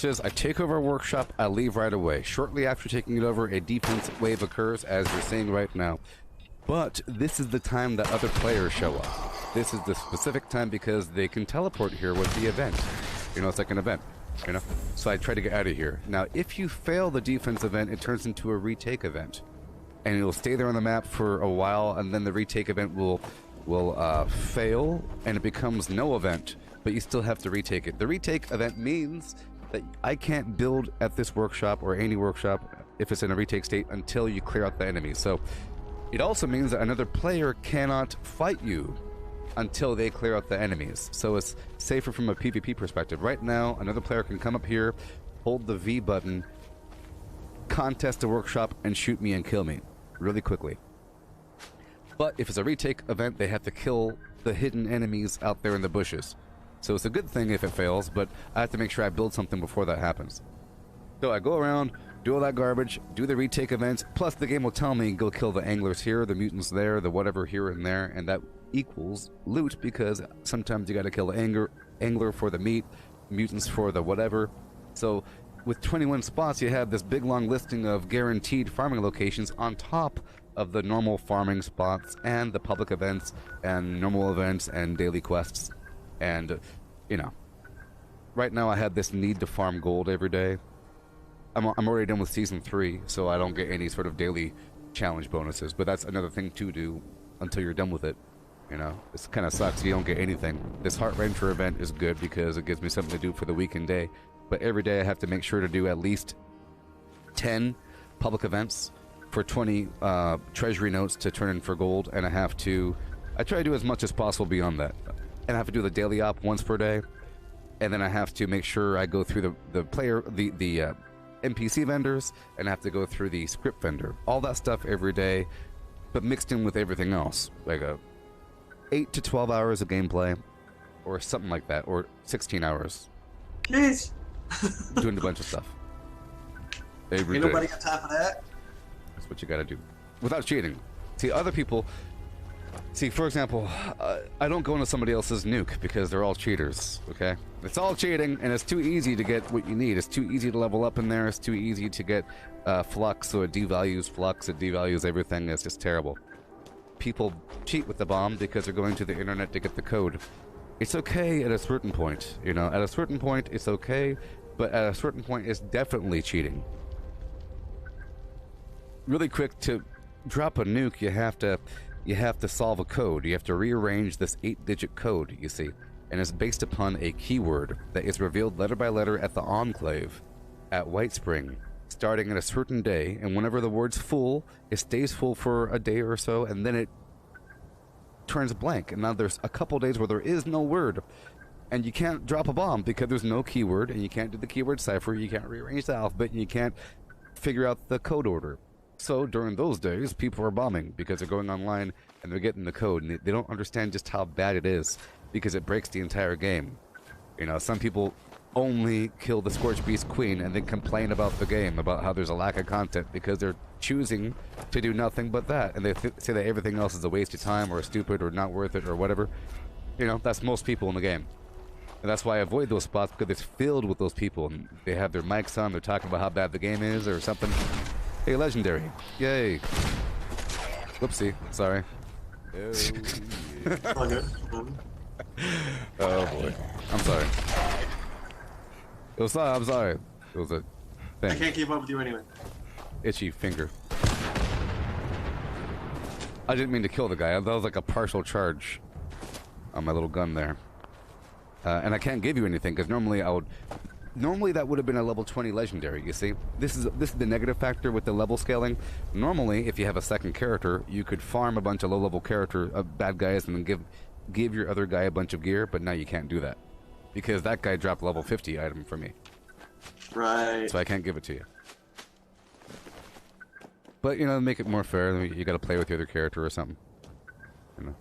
says, I take over a workshop, I leave right away. Shortly after taking it over, a defense wave occurs, as you're seeing right now. But this is the time that other players show up. This is the specific time because they can teleport here with the event. You know, it's like an event, you know? So I try to get out of here. Now, if you fail the defense event, it turns into a retake event. And it'll stay there on the map for a while, and then the retake event will fail, and it becomes no event. But you still have to retake it. The retake event means that I can't build at this workshop or any workshop if it's in a retake state until you clear out the enemies. So it also means that another player cannot fight you until they clear out the enemies. So it's safer from a PvP perspective. Right now, another player can come up here, hold the V button, contest a workshop, and shoot me and kill me really quickly. But if it's a retake event, they have to kill the hidden enemies out there in the bushes. So it's a good thing if it fails, but I have to make sure I build something before that happens. So I go around, do all that garbage, do the retake events, plus the game will tell me go kill the anglers here, the mutants there, the whatever here and there, and that equals loot, because sometimes you gotta kill the angler for the meat, mutants for the whatever. So with 21 spots, you have this big long listing of guaranteed farming locations on top of the normal farming spots and the public events and normal events and daily quests. And, you know, right now I have this need to farm gold every day. I'm already done with Season 3, so I don't get any sort of daily challenge bonuses. But that's another thing to do until you're done with it. You know, it kind of sucks. You don't get anything. This Heart Wrencher event is good because it gives me something to do for the week and day. But every day I have to make sure to do at least 10 public events for 20 treasury notes to turn in for gold. And I try to do as much as possible beyond that. And I have to do the daily op once per day, and then I have to make sure I go through the NPC vendors, and I have to go through the script vendor. All that stuff every day, but mixed in with everything else, like 8 to 12 hours of gameplay, or something like that, or 16 hours. Jeez. Doing a bunch of stuff. Every Ain't day. nobody got time for that. That's what you got to do, without cheating. See, other people. See, for example, I don't go into somebody else's nuke because they're all cheaters, okay? It's all cheating, and it's too easy to get what you need. It's too easy to level up in there. It's too easy to get flux, so it devalues flux. It devalues everything. It's just terrible. People cheat with the bomb because they're going to the internet to get the code. It's okay at a certain point, you know? At a certain point, it's okay, but at a certain point, it's definitely cheating. Really quick, to drop a nuke, you have to solve a code. You have to rearrange this 8-digit code, you see. And it's based upon a keyword that is revealed letter by letter at the Enclave at White Spring, starting at a certain day. And whenever the word's full, it stays full for a day or so, and then it turns blank. And now there's a couple days where there is no word. And you can't drop a bomb because there's no keyword, and you can't do the keyword cipher, you can't rearrange the alphabet, and you can't figure out the code order. So during those days, people are bombing because they're going online and they're getting the code, and they don't understand just how bad it is because it breaks the entire game. You know, some people only kill the Scorch Beast Queen and then complain about the game, about how there's a lack of content because they're choosing to do nothing but that, and they say that everything else is a waste of time or stupid or not worth it or whatever. You know, that's most people in the game. And that's why I avoid those spots, because it's filled with those people, and they have their mics on, they're talking about how bad the game is or something. Hey, legendary. Yay. Whoopsie. Sorry. All good. Oh, boy. I'm sorry. I'm sorry. It was a thing. I can't keep up with you anyway. Itchy finger. I didn't mean to kill the guy. That was like a partial charge on my little gun there. And I can't give you anything, because normally I would... Normally that would have been a level 20 legendary, you see? This is the negative factor with the level scaling. Normally, if you have a second character, you could farm a bunch of low-level bad guys and then give your other guy a bunch of gear, but now you can't do that. Because that guy dropped level 50 item for me. Right. So I can't give it to you. But, you know, to make it more fair, you gotta play with the other character or something. You know?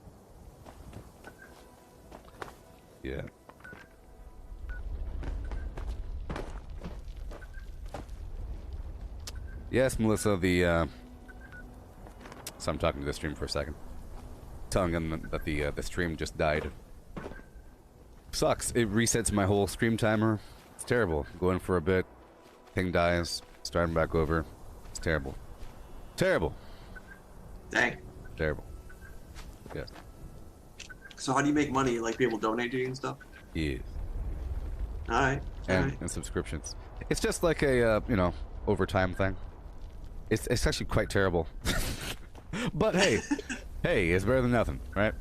Yeah. Yes, Melissa, so I'm talking to the stream for a second. Telling them that the stream just died. Sucks. It resets my whole stream timer. It's terrible. Go in for a bit, thing dies, starting back over. It's terrible. Terrible. Dang. Terrible. Yes. So how do you make money? Like people donate to you and stuff? Yeah. Alright. And subscriptions. It's just like a, you know, overtime thing. It's actually quite terrible. But hey, hey, it's better than nothing, right?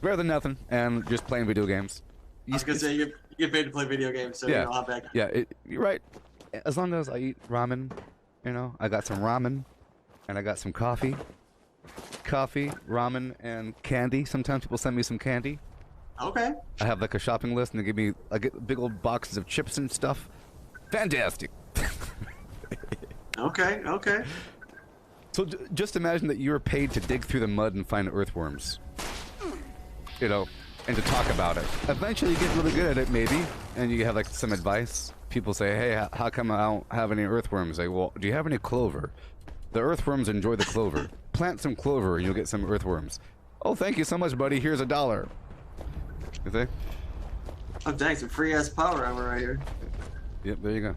Better than nothing, and just playing video games. I was gonna say you get paid to play video games, so yeah, you know how bad. yeah, you're right. As long as I eat ramen, you know, I got some ramen, and I got some coffee, ramen, and candy. Sometimes people send me some candy. Okay. I have like a shopping list, and they give me I get big old boxes of chips and stuff. Fantastic. Okay. Okay. So just imagine that you were paid to dig through the mud and find earthworms. You know, and to talk about it. Eventually you get really good at it, maybe, and you have like some advice. People say, hey, how come I don't have any earthworms? Like, well, do you have any clover? The earthworms enjoy the clover. Plant some clover and you'll get some earthworms. Oh, thank you so much, buddy. Here's $1. You think? Oh dang, some free ass power armor right here. Yep, there you go.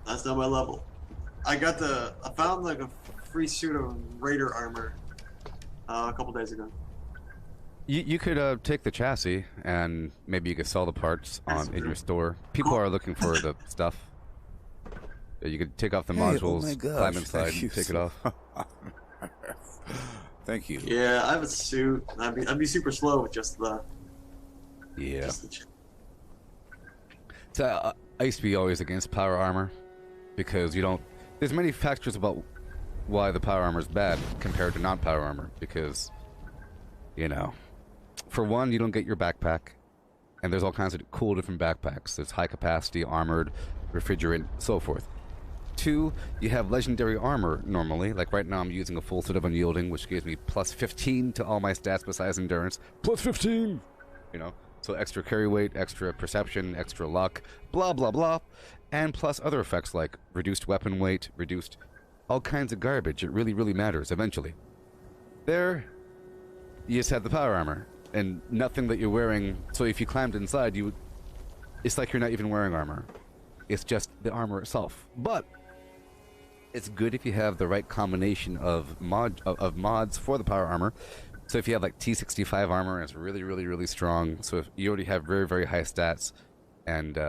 That's not my level. I found like a free suit of Raider armor a couple days ago. You could take the chassis and maybe you could sell the parts in your store. People are looking for the stuff. You could take off the modules, climb inside, and take it off. Thank you. Yeah, I have a suit. I'd be super slow with just the. Yeah. Just the So I used to be always against power armor because you don't. There's many factors about why the power armor is bad compared to non-power armor because, you know, for one, you don't get your backpack, and there's all kinds of cool different backpacks. There's high capacity, armored, refrigerant, so forth. Two, you have legendary armor normally. Like right now I'm using a full set of unyielding, which gives me plus 15 to all my stats besides endurance. Plus 15! You know, so extra carry weight, extra perception, extra luck, blah blah blah. And plus other effects like reduced weapon weight, reduced all kinds of garbage. It really, really matters eventually. There, you just have the power armor. And nothing that you're wearing, so if you climbed inside, it's like you're not even wearing armor. It's just the armor itself. But it's good if you have the right combination of mods for the power armor. So if you have like T65 armor, it's really, really, really strong. So if you already have very, very high stats, and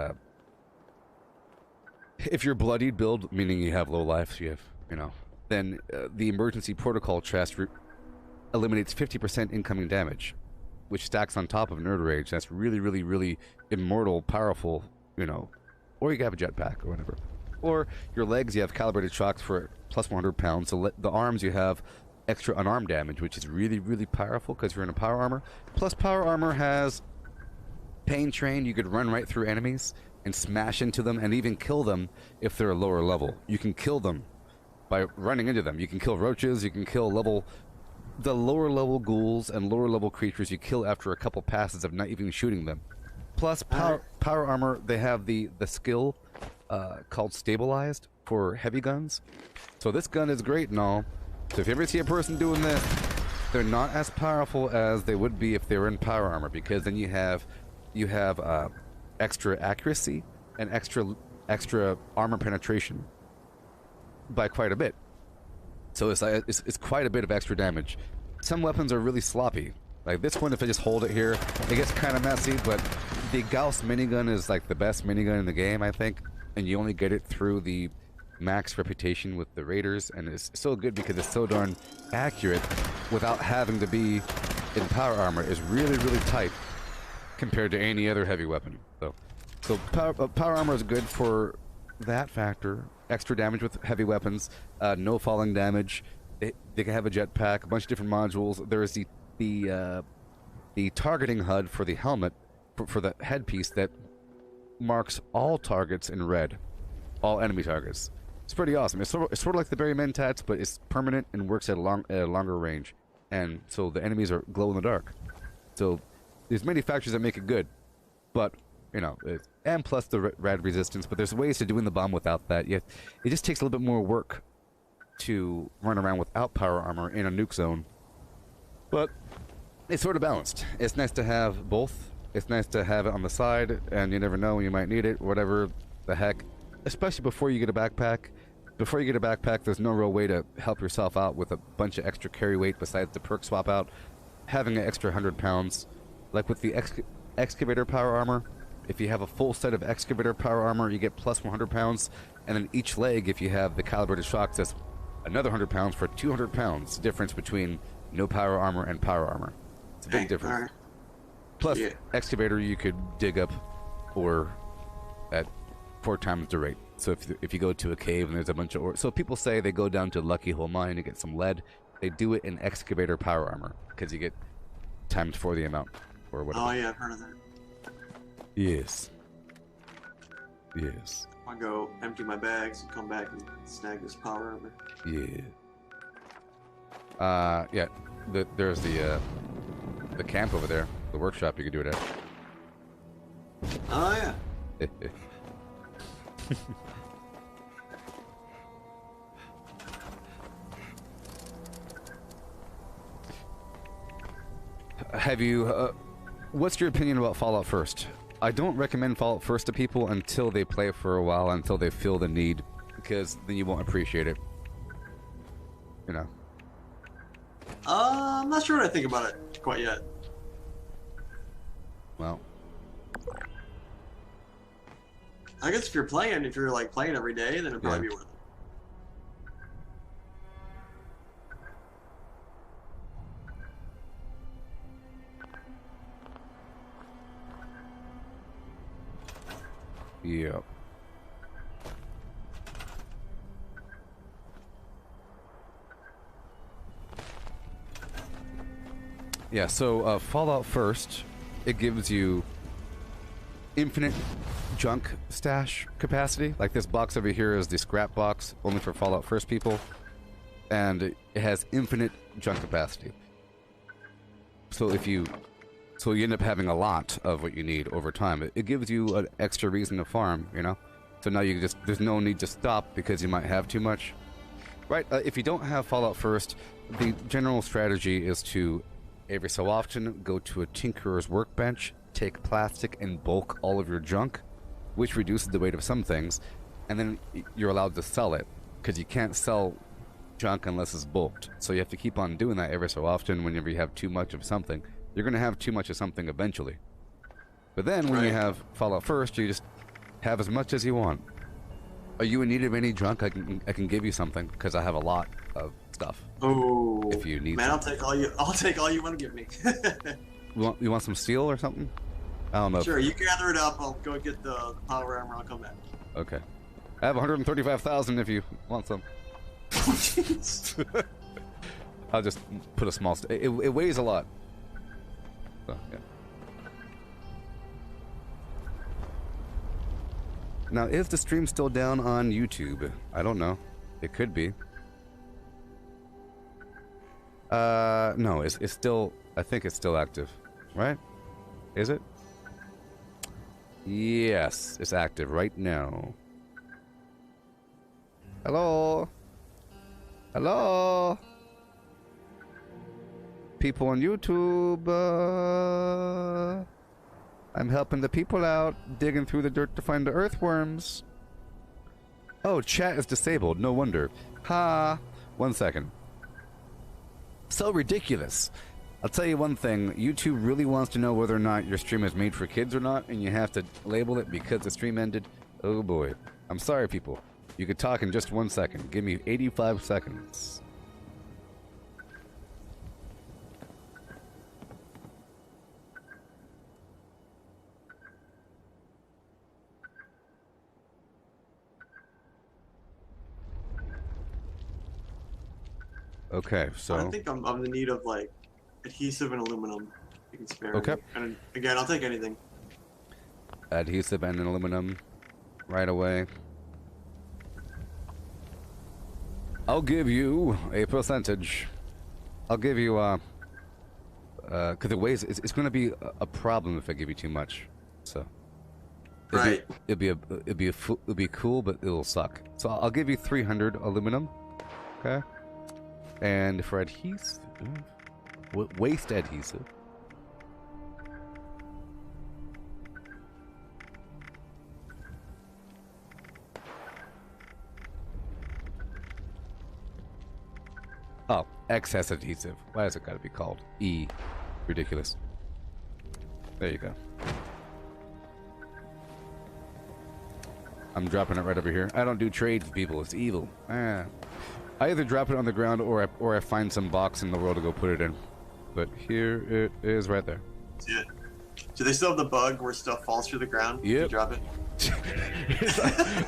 if you're bloodied build, meaning you have low life, you have, you know, then the emergency protocol chest eliminates 50% incoming damage, which stacks on top of Nerd Rage. That's really, really, really immortal, powerful, you know. Or you can have a jetpack or whatever. Or your legs, you have calibrated shocks for plus 100 pounds. So the arms, you have extra unarmed damage, which is really, really powerful because you're in a power armor. Plus power armor has pain train. You could run right through enemies and smash into them and even kill them if they're a lower level. You can kill them by running into them. You can kill roaches, you can kill the lower level ghouls and lower level creatures you kill after a couple passes of not even shooting them. Plus power armor, they have the skill called stabilized for heavy guns. So this gun is great and all. So if you ever see a person doing this, they're not as powerful as they would be if they were in power armor, because then you have extra accuracy and extra armor penetration by quite a bit. So it's quite a bit of extra damage. Some weapons are really sloppy. Like this one, if I just hold it here, it gets kind of messy, but the Gauss minigun is like the best minigun in the game, I think. And you only get it through the max reputation with the Raiders, and it's so good because it's so darn accurate without having to be in power armor. It's really, really tight compared to any other heavy weapon. So power armor is good for that factor. Extra damage with heavy weapons, no falling damage. They can have a jetpack, a bunch of different modules. There is the targeting HUD for the helmet, for the headpiece that marks all targets in red, all enemy targets. It's pretty awesome. It's sort of like the Berry Mentats, but it's permanent and works at a longer range, and so the enemies are glow in the dark. So there's many factors that make it good, but you know, and plus the rad resistance. But there's ways to doing the bomb without that. It just takes a little bit more work to run around without power armor in a nuke zone. But it's sort of balanced. It's nice to have both, It's nice to have it on the side, and you never know when you might need it, whatever the heck. Especially before you get a backpack. Before you get a backpack, there's no real way to help yourself out with a bunch of extra carry weight besides the perk swap out. Having an extra 100 pounds, like with the excavator power armor, if you have a full set of excavator power armor, you get plus 100 pounds, and then each leg, if you have the calibrated shocks, that's another 100 pounds for 200 pounds difference between no power armor and power armor. It's a big difference. Right. Plus, Yeah. excavator you could dig up ore at 4 times the rate. So if you go to a cave and there's a bunch of ore, so people say they go down to Lucky Hole Mine to get some lead. They do it in excavator power armor because you get times 4 the amount or whatever. Oh yeah, I've heard of that. Yes. Yes. I'll go empty my bags and come back and snag this power armor. Yeah. Yeah. There's the camp over there, the workshop. You could do it at. Oh yeah. Have you? What's your opinion about Fallout First? I don't recommend Fallout First to people until they play for a while, until they feel the need, because then you won't appreciate it. You know. I'm not sure what I think about it quite yet. Well. I guess if you're like playing every day, then it'd probably be worth it. Yeah. Yeah, so Fallout First, it gives you infinite junk stash capacity. Like this box over here is the scrap box, only for Fallout First people. And it has infinite junk capacity. So you end up having a lot of what you need over time. It gives you an extra reason to farm, you know? So now there's no need to stop because you might have too much. Right, if you don't have Fallout First, the general strategy is to, every so often, go to a tinkerer's workbench, take plastic and bulk all of your junk, which reduces the weight of some things, and then you're allowed to sell it, because you can't sell junk unless it's bulked. So you have to keep on doing that every so often whenever you have too much of something. You're going to have too much of something eventually. But then when you have Fallout First, you just have as much as you want. Are you in need of any junk? I can give you something, because I have a lot of stuff. Oh, if you need man, some. I'll take all you want to give me. You want some steel or something? I don't know. Sure, you gather it up. I'll go get the power armor. I'll come back. Okay. I have 135,000 if you want some. Jeez. I'll just put a small... It weighs a lot. So, yeah. Now, is the stream still down on YouTube? I don't know. It could be. No, it's still... I think it's still active. Right? Is it? Yes, it's active right now. Hello? Hello? People on YouTube, I'm helping the people out, digging through the dirt to find the earthworms. Oh, chat is disabled, no wonder. Ha! 1 second. So ridiculous. I'll tell you one thing, YouTube really wants to know whether or not your stream is made for kids or not, and you have to label it because the stream ended. Oh boy. I'm sorry, people. You could talk in just 1 second. Give me 85 seconds. Okay, so... I think I'm in need of, like, adhesive and aluminum. You can spare Okay. me. And again, I'll take anything. Adhesive and aluminum right away. I'll give you a percentage. I'll give you, because it weighs, it's going to be a problem if I give you too much. So... Right. It'll be cool, but it'll suck. So I'll give you 300 aluminum. Okay. And for adhesive, waste adhesive. excess adhesive. Why has it got to be called E? Ridiculous. There you go. I'm dropping it right over here. I don't do trades with people. It's evil. I either drop it on the ground or I find some box in the world to go put it in. But here it is right there. Yeah. Do they still have the bug where stuff falls through the ground? Yep. You drop it?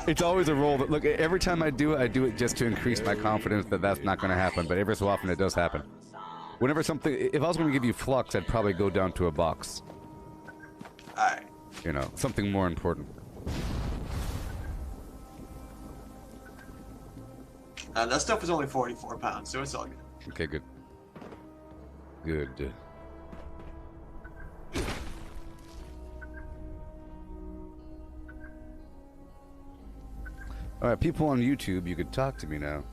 It's always a roll. Look, every time I do it just to increase my confidence that that's not going to happen. But every so often it does happen. Whenever something... If I was going to give you flux, I'd probably go down to a box. Alright. You know, something more important. That stuff was only 44 pounds, so it's all good. Okay, good. Good. Alright, people on YouTube, you could talk to me now.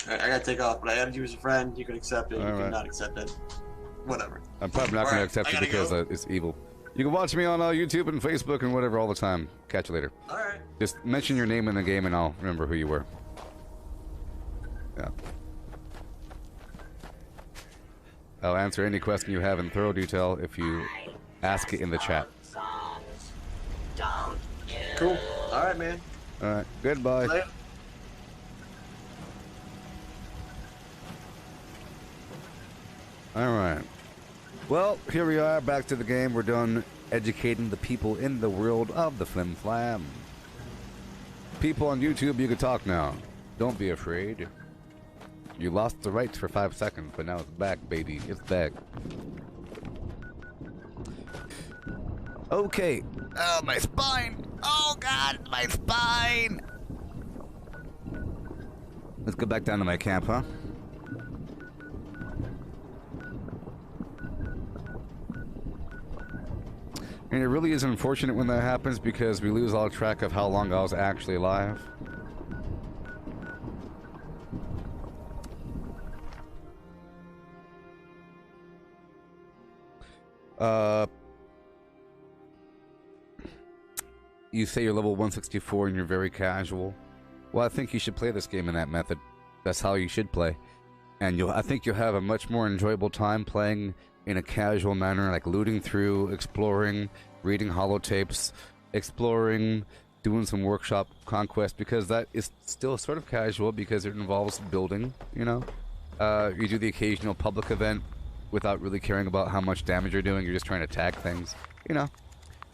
Alright, I gotta take off, but I added you as a friend. You can accept it, you Alright. can not accept it. Whatever. I'm probably not going to accept it because it's evil. You can watch me on YouTube and Facebook and whatever all the time. Catch you later. Alright. Just mention your name in the game and I'll remember who you were. Yeah. I'll answer any question you have in thorough detail if you ask it in the chat. Cool. Alright, man. Alright, goodbye. Later. Alright. Well, here we are, back to the game. We're done educating the people in the world of the Flim Flam. People on YouTube, you can talk now. Don't be afraid. You lost the rights for 5 seconds, but now it's back, baby. It's back. Okay. Oh, my spine! Oh, God, my spine! Let's go back down to my camp, huh? And it really is unfortunate when that happens because we lose all track of how long I was actually alive. You say you're level 164 and you're very casual. Well, I think you should play this game in that method. That's how you should play. And I think you'll have a much more enjoyable time playing in a casual manner, like looting through, exploring, reading holotapes, exploring, doing some workshop conquest, because that is still sort of casual because it involves building, you know? You do the occasional public event without really caring about how much damage you're doing. You're just trying to tag things, you know?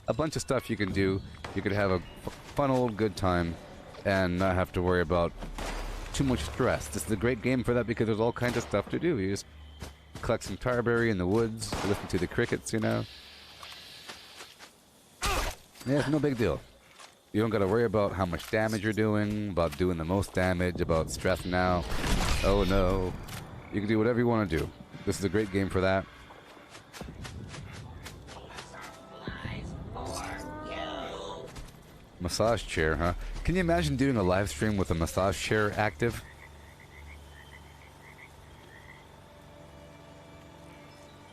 A bunch of stuff you can do. You could have a fun old good time and not have to worry about too much stress. This is a great game for that because there's all kinds of stuff to do. You just collect some tarberry in the woods, listen to the crickets, you know. Yeah, it's no big deal. You don't gotta worry about how much damage you're doing, about doing the most damage, about stressing out. Oh no. You can do whatever you want to do. This is a great game for that. Massage chair, huh? Can you imagine doing a live stream with a massage chair active?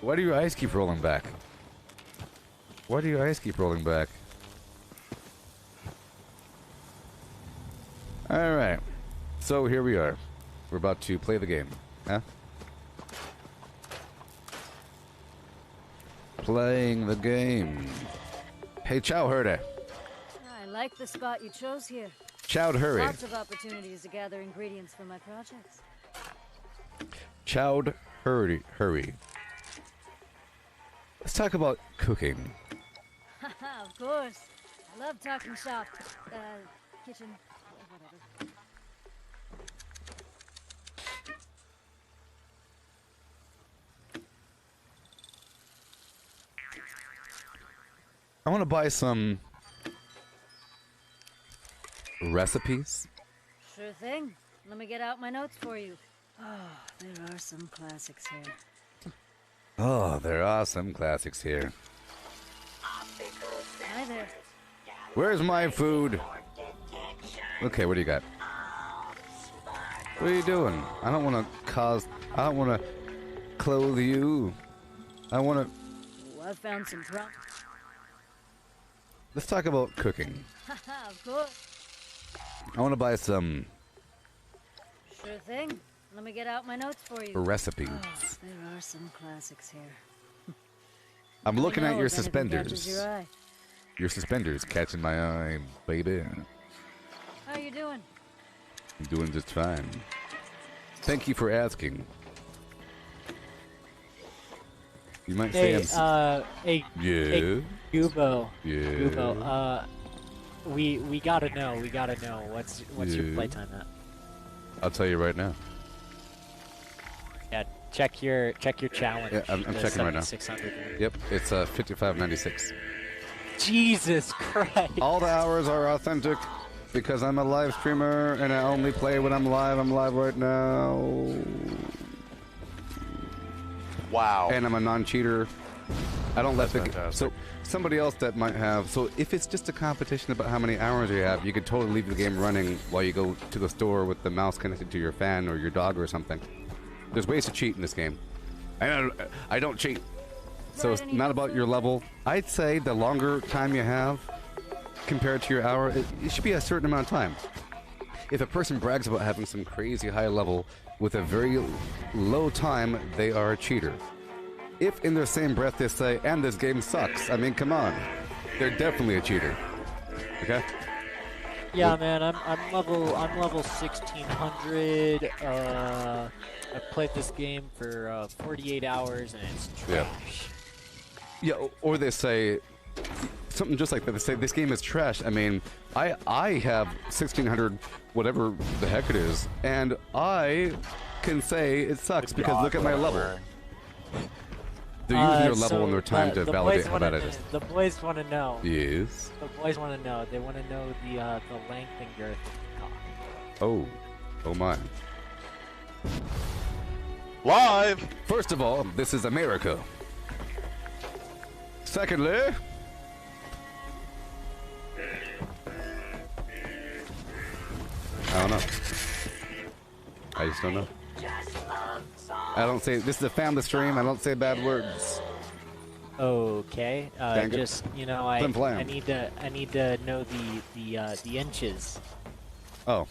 Why do your eyes keep rolling back? Why do your eyes keep rolling back? Alright. So here we are. We're about to play the game. Huh? Playing the game. Hey, Chow Hurdy. I like the spot you chose here. Chowd Hurry. Lots of opportunities to gather ingredients for my projects. Chowd Hurry. Let's talk about cooking. Haha, of course. I love talking shop. Kitchen, whatever. I want to buy some recipes. Sure thing. Let me get out my notes for you. Oh, there are some classics here. Oh, there are some classics here. Hi there. Where's my food? Okay, what do you got? What are you doing? I don't want to clothe you. I want to... Oh, I found some Let's talk about cooking. Haha, of course. I want to buy some... Sure thing. Let me get out my notes for you. Recipes. Oh, there are some classics here. I'm looking at your if anything catches suspenders. your eye. Your suspenders catching my eye, baby. How you doing? I'm doing just fine. Thank you for asking. You might say Hey, yeah. hey, Goobo. Yeah. Goobo, we gotta know. What's your Yeah. playtime at? I'll tell you right now. Yeah, check your challenge. Yeah, I'm the checking right now. 7600 one. Yep, it's 55.96. Jesus Christ! All the hours are authentic because I'm a live streamer and I only play when I'm live. I'm live right now. Wow. And I'm a non-cheater. I don't let That's the fantastic. so somebody else that might have. So if it's just a competition about how many hours you have, you could totally leave the game running while you go to the store with the mouse connected to your fan or your dog or something. There's ways to cheat in this game. I don't cheat. So it's not about your level. I'd say the longer time you have compared to your hour, it should be a certain amount of time. If a person brags about having some crazy high level with a very low time, they are a cheater. If in their same breath they say, and this game sucks, I mean, come on. They're definitely a cheater. Okay? Yeah, man, I'm level 1600. I played this game for 48 hours and it's Yeah. trash. Yeah, or they say something just like that. They say this game is trash. I mean, I have 1600, whatever the heck it is, and I can say it sucks because look at my level. They're using their level and their time to validate how bad it is. The boys want to know. Yes. The boys want to know. They want to know the length and girth of the cock. Oh. Oh my. Live! First of all, this is America. Secondly, I don't know. I just don't know. I don't say, this is a family stream, I don't say bad words. Okay. Dang it. Just I Flim flam. I need to know the inches. Oh,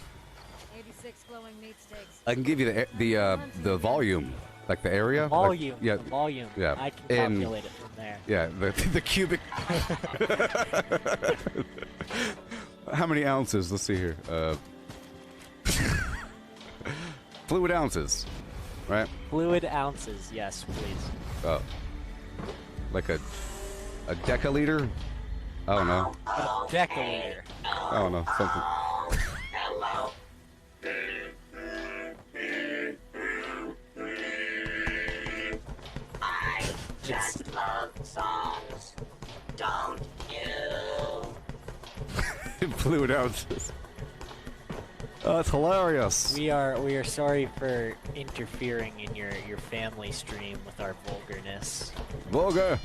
86 glowing meat steaks. I can give you the volume, like the area. Volume. Like, yeah, The volume. yeah. I can In- calculate it from there. yeah, the cubic. How many ounces? Let's see here. Fluid ounces, right? Fluid ounces, yes, please. Oh, like a deciliter? I don't know. A deciliter. I don't know, something. It's Fluid ounces. Oh, that's hilarious. we are sorry for interfering in your family stream with our vulgarness. Vulgar.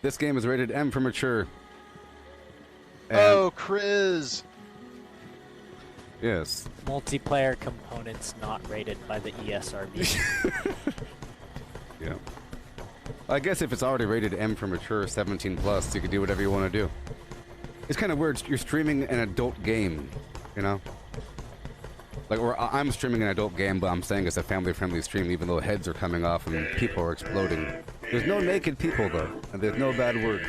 This game is rated M for mature. And Oh, Chris! yes. Multiplayer components not rated by the E ESRB. Yeah. I guess if it's already rated M for mature, 17 plus, you can do whatever you want to do. It's kind of weird. You're streaming an adult game, you know? Like, or I'm streaming an adult game, but I'm saying it's a family-friendly stream, even though heads are coming off and people are exploding. There's no naked people, though, and there's no bad words.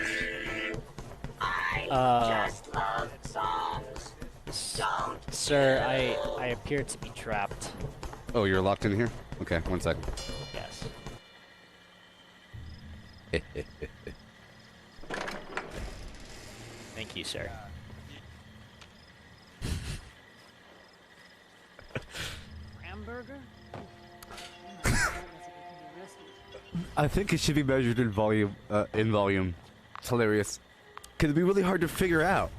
Sir, I appear to be trapped. Oh, you're locked in here? Okay, 1 second. Yes. Thank you, sir. Hamburger? I think it should be measured in volume. It's hilarious. Because it'd be really hard to figure out.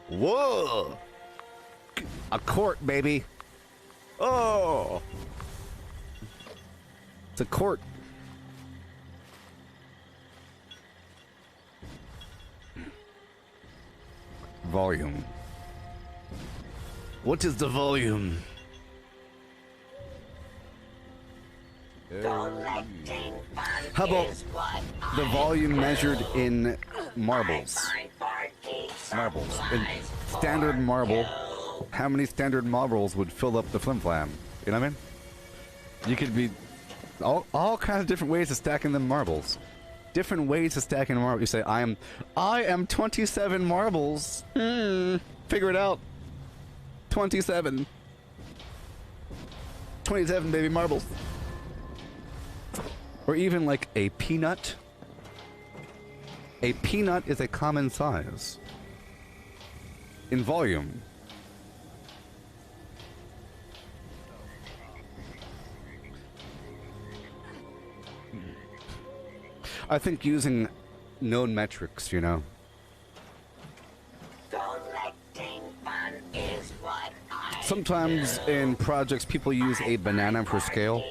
Whoa! A quart, baby. Oh! It's a quart. Volume. What is the volume? How about the volume measured in marbles? Marbles. In standard marble, how many standard marbles would fill up the flim flam? You know what I mean? You could be all kinds of different ways of stacking them marbles. Different ways of stacking marbles. You say, I am 27 marbles. Figure it out. 27. 27 baby marbles. Or even like a peanut. A peanut is a common size in volume. I think using known metrics, you know. Sometimes in projects people use a banana for scale.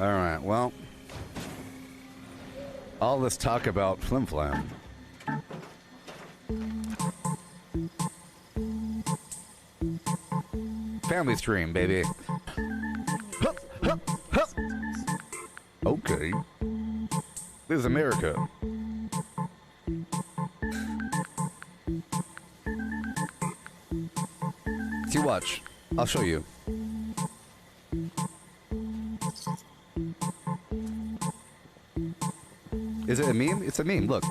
Alright, well, all this talk about Flim Flam. Family stream, baby. Hup, hup, hup. Okay. This is America. See, watch. I'll show you. Is it a meme? It's a meme, look.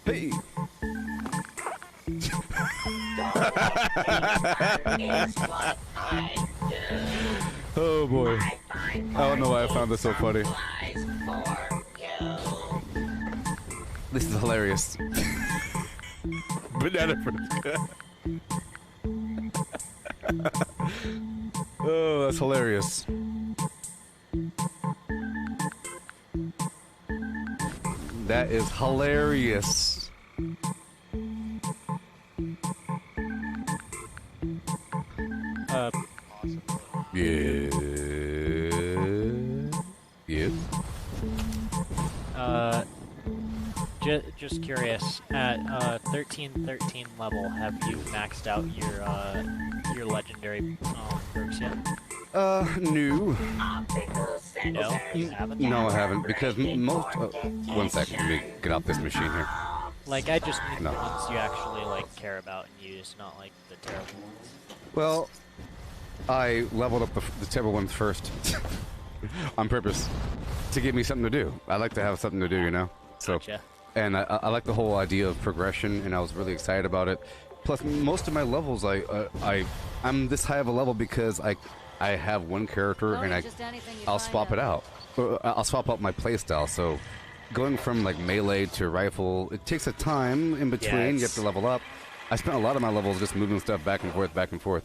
Hey! Oh boy. I don't know why I found this so funny. This is hilarious. Banana fruit. Oh, that's hilarious. That is hilarious. Yeah. Yeah. Just curious. At 1313 level, have you maxed out your legendary perks yet? No. No, you haven't. No, I haven't, because most. One second, let me get off this machine here. Like, I just need No. the ones you actually like care about and use, not like the terrible ones. Well, I leveled up the terrible ones first on purpose to give me something to do. I like to have something to do, you know. So, Gotcha. and I like the whole idea of progression, and I was really excited about it. Plus, most of my levels, I'm this high of a level because I have one character and I'll swap it out. I'll swap out my playstyle. So, going from like melee to rifle, it takes a time in between. You have to level up. I spent a lot of my levels just moving stuff back and forth, back and forth.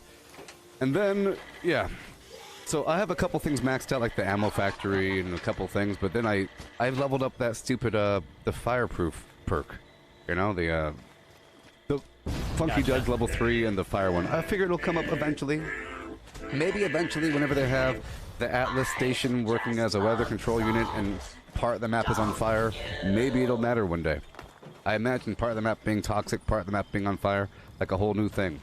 And then, yeah. So I have a couple things maxed out, like the ammo factory and a couple things, but then I leveled up that stupid the fireproof perk. You know, the Funky Judge level 3 and the fire one. I figure it'll come up eventually. Maybe eventually, whenever they have the Atlas station working as a weather control unit and part of the map is on fire, maybe it'll matter one day. I imagine part of the map being toxic, part of the map being on fire, like a whole new thing.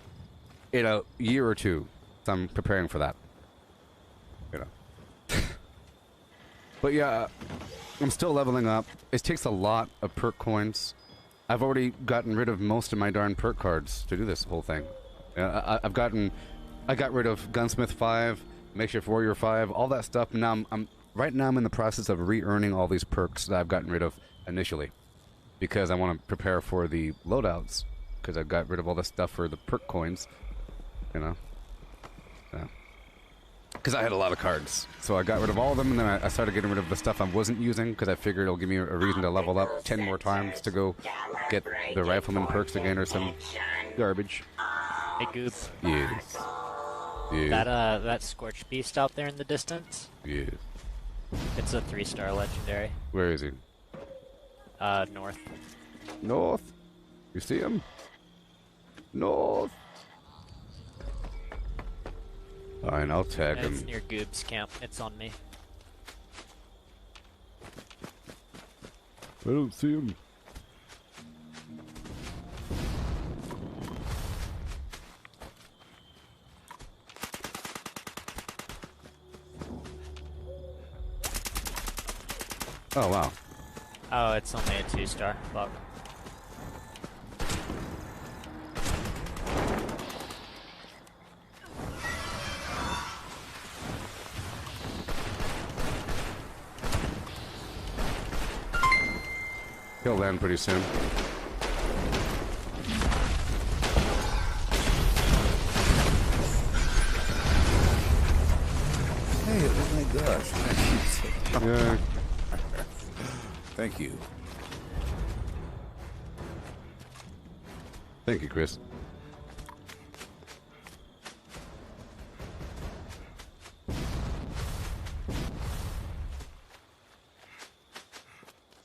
In a year or two, so I'm preparing for that. You know. But yeah, I'm still leveling up. It takes a lot of perk coins. I've already gotten rid of most of my darn perk cards to do this whole thing. I got rid of Gunsmith 5, Makeshift Warrior 5, all that stuff. Now right now I'm in the process of re-earning all these perks that I've gotten rid of initially, because I want to prepare for the loadouts. Because I got rid of all the stuff for the perk coins, you know. Yeah. Because I had a lot of cards, so I got rid of all of them, and then I started getting rid of the stuff I wasn't using, because I figured it'll give me a reason to level up 10 more times to go get the Rifleman perks again or some garbage. Hey, Goob. Yes. Yeah. That Scorch beast out there in the distance? Yeah. It's a 3-star legendary. Where is he? North. North? You see him? North. Alright, I'll tag him. It's near Goob's camp. It's on me. I don't see him. Oh, wow. Oh, it's only a 2-star. Fuck. He'll land pretty soon. Hey, oh my gosh. Yeah. Thank you. Thank you, Chris.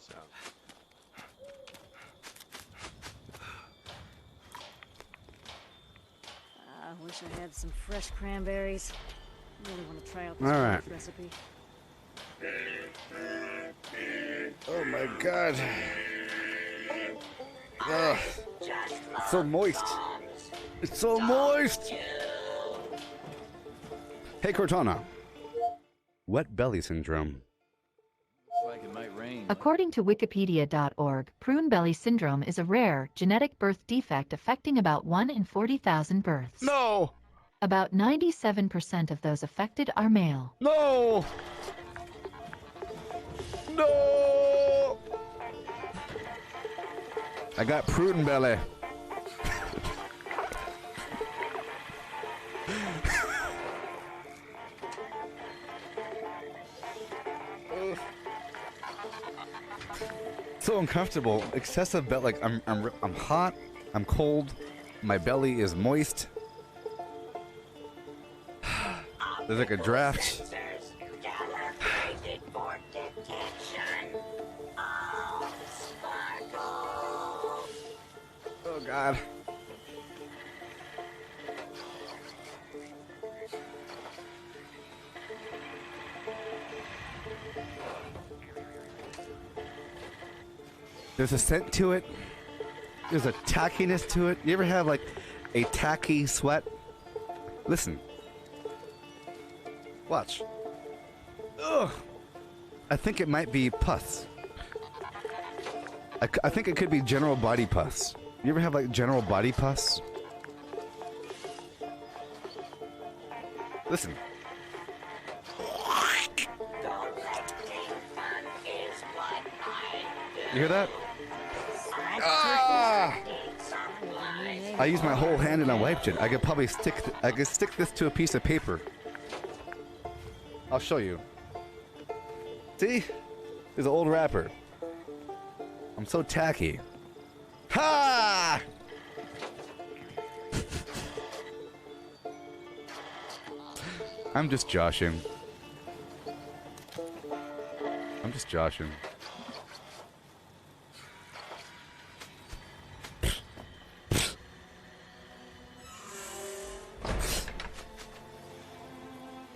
So, I wish I had some fresh cranberries. I really want to try out this All right. recipe. Oh my god. Ugh. It's so moist. It's so moist. Hey, Cortana. Wet belly syndrome. Like it might rain. According to Wikipedia.org, prune belly syndrome is a rare, genetic birth defect affecting about 1 in 40,000 births. No! About 97% of those affected are male. No! No! I got prune belly. So uncomfortable. Excessive belly. Like I'm hot. I'm cold. My belly is moist. There's like a draft. Oh God. There's a scent to it. There's a tackiness to it. You ever have like a tacky sweat? Listen. Watch. Ugh. I think it might be pus. I think it could be general body pus. You ever have like general body pus? Listen. You hear that? Ah! I used my whole hand and I wiped it. I could probably stick this to a piece of paper. I'll show you. See? There's an old wrapper. I'm so tacky. Ha! I'm just joshing. I'm just joshing.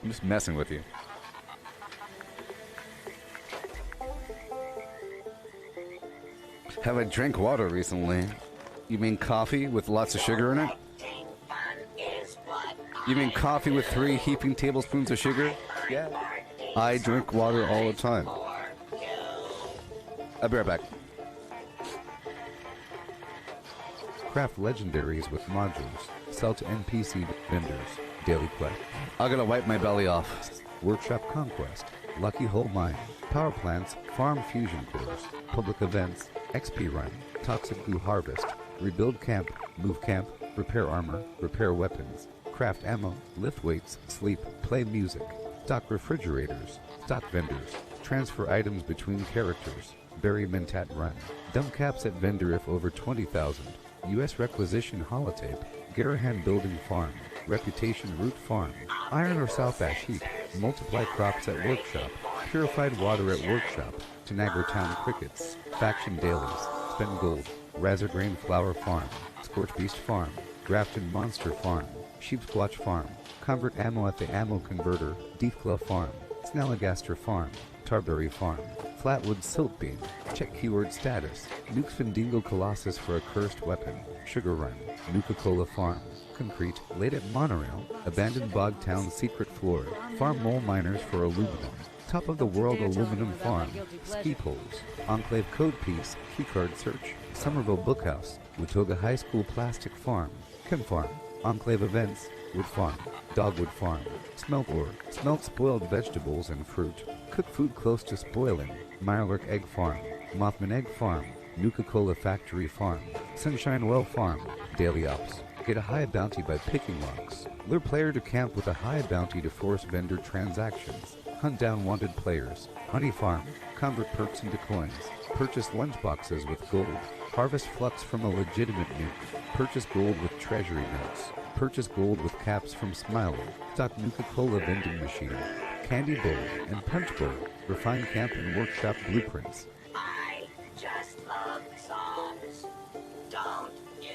I'm just messing with you. Have I drank water recently? You mean coffee with lots of sugar in it? You mean coffee with 3 heaping tablespoons of sugar? Yeah. I drink water all the time. I'll be right back. Craft legendaries with modules. Sell to NPC vendors. Daily play. I'm gonna wipe my belly off. Workshop Conquest. Lucky Hole Mine. Power plants. Farm fusion cores. Public events. XP run. Toxic Goo harvest. Rebuild camp. Move camp. Repair armor. Repair weapons. Craft ammo. Lift weights. Sleep. Play music. Stock refrigerators. Stock vendors. Transfer items between characters. Bury Mentat run. Dump caps at vendor if over 20,000. U.S. requisition holotape. Garahan building farm. Reputation root farm. Iron or South Ash heap. Multiply crops at workshop. Purified water at workshop. Tanagra town crickets. Faction dailies. Spend gold. Razorgrain flower farm. Scorch beast farm. Grafton monster farm. Sheep squatch farm. Convert ammo at the ammo converter. Deefclaw farm. Snellagaster farm. Tarberry farm. Flatwood silt beam. Check keyword status. Nuke Findingo Colossus for a cursed weapon. Sugar run. Nuka-Cola farm. Concrete. Late at monorail. Abandoned bog town secret floor. Farm mole miners for aluminum. Top of the world Dare tell aluminum anyone about my farm. guilty pleasure. Ski poles. Enclave code piece. Keycard search. Somerville Bookhouse. Watoga High School plastic farm. Chem farm. Enclave events. Wood farm. Dogwood farm. Smelt ore. Smelt spoiled vegetables and fruit. Cook food close to spoiling. Mirelurk egg farm. Mothman egg farm. Nuka-Cola factory farm. Sunshine Well farm. Daily ops. Get a high bounty by picking locks. Lure player to camp with a high bounty to force vendor transactions. Hunt down wanted players. Honey farm. Convert perks into coins. Purchase lunchboxes with gold. Harvest flux from a legitimate nuke. Purchase gold with treasury notes. Purchase gold with caps from Smiley. Stock Nuka-Cola vending machine. Candy bowl and punch bowl. Refine camp and workshop blueprints. I just love songs. Don't you?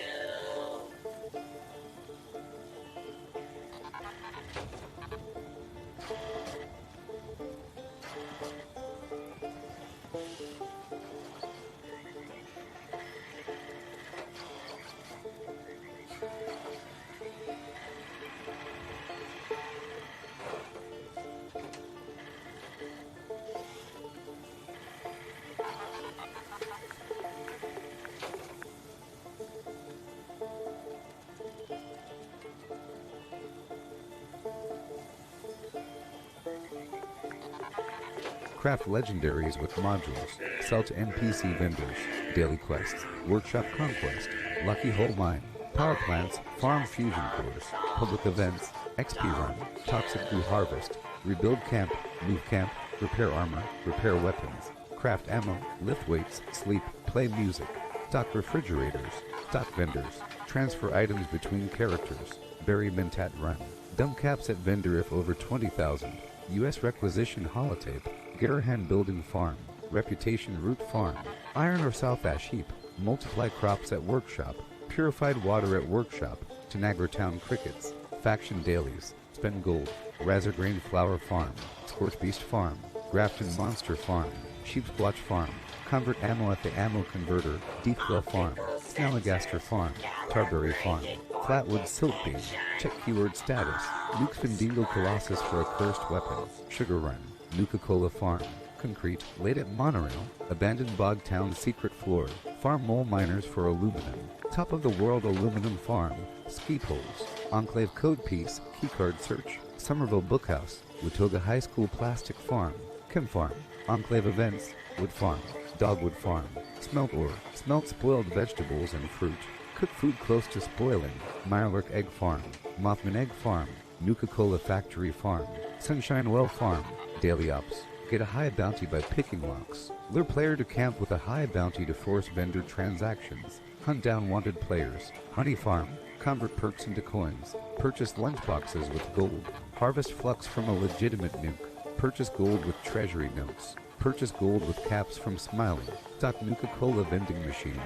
Craft legendaries with modules. Sell to NPC vendors. Daily quests. Workshop conquest. Lucky hole mine. Power plants. Farm fusion cores. Public events. XP run. Toxic goo harvest. Rebuild camp. Move camp. Repair armor. Repair weapons. Craft ammo. Lift weights. Sleep. Play music. Stock refrigerators. Stock vendors. Transfer items between characters. Bury Mentat run. Dump caps at vendor if over 20,000. U.S. requisition holotape. Garahan building farm. Reputation root farm. Iron or south ash heap. Multiply crops at workshop. Purified water at workshop. Tanagra town crickets. Faction dailies. Spend gold. Razorgrain flower farm. Scorch beast farm. Grafton monster farm. Sheep squatch farm. Convert ammo at the ammo converter. Deepwell farm. Snalligaster farm. Tarberry farm. Flatwood silk beam. Check keyword status. Nuke Findingo Colossus for a cursed weapon. Sugar run. Nuka-Cola farm. Concrete. Laid at monorail. Abandoned bog town secret floor. Farm mole miners for aluminum. Top of the world aluminum farm. Ski poles. Enclave code piece. Keycard search. Somerville Bookhouse. Watoga High School plastic farm. Chem farm. Enclave events. Wood farm. Dogwood farm. Smelt ore. Smelt spoiled vegetables and fruit. Cook food close to spoiling. Mirelurk egg farm. Mothman egg farm. Nuka-Cola factory farm. Sunshine Well farm. Daily ops. Get a high bounty by picking locks. Lure player to camp with a high bounty to force vendor transactions. Hunt down wanted players. Honey farm. Convert perks into coins. Purchase lunchboxes with gold. Harvest flux from a legitimate nuke. Purchase gold with treasury notes. Purchase gold with caps from Smiley. Stock Nuka-Cola vending machine.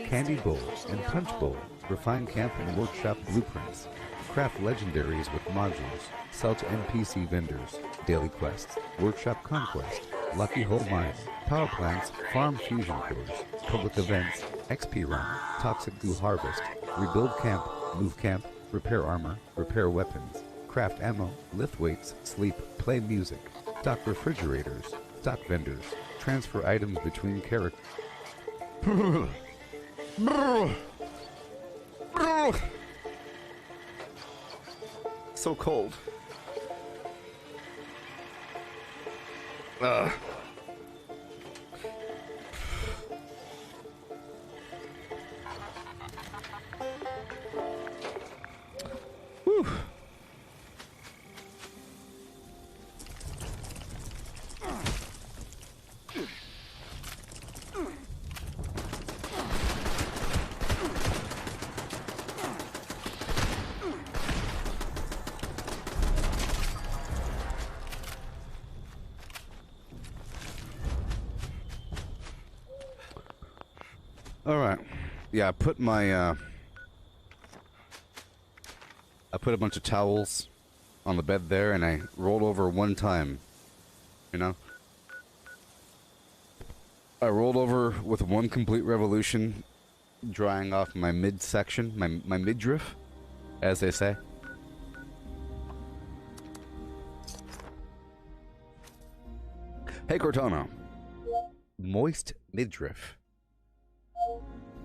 Candy bowl and punch bowl. Refine camp and workshop blueprints. Craft legendaries with modules. Sell to NPC vendors. Daily quests. Workshop conquest. Lucky hole mine. Power plants. Farm fusion cores. Public events. XP run. Toxic goo harvest. Rebuild camp. Move camp. Repair armor. Repair weapons. Craft ammo. Lift weights. Sleep. Play music. Stock refrigerators. Stock vendors. Transfer items between characters. So cold. Whew. All right. Yeah, I put my I put a bunch of towels on the bed there, and I rolled over one time. You know? I rolled over with one complete revolution, drying off my midsection, my midriff, as they say. Hey, Cortana. Moist midriff.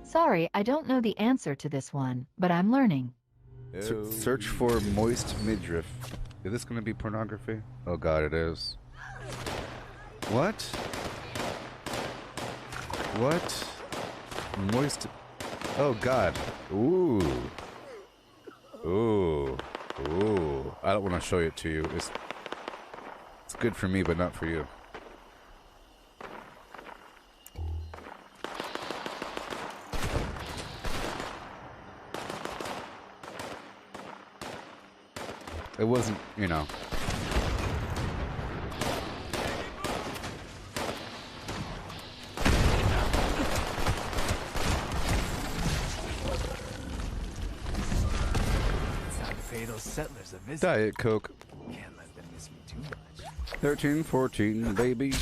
Sorry, I don't know the answer to this one, but I'm learning. Search for moist midriff. Is this gonna be pornography? Oh god, it is. What? What? Moist. Oh god. Ooh. Ooh. Ooh. I don't want to show it to you. It's good for me, but not for you. It wasn't, you know. Settlers a visit. Diet Coke. Can't let them miss me too much. 13, 14, baby.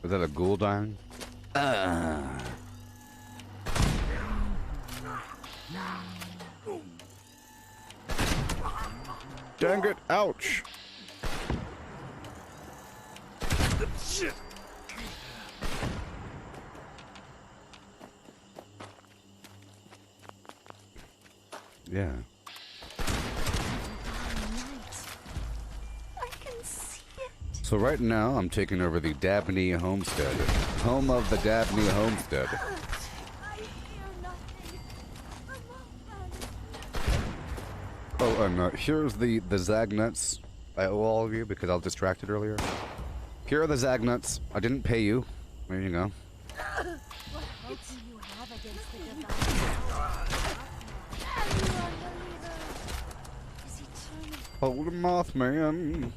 Was that a ghoul dying? Dang it, ouch! Shit. Yeah. I can see it. So right now, I'm taking over the Dabney Homestead. Home of the Dabney Homestead. I hear nothing. I'm Oh, and here's the Zagnuts I owe all of you because I was distracted earlier. Here are the Zagnuts. I didn't pay you. There you go. What hope do you have against the divine? Is he turning? Hold him off, man.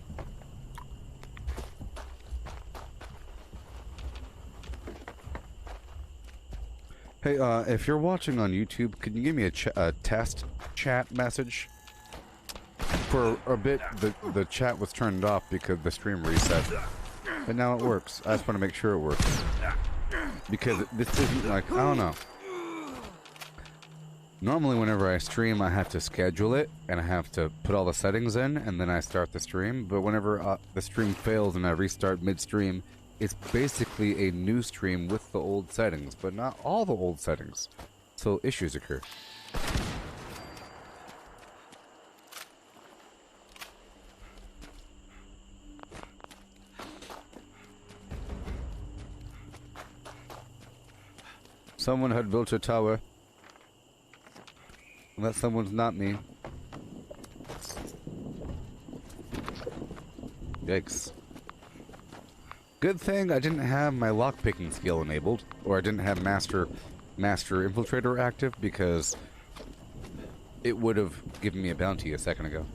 Hey, if you're watching on YouTube, can you give me a test chat message? For a bit, the chat was turned off because the stream reset. But now it works. I just want to make sure it works. Because this isn't like, I don't know. Normally whenever I stream, I have to schedule it, and I have to put all the settings in, and then I start the stream. But whenever the stream fails and I restart mid-stream, it's basically a new stream with the old settings, but not all the old settings. So issues occur. Someone had built a tower. And that someone's not me. Yikes. Good thing I didn't have my lockpicking skill enabled, or I didn't have Master Infiltrator active, because it would have given me a bounty a second ago.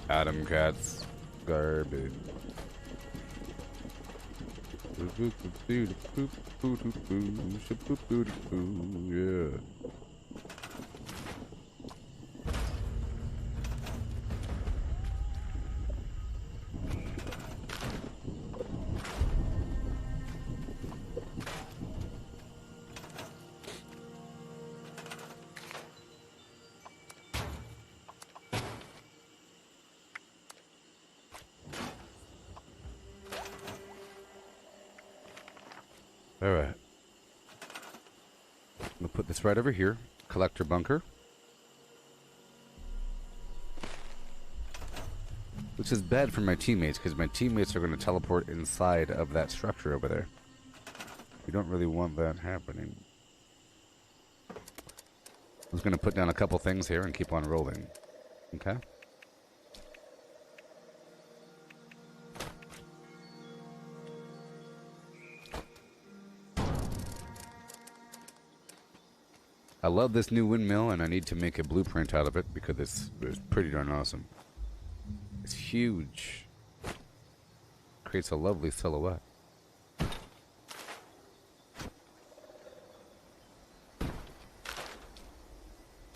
Adam Cats. Garbage. Yeah. Alright. We'll put this right over here. Collector bunker. Which is bad for my teammates, because my teammates are going to teleport inside of that structure over there. We don't really want that happening. I'm just going to put down a couple things here and keep on rolling. Okay? I love this new windmill, and I need to make a blueprint out of it because it's pretty darn awesome. It's huge. Creates a lovely silhouette.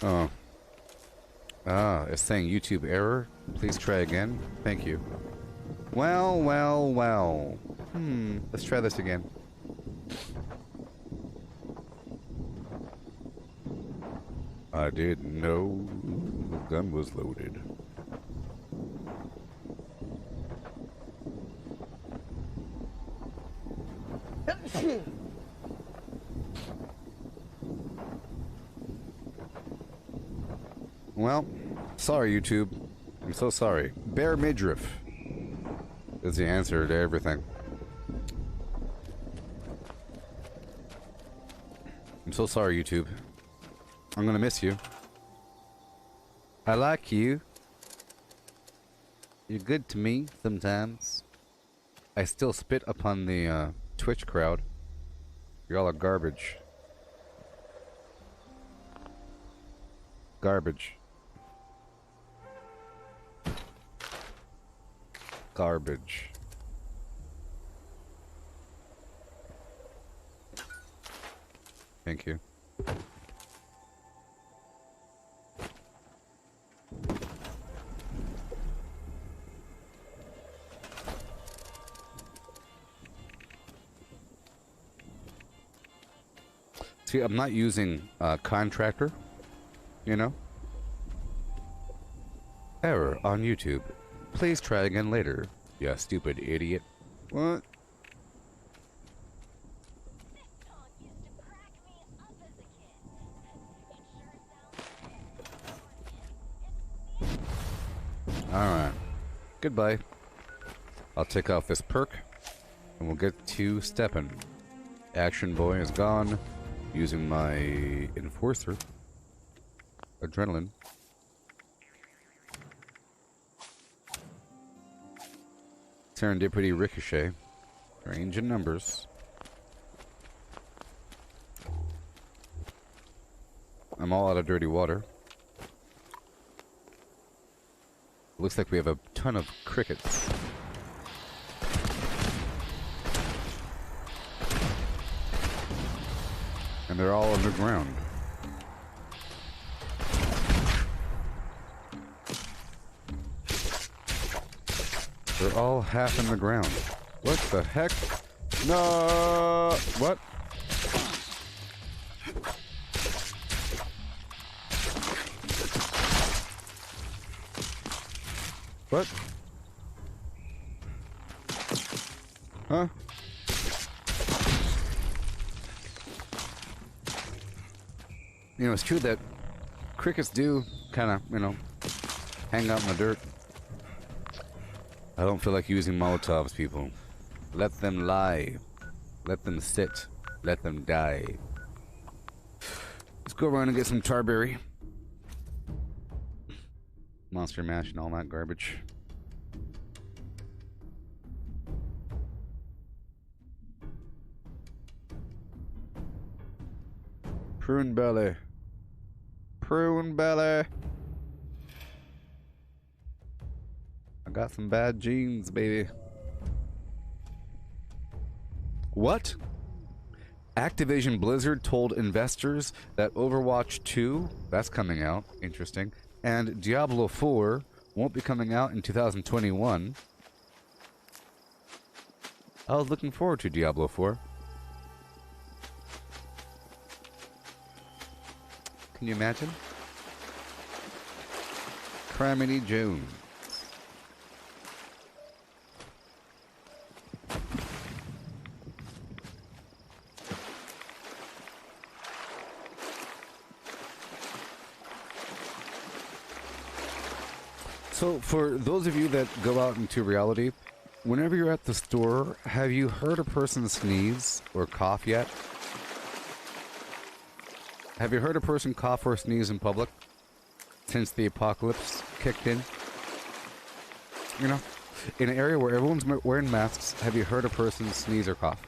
Oh. Ah, it's saying YouTube error. Please try again. Thank you. Well, well, well. Let's try this again. I didn't know the gun was loaded. Well, sorry, YouTube. I'm so sorry. Bare midriff is the answer to everything. I'm so sorry, YouTube. I'm gonna miss you. I like you. You're good to me sometimes. I still spit upon the Twitch crowd. Y'all are garbage. Garbage. Garbage. Thank you. See, I'm not using contractor, you know? Error on YouTube. Please try again later, you stupid idiot. What? Alright. Goodbye. I'll take off this perk, and we'll get to steppin'. Action boy is gone. Using my enforcer. Adrenaline. Serendipity ricochet. Range and numbers. I'm all out of dirty water. Looks like we have a ton of crickets. And they're all underground. They're all half in the ground. What the heck? No! What? What? Huh? You know, it's true that crickets do kind of, you know, hang out in the dirt. I don't feel like using Molotovs, people. Let them lie. Let them sit. Let them die. Let's go around and get some tarberry. Monster mash and all that garbage. Prune belly. Prune belly. I got some bad genes, baby. What? Activision Blizzard told investors that Overwatch 2, that's coming out, interesting, and Diablo 4 won't be coming out in 2021. I was looking forward to Diablo 4. Can you imagine? Criminy Jones. So, for those of you that go out into reality, whenever you're at the store, have you heard a person sneeze or cough yet? Have you heard a person cough or sneeze in public since the apocalypse kicked in? You know, in an area where everyone's wearing masks, have you heard a person sneeze or cough?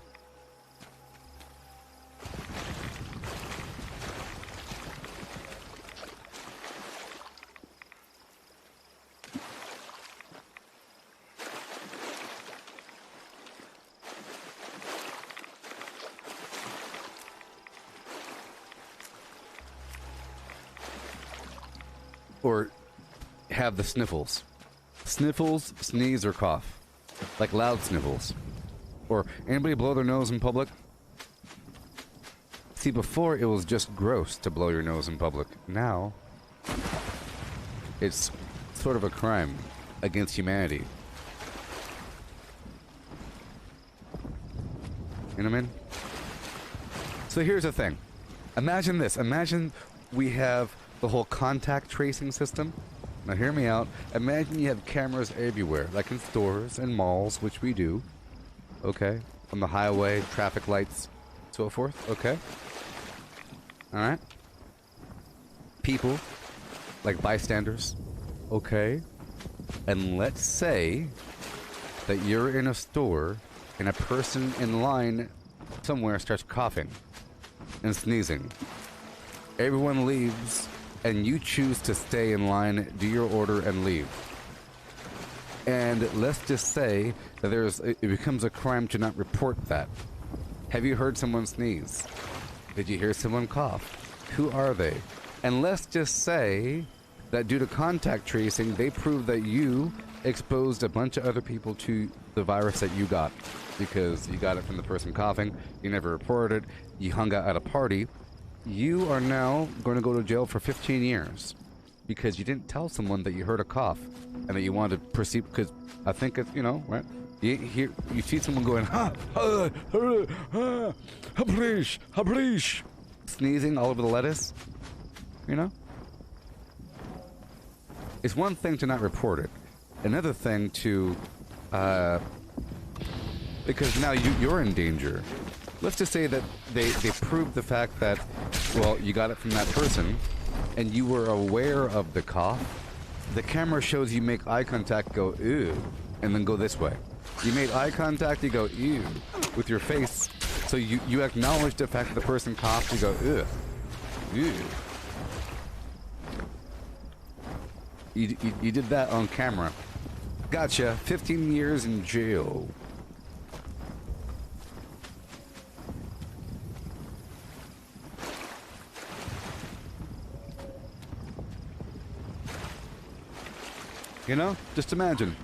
Or have the sniffles. Sniffles, sneeze, or cough. Like loud sniffles. Or anybody blow their nose in public? See, before it was just gross to blow your nose in public. Now, it's sort of a crime against humanity. You know what I mean? So here's the thing. Imagine this. Imagine we have the whole contact tracing system. Now hear me out. Imagine you have cameras everywhere, like in stores and malls, which we do. Okay? On the highway, traffic lights, so forth. Okay? Alright? People, like bystanders. Okay? And let's say that you're in a store and a person in line somewhere starts coughing and sneezing. Everyone leaves, and you choose to stay in line, do your order, and leave. And let's just say that it becomes a crime to not report that. Have you heard someone sneeze? Did you hear someone cough? Who are they? And let's just say that due to contact tracing, they prove that you exposed a bunch of other people to the virus that you got. Because you got it from the person coughing, you never reported it, you hung out at a party. You are now going to go to jail for 15 years because you didn't tell someone that you heard a cough and that you wanted to proceed, because I think it's, you know, right? You see someone going, sneezing all over the lettuce, you know? It's one thing to not report it. Another thing to, because now you're in danger. Let's just say that they proved the fact that, well, you got it from that person, and you were aware of the cough. The camera shows you make eye contact, go, ew, and then go this way. You made eye contact, you go, ew, with your face. So you acknowledge the fact that the person coughed, you go, ew, ew. You did that on camera. Gotcha, 15 years in jail. You know, just imagine.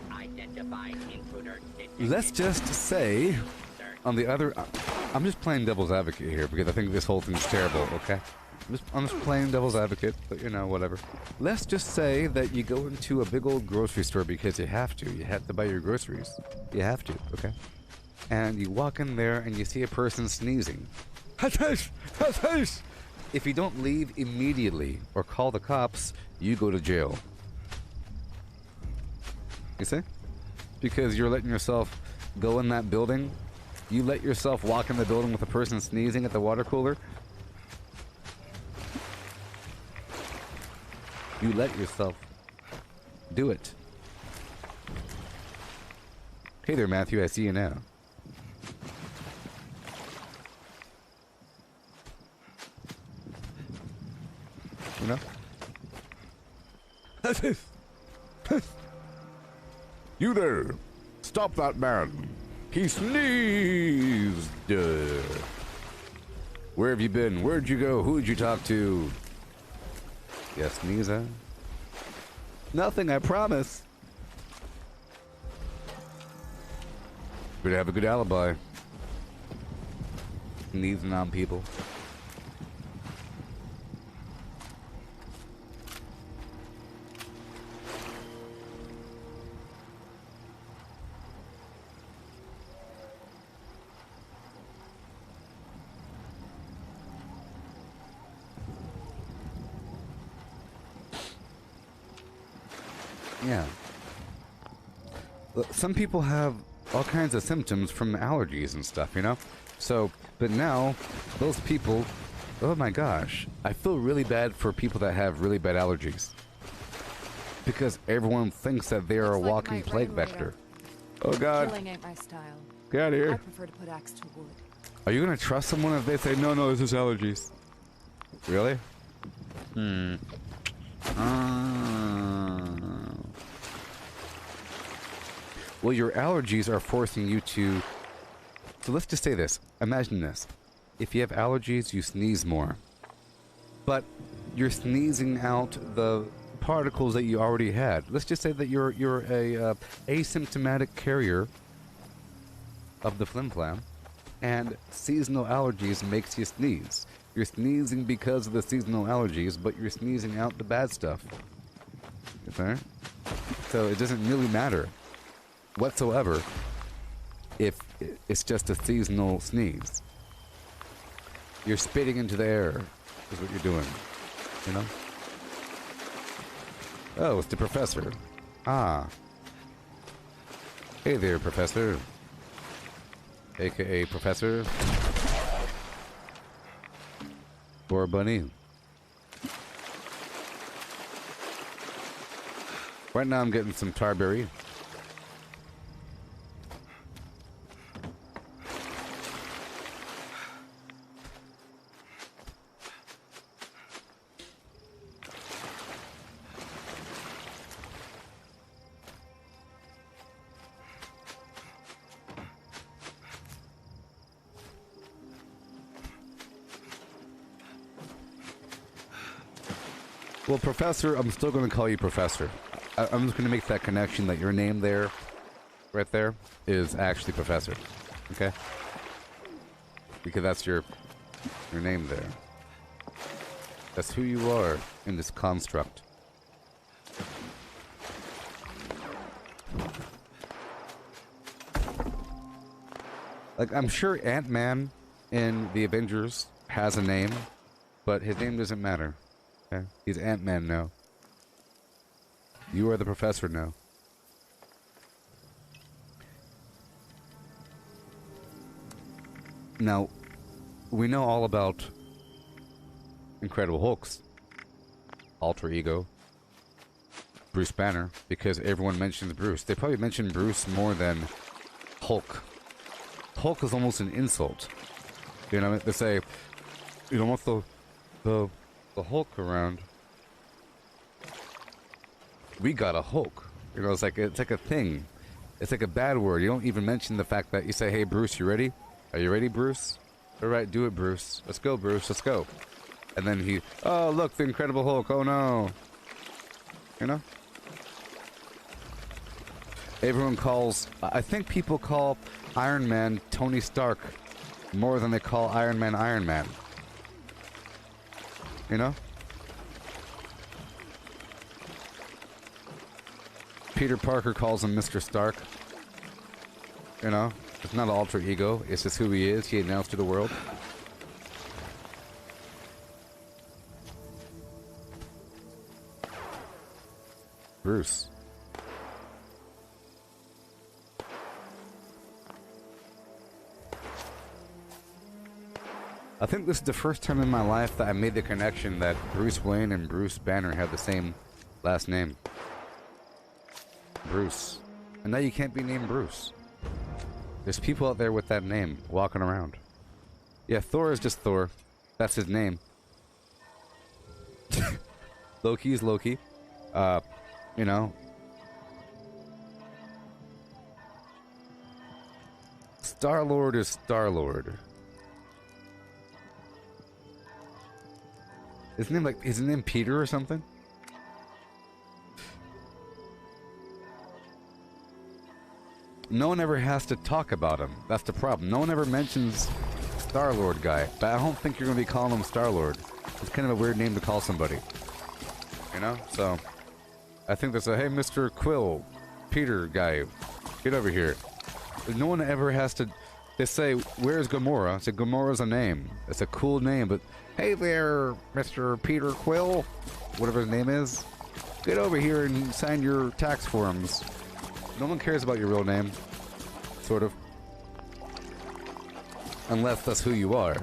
Let's just say, on the other, I'm just playing devil's advocate here because I think this whole thing's terrible. Okay, I'm just playing devil's advocate, but you know, whatever. Let's just say that you go into a big old grocery store because you have to. You have to buy your groceries. You have to. Okay, and you walk in there and you see a person sneezing. If you don't leave immediately or call the cops, you go to jail. You see? Because you're letting yourself go in that building. You let yourself walk in the building with a person sneezing at the water cooler. You let yourself do it. Hey there, Matthew. I see you now. You know? You there! Stop that man! He sneezed! Where have you been? Where'd you go? Who'd you talk to? Yes, sneeze, huh? Nothing, I promise. Better have a good alibi. Sneezing on people. Yeah. Some people have all kinds of symptoms from allergies and stuff, you know? So, but now, those people, oh my gosh, I feel really bad for people that have really bad allergies. Because everyone thinks that they are a walking plague vector. Oh god. Killing ain't my style. Get out of here. I prefer to put axe to wood. Are you gonna trust someone if they say, no, this is allergies? Really? Well, your allergies are forcing you to... So let's just say this. Imagine this. If you have allergies, you sneeze more. But you're sneezing out the particles that you already had. Let's just say that you're a asymptomatic carrier of the flim-flam. And seasonal allergies makes you sneeze. You're sneezing because of the seasonal allergies, but you're sneezing out the bad stuff. Okay? So it doesn't really matter whatsoever if it's just a seasonal sneeze. You're spitting into the air is what you're doing. You know? Oh, it's the professor. Ah. Hey there, professor. AKA professor. Or bunny. Right now I'm getting some tarberry. Well, Professor, I'm still going to call you Professor. I'm just going to make that connection that your name there, right there, is actually Professor. Okay? Because that's your name there. That's who you are in this construct. Like, I'm sure Ant-Man in the Avengers has a name, but his name doesn't matter. Okay? He's Ant-Man now. You are the professor now. Now, we know all about Incredible Hulk's alter ego, Bruce Banner, because everyone mentions Bruce. They probably mention Bruce more than Hulk. Hulk is almost an insult. You know, they say, you don't want the Hulk around. We got a Hulk. You know, it's like a thing. It's like a bad word. You don't even mention the fact that you say, hey, Bruce, you ready? Are you ready, Bruce? All right, do it, Bruce. Let's go, Bruce. Let's go. And then he, oh, look, the Incredible Hulk. Oh, no. You know? Everyone calls, I think people call Iron Man Tony Stark more than they call Iron Man Iron Man. You know? Peter Parker calls him Mr. Stark. You know? It's not an alter ego. It's just who he is. He announced to the world. Bruce. I think this is the first time in my life that I made the connection that Bruce Wayne and Bruce Banner have the same last name. Bruce. And now you can't be named Bruce. There's people out there with that name walking around. Yeah, Thor is just Thor. That's his name. Loki is Loki. You know. Star-Lord is Star-Lord. His name Peter or something? No one ever has to talk about him. That's the problem. No one ever mentions Star-Lord guy. But I don't think you're going to be calling him Star-Lord. It's kind of a weird name to call somebody. You know? So, I think there's a, hey, Mr. Quill, Peter guy, get over here. No one ever has to, they say, where's Gamora? I say, Gamora's a name. It's a cool name, but, hey there, Mr. Peter Quill, whatever his name is. Get over here and sign your tax forms. No one cares about your real name. Sort of. Unless that's who you are.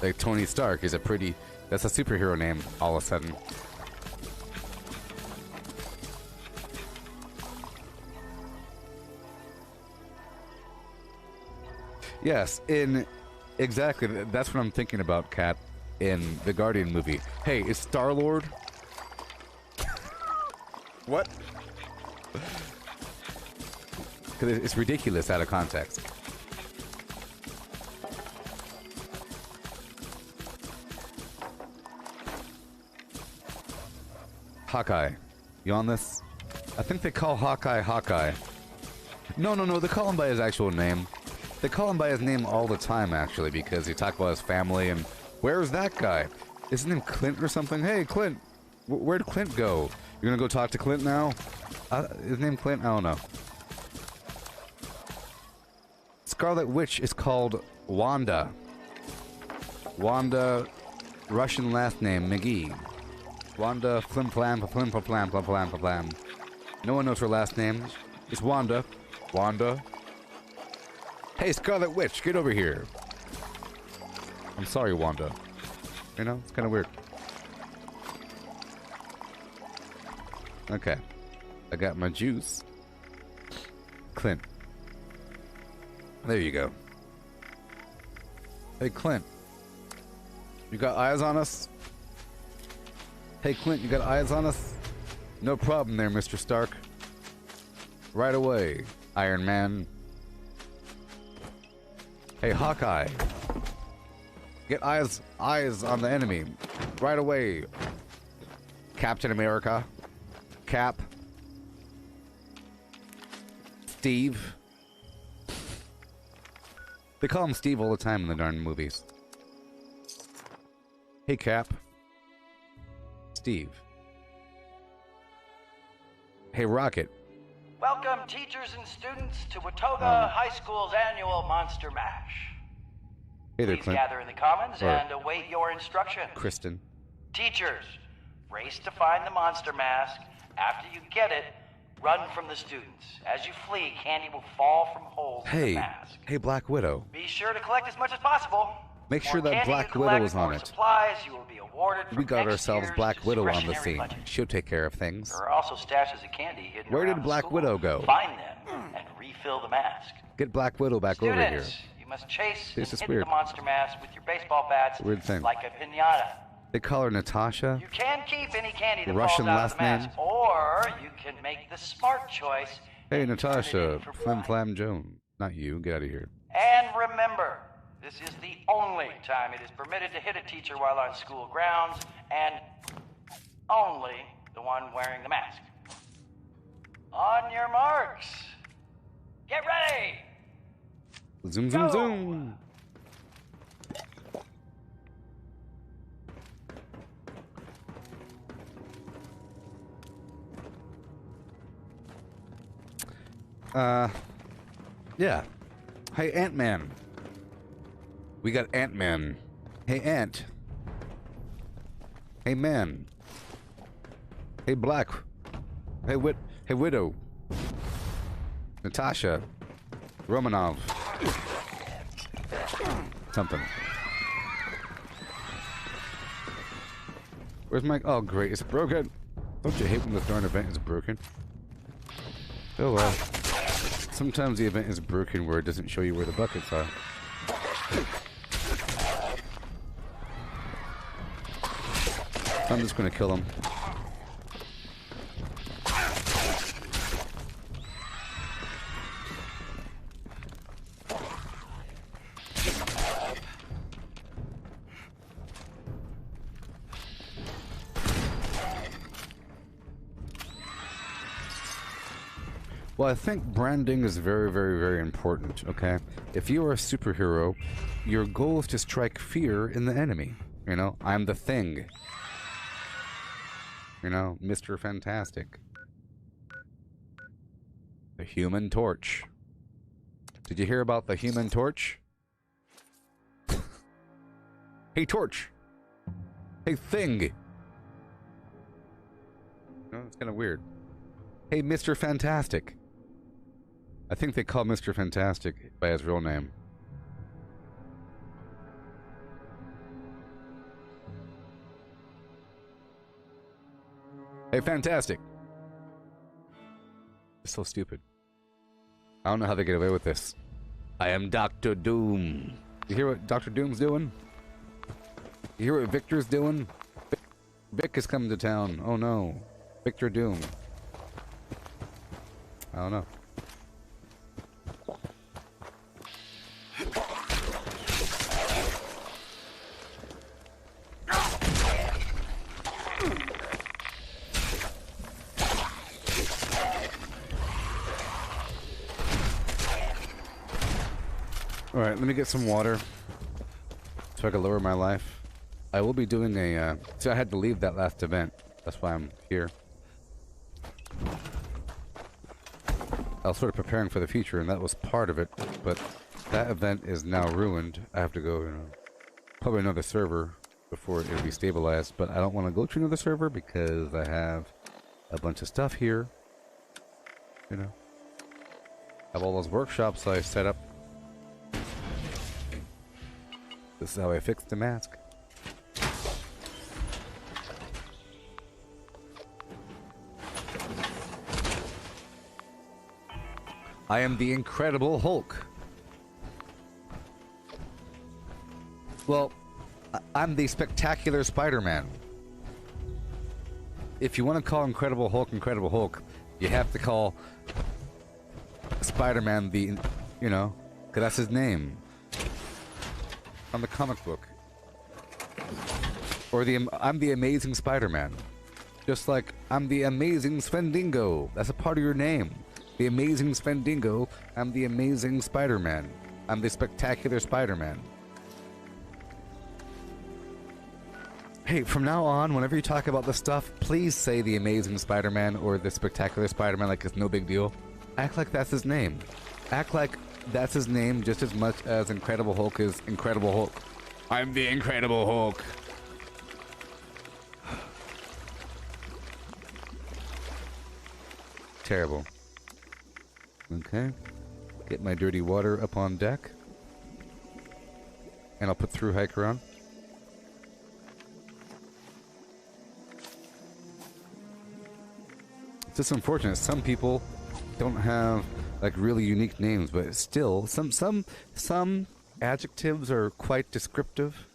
Like Tony Stark is that's a superhero name all of a sudden. Yes, exactly, that's what I'm thinking about, Kat, in the Guardian movie. Hey, is Star-Lord? What? Because it's ridiculous out of context. Hawkeye. You on this? I think they call Hawkeye Hawkeye. No, they call him by his actual name. They call him by his name all the time, actually, because they talk about his family and where's that guy? Is his name Clint or something? Hey, Clint, where'd Clint go? You're gonna go talk to Clint now? His name Clint? I don't know. Scarlet Witch is called Wanda. Wanda, Russian last name, McGee. Wanda Flim Flam Flim Flam Flam Flam Flam. No one knows her last name. It's Wanda. Wanda. Hey, Scarlet Witch, get over here. I'm sorry, Wanda. You know, it's kind of weird. Okay. I got my juice. Clint. There you go. Hey, Clint. You got eyes on us? Hey, Clint, you got eyes on us? No problem there, Mr. Stark. Right away, Iron Man. Hey, Hawkeye. Get eyes on the enemy. Right away. Captain America. Cap. Steve. They call him Steve all the time in the darn movies. Hey, Cap. Steve. Hey, Rocket. Welcome, teachers and students, to Watoga High School's annual Monster Mash. Hey there, Please Clint. gather in the commons and await your instructions. Kristen. Teachers, race to find the monster mask. After you get it, run from the students. As you flee, candy will fall from holes in the mask. Hey, Black Widow. Be sure to collect as much as possible. Make sure More that candy Black you Widow collect, is on more it. supplies you will be awarded We from got next ourselves year's Black Widow on the discretionary scene. budget. She'll take care of things. There are also stashes of candy hidden Where around did the Black school. Widow go? Find them and refill the mask. Get Black Widow back over here. Students, you must chase This and is hit weird. the monster mask with your baseball bats Weird thing. like a piñata. They call her Natasha. You can keep any candy that Russian falls out last of the mask, name. or you can make the smart choice. Hey, and turn it Natasha. in for Flim bribes. Flam Joan. Not you. Get out of here. And remember, this is the only time it is permitted to hit a teacher while on school grounds, and only the one wearing the mask. On your marks. Get ready! Zoom, zoom, zoom. Yeah. Hey, Ant-Man. We got Ant-Man. Hey, Ant. Hey, Man. Hey, Black. Hey, Widow. Natasha. Romanov. Something. Where's my... Oh, great. It's broken. Don't you hate when this darn event is broken? Oh, well. Sometimes the event is broken where it doesn't show you where the buckets are. I'm just gonna kill him. Well, I think branding is very, very, very important, okay? If you are a superhero, your goal is to strike fear in the enemy. You know, I'm the Thing. You know, Mr. Fantastic. The Human Torch. Did you hear about the Human Torch? Hey, Torch! Hey, Thing! No, it's kind of weird. Hey, Mr. Fantastic. I think they call Mr. Fantastic by his real name. Hey, Fantastic. It's so stupid. I don't know how they get away with this. I am Dr. Doom. You hear what Dr. Doom's doing? You hear what Victor's doing? Vic is coming to town. Oh no. Victor Doom. I don't know. Alright, let me get some water so I can lower my life. I will be doing a, so I had to leave that last event. That's why I'm here. I was sort of preparing for the future, and that was part of it, but that event is now ruined. I have to go, you know, probably another server before it'll be stabilized, but I don't want to go to another server because I have a bunch of stuff here. You know, I have all those workshops I set up. This is how I fixed the mask. I am the Incredible Hulk. Well, I'm the Spectacular Spider-Man. If you want to call Incredible Hulk, you have to call Spider-Man the, you know, because that's his name on the comic book. Or I'm the Amazing Spider-Man. Just like I'm the Amazing Svendingo. That's a part of your name. The Amazing Svendingo. I'm the Amazing Spider-Man. I'm the Spectacular Spider-Man. Hey, from now on, whenever you talk about this stuff, please say the Amazing Spider-Man or the Spectacular Spider-Man like it's no big deal. Act like that's his name. Act like that's his name just as much as Incredible Hulk is Incredible Hulk. I'm the Incredible Hulk. Terrible. Okay. Get my dirty water up on deck. And I'll put through hiker on. It's just unfortunate. Some people don't have like really unique names, but still some adjectives are quite descriptive.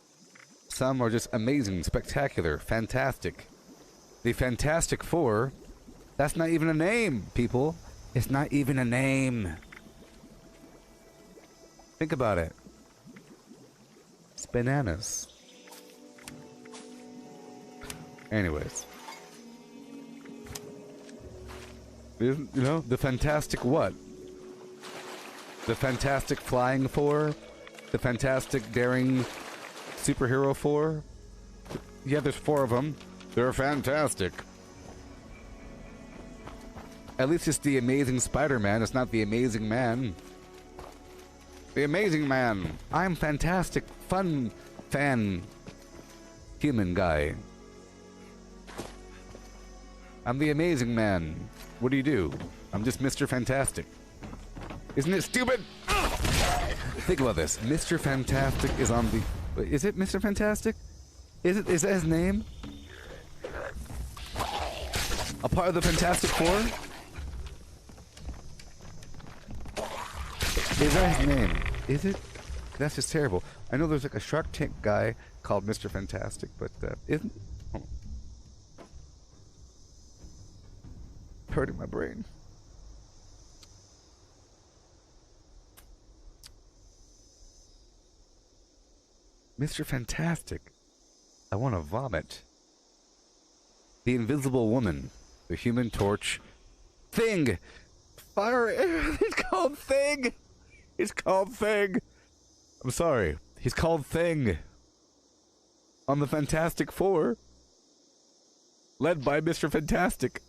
Some are just amazing, spectacular, fantastic. The Fantastic Four, that's not even a name, people. It's not even a name. Think about it. It's bananas. Anyways. You know, the Fantastic what? The Fantastic Flying Four? The Fantastic Daring Superhero Four? Yeah, there's 4 of them. They're fantastic. At least it's the Amazing Spider-Man. It's not the Amazing Man. The Amazing Man. I'm fantastic, fun, fan, human guy. I'm the Amazing Man. What do? I'm just Mr. Fantastic. Isn't it stupid? Think about this. Mr. Fantastic is on the... Is it Mr. Fantastic? Is that his name? A part of the Fantastic Four? Is that his name? Is it? That's just terrible. I know there's like a Shark Tank guy called Mr. Fantastic, but isn't... Oh. Hurting my brain. Mr. Fantastic. I want to vomit. The Invisible Woman. The Human Torch. Thing! Fire... It's called Thing! It's called Thing! I'm sorry. He's called Thing. On the Fantastic Four. Led by Mr. Fantastic.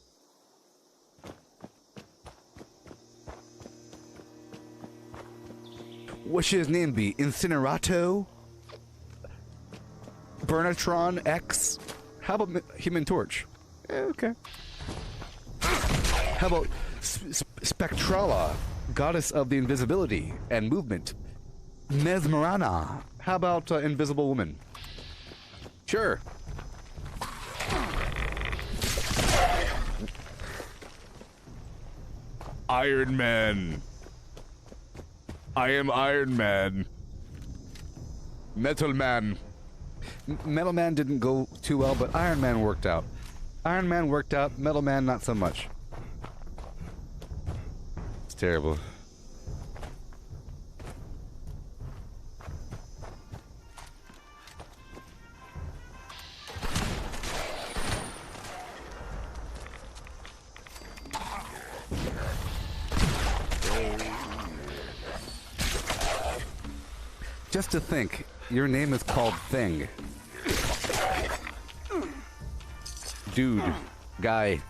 What should his name be? Incinerato? Burnatron X? How about Human Torch? Okay. How about Spectrala, Goddess of the Invisibility and Movement? Mesmerana. How about Invisible Woman? Sure. Iron Man. I am Iron Man. Metal Man. Metal Man didn't go too well, but Iron Man worked out. Iron Man worked out, Metal Man not so much. It's terrible. Just to think, your name is called Thing. Dude. Guy.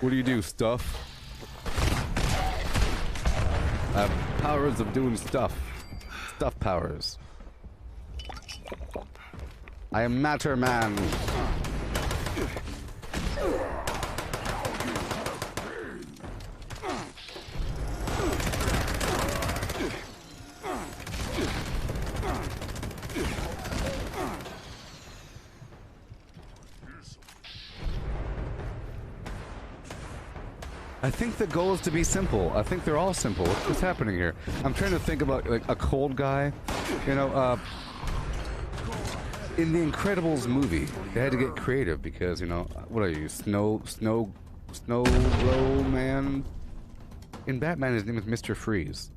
What do you do, stuff? Powers of doing stuff. Stuff powers. I am Matter Man. I think the goal is to be simple. I think they're all simple. What's happening here? I'm trying to think about like a cold guy. You know, in the Incredibles movie, they had to get creative because, you know, what are you, Snow Blow Man? In Batman, his name is Mr. Freeze.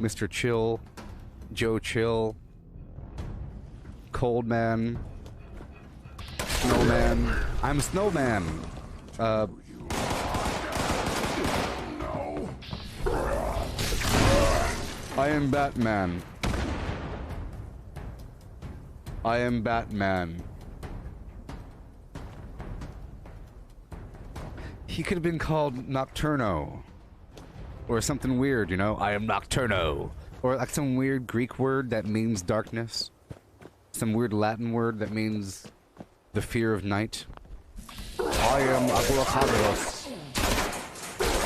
Mr. Chill, Joe Chill, Cold Man, Snowman. I'm Snowman. I am Batman. I am Batman. He could have been called Nocturno. Or something weird, you know? I am Nocturno. Or like some weird Greek word that means darkness. Some weird Latin word that means the fear of night. I am Aguacadros.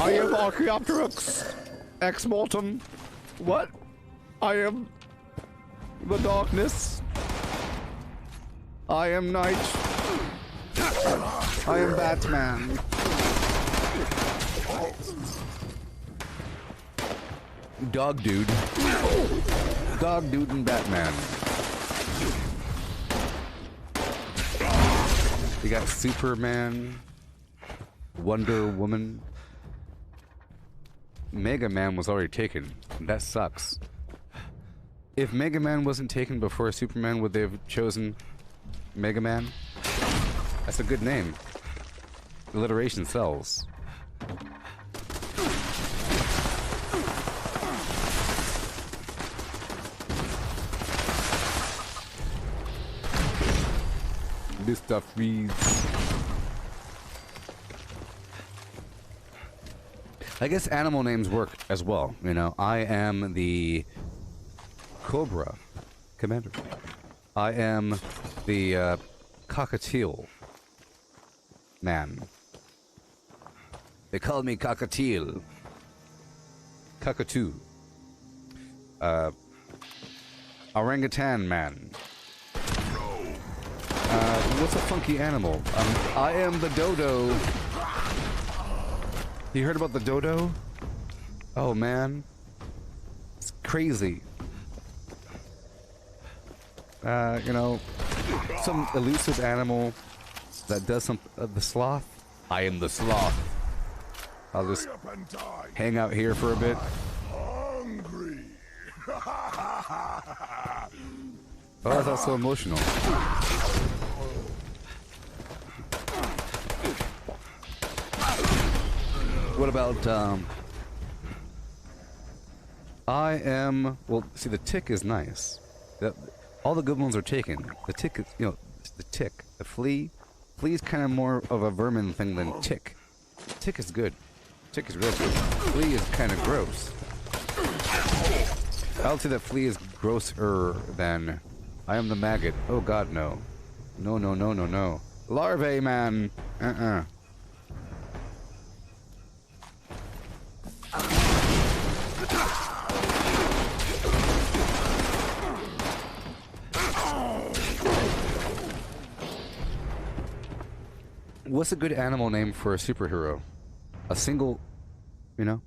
I am Archaeopteryx. Ex Mortem. What? I am the darkness. I am night. I am Batman. Dog dude. Dog dude and Batman. You got Superman. Wonder Woman. Mega Man was already taken. That sucks. If Mega Man wasn't taken before Superman, would they have chosen Mega Man? That's a good name. Alliteration sells. This stuff reads. I guess animal names work as well, you know. I am the Cobra Commander. I am the Cockatiel Man. They call me Cockatiel. Cockatoo. Orangutan Man. What's a funky animal? I am the dodo. You heard about the dodo? Oh man, it's crazy. You know, some elusive animal that does some. The sloth. I am the sloth. I'll just hang out here for a bit. Hungry. Oh, I thought so emotional. What about, I am, well, see, the tick is nice. All the good ones are taken. The tick is, you know, the tick. The flea. Flea is kind of more of a vermin thing than tick. Tick is good. Tick is real good. Flea is kind of gross. I would say that flea is grosser than I am the maggot. Oh god, no. No, no, no, no, no. Larvae man. What's a good animal name for a superhero? A single, you know?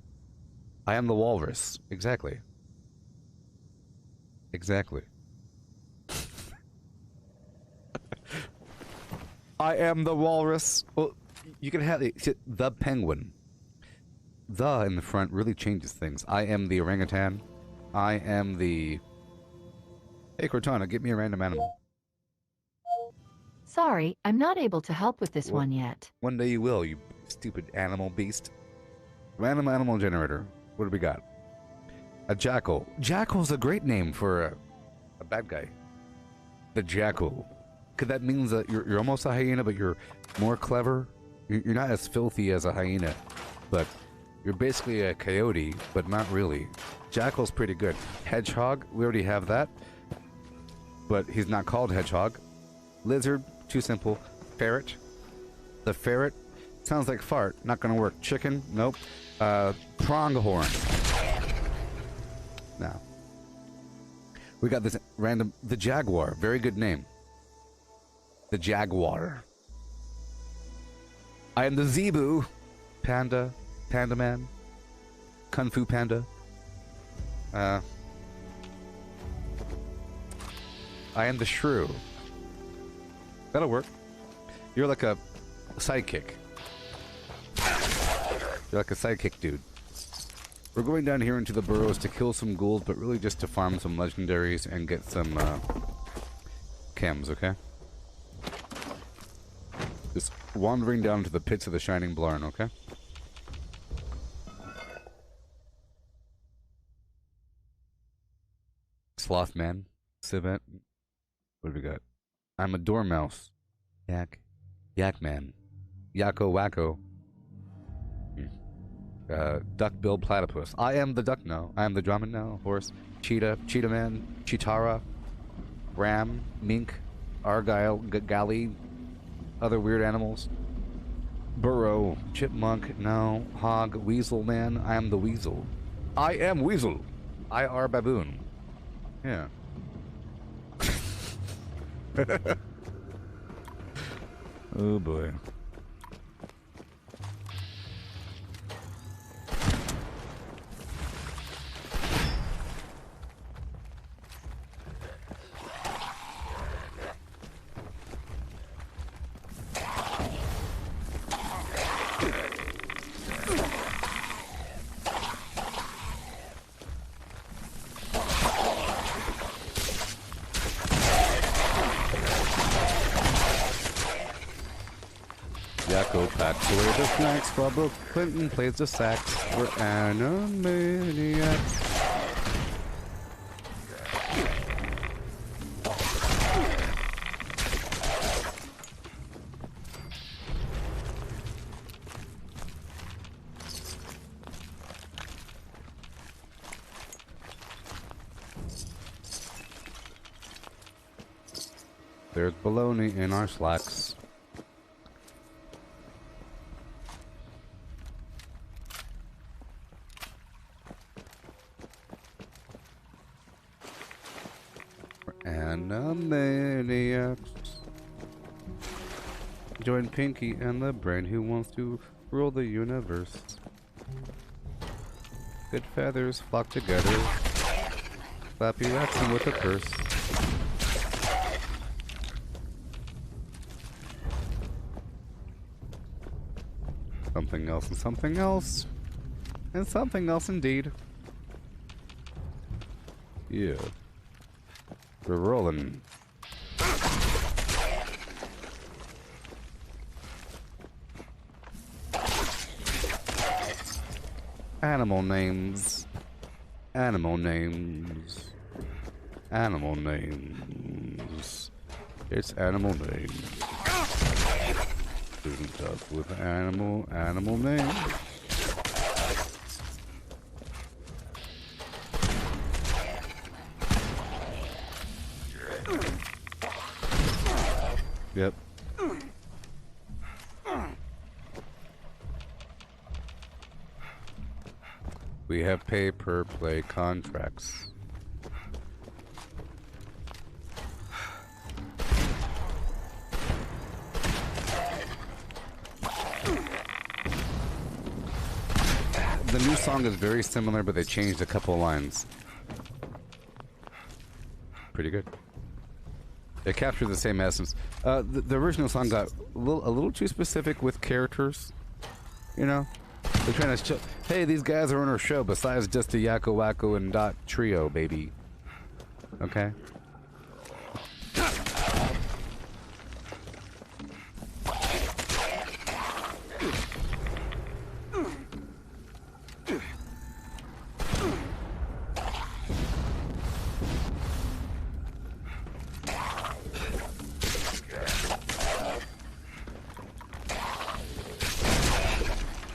I am the walrus. Exactly. Exactly. I am the walrus. Well, you can have the penguin. The in the front really changes things. I am the orangutan. I am the... Hey, Cortana, get me a random animal. Sorry, I'm not able to help with this Well, one yet. One day you will, you stupid animal beast. Random animal generator. What do we got? A jackal. Jackal's a great name for a bad guy. The jackal. Because that means that you're almost a hyena, but you're more clever. You're not as filthy as a hyena, but you're basically a coyote, but not really. Jackal's pretty good. Hedgehog, we already have that, but he's not called hedgehog. Lizard, too simple. Ferret. The ferret sounds like fart, not gonna work. Chicken, nope. Pronghorn. Now, we got this random, the jaguar, very good name. The jaguar. I am the zebu. Panda, Panda Man, Kung Fu Panda. I am the shrew. That'll work. You're like a sidekick. You're like a sidekick dude. We're going down here into the burrows to kill some ghouls, but really just to farm some legendaries and get some chems, okay? Just wandering down to the pits of the Shining Blarn, okay? Slothman, Civet. What do we got? I'm a dormouse. Yak. Yakman. Yakko Wacko. Duck-billed platypus. I am the duck now. I am the drummond now. Horse. Cheetah. Cheetah man. Chitara. Ram. Mink. Argyle. Galley. Other weird animals. Burrow. Chipmunk. No. Hog. Weasel man. I am the weasel. I am weasel. I are baboon. Yeah. Oh boy. Yakko packs away the snacks while Bill Clinton plays the sax. We're animaniacs. There's baloney in our slacks. Animaniacs. Join Pinky and the brain who wants to rule the universe. Good feathers flock together. Flappy Jackson with a curse. Something else and something else. And something else indeed. Yeah. We're rolling. Animal names. Animal names. Animal names. It's animal names. Student up with animal names. Yep. We have pay-per-play contracts. The new song is very similar, but they changed a couple lines. Pretty good. They captured the same essence. The original song got a little too specific with characters. You know? They're trying to show, hey, these guys are on our show besides just the Yakko Wacko and Dot trio, baby. Okay?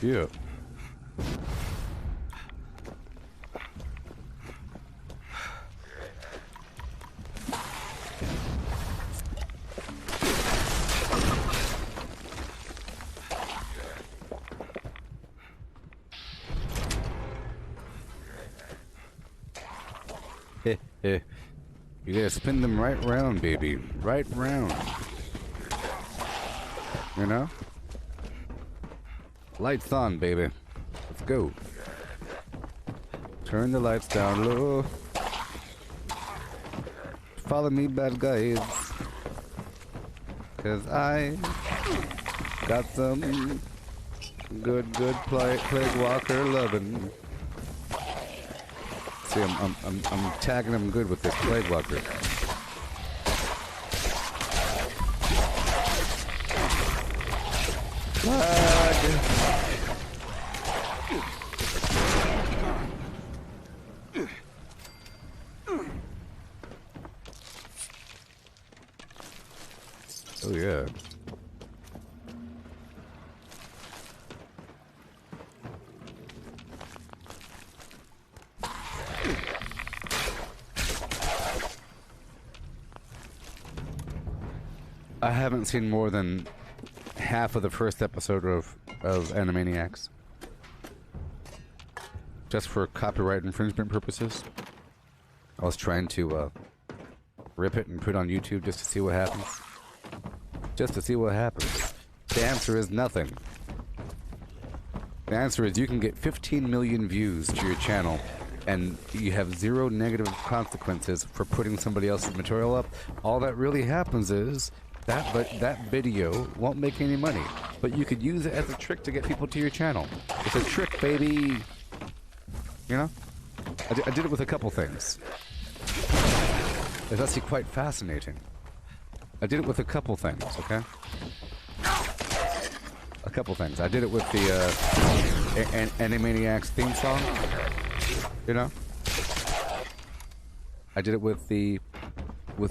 Yeah. You gotta spin them right round, baby. Right round. You know? Lights on, baby. Let's go. Turn the lights down low. Follow me, bad guys. Cause I got some good plague walker loving. See, I'm tagging him good with this plague walker. Oh yeah. I haven't seen more than half of the first episode of Animaniacs. Just for copyright infringement purposes. I was trying to rip it and put it on YouTube just to see what happens. Just to see what happens. The answer is nothing. The answer is you can get 15 million views to your channel and you have zero negative consequences for putting somebody else's material up. All that really happens is that video won't make any money, but you could use it as a trick to get people to your channel. It's a trick, baby. You know? I did it with a couple things. It's actually quite fascinating. I did it with a couple things, okay? A couple things. I did it with the Animaniacs theme song. You know? I did it with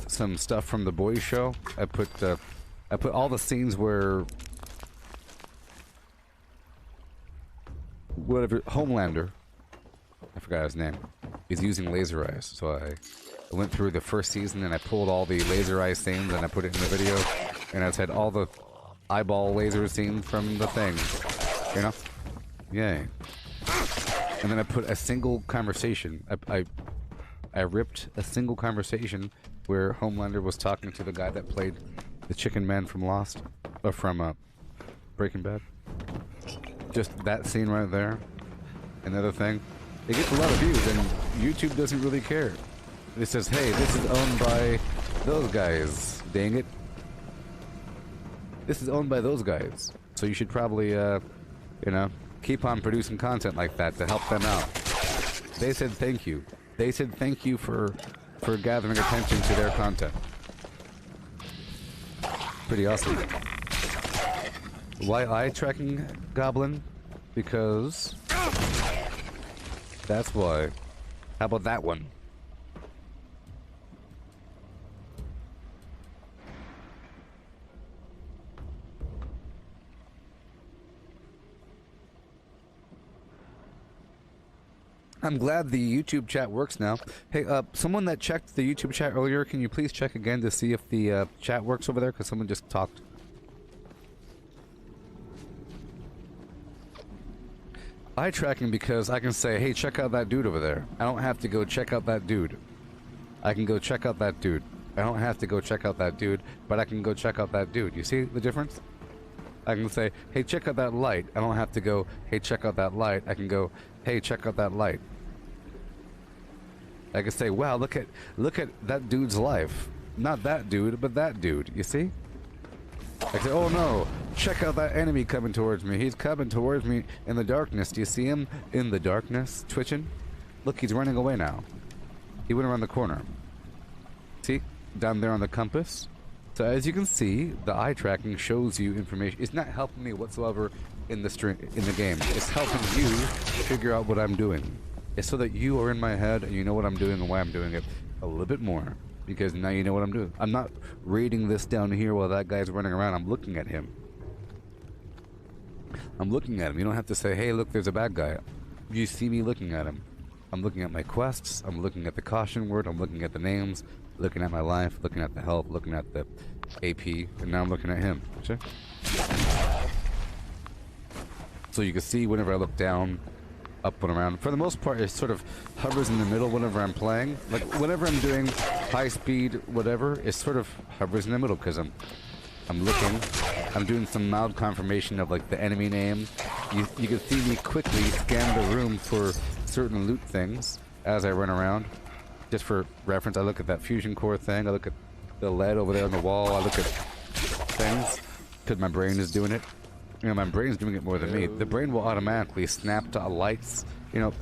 some stuff from the Boys Show. I put all the scenes where whatever Homelander, I forgot his name, is using laser eyes. So I went through the first season and I pulled all the laser eye scenes and I put it in the video, and I said all the eyeball laser scenes from the thing, you know? Yay. And then I put a single conversation. I ripped a single conversation where Homelander was talking to the guy that played the Chicken Man from Lost, or from Breaking Bad. Just that scene right there. Another thing. It gets a lot of views, and YouTube doesn't really care. It says, hey, this is owned by those guys. Dang it. This is owned by those guys. So you should probably, you know, keep on producing content like that to help them out. They said thank you. They said thank you for gathering attention to their content. Pretty awesome. Why eye tracking, Goblin? Because that's why. How about that one? I'm glad the YouTube chat works now. Hey, someone that checked the YouTube chat earlier, can you please check again to see if the chat works over there? Because someone just talked. Eye tracking because I can say, hey, check out that dude over there. I don't have to go check out that dude. I can go check out that dude. I don't have to go check out that dude, but I can go check out that dude. You see the difference? I can say, hey, check out that light. I don't have to go, hey, check out that light. I can go, hey, check out that light. I can say, wow, look at that dude's life. Not that dude, but that dude. You see? I can say, oh no, check out that enemy coming towards me. He's coming towards me in the darkness. Do you see him in the darkness, twitching? Look, he's running away now. He went around the corner. See? Down there on the compass. So as you can see, the eye tracking shows you information. It's not helping me whatsoever in the game. It's helping you figure out what I'm doing. It's so that you are in my head and you know what I'm doing and why I'm doing it a little bit more. Because now you know what I'm doing. I'm not reading this down here while that guy's running around. I'm looking at him. I'm looking at him. You don't have to say, hey, look, there's a bad guy. You see me looking at him. I'm looking at my quests. I'm looking at the caution word. I'm looking at the names. Looking at my life. Looking at the health. Looking at the AP. And now I'm looking at him. See? So you can see whenever I look down, up and around. For the most part, it sort of hovers in the middle whenever I'm playing. Like, whenever I'm doing high speed, whatever, it sort of hovers in the middle because I'm looking. I'm doing some mild confirmation of, like, the enemy name. You can see me quickly scan the room for certain loot things as I run around. Just for reference, I look at that fusion core thing. I look at the lead over there on the wall. I look at things because my brain is doing it. You know, my brain's doing it more than me. The brain will automatically snap to lights. You know,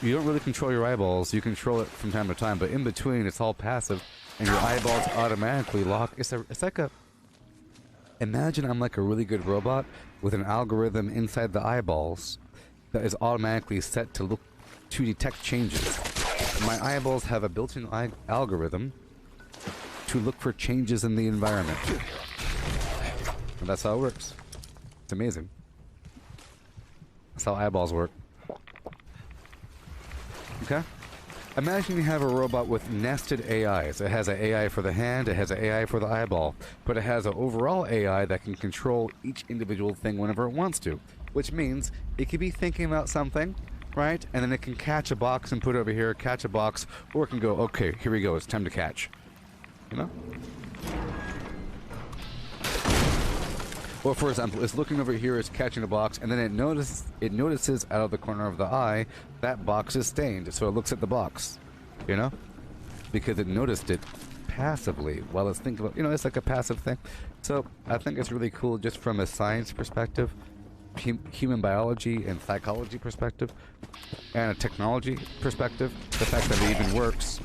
you don't really control your eyeballs. You control it from time to time, but in between, it's all passive, and your eyeballs automatically lock. It's like a... Imagine I'm like a really good robot with an algorithm inside the eyeballs that is automatically set to detect changes. My eyeballs have a built-in algorithm to look for changes in the environment. And that's how it works. It's amazing. That's how eyeballs work. Okay? Imagine you have a robot with nested AIs. It has an AI for the hand, it has an AI for the eyeball, but it has an overall AI that can control each individual thing whenever it wants to, which means it could be thinking about something, right? And then it can catch a box and put it over here, catch a box, or it can go, okay, here we go, it's time to catch. You know? Or for example, it's looking over here, it's catching a box, and then it notices out of the corner of the eye that box is stained, so it looks at the box, you know, because it noticed it passively while it's thinking about, you know, it's like a passive thing. So I think it's really cool just from a science perspective, human biology and psychology perspective, and a technology perspective, the fact that it even works.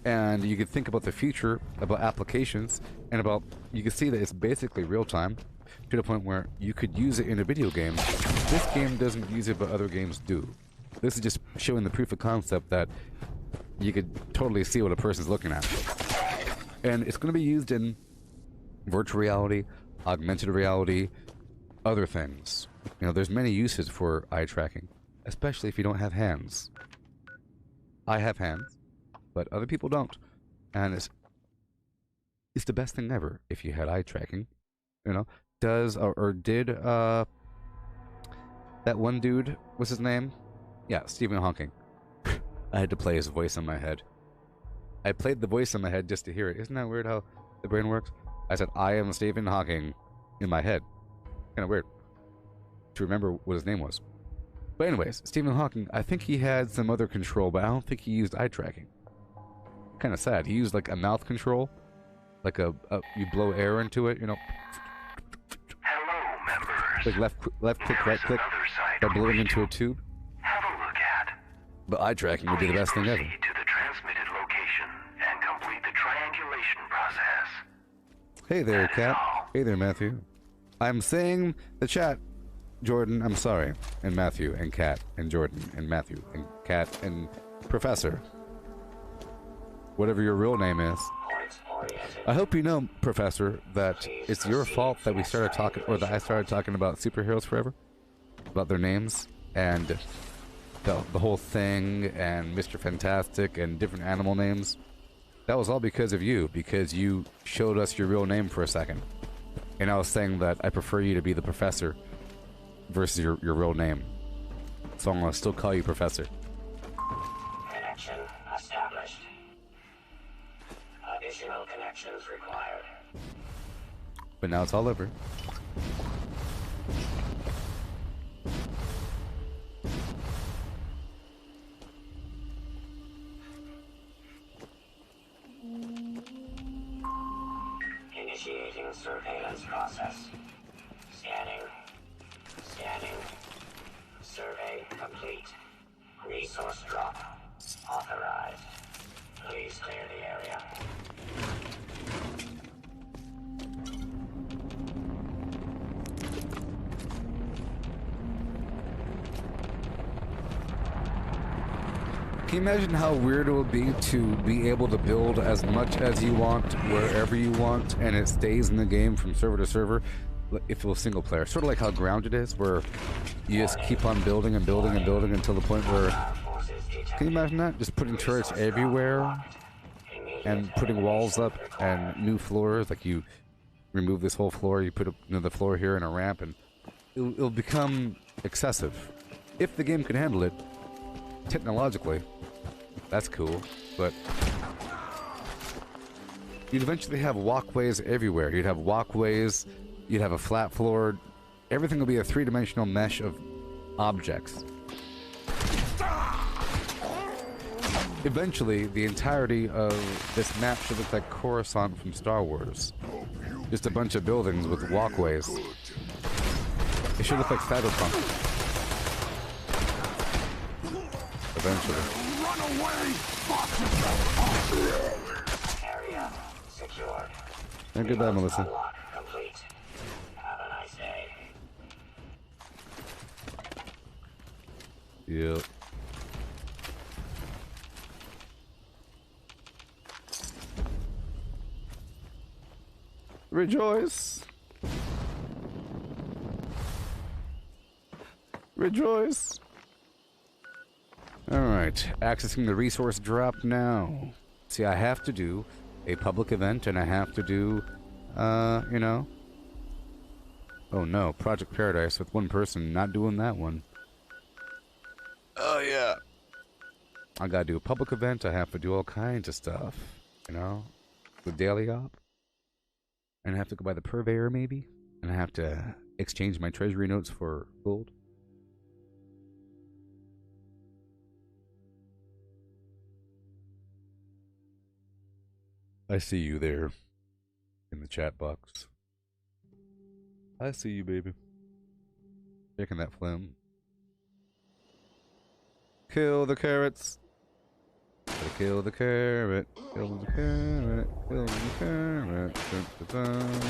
And you could think about the future, about applications, and about, you can see that it's basically real time, to the point where you could use it in a video game. This game doesn't use it, but other games do. This is just showing the proof of concept that you could totally see what a person's looking at. And it's going to be used in virtual reality, augmented reality, other things. You know, there's many uses for eye tracking, especially if you don't have hands. I have hands, but other people don't. And it's the best thing ever if you had eye tracking, you know. Did that one dude, what's his name? Yeah, Stephen Hawking. I had to play his voice in my head. I played the voice in my head just to hear it. Isn't that weird how the brain works? I said, I am Stephen Hawking in my head. Kind of weird to remember what his name was. But anyways, Stephen Hawking, I think he had some other control, but I don't think he used eye tracking. Kind of sad. He used like a mouth control. Like you blow air into it, you know. Like left click, right click, by blowing into a tube. Have a look at. But eye tracking would be the best thing ever. To the transmitted location and complete the triangulation process. Hey there, Cat. Hey there, Matthew. I'm saying the chat, Jordan. I'm sorry, and Matthew, and Cat, and Jordan, and Matthew, and Cat, and Professor. Whatever your real name is. I hope you know, Professor, that it's your fault that we started talking, or that I started talking about superheroes forever, about their names, and the whole thing, and Mr. Fantastic, and different animal names. That was all because of you, because you showed us your real name for a second. And I was saying that I prefer you to be the Professor versus your real name. So I'm going to still call you Professor. Connection established. Additional connections required. But now it's all over. Initiating surveillance process. Scanning. Survey complete. Resource drop. Authorized. Please clear the area. Can you imagine how weird it would be to be able to build as much as you want, wherever you want, and it stays in the game from server to server? if it was single player. Sort of like how Grounded is, where you just keep on building and building and building until the point where... Can you imagine that? Just putting turrets everywhere and putting walls up and new floors. Like you remove this whole floor, you put another floor here and a ramp, and it'll become excessive. If the game can handle it, technologically, that's cool, but you'd eventually have walkways everywhere. You'd have walkways, you'd have a flat floor, everything will be a three-dimensional mesh of objects. Eventually, the entirety of this map should look like Coruscant from Star Wars. Just a bunch of buildings with walkways. It should look like Cyberpunk. Eventually. Area secured. And goodbye, Melissa. Unlock complete. Have a nice day. Yep. Rejoice! Rejoice! Alright, accessing the resource drop now. See, I have to do a public event, and I have to do, you know... Oh no, Project Paradise with one person, not doing that one. Oh, yeah. I gotta do a public event, I have to do all kinds of stuff, you know? With Daily Op. And I have to go by the purveyor, maybe? And I have to exchange my treasury notes for gold. I see you there. In the chat box. I see you, baby. Checking that phlegm. Kill the carrots! Gotta kill the carrot, kill the carrot, kill the carrot. Dun, dun, dun.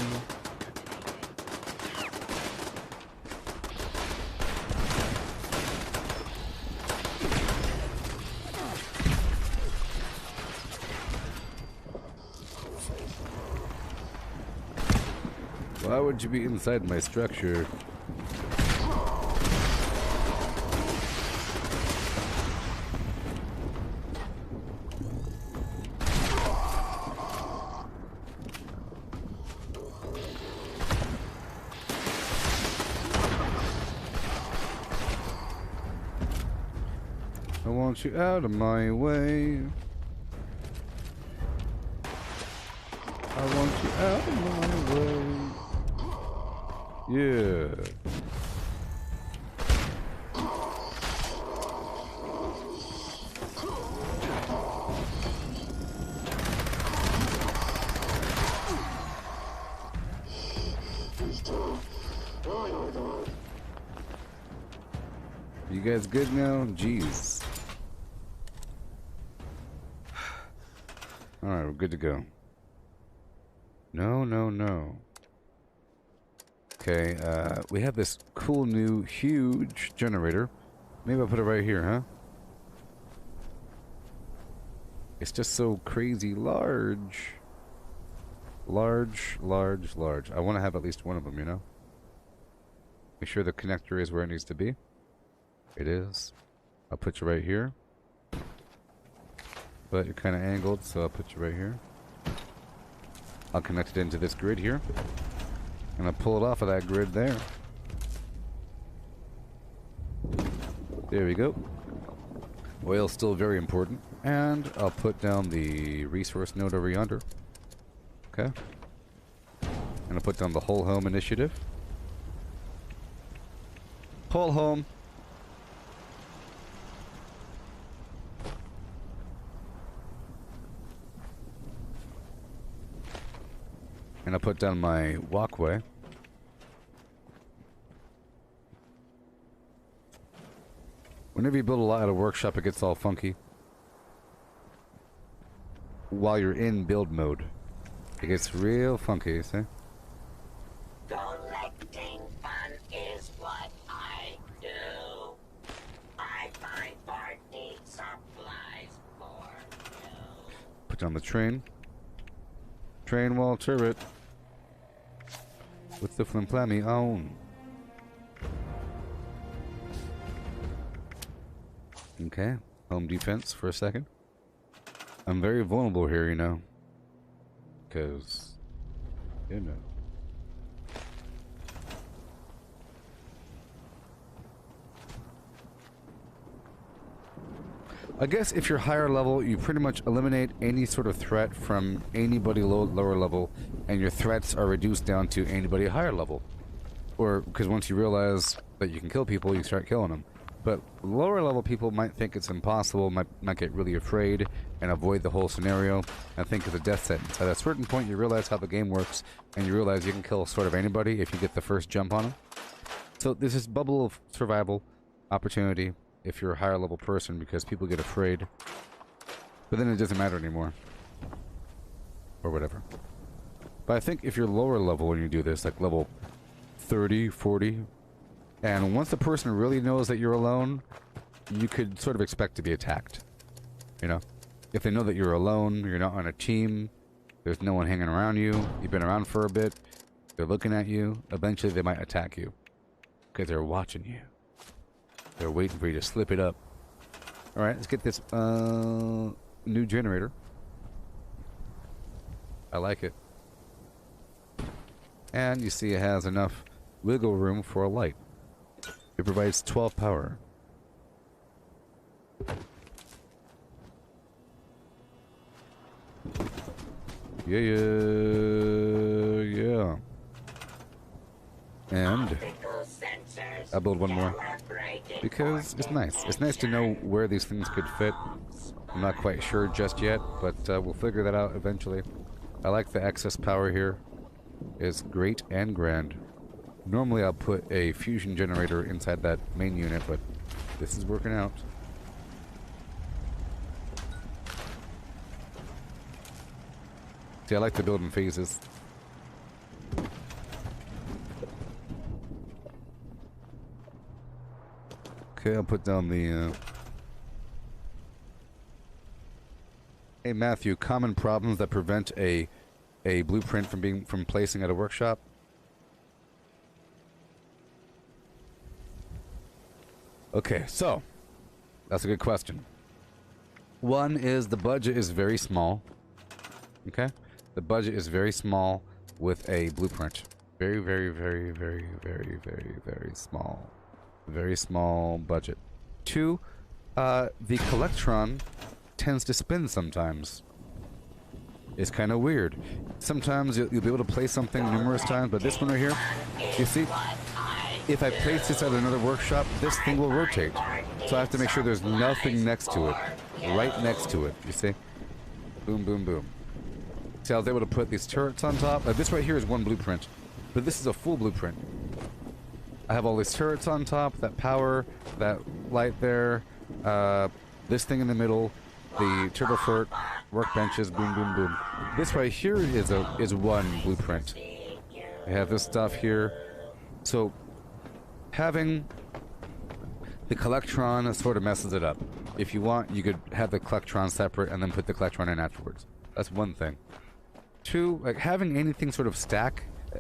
Why would you be inside my structure? I want you out of my way. I want you out of my way. Yeah. You guys good now? Jeez. Alright, we're good to go. No, no, no. Okay, we have this cool new huge generator. Maybe I'll put it right here, huh? It's just so crazy large. Large, large, large. I want to have at least one of them, you know? Make sure the connector is where it needs to be. It is. I'll put you right here. But you're kind of angled, so I'll put you right here. I'll connect it into this grid here. And I'll pull it off of that grid there. There we go. Oil's still very important. And I'll put down the resource node over yonder. Okay. And I'll put down the whole home initiative. Whole home. And I'll put down my walkway. Whenever you build a lot at a workshop, it gets all funky. While you're in build mode. It gets real funky, see? Collecting fun is what I do. I find Bart needs supplies for you. Put down the train. Train wall turret. What's the flimplamy on? Okay, home defense for a second. I'm very vulnerable here, you know. Because, you know. I guess if you're higher level, you pretty much eliminate any sort of threat from anybody lower level, and your threats are reduced down to anybody higher level. Or, because once you realize that you can kill people, you start killing them. But lower level people might think it's impossible, might get really afraid and avoid the whole scenario and think it's a death sentence. At a certain point, you realize how the game works, and you realize you can kill sort of anybody if you get the first jump on them. So there's this bubble of survival opportunity if you're a higher level person, because people get afraid. But then it doesn't matter anymore. Or whatever. But I think if you're lower level when you do this, like level 30, 40... and once the person really knows that you're alone, you could sort of expect to be attacked. You know? If they know that you're alone, you're not on a team, there's no one hanging around you, you've been around for a bit, they're looking at you, eventually they might attack you. Because they're watching you. They're waiting for you to slip it up. Alright, let's get this new generator. I like it. And you see it has enough wiggle room for a light. It provides 12 power. Yeah. And I'll build one more. Because it's nice. It's nice to know where these things could fit. I'm not quite sure just yet, but we'll figure that out eventually. I like the excess power here. It's great and grand. Normally I'll put a fusion generator inside that main unit, but this is working out. See, I like to build in phases. Okay, I'll put down the Hey Matthew, common problems that prevent a blueprint from placing at a workshop. Okay, so that's a good question. One is the budget is very small. Okay? The budget is very small with a blueprint. Very, very, very, very, very, very, very small. Very small budget. Two, the Collectron tends to spin sometimes. It's kind of weird. Sometimes you'll be able to play something numerous times, but this one right here, you see, if I place this at another workshop, this thing will rotate. So I have to make sure there's nothing next to it. Right next to it, you see? Boom, boom, boom. See, I was able to put these turrets on top. This right here is one blueprint, but this is a full blueprint. I have all these turrets on top, that power, that light there, this thing in the middle, the turbo flirt, workbenches, boom, boom, boom. This right here is one blueprint. I have this stuff here. So having the Collectron sort of messes it up. If you want, you could have the Collectron separate and then put the Collectron in afterwards. That's one thing. Two, like having anything sort of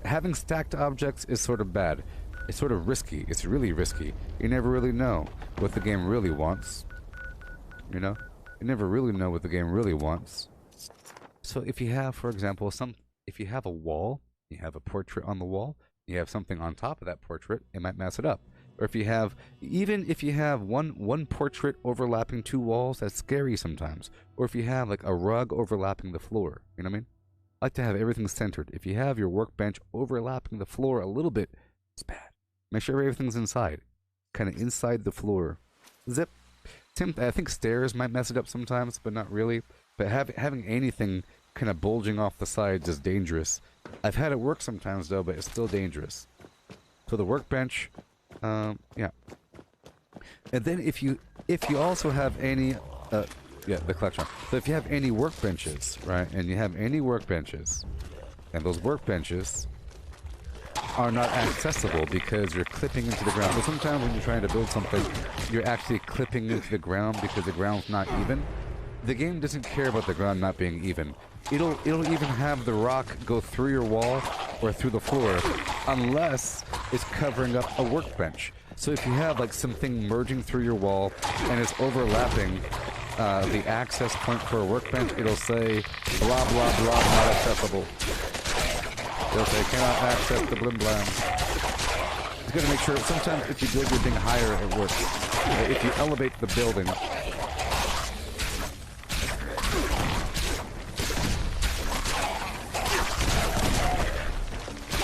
having stacked objects is sort of bad. It's sort of risky. It's really risky. You never really know what the game really wants. You know? You never really know what the game really wants. So if you have, for example, if you have a wall, you have a portrait on the wall, you have something on top of that portrait, it might mess it up. Or if you have, even if you have one portrait overlapping two walls, that's scary sometimes. Or if you have like a rug overlapping the floor, you know what I mean? I like to have everything centered. If you have your workbench overlapping the floor a little bit, it's bad. Make sure everything's inside. Kind of inside the floor. Zip. I think stairs might mess it up sometimes, but not really. But having anything kind of bulging off the sides is dangerous. I've had it work sometimes though, but it's still dangerous. So the workbench, yeah. And then if you also have any, yeah, the collection. So if you have any workbenches, right, and you have any workbenches, and those workbenches are not accessible because you're clipping into the ground. So sometimes when you're trying to build something, you're actually clipping into the ground because the ground's not even. The game doesn't care about the ground not being even. it'll even have the rock go through your wall or through the floor, unless it's covering up a workbench. So if you have like something merging through your wall and it's overlapping the access point for a workbench, it'll say blah blah blah not accessible. It'll say cannot access the blim blam. You gotta make sure. Sometimes if you build your thing higher, it works. If you elevate the building.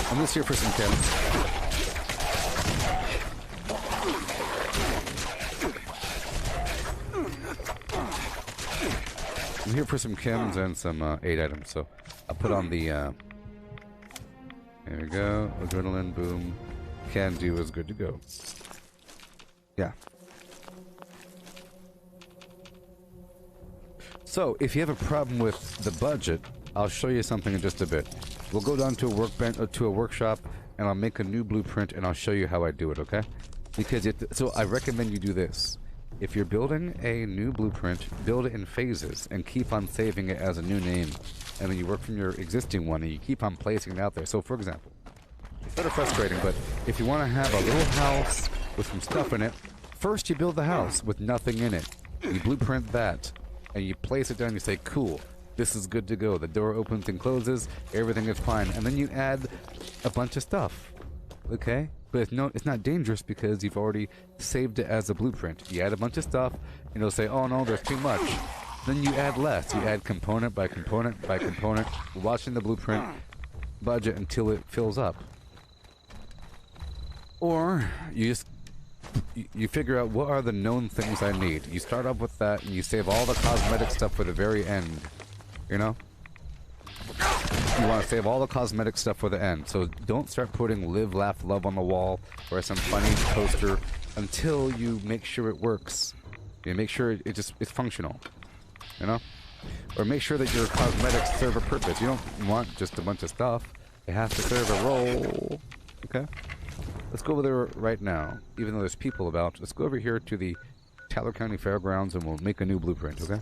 I'm just here for some chems. I'm here for some chems and some 8 items, so I'll put on the, there we go, adrenaline, boom, can do is good to go. Yeah. So, if you have a problem with the budget, I'll show you something in just a bit. We'll go down to a workbench, to a workshop, and I'll make a new blueprint, and I'll show you how I do it, okay? Because so I recommend you do this. If you're building a new blueprint, build it in phases, and keep on saving it as a new name. And then you work from your existing one, and you keep on placing it out there. So, for example, it's sort of frustrating, but if you want to have a little house with some stuff in it, first you build the house with nothing in it. You blueprint that, and you place it down, and you say, cool. This is good to go. The door opens and closes. Everything is fine. And then you add a bunch of stuff. Okay? But it's not dangerous because you've already saved it as a blueprint. You add a bunch of stuff, and it'll say, oh no, there's too much. Then you add less. You add component by component by component, watching the blueprint budget until it fills up. Or you just you figure out what are the known things I need. You start up with that, and you save all the cosmetic stuff for the very end. You know? You want to save all the cosmetic stuff for the end. So don't start putting live, laugh, love on the wall or some funny poster until you make sure it works. You make sure it's functional. You know? Or make sure that your cosmetics serve a purpose. You don't want just a bunch of stuff. It has to serve a role. Okay? Let's go over there right now. Even though there's people about, let's go over here to the Tyler County Fairgrounds and we'll make a new blueprint, okay?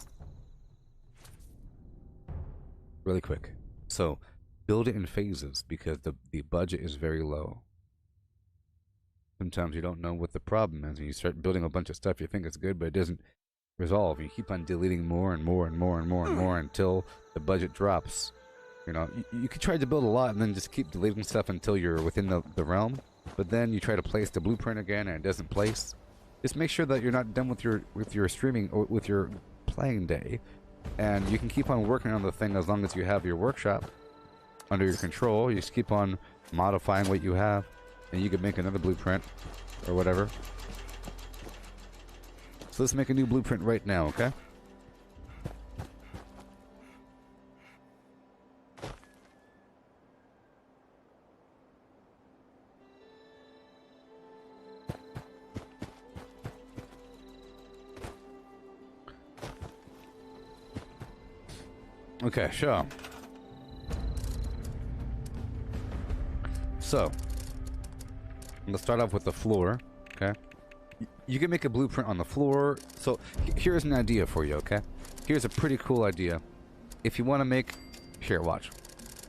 Really quick. So, build it in phases because the budget is very low. Sometimes you don't know what the problem is, and you start building a bunch of stuff you think is good, but it doesn't resolve. You keep on deleting more and more and more and more and more until the budget drops. You know, you could try to build a lot and then just keep deleting stuff until you're within the realm, but then you try to place the blueprint again and it doesn't place. Just make sure that you're not done with your streaming or with your playing day. And you can keep on working on the thing as long as you have your workshop under your control. You just keep on modifying what you have, and you can make another blueprint or whatever. So let's make a new blueprint right now, okay? Okay, sure. So, let's start off with the floor, okay? You can make a blueprint on the floor. So, here's an idea for you, okay? Here's a pretty cool idea. If you want to make... Here, watch.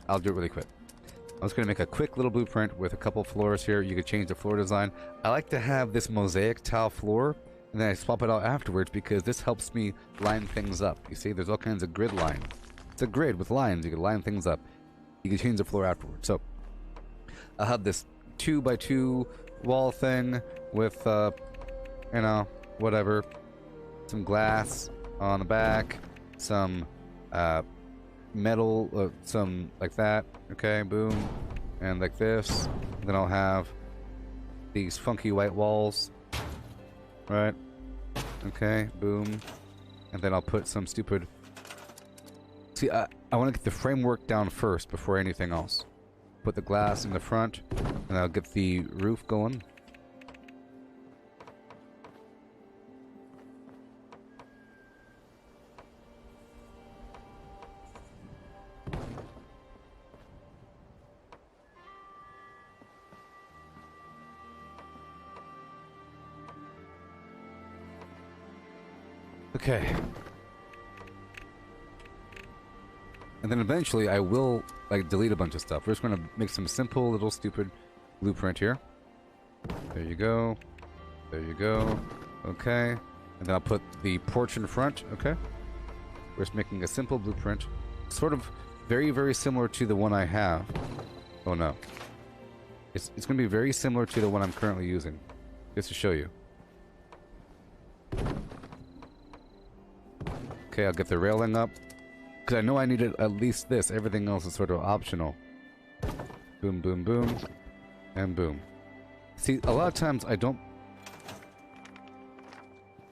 I'll do it really quick. I was going to make a quick little blueprint with a couple floors here. You could change the floor design. I like to have this mosaic tile floor, and then I swap it out afterwards because this helps me line things up. You see, there's all kinds of grid lines. It's a grid with lines. You can line things up. You can change the floor afterwards. So, I'll have this 2x2 wall thing with, you know, whatever. Some glass on the back. Some, metal, some like that. Okay, boom. And like this. Then I'll have these funky white walls. Right? Okay, boom. And then I'll put some stupid... See, I want to get the framework down first before anything else. Put the glass in the front, and I'll get the roof going. Okay. And then eventually I will, like, delete a bunch of stuff. We're just gonna make some simple little stupid blueprint here. There you go. There you go. Okay. And then I'll put the porch in front, okay? We're just making a simple blueprint. Sort of very, very similar to the one I have. Oh no. It's gonna be very similar to the one I'm currently using. Just to show you. Okay, I'll get the railing up. Because I know I needed at least this. Everything else is sort of optional. Boom, boom, boom. And boom. See, a lot of times I don't...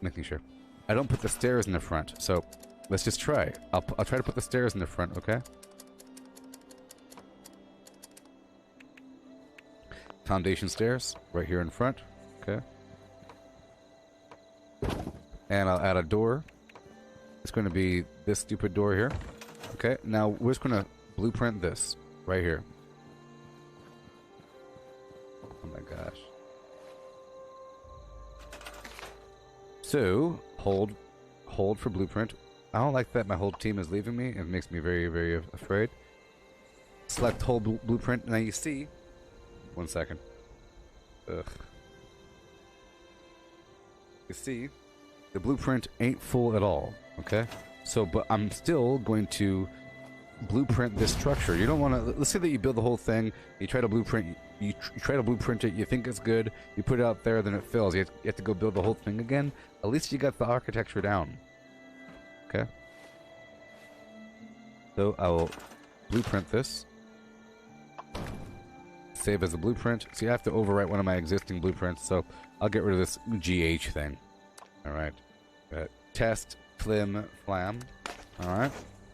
Making sure. I don't put the stairs in the front, so let's just try. I'll try to put the stairs in the front, okay? Foundation stairs, right here in front, okay? And I'll add a door. It's going to be this stupid door here. Okay, now we're just going to blueprint this right here. Oh my gosh. So, hold for blueprint. I don't like that my whole team is leaving me. It makes me very, very afraid. Select whole blueprint. Now you see... 1 second. Ugh. You see, the blueprint ain't full at all. Okay? So, but I'm still going to blueprint this structure. You don't want to... Let's say that you build the whole thing. You try to blueprint... You try to blueprint it, you think it's good, you put it out there, then it fails. You have to go build the whole thing again. At least you got the architecture down. Okay? So I will blueprint this. Save as a blueprint. See, I have to overwrite one of my existing blueprints, so I'll get rid of this GH thing. Alright. Test, flim, flam. Alright.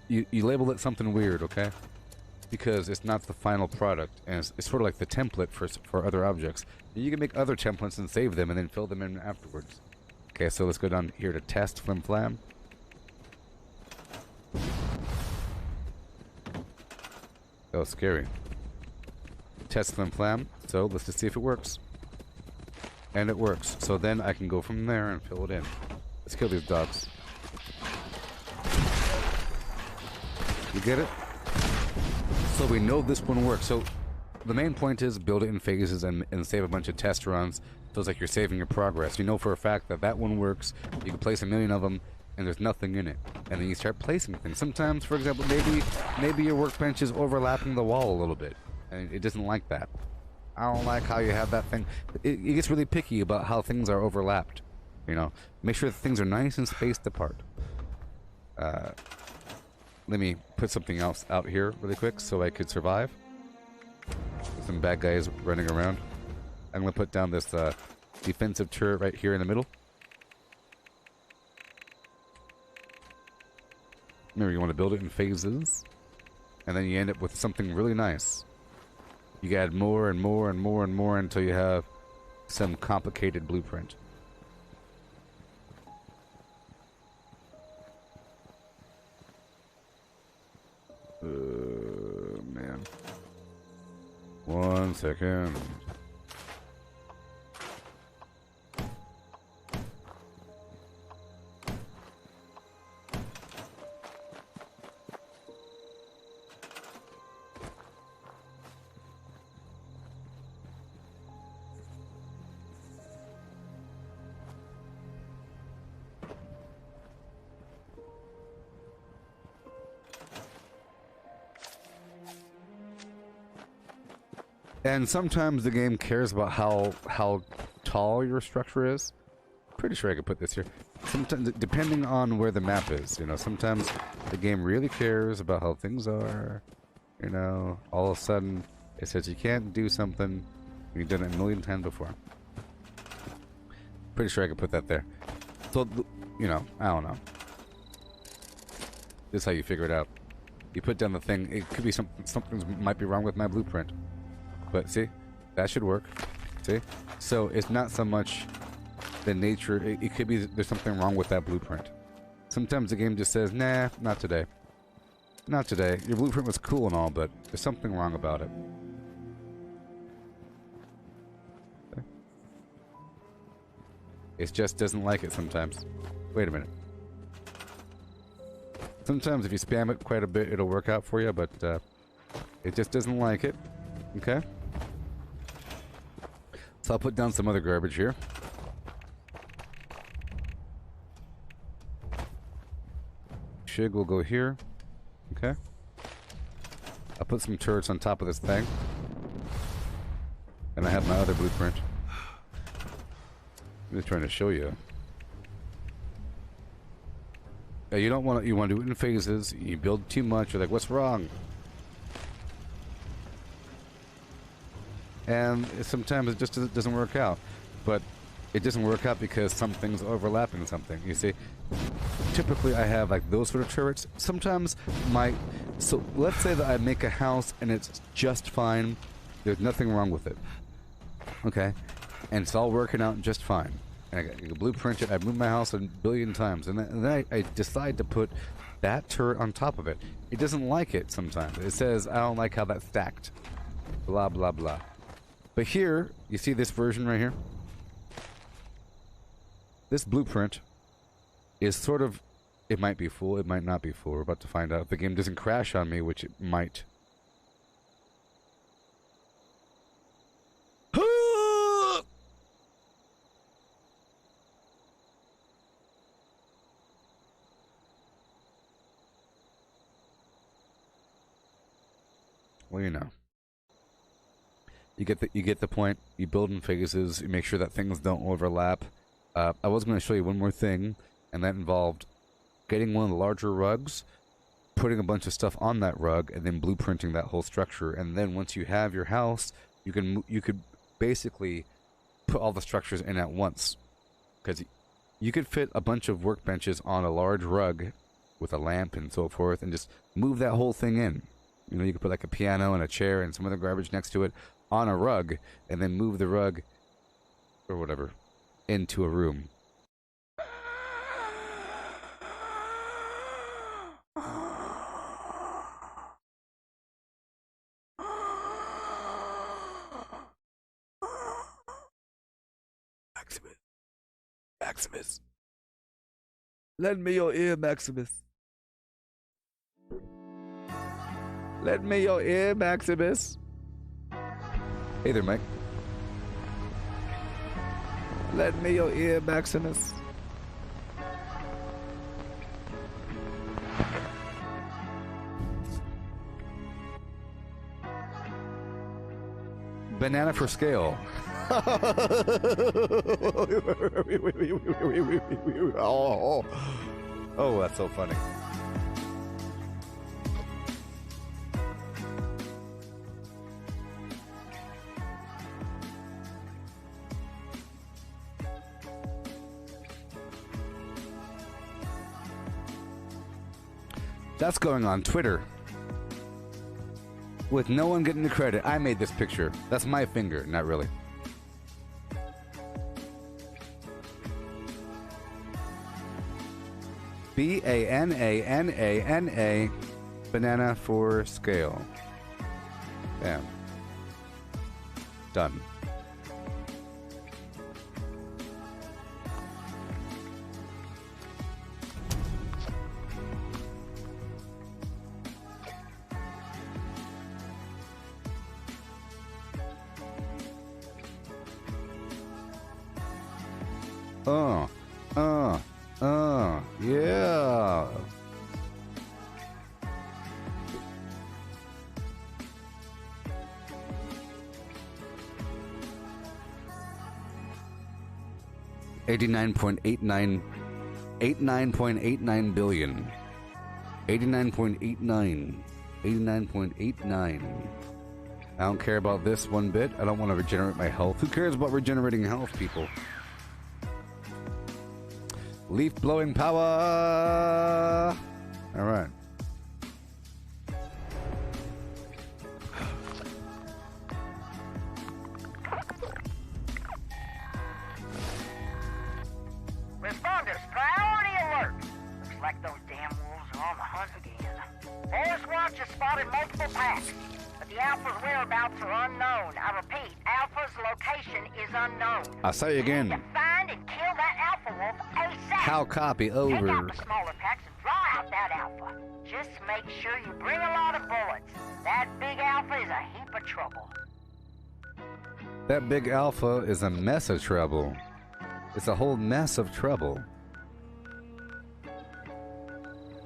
You label it something weird, okay? Because it's not the final product, and it's sort of like the template for other objects. You can make other templates and save them and then fill them in afterwards. Okay, so let's go down here to test flim flam. That was scary. Test flim flam. So let's just see if it works. And it works. So then I can go from there and fill it in. Let's kill these dogs. You get it? So we know this one works. So the main point is build it in phases and save a bunch of test runs. Feels like you're saving your progress. You know for a fact that that one works. You can place 1,000,000 of them and there's nothing in it. And then you start placing things. Sometimes, for example, maybe your workbench is overlapping the wall a little bit. And it doesn't like that. I don't like how you have that thing. It gets really picky about how things are overlapped. You know, make sure that things are nice and spaced apart. Let me put something else out here really quick so I could survive. There's some bad guys running around. I'm going to put down this defensive turret right here in the middle. Remember, you want to build it in phases. And then you end up with something really nice. You add more and more and more and more until you have some complicated blueprint. Man. 1 second. And sometimes the game cares about how tall your structure is. Pretty sure I could put this here. Sometimes, depending on where the map is, you know, sometimes the game really cares about how things are. You know, all of a sudden it says you can't do something you've done it 1,000,000 times before. Pretty sure I could put that there. So, you know, I don't know. This is how you figure it out. You put down the thing. It could be something might be wrong with my blueprint. But see, that should work. See? So it's not so much the nature. It could be there's something wrong with that blueprint. Sometimes the game just says, nah, not today. Not today. Your blueprint was cool and all, but there's something wrong about it. Okay. It just doesn't like it sometimes. Wait a minute. Sometimes if you spam it quite a bit, it'll work out for you, but it just doesn't like it. Okay? So I'll put down some other garbage here. Shig will go here. Okay? I'll put some turrets on top of this thing. And I have my other blueprint. I'm just trying to show you. You don't want to, you want to do it in phases. You build too much, you're like, what's wrong? And sometimes it just doesn't work out. But it doesn't work out because something's overlapping something, you see? Typically I have like those sort of turrets. Sometimes so let's say that I make a house and it's just fine. There's nothing wrong with it. Okay? And it's all working out just fine. And I can blueprint it. I've moved my house a billion times. And then I decide to put that turret on top of it. It doesn't like it sometimes. It says, I don't like how that's stacked. Blah, blah, blah. But here, you see this version right here? This blueprint is sort of, it might be full, it might not be full. We're about to find out. If the game doesn't crash on me, which it might. Well, you know. You get the point. You build in phases. You make sure that things don't overlap. I was going to show you one more thing, and that involved getting one of the larger rugs, putting a bunch of stuff on that rug, and then blueprinting that whole structure. And then once you have your house, you could basically put all the structures in at once, because you could fit a bunch of workbenches on a large rug with a lamp and so forth, and just move that whole thing in. You know, you could put like a piano and a chair and some other garbage next to it on a rug, and then move the rug or whatever into a room. Maximus. Lend me your ear, Maximus. Lend me your ear, Maximus. Hey there, Mike. Lend me your ear, Maximus. Banana for scale. Oh, that's so funny. That's going on Twitter. With no one getting the credit. I made this picture. That's my finger. Not really. B-A-N-A-N-A-N-A. Banana for scale. Bam. Done. Yeah. $89.89 billion. 89.89. I don't care about this one bit. I don't want to regenerate my health. Who cares about regenerating health, people? Leaf blowing power. All right. Responders, priority alert. Looks like those damn wolves are on the hunt again. Forest Watch has spotted multiple packs, but the Alpha's whereabouts are unknown. I repeat, Alpha's location is unknown. I'll say again. You find and kill that Alpha wolf ASAP. How copy over. Take out the smaller packs and draw out that alpha. Just make sure you bring a lot of bullets. That big alpha is a heap of trouble. That big alpha is a mess of trouble. It's a whole mess of trouble.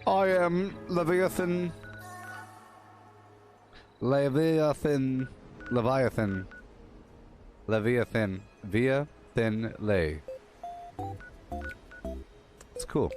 I am Leviathan. Leviathan. Leviathan. Leviathan. Via thin lay. It's cool.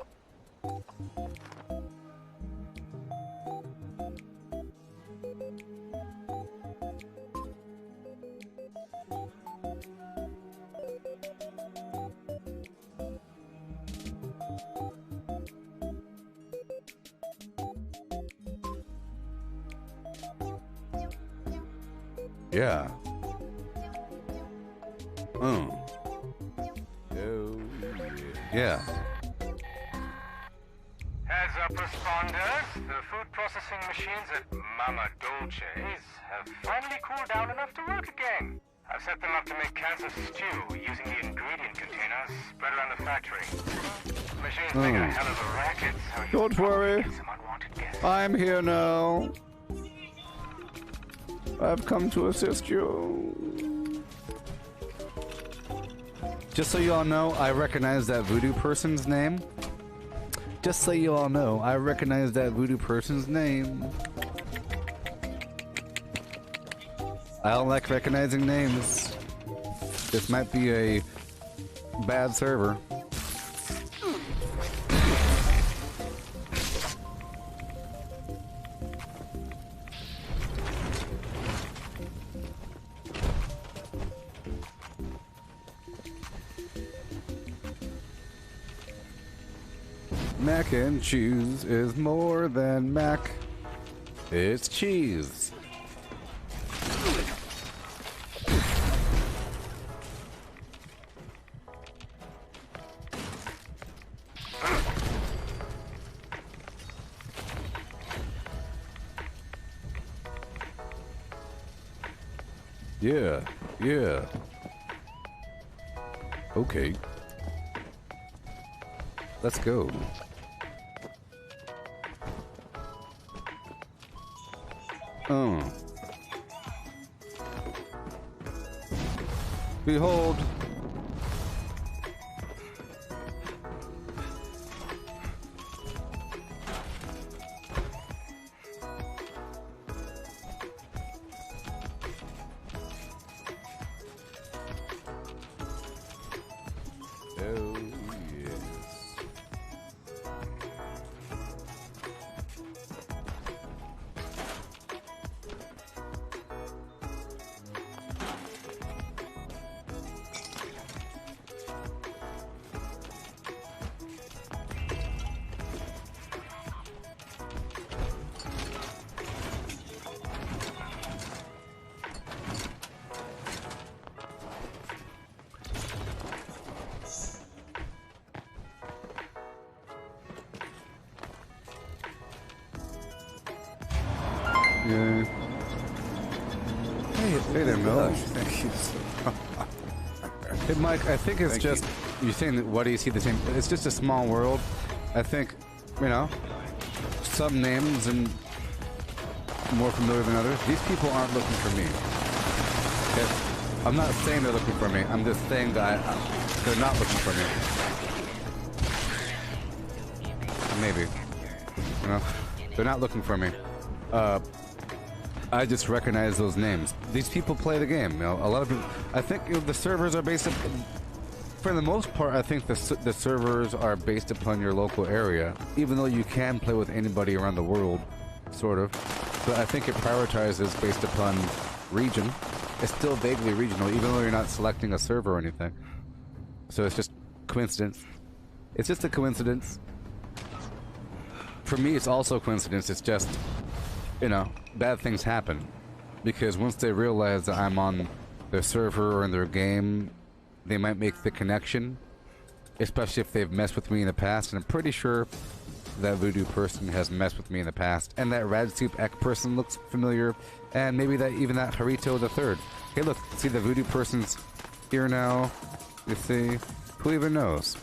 Yeah. Oh, yeah. Heads up, responders. The food processing machines at Mama Dolce's have finally cooled down enough to work again. I've set them up to make cans of stew using the ingredient containers spread around the factory. The machines make a hell of a racket, so you'll Don't worry. get some unwanted guests. I'm here now. I've come to assist you. Just so you all know, I recognize that voodoo person's name. Just so you all know, I recognize that voodoo person's name. I don't like recognizing names. This might be a bad server. Mac and cheese is more than mac. It's cheese. Yeah, yeah. Okay. Let's go. Oh. Behold. Oh, yes. Yeah. Hey there, Mel. Thank you. Hey, Mike, I think it's just, you're saying that, what do you see the same? It's just a small world. I think, you know, some names and more familiar than others. These people aren't looking for me. Okay? I'm not saying they're looking for me. I'm just saying that they're not looking for me. Maybe. You know? They're not looking for me. I just recognize those names. These people play the game. You know, a lot of people, I think, you know, the servers are based for the most part, I think the servers are based upon your local area, even though you can play with anybody around the world, sort of. But I think it prioritizes based upon region. It's still vaguely regional, even though you're not selecting a server or anything. So it's just coincidence. It's just a coincidence. For me, it's also coincidence. It's just, you know, bad things happen. Because once they realize that I'm on their server or in their game, they might make the connection. Especially if they've messed with me in the past. And I'm pretty sure that voodoo person has messed with me in the past. And that Rad Soup Ek person looks familiar. And maybe that even that Harito the Third. Hey look, see the voodoo person's here now. You see? Who even knows?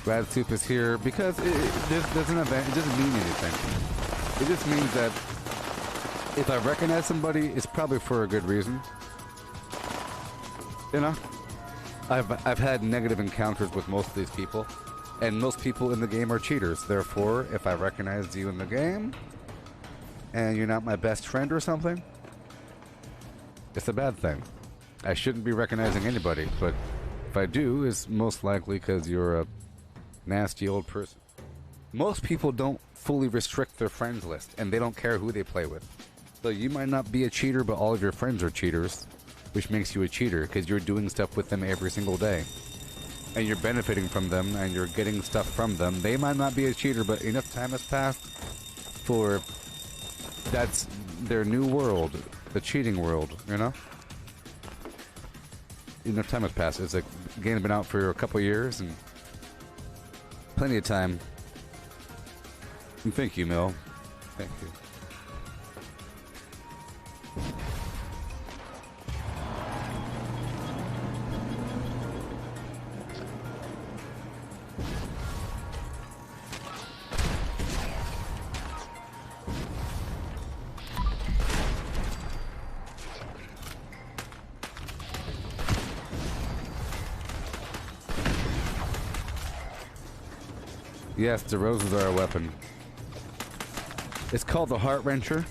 Rad Soup is here because it doesn't mean anything. It just means that if I recognize somebody, it's probably for a good reason. You know? I've had negative encounters with most of these people, and most people in the game are cheaters. Therefore, if I recognize you in the game, and you're not my best friend or something, it's a bad thing. I shouldn't be recognizing anybody, but if I do, it's most likely because you're a nasty old person. Most people don't fully restrict their friends list, and they don't care who they play with. So you might not be a cheater, but all of your friends are cheaters, which makes you a cheater because you're doing stuff with them every single day. And you're benefiting from them, and you're getting stuff from them. They might not be a cheater, but enough time has passed for that's their new world, the cheating world, you know? Enough time has passed. It's like the game's been out for a couple years, and plenty of time. And thank you, Mill. Thank you. Yes, the roses are a weapon. It's called the Heart Wrencher.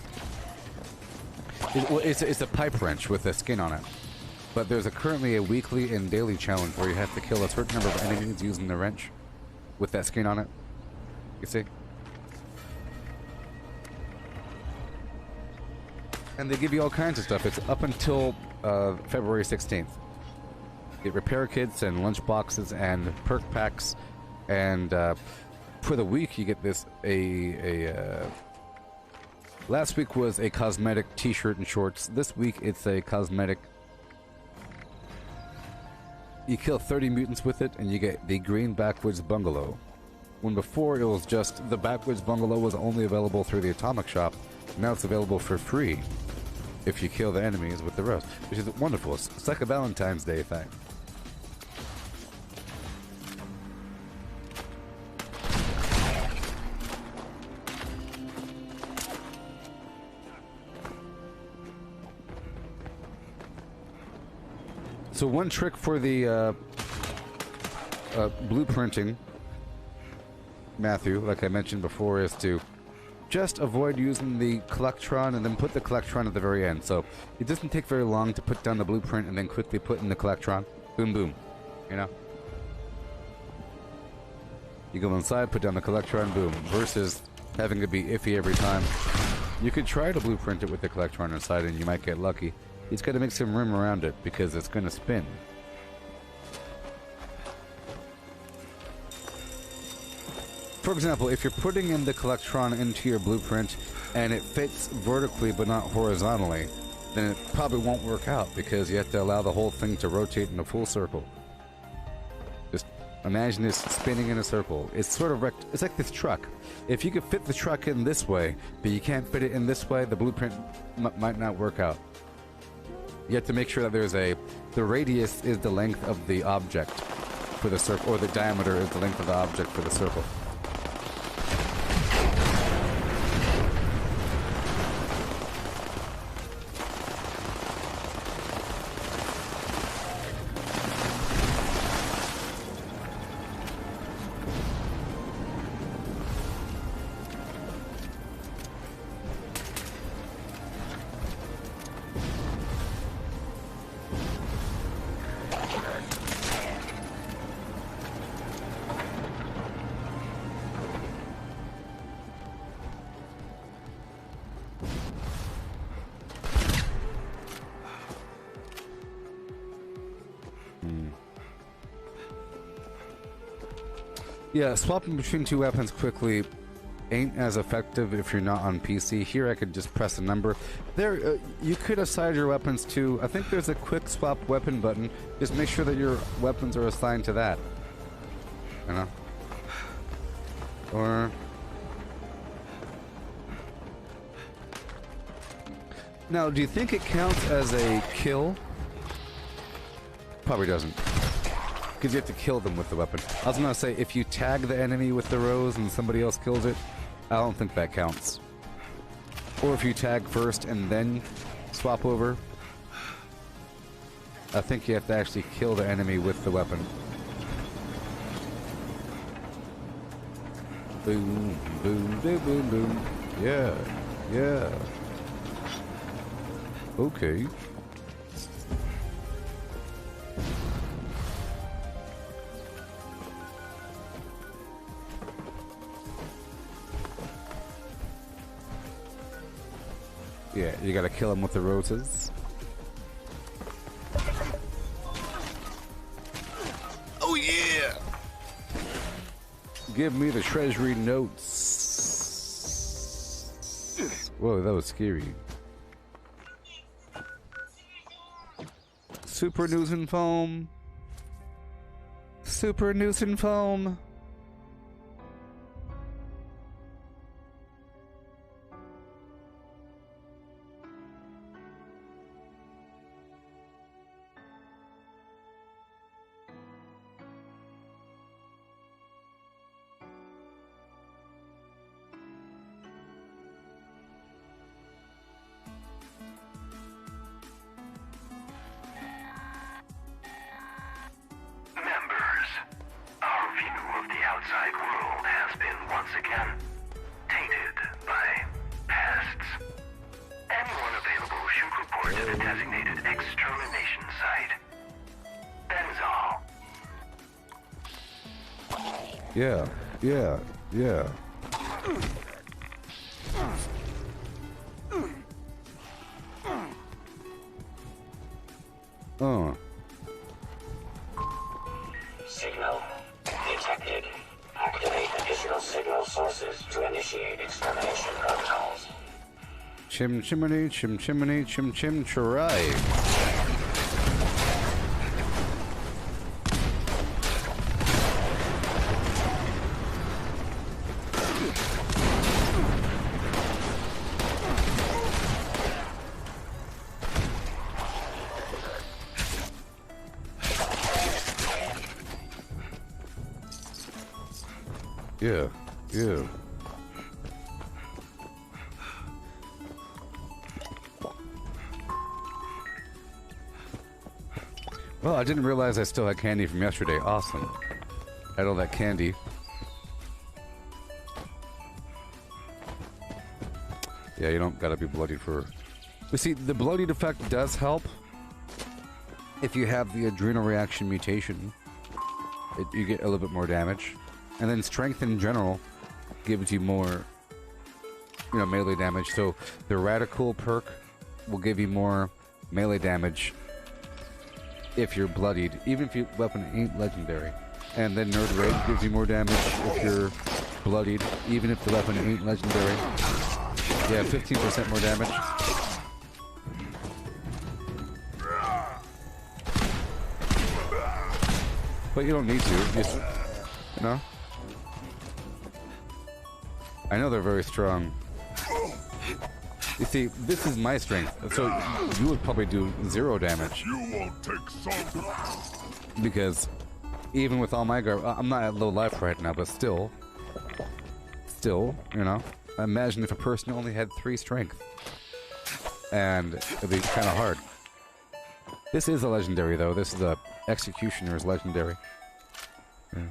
It's a pipe wrench with a skin on it. But there's currently a weekly and daily challenge where you have to kill a certain number of enemies using the wrench with that skin on it. You see? And they give you all kinds of stuff. It's up until February 16th. Get repair kits and lunchboxes and perk packs, and for the week you get this last week was a cosmetic t-shirt and shorts. This week it's a cosmetic. You kill 30 mutants with it and you get the green backwoods bungalow. When before it was just the backwoods bungalow was only available through the atomic shop. Now it's available for free if you kill the enemies with the rose, which is wonderful. It's like a Valentine's Day thing. So one trick for the blueprinting, Matthew, like I mentioned before, is to just avoid using the collectron and then put the collectron at the very end. So it doesn't take very long to put down the blueprint and then quickly put in the collectron. Boom, boom. You know? You go inside, put down the collectron, boom. Versus having to be iffy every time. You could try to blueprint it with the collectron inside and you might get lucky. He's got to make some room around it because it's going to spin. For example, if you're putting in the collectron into your blueprint and it fits vertically but not horizontally, then it probably won't work out because you have to allow the whole thing to rotate in a full circle. Just imagine this spinning in a circle. It's sort of it's like this truck. If you could fit the truck in this way, but you can't fit it in this way, the blueprint might not work out. You have to make sure that the radius is the length of the object for the circle, or the diameter is the length of the object for the circle. Yeah, swapping between two weapons quickly ain't as effective if you're not on PC. Here I could just press a number. There, you could assign your weapons to, I think there's a quick swap weapon button. Just make sure that your weapons are assigned to that. You know? Or... Now, do you think it counts as a kill? Probably doesn't. Because you have to kill them with the weapon. I was gonna say, if you tag the enemy with the rose and somebody else kills it, I don't think that counts. Or if you tag first and then swap over, I think you have to actually kill the enemy with the weapon. Boom, boom, boom, boom, boom. Yeah, yeah. Okay. Yeah, you gotta kill him with the roses. Oh yeah! Give me the treasury notes. Whoa, that was scary. Super news and foam. Super news and foam. Yeah, yeah, yeah. Signal detected. Activate additional signal sources to initiate extermination protocols. Chim chimney, chim chimney, chim chim chirai. Yeah, yeah. Well, I didn't realize I still had candy from yesterday. Awesome. Had all that candy. Yeah, you don't gotta be bloodied for... But see, the bloodied effect does help if you have the adrenal reaction mutation. You get a little bit more damage. And then strength in general gives you more, you know, melee damage. So the radical perk will give you more melee damage if you're bloodied, even if your weapon ain't legendary. And then nerd rage gives you more damage if you're bloodied, even if the weapon ain't legendary. Yeah, 15% more damage. But you don't need to, just, you know? I know they're very strong. You see, this is my strength, so you would probably do 0 damage. You won't take some. Because even with all my I'm not at low life right now, but still, you know, imagine if a person only had 3 strength. And it'd be kind of hard. This is a legendary, though. This is a Executioner's legendary. Yeah.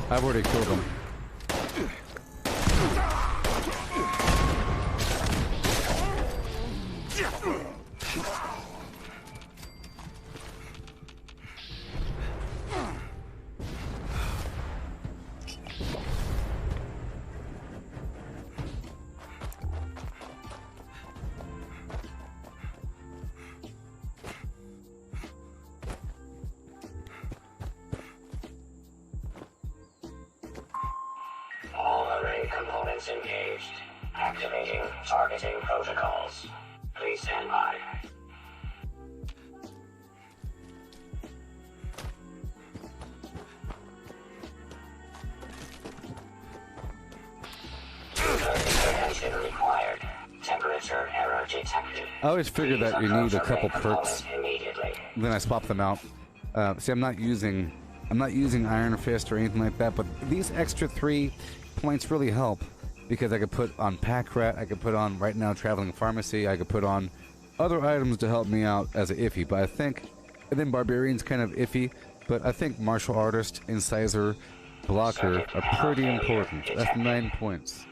I've already killed him. Components engaged. Activating targeting protocols. Please stand by. I always figure that you need a couple perks, then I swap them out. See, I'm not using Iron Fist or anything like that, but these extra 3 points really help because I could put on Pack Rat, I could put on right now Traveling Pharmacy, I could put on other items to help me out as an iffy. But I think, and then Barbarian's kind of iffy, but I think Martial Artist, Incisor, Blocker are pretty important. That's 9 points.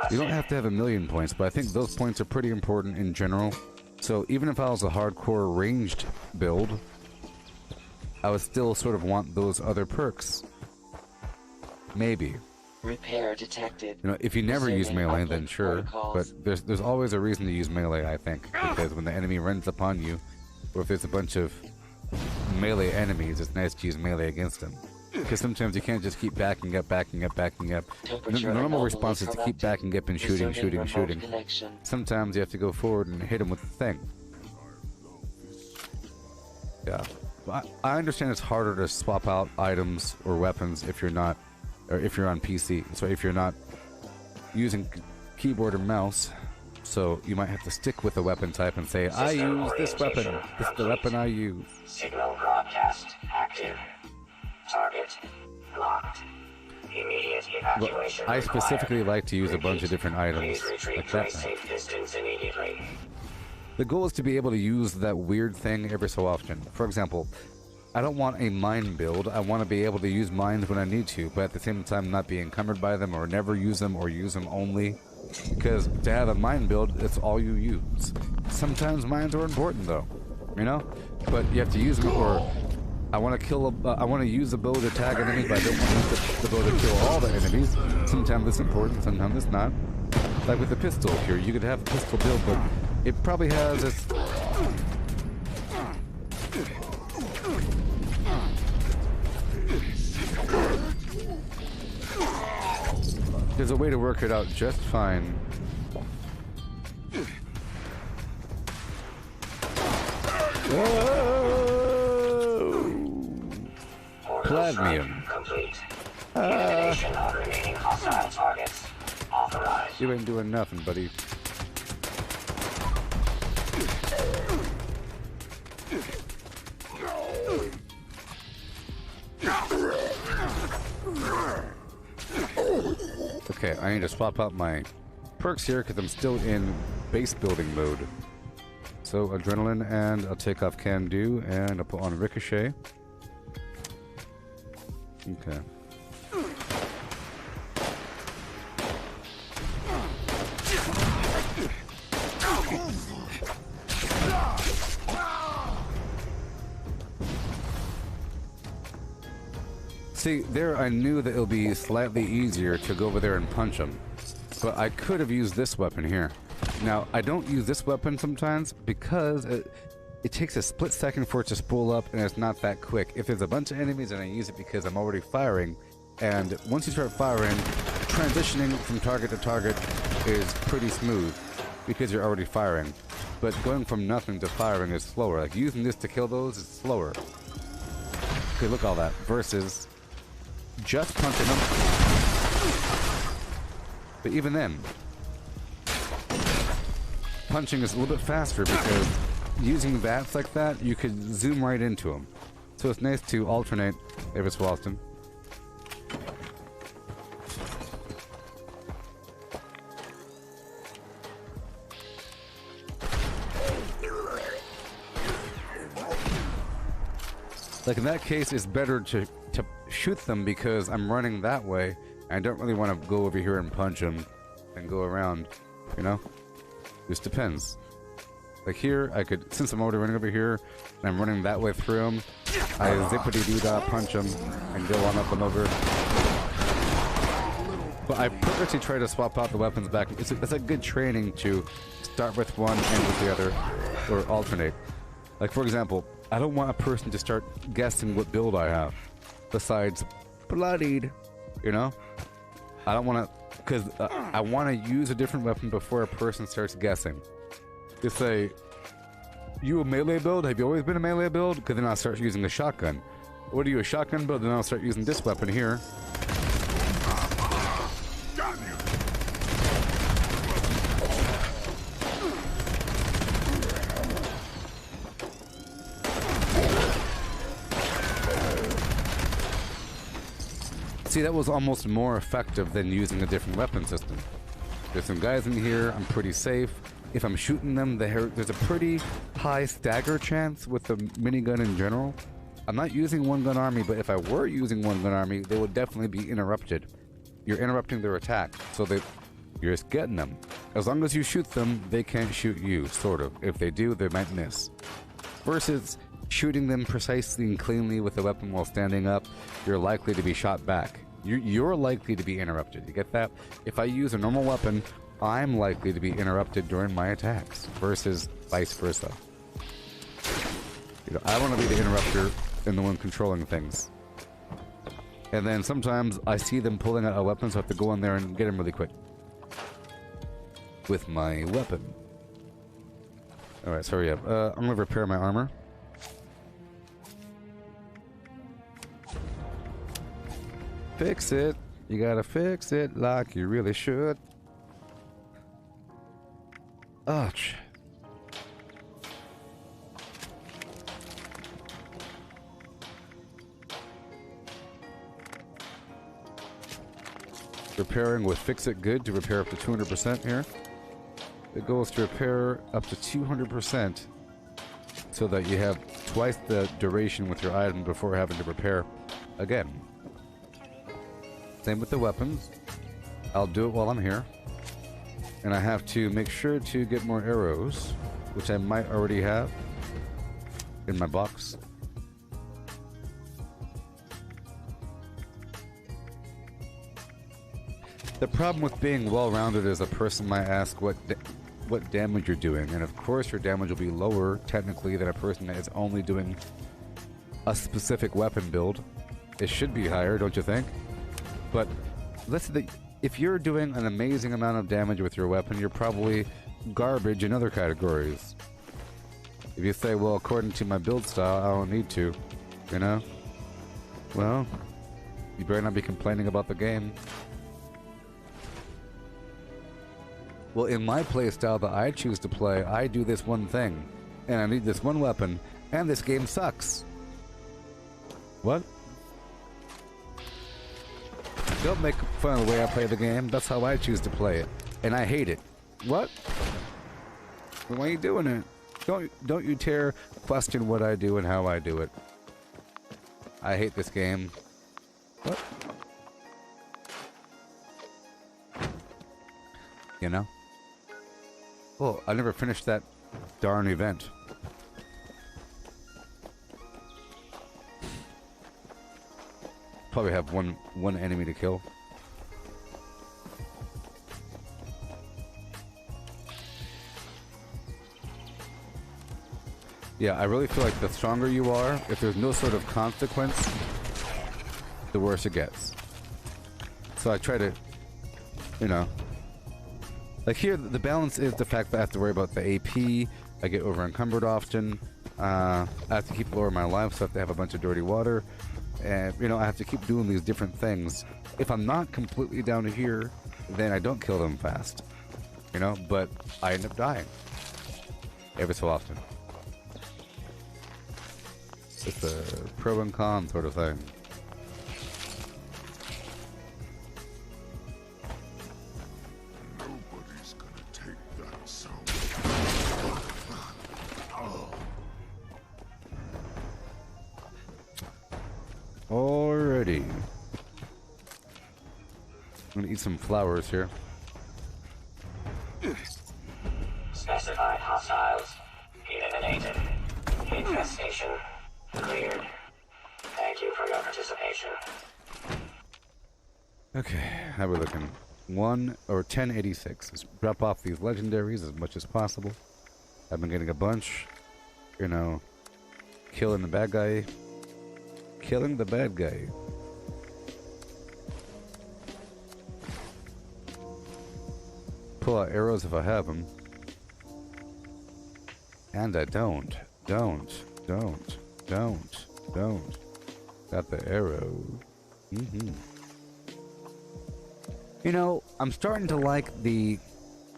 You don't have to have 1,000,000 points, but I think those points are pretty important in general. So even if I was a hardcore ranged build, I would still sort of want those other perks. Maybe. Repair detected. You know, if you never use melee, then sure. But there's always a reason to use melee, I think. Because when the enemy runs upon you, or if there's a bunch of melee enemies, it's nice to use melee against them. Because sometimes you can't just keep backing up. The normal response is to keep backing up and shooting. Sometimes you have to go forward and hit them with the thing. Yeah. I understand it's harder to swap out items or weapons if you're not, or if you're on PC. So if you're not using keyboard or mouse, so you might have to stick with the weapon type and say, I use this weapon. This is the weapon I use. Signal broadcast active. Target locked. Immediate evacuation. I specifically like to use a bunch of different items like that. Safe distance immediately. The goal is to be able to use that weird thing every so often. For example, I don't want a mine build. I want to be able to use mines when I need to, but at the same time not be encumbered by them or never use them or use them only. Because to have a mine build, it's all you use. Sometimes mines are important though, you know? But you have to use them, or I want to use the bow to tag an enemy, but I don't want to use the bow to kill all the enemies. Sometimes it's important, sometimes it's not. Like with the pistol here, you could have a pistol build, but it probably has its... There's a way to work it out just fine. Cadmium. Elimination of remaining hostile targets. Authorized. You ain't doing nothing, buddy. Okay, I need to swap out my perks here because I'm still in base building mode. So Adrenaline, and I'll take off Can Do, and I'll put on Ricochet. Okay. See, there I knew that it would be slightly easier to go over there and punch him. But I could have used this weapon here. Now, I don't use this weapon sometimes because it takes a split second for it to spool up and it's not that quick. If there's a bunch of enemies and I use it because I'm already firing, and once you start firing, transitioning from target to target is pretty smooth because you're already firing. But going from nothing to firing is slower. Like using this to kill those is slower. Okay, look at all that. Versus just punching them. But even then, punching is a little bit faster because using bats like that, you could zoom right into them. So it's nice to alternate every so often. Like in that case, it's better to shoot them because I'm running that way. I don't really want to go over here and punch them and go around, you know? Just depends. Like here, I could, since I'm already running over here and I'm running that way through them, I zippity-doo-dah punch them and go on up and over. But I purposely try to swap out the weapons back. It's a good training to start with one, end with the other, or alternate. Like for example, I don't want a person to start guessing what build I have, besides bloodied, you know? I don't want to, because I want to use a different weapon before a person starts guessing. Just say, you a melee build? Have you always been a melee build? Because then I'll start using a shotgun. What are you, a shotgun build? Then I'll start using this weapon here. See, that was almost more effective than using a different weapon system. There's some guys in here, I'm pretty safe. If I'm shooting them, there's a pretty high stagger chance with the minigun in general. I'm not using one-gun army, but if I were using one-gun army, they would definitely be interrupted. You're interrupting their attack, so you're just getting them. As long as you shoot them, they can't shoot you, sort of. If they do, they might miss. Versus shooting them precisely and cleanly with a weapon while standing up, you're likely to be shot back. You're likely to be interrupted. You get that? If I use a normal weapon, I'm likely to be interrupted during my attacks, versus vice versa. You know, I want to be the interrupter and the one controlling things. And then sometimes I see them pulling out a weapon, so I have to go in there and get them really quick. With my weapon. Alright, so yeah, I'm gonna repair my armor. Fix it. You gotta fix it like you really should. Ouch. Repairing with Fix It Good to repair up to 200% here. The goal is to repair up to 200% so that you have twice the duration with your item before having to repair again. Same with the weapons. I'll do it while I'm here. And I have to make sure to get more arrows, which I might already have in my box. The problem with being well-rounded is a person might ask what damage you're doing, and of course your damage will be lower technically than a person that is only doing a specific weapon build. It should be higher, don't you think? But let's say if you're doing an amazing amount of damage with your weapon, you're probably garbage in other categories. If you say, well, according to my build style, I don't need to, you know? Well, you better not be complaining about the game. Well, in my playstyle that I choose to play, I do this one thing, and I need this one weapon, and this game sucks. What? Don't make fun of the way I play the game. That's how I choose to play it, and I hate it. What? Why are you doing it? Don't you dare question what I do and how I do it. I hate this game. What? You know? Oh, I never finished that darn event. Probably have one enemy to kill. Yeah, I really feel like the stronger you are, if there's no sort of consequence, the worse it gets. So I try to, you know, like here, the balance is the fact that I have to worry about the AP, I get over encumbered often, I have to keep lowering my life, so I have to have a bunch of dirty water, and, you know, I have to keep doing these different things. If I'm not completely down to here, then I don't kill them fast, you know, but I end up dying every so often. It's a pro and con sort of thing. Nobody's gonna take that sound. Alrighty. I'm gonna eat some flowers here. Specified hostiles. Eliminated. Infestation. Cleared. Thank you for your participation. Okay, how we looking? 1086. Let's drop off these legendaries as much as possible. I've been getting a bunch. You know, killing the bad guy. Killing the bad guy. Pull out arrows if I have them. And I don't. Don't. Got the arrow. You know, I'm starting to like the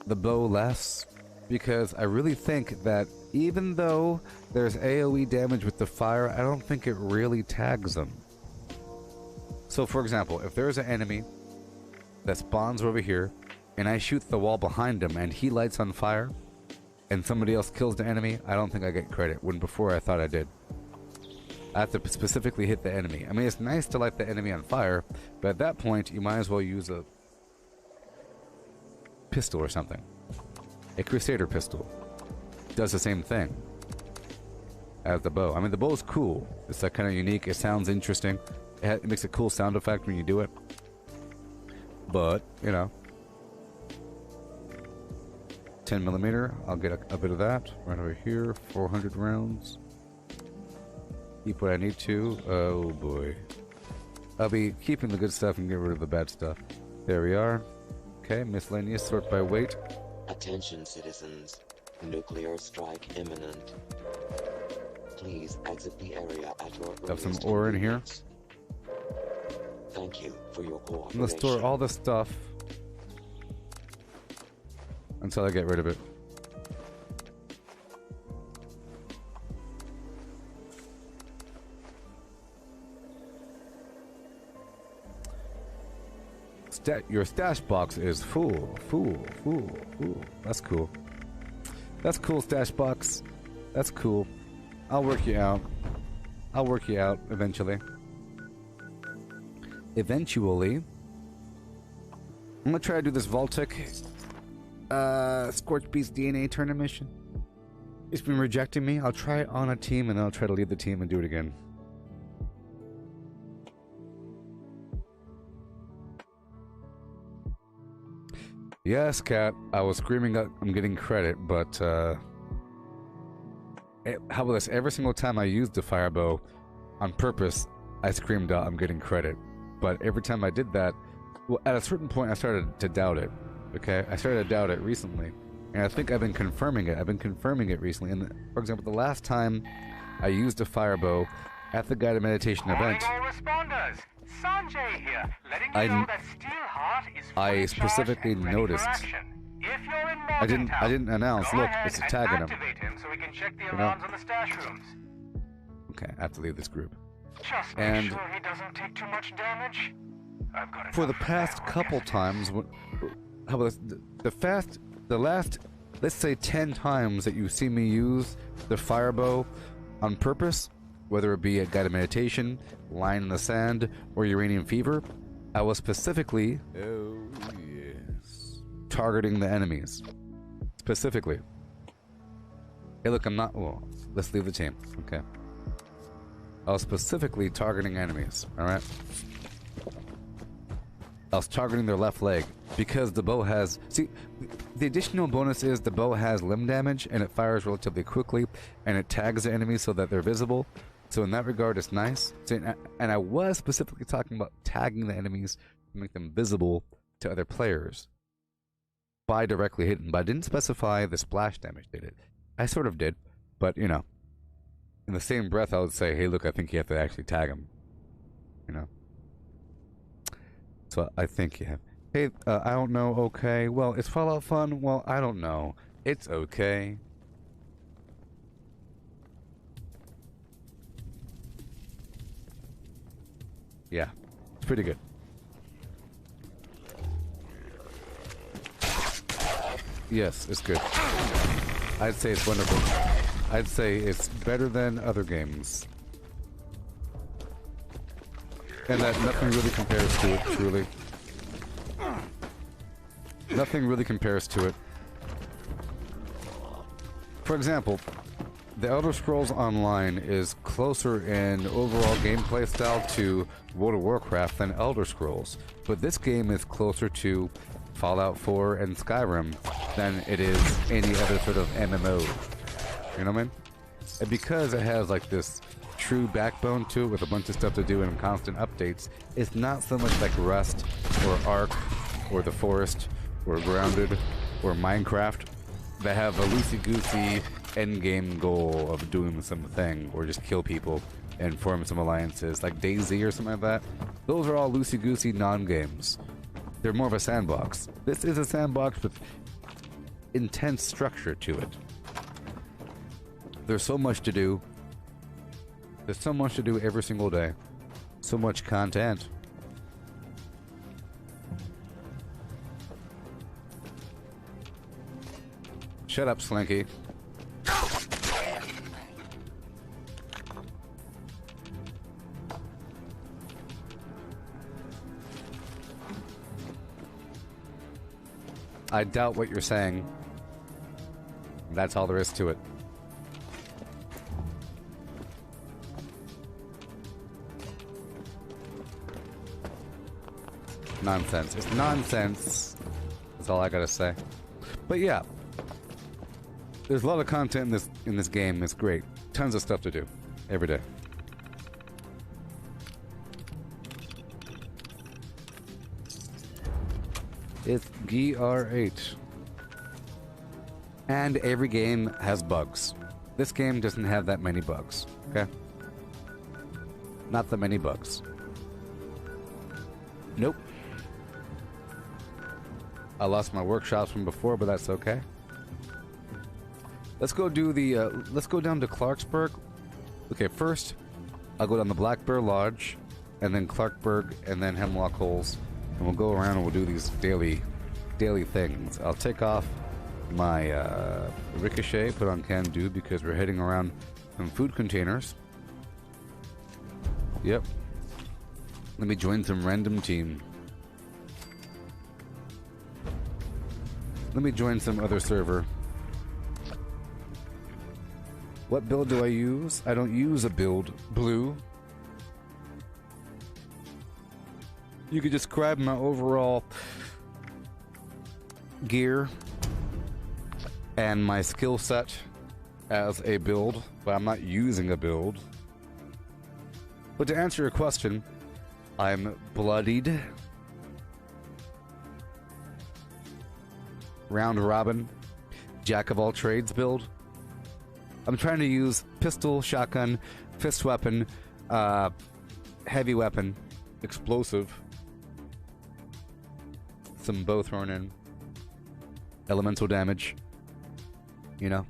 bow less, because I really think that even though there's AoE damage with the fire, I don't think it really tags them. So, for example, if there's an enemy that spawns over here, and I shoot the wall behind him, and he lights on fire, and somebody else kills the enemy, I don't think I get credit, when before I thought I did. I have to specifically hit the enemy. I mean, it's nice to light the enemy on fire, but at that point, you might as well use a pistol or something. A Crusader pistol. Does the same thing as the bow. I mean, the bow is cool. It's like kind of unique. It sounds interesting. It makes a cool sound effect when you do it. But, you know, 10mm, I'll get a bit of that right over here. 400 rounds. Keep what I need to. Oh boy. I'll be keeping the good stuff and get rid of the bad stuff. There we are. Okay, miscellaneous, sort by weight. Attention, citizens. Nuclear strike imminent. Please exit the area at your Have some ore in here. Thank you for your cooperation. Let's store all this stuff until I get rid of it. Your stash box is full. That's cool. That's cool, stash box. That's cool. I'll work you out. I'll work you out eventually. Eventually. I'm gonna try to do this Voltic Scorch Beast DNA tournament mission. It's been rejecting me. I'll try it on a team and then I'll try to lead the team and do it again. Yes, Cat. I was screaming out I'm getting credit, but how about this? Every single time I used the firebow on purpose, I screamed out I'm getting credit. But every time I did that, well, at a certain point I started to doubt it. Okay? I started to doubt it recently. And I think I've been confirming it. I've been confirming it recently. And for example, the last time I used a firebow at the guided meditation event, Sanjay here, letting you know that Steelheart is I specifically noticed. If you're in I didn't announce. Look, it's tagging him. him so we can check the alarms on the stash rooms. Okay, I have to leave this group. Just make sure he doesn't take too much damage. I've got for the past couple times, how about this? The last, let's say 10 times that you see me use the firebow on purpose, whether it be a guided meditation, line in the sand, or uranium fever, I was specifically targeting the enemies. Specifically. Hey, look, I'm not. Well, let's leave the team. Okay. I was specifically targeting enemies. Alright? I was targeting their left leg because the bow has. See, the additional bonus is the bow has limb damage and it fires relatively quickly and it tags the enemies so that they're visible. So in that regard, it's nice. So, and I was specifically talking about tagging the enemies to make them visible to other players by directly hitting. But I didn't specify the splash damage did it. I sort of did, but you know, in the same breath, I would say, "Hey, look, I think you have to actually tag them." You know. So I think you have. Hey, I don't know. Okay, well, is Fallout fun? Well, I don't know. It's okay. Yeah, it's pretty good. Yes, it's good. I'd say it's wonderful. I'd say it's better than other games. And that nothing really compares to it, truly. Nothing really compares to it. For example, the Elder Scrolls Online is closer in overall gameplay style to World of Warcraft than Elder Scrolls, but this game is closer to Fallout 4 and Skyrim than it is any other sort of MMO. You know what I mean? And because it has like this true backbone to it with a bunch of stuff to do and constant updates, it's not so much like Rust or Ark or The Forest or Grounded or Minecraft that have a loosey-goosey endgame goal of doing something or just kill people and form some alliances like DayZ or something like that. Those are all loosey-goosey non-games. They're more of a sandbox. This is a sandbox with intense structure to it. There's so much to do. There's so much to do every single day. So much content. Shut up, Slinky. I doubt what you're saying. That's all there is to it. Nonsense. It's nonsense. That's all I gotta say. But yeah, there's a lot of content in this game. It's great. Tons of stuff to do every day. It's GR8. And every game has bugs. This game doesn't have that many bugs, okay? Not that many bugs. Nope. I lost my workshops from before, but that's okay. Let's go do the, let's go down to Clarksburg. Okay, first, I'll go down to Black Bear Lodge, and then Clarkburg, and then Hemlock Holes. And we'll go around and we'll do these daily things. I'll take off my Ricochet, put on Can Do, because we're heading around some food containers. Yep. Let me join some random team. Let me join some other server. What build do I use? I don't use a build. Blue. You could describe my overall gear and my skill set as a build, but I'm not using a build. But to answer your question, I'm bloodied. Round robin, jack of all trades build. I'm trying to use pistol, shotgun, fist weapon, heavy weapon, explosive, some bow thrown in, elemental damage, you know,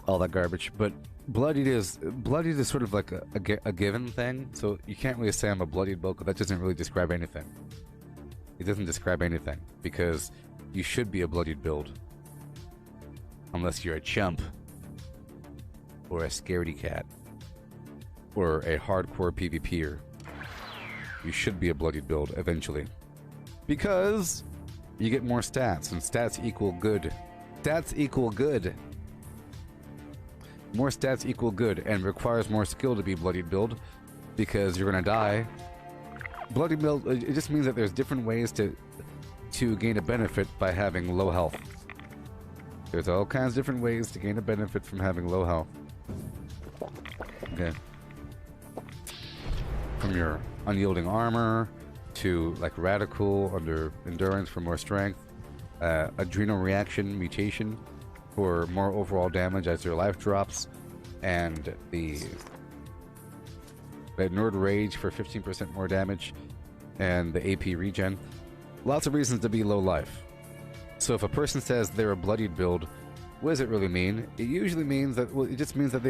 all that garbage. But bloodied is sort of like a given thing, so you can't really say I'm a bloodied build, because that doesn't really describe anything. It doesn't describe anything, because you should be a bloodied build. Unless you're a chump, or a scaredy cat, or a hardcore PvPer. You should be a bloodied build, eventually. Because you get more stats, and stats equal good. Stats equal good. More stats equal good, and requires more skill to be bloodied build, because you're gonna die. Bloody build, it just means that there's different ways to gain a benefit by having low health. There's all kinds of different ways to gain a benefit from having low health. Okay. From your unyielding armor, to like radical under endurance for more strength, adrenal reaction mutation for more overall damage as your life drops, and the Nerd Rage for 15% more damage, and the AP regen. Lots of reasons to be low life. So if a person says they're a bloodied build, what does it really mean? It usually means that, well, it just means that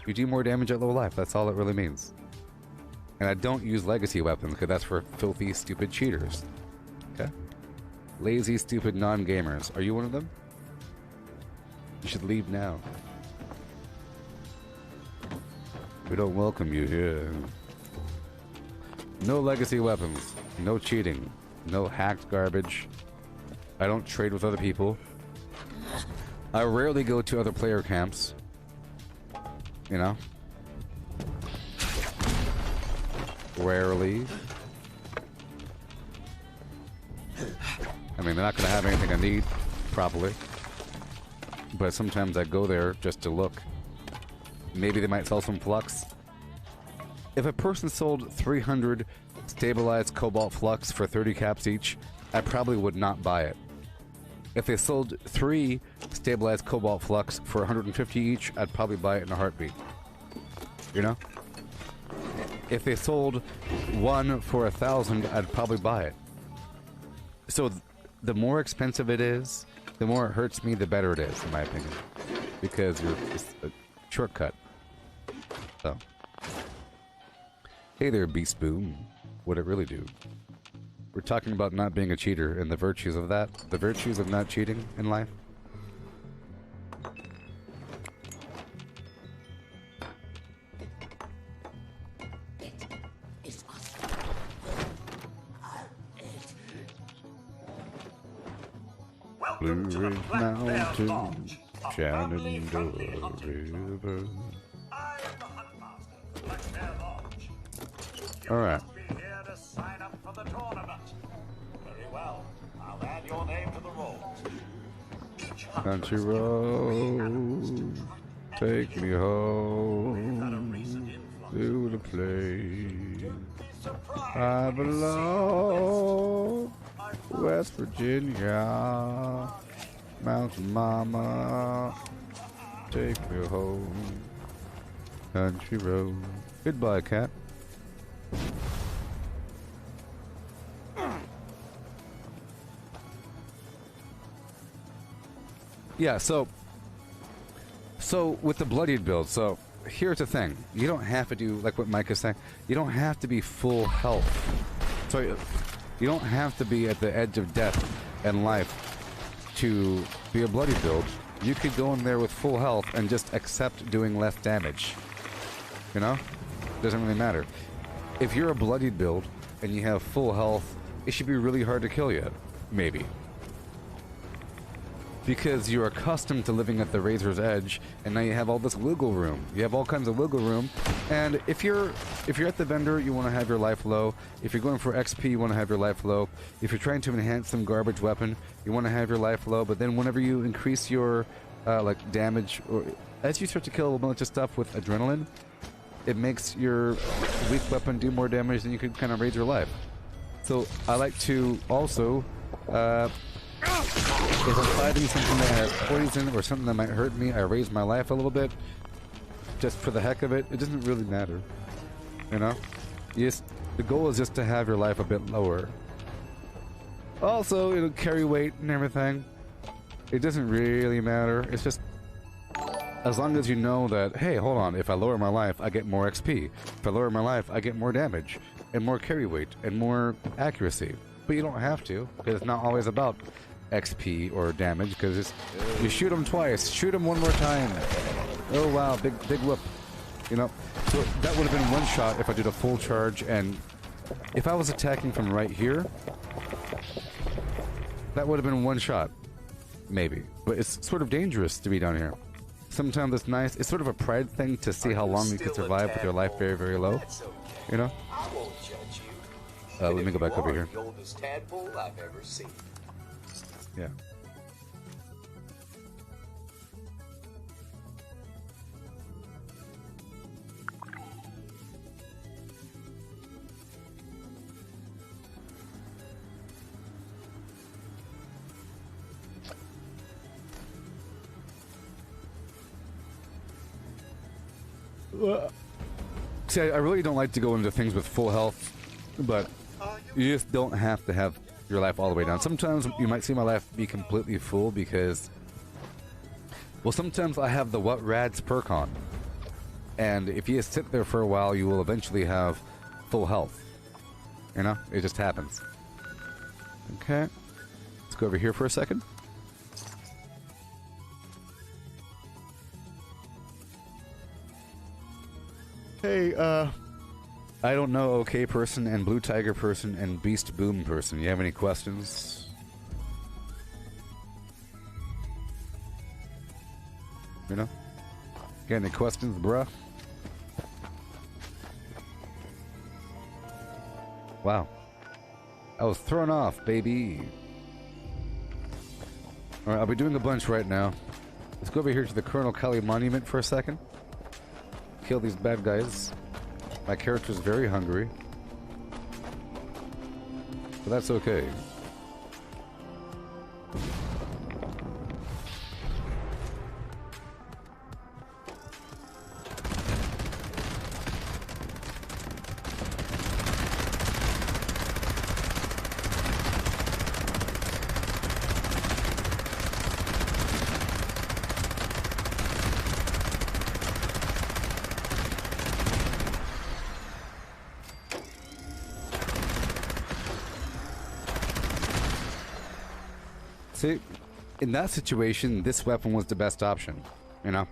you do more damage at low life. That's all it really means. And I don't use legacy weapons, because that's for filthy, stupid cheaters. Okay? Lazy, stupid non-gamers. Are you one of them? You should leave now. We don't welcome you here. No legacy weapons. No cheating. No hacked garbage. I don't trade with other people. I rarely go to other player camps. You know? Rarely. I mean, they're not going to have anything I need, probably. But sometimes I go there just to look. Maybe they might sell some flux. If a person sold 300 stabilized cobalt flux for 30 caps each, I probably would not buy it. If they sold 3 stabilized cobalt flux for 150 each, I'd probably buy it in a heartbeat. You know? If they sold 1 for 1,000, I'd probably buy it. So the more expensive it is, the more it hurts me, the better it is, in my opinion. Because it's a shortcut. So. Hey there, Beast Boom. What'd it really do? We're talking about not being a cheater and the virtues of that. The virtues of not cheating in life. Blue Ridge Mountain, Shenandoah River. Alright. Country road, take me home to the place I belong, West Virginia, Mountain Mama, take me home, country road. Goodbye, cat. Yeah, so with the bloodied build, so here's the thing. You don't have to do, like what Mike is saying, you don't have to be full health. So you don't have to be at the edge of death and life to be a bloody build. You could go in there with full health and just accept doing less damage. You know? Doesn't really matter. If you're a bloodied build and you have full health, it should be really hard to kill you. Maybe. Because you're accustomed to living at the razor's edge, and now you have all this wiggle room. You have all kinds of wiggle room, and if you're at the vendor, you want to have your life low. If you're going for XP, you want to have your life low. If you're trying to enhance some garbage weapon, you want to have your life low. But then whenever you increase your like damage, or as you start to kill a bunch of stuff with adrenaline, it makes your weak weapon do more damage, and you can kind of raise your life. So I like to also. If I'm fighting something that has poison or something that might hurt me, I raise my life a little bit. Just for the heck of it. It doesn't really matter. You know? The goal is just to have your life a bit lower. Also, it'll carry weight and everything. It doesn't really matter. It's just... as long as you know that, hey, hold on, if I lower my life, I get more XP. If I lower my life, I get more damage. And more carry weight. And more accuracy. But you don't have to, because it's not always about XP or damage, because you shoot them twice, shoot them one more time. Oh wow, big whoop. You know, so that would have been one shot if I did a full charge, and if I was attacking from right here, that would have been one shot, maybe. But it's sort of dangerous to be down here. Sometimes it's nice. It's sort of a pride thing to see how long you can survive with your life very, very low. You know. Let me go back over here. The oldest tadpole I've ever seen. Yeah. See, I really don't like to go into things with full health, but you just don't have to have your life all the way down. Sometimes you might see my life be completely full because, well, sometimes I have the What Rads perk on, and if you sit there for a while, you will eventually have full health. You know, it just happens. Okay, let's go over here for a second. Hey, I don't know OK person and Blue Tiger person and Beast Boom person. You have any questions? You know? Got any questions, bruh? Wow. I was thrown off, baby. Alright, I'll be doing a bunch right now. Let's go over here to the Colonel Kelly Monument for a second. Kill these bad guys. My character's very hungry. But that's okay. See, in that situation, this weapon was the best option. You know,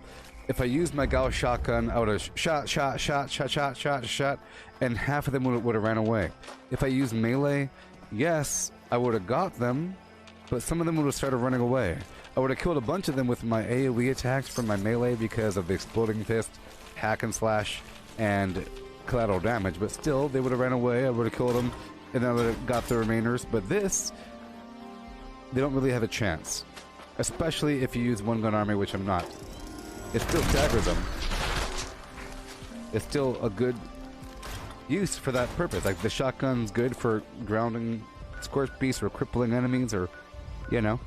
if I used my Gauss shotgun, I would have shot, and half of them would have ran away. If I used melee, yes, I would have got them, but some of them would have started running away. I would have killed a bunch of them with my AoE attacks from my melee because of the exploding fist, hack and slash, and collateral damage, but still, they would have ran away, I would have killed them, and I would have got the remainers. But this, they don't really have a chance. Especially if you use one-gun army, which I'm not. It still staggers them. It's still a good use for that purpose. Like, the shotgun's good for grounding Scorch beasts or crippling enemies, or, you know.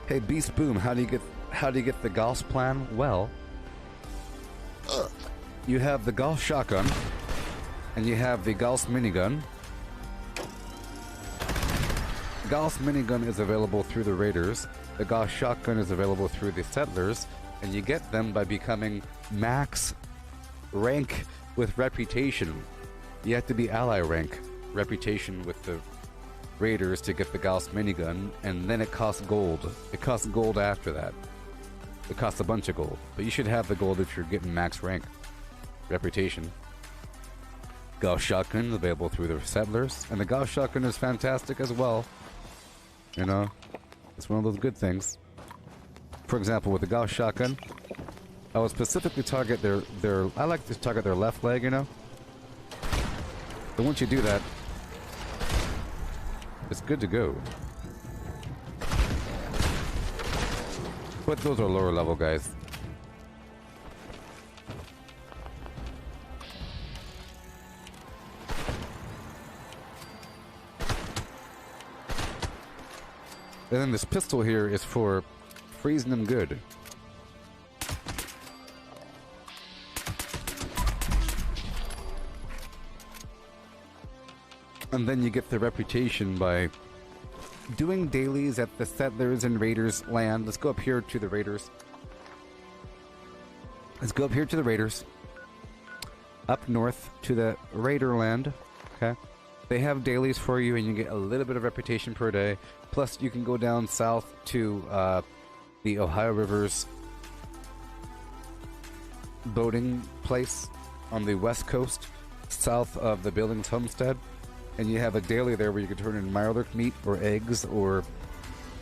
Hey, Beast Boom, how do you get the Gauss plan? Well, you have the Gauss shotgun, and you have the Gauss minigun. Gauss minigun is available through the Raiders. The Gauss shotgun is available through the Settlers, and you get them by becoming max rank with reputation. You have to be ally rank reputation with the Raiders to get the Gauss minigun, and then it costs gold. It costs gold after that. It costs a bunch of gold, but you should have the gold if you're getting max rank reputation. Gauss shotgun is available through the Settlers, and the Gauss shotgun is fantastic as well. You know, it's one of those good things. For example, with the Gauss shotgun, I would specifically target their I like to target their left leg, you know? But once you do that, it's good to go. But those are lower level guys. And then this pistol here is for freezing them good. And then you get the reputation by doing dailies at the Settlers and Raiders land. Let's go up here to the Raiders. Let's go up here to the Raiders. Up north to the Raider land. Okay. They have dailies for you, and you get a little bit of reputation per day. Plus, you can go down south to the Ohio Rivers boating place on the west coast, south of the Billings Homestead. And you have a daily there where you can turn in Mirelurk meat or eggs or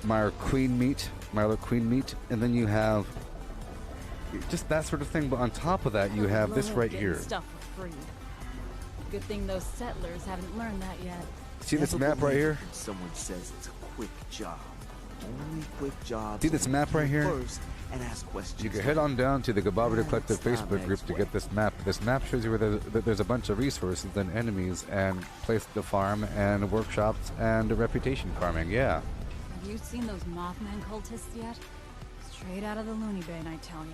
Mirelurk queen meat. And then you have just that sort of thing. But on top of that, you have this right here. Stuff for free. Good thing those Settlers haven't learned that yet. See this map right here? Someone says it's a quick job. Only quick jobs. See this map right here? First and ask questions. You can head on down to the Gooboberti Collective Facebook group to get this map. This map shows you where there's a bunch of resources and enemies and place to farm and workshops and reputation farming. Yeah. Have you seen those Mothman cultists yet? Straight out of the loony bin, I tell ya.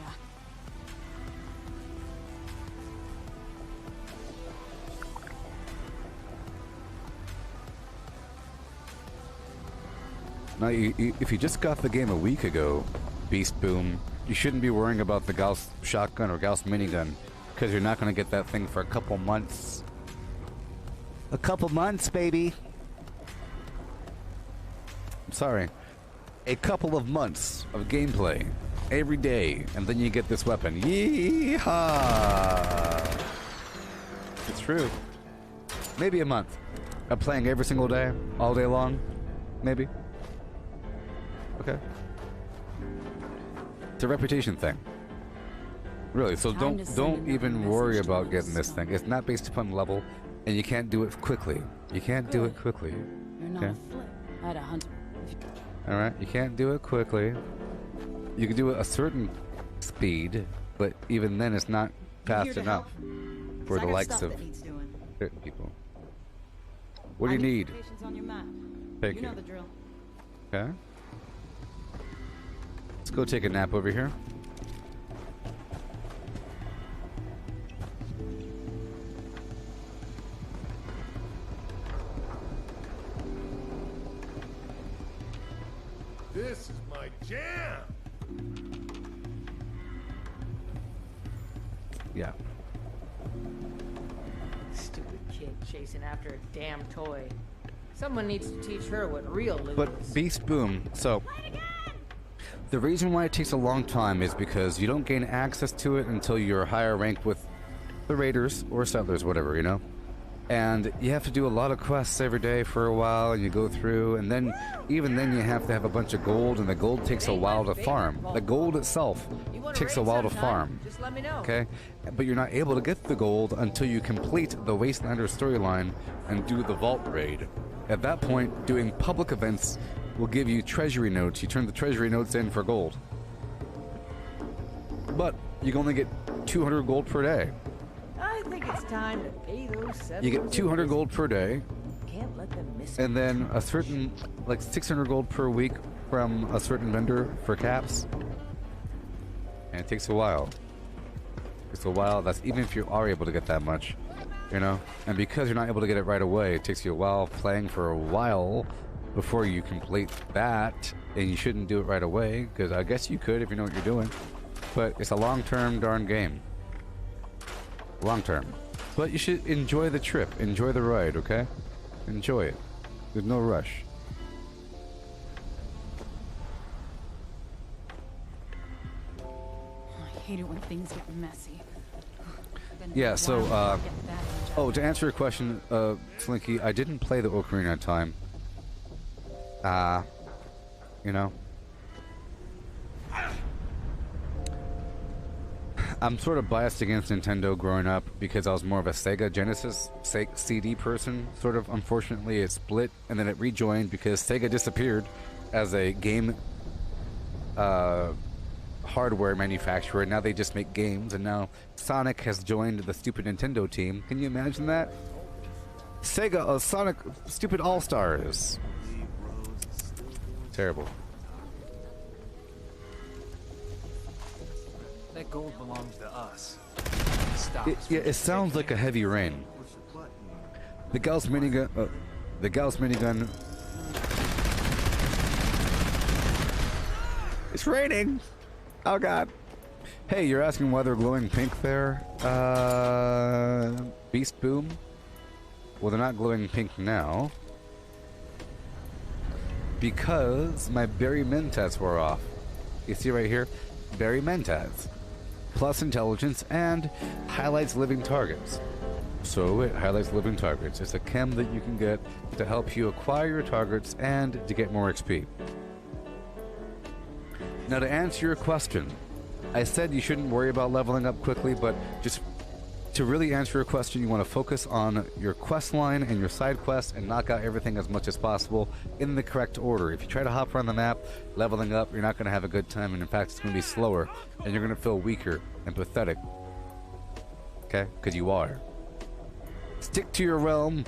Now, if you just got the game a week ago, Beast Boom, you shouldn't be worrying about the Gauss shotgun or Gauss minigun, because you're not going to get that thing for a couple months. A couple months, baby. I'm sorry. A couple of months of gameplay every day, and then you get this weapon. Yeehaw! It's true. Maybe a month of playing every single day, all day long, maybe. Okay. It's a reputation thing. Really, so don't even worry about getting this thing. It's not based upon level, and you can't do it quickly. You can't do it quickly. You're not a flip. I'd a hunter. Alright, you can't do it quickly. You can do it a certain speed, but even then it's not fast enough for the likes of certain people. What do you need? Thank you. Okay. Let's go take a nap over here. This is my jam. Yeah. chasing after a damn toy. Someone needs to teach her what real loot But is. Beast Boom, so the reason why it takes a long time is because you don't gain access to it until you're higher ranked with the raiders or settlers, whatever, you know? And you have to do a lot of quests every day for a while, and you go through, and then even then you have to have a bunch of gold, and the gold takes a while to farm. The gold itself takes a while to farm. Just let me know. Okay? But you're not able to get the gold until you complete the Wastelander storyline and do the vault raid. At that point, doing public events will give you treasury notes. You turn the treasury notes in for gold. But you can only get 200 gold per day. I think it's time to pay those settlers. You get 200 gold per day, Can't let them miss and then a certain, like 600 gold per week from a certain vendor for caps. And it takes a while. It's a while. That's even if you are able to get that much, you know? And because you're not able to get it right away, it takes you a while playing for a while before you complete that. And you shouldn't do it right away, because I guess you could if you know what you're doing. But it's a long-term darn game. Long-term. But you should enjoy the trip. Enjoy the ride, okay? Enjoy it. There's no rush. I hate it when things get messy. Yeah, so, oh, to answer your question, Slinky, I didn't play the Ocarina of Time. You know? I'm sort of biased against Nintendo growing up because I was more of a Sega Genesis CD person, sort of. Unfortunately, it split and then it rejoined because Sega disappeared as a game hardware manufacturer. Now they just make games, and now Sonic has joined the stupid Nintendo team. Can you imagine that? Sega, Sonic, stupid All-Stars. Terrible. That gold belongs to us. Yeah, it sounds like a heavy rain. The Gauss minigun. The Gauss minigun. It's raining. Oh God. Hey, you're asking why they're glowing pink there? Beast Boom. Well, they're not glowing pink now because my berry mentats wore off. You see right here, berry mentats. Plus intelligence and highlights living targets. So it highlights living targets. It's a chem that you can get to help you acquire your targets and to get more XP. Now to answer your question, I said you shouldn't worry about leveling up quickly, but just to really answer your question, you want to focus on your quest line and your side quests and knock out everything as much as possible in the correct order. If you try to hop around the map, leveling up, you're not going to have a good time, and in fact, it's going to be slower, and you're going to feel weaker and pathetic. Okay? Because you are. Stick to your realm.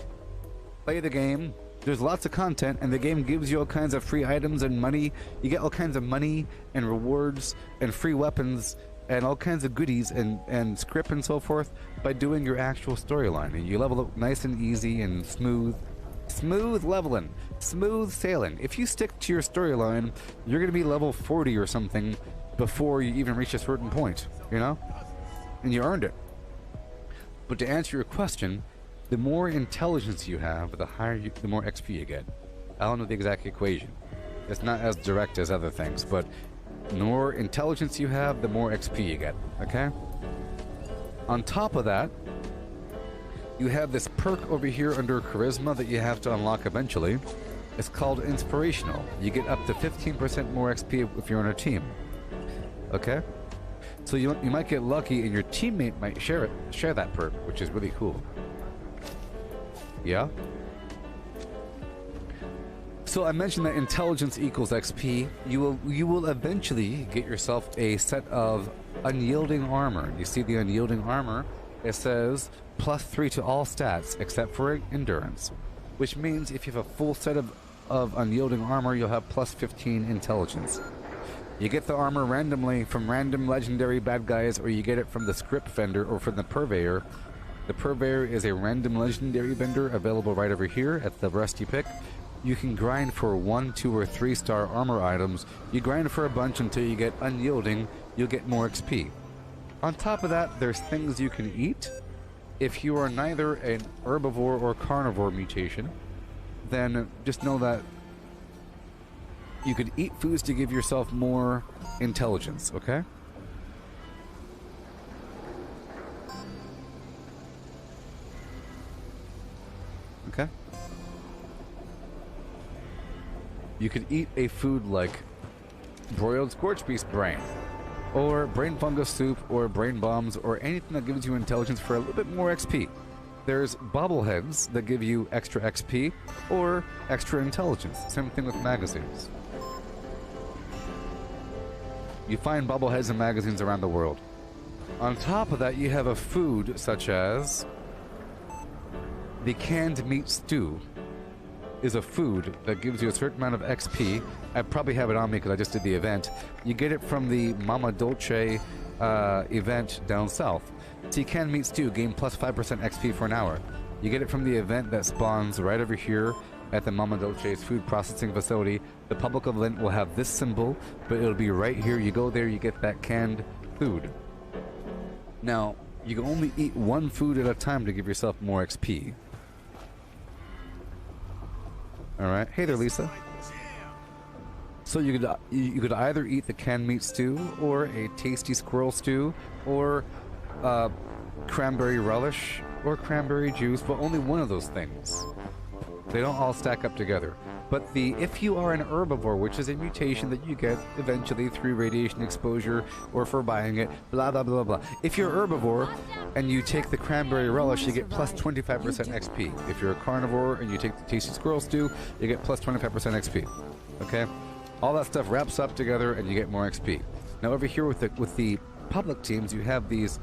Play the game. There's lots of content, and the game gives you all kinds of free items and money. You get all kinds of money and rewards and free weapons and all kinds of goodies and script and so forth by doing your actual storyline. And you level up nice and easy and smooth. Smooth leveling. Smooth sailing. If you stick to your storyline, you're going to be level 40 or something before you even reach a certain point, you know? And you earned it. But to answer your question, the more intelligence you have, the more XP you get. I don't know the exact equation. It's not as direct as other things, but the more intelligence you have, the more XP you get, okay? On top of that, you have this perk over here under Charisma that you have to unlock eventually. It's called Inspirational. You get up to 15% more XP if you're on a team, okay? So you might get lucky and your teammate might share that perk, which is really cool. Yeah? So I mentioned that intelligence equals XP. You will eventually get yourself a set of unyielding armor. You see the unyielding armor? It says +3 to all stats except for endurance, which means if you have a full set of unyielding armor, you'll have +15 intelligence. You get the armor randomly from random legendary bad guys, or you get it from the script vendor or from the purveyor. The purveyor is a random legendary vendor available right over here at the rest you pick. You can grind for 1, 2, or 3 star armor items. You grind for a bunch until you get unyielding, you'll get more XP. On top of that, there's things you can eat If you are neither an herbivore or carnivore mutation, then just know that you could eat foods to give yourself more intelligence, okay? Okay? You could eat a food like broiled Scorch beast brain, or brain fungus soup, or brain bombs, or anything that gives you intelligence for a little bit more XP. There's bobbleheads that give you extra XP or extra intelligence. Same thing with magazines. You find bobbleheads in magazines around the world. On top of that, you have a food such as the canned meat stew is a food that gives you a certain amount of XP. I probably have it on me because I just did the event. You get it from the Mama Dolce event down south. See, canned meat stew gain plus 5% XP for an hour. You get it from the event that spawns right over here at the Mama Dolce's food processing facility. The public event will have this symbol, but it'll be right here. You go there, you get that canned food. Now, you can only eat one food at a time to give yourself more XP. Alright, hey there, Lisa. So you could either eat the canned meat stew, or a tasty squirrel stew, or cranberry relish, or cranberry juice, but only one of those things. They don't all stack up together. But if you are an herbivore, which is a mutation that you get eventually through radiation exposure or for buying it, blah blah blah blah. If you're an herbivore and you take the cranberry relish, you get plus 25% XP. If you're a carnivore and you take the tasty squirrel stew, you get plus 25% XP. Okay? All that stuff wraps up together and you get more XP. Now over here with the public teams, you have these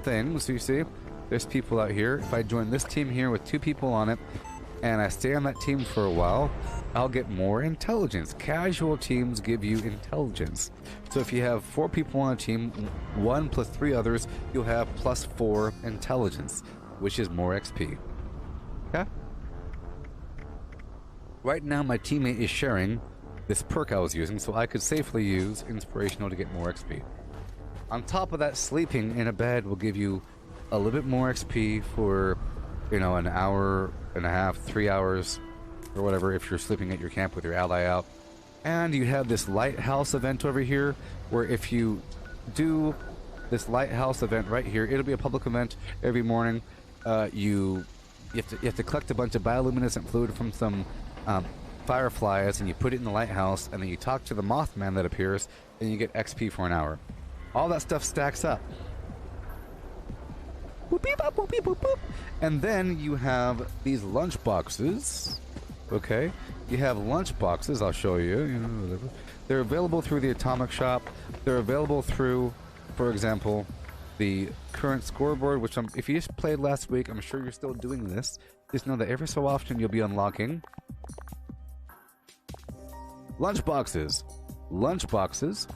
things. So you see, there's people out here. If I join this team here with 2 people on it, and I stay on that team for a while, I'll get more intelligence. Casual teams give you intelligence. So if you have 4 people on a team, 1 plus 3 others, you'll have plus 4 intelligence, which is more XP. Okay? Right now my teammate is sharing this perk I was using, so I could safely use Inspirational to get more XP. On top of that, sleeping in a bed will give you a little bit more XP for, you know, an hour and a half, 3 hours, or whatever, if you're sleeping at your camp with your ally out. And you have this lighthouse event over here, where if you do this lighthouse event right here, it'll be a public event every morning. You have to collect a bunch of bioluminescent fluid from some fireflies, and you put it in the lighthouse, and then you talk to the Mothman that appears, and you get XP for an hour. All that stuff stacks up. Boop, beep, boop, boop, boop, boop. And then you have these lunchboxes. Okay, you have lunchboxes. I'll show you. They're available through the Atomic Shop. They're available through, for example, the current scoreboard, which if you just played last week, I'm sure you're still doing this. Just know that every so often you'll be unlocking lunchboxes. Lunchboxes,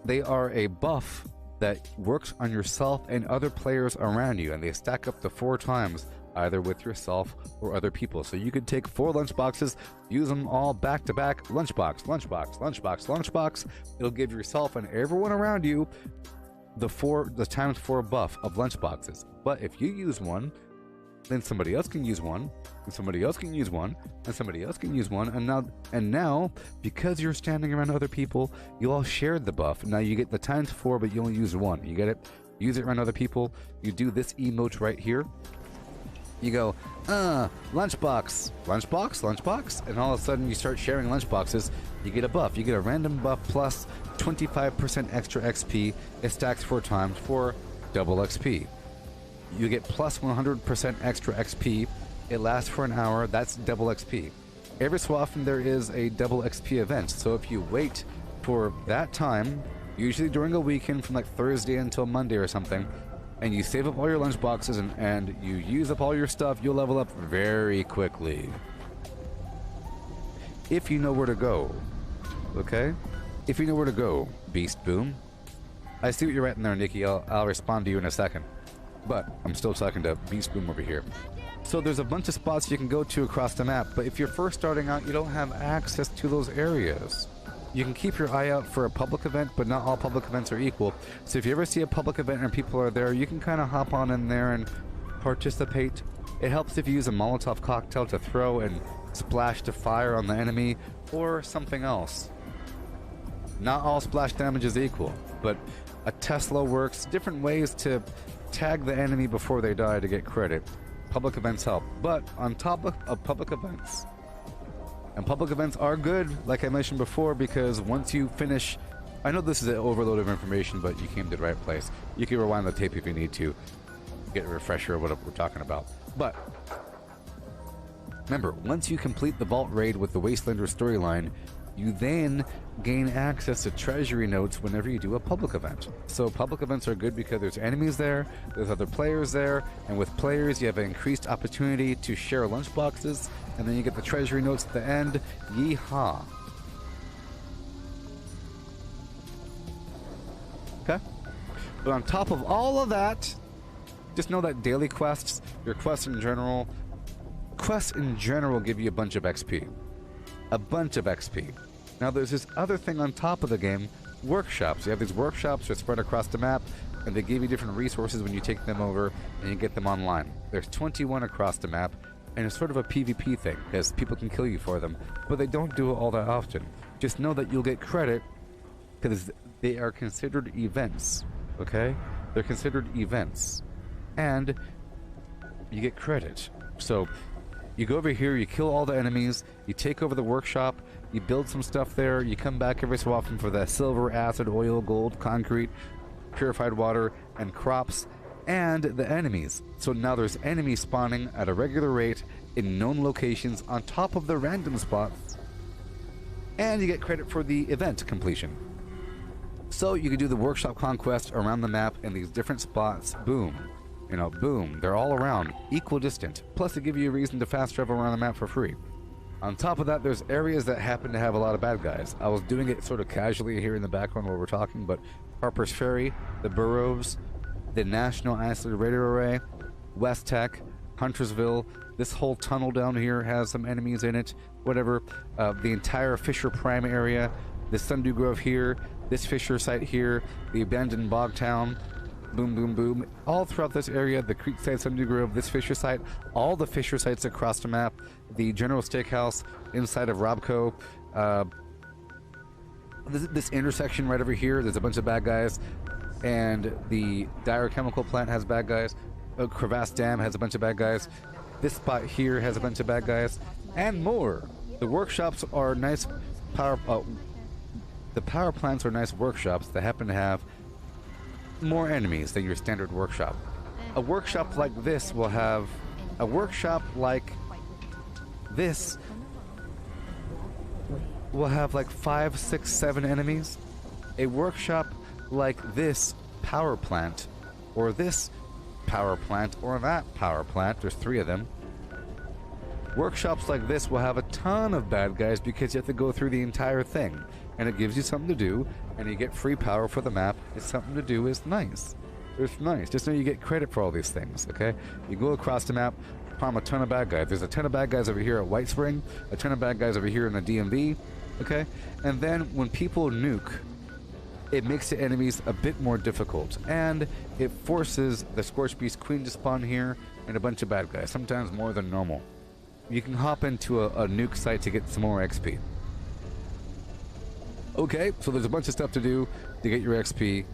they are a buff that works on yourself and other players around you, and they stack up to 4 times, either with yourself or other people. So you could take 4 lunchboxes, use them all back to back, lunchbox, lunchbox, lunchbox, lunchbox. It'll give yourself and everyone around you the times 4 buff of lunchboxes. But if you use one, then somebody else can use one, and somebody else can use one, and somebody else can use one, and now because you're standing around other people, you all shared the buff. Now you get the times 4, but you only use 1. You get it? Use it around other people. You do this emote right here. You go, lunchbox, lunchbox, lunchbox, and all of a sudden you start sharing lunchboxes. You get a buff. You get a random buff plus 25% extra XP. It stacks 4 times for double XP. You get plus 100% extra XP. It lasts for an hour. That's double XP. Every so often there is a double XP event. So if you wait for that time, usually during a weekend from like Thursday until Monday or something, and you save up all your lunchboxes and you use up all your stuff, you'll level up very quickly. If you know where to go. Okay? If you know where to go, Beast Boom. I see what you're writing there, Nikki. I'll respond to you in a second. But I'm still talking to Beast Boom over here. So there's a bunch of spots you can go to across the map, but if you're first starting out, you don't have access to those areas. You can keep your eye out for a public event, but not all public events are equal. So if you ever see a public event and people are there, you can kind of hop on in there and participate. It helps if you use a Molotov cocktail to throw and splash to fire on the enemy, or something else. Not all splash damage is equal, but a Tesla works. Different ways to tag the enemy before they die to get credit. Public events help. But on top of public events, and public events are good, like I mentioned before, because once you finish... I know this is an overload of information, but you came to the right place. You can rewind the tape if you need to get a refresher of what we're talking about. But remember, once you complete the Vault Raid with the Wastelander storyline, you then gain access to treasury notes whenever you do a public event. So public events are good because there's enemies there, there's other players there, and with players you have an increased opportunity to share lunchboxes, and then you get the treasury notes at the end. Yeehaw. Okay? But on top of all of that, just know that daily quests, your quests in general give you a bunch of XP. A bunch of XP. Now there's this other thing on top of the game, workshops. You have these workshops that are spread across the map, and they give you different resources when you take them over and you get them online. There's 21 across the map, and it's sort of a PvP thing, because people can kill you for them, but they don't do it all that often. Just know that you'll get credit, because they are considered events, okay? They're considered events, and you get credit. So you go over here, you kill all the enemies, you take over the workshop, you build some stuff there, you come back every so often for the silver, acid, oil, gold, concrete, purified water, and crops, and the enemies. So now there's enemies spawning at a regular rate in known locations on top of the random spots, and you get credit for the event completion. So you can do the workshop conquest around the map in these different spots. Boom. You know, boom. They're all around, equal distant. Plus they give you a reason to fast travel around the map for free. On top of that, there's areas that happen to have a lot of bad guys. I was doing it sort of casually here in the background while we're talking, but Harper's Ferry, the Burrows, the National Isolated Radar Array, West Tech, Huntersville, this whole tunnel down here has some enemies in it, whatever. The entire Fisher Prime area, the Sundew Grove here, this Fisher site here, the abandoned Bog Town, boom, boom, boom. All throughout this area, the Creekside, Sundew Grove, this Fisher site, all the Fisher sites across the map, the General Steakhouse inside of Robco, this intersection right over here, there's a bunch of bad guys, and the Dyer Chemical Plant has bad guys, Crevasse Dam has a bunch of bad guys, this spot here has a bunch of bad guys, and more. The workshops are nice the power plants are nice workshops that happen to have more enemies than your standard workshop. A workshop like this will have... A workshop like this will have like 5, 6, 7 enemies. A workshop like this power plant, or this power plant, or that power plant, there's 3 of them. Workshops like this will have a ton of bad guys because you have to go through the entire thing. And it gives you something to do, and you get free power for the map. It's something to do. It's nice. It's nice. Just know you get credit for all these things, okay? You go across the map, farm a ton of bad guys. There's a ton of bad guys over here at White Spring, a ton of bad guys over here in the DMV, okay? And then when people nuke, it makes the enemies a bit more difficult, and it forces the Scorch Beast Queen to spawn here and a bunch of bad guys, sometimes more than normal. You can hop into a nuke site to get some more XP. Okay, so there's a bunch of stuff to do to get your XP,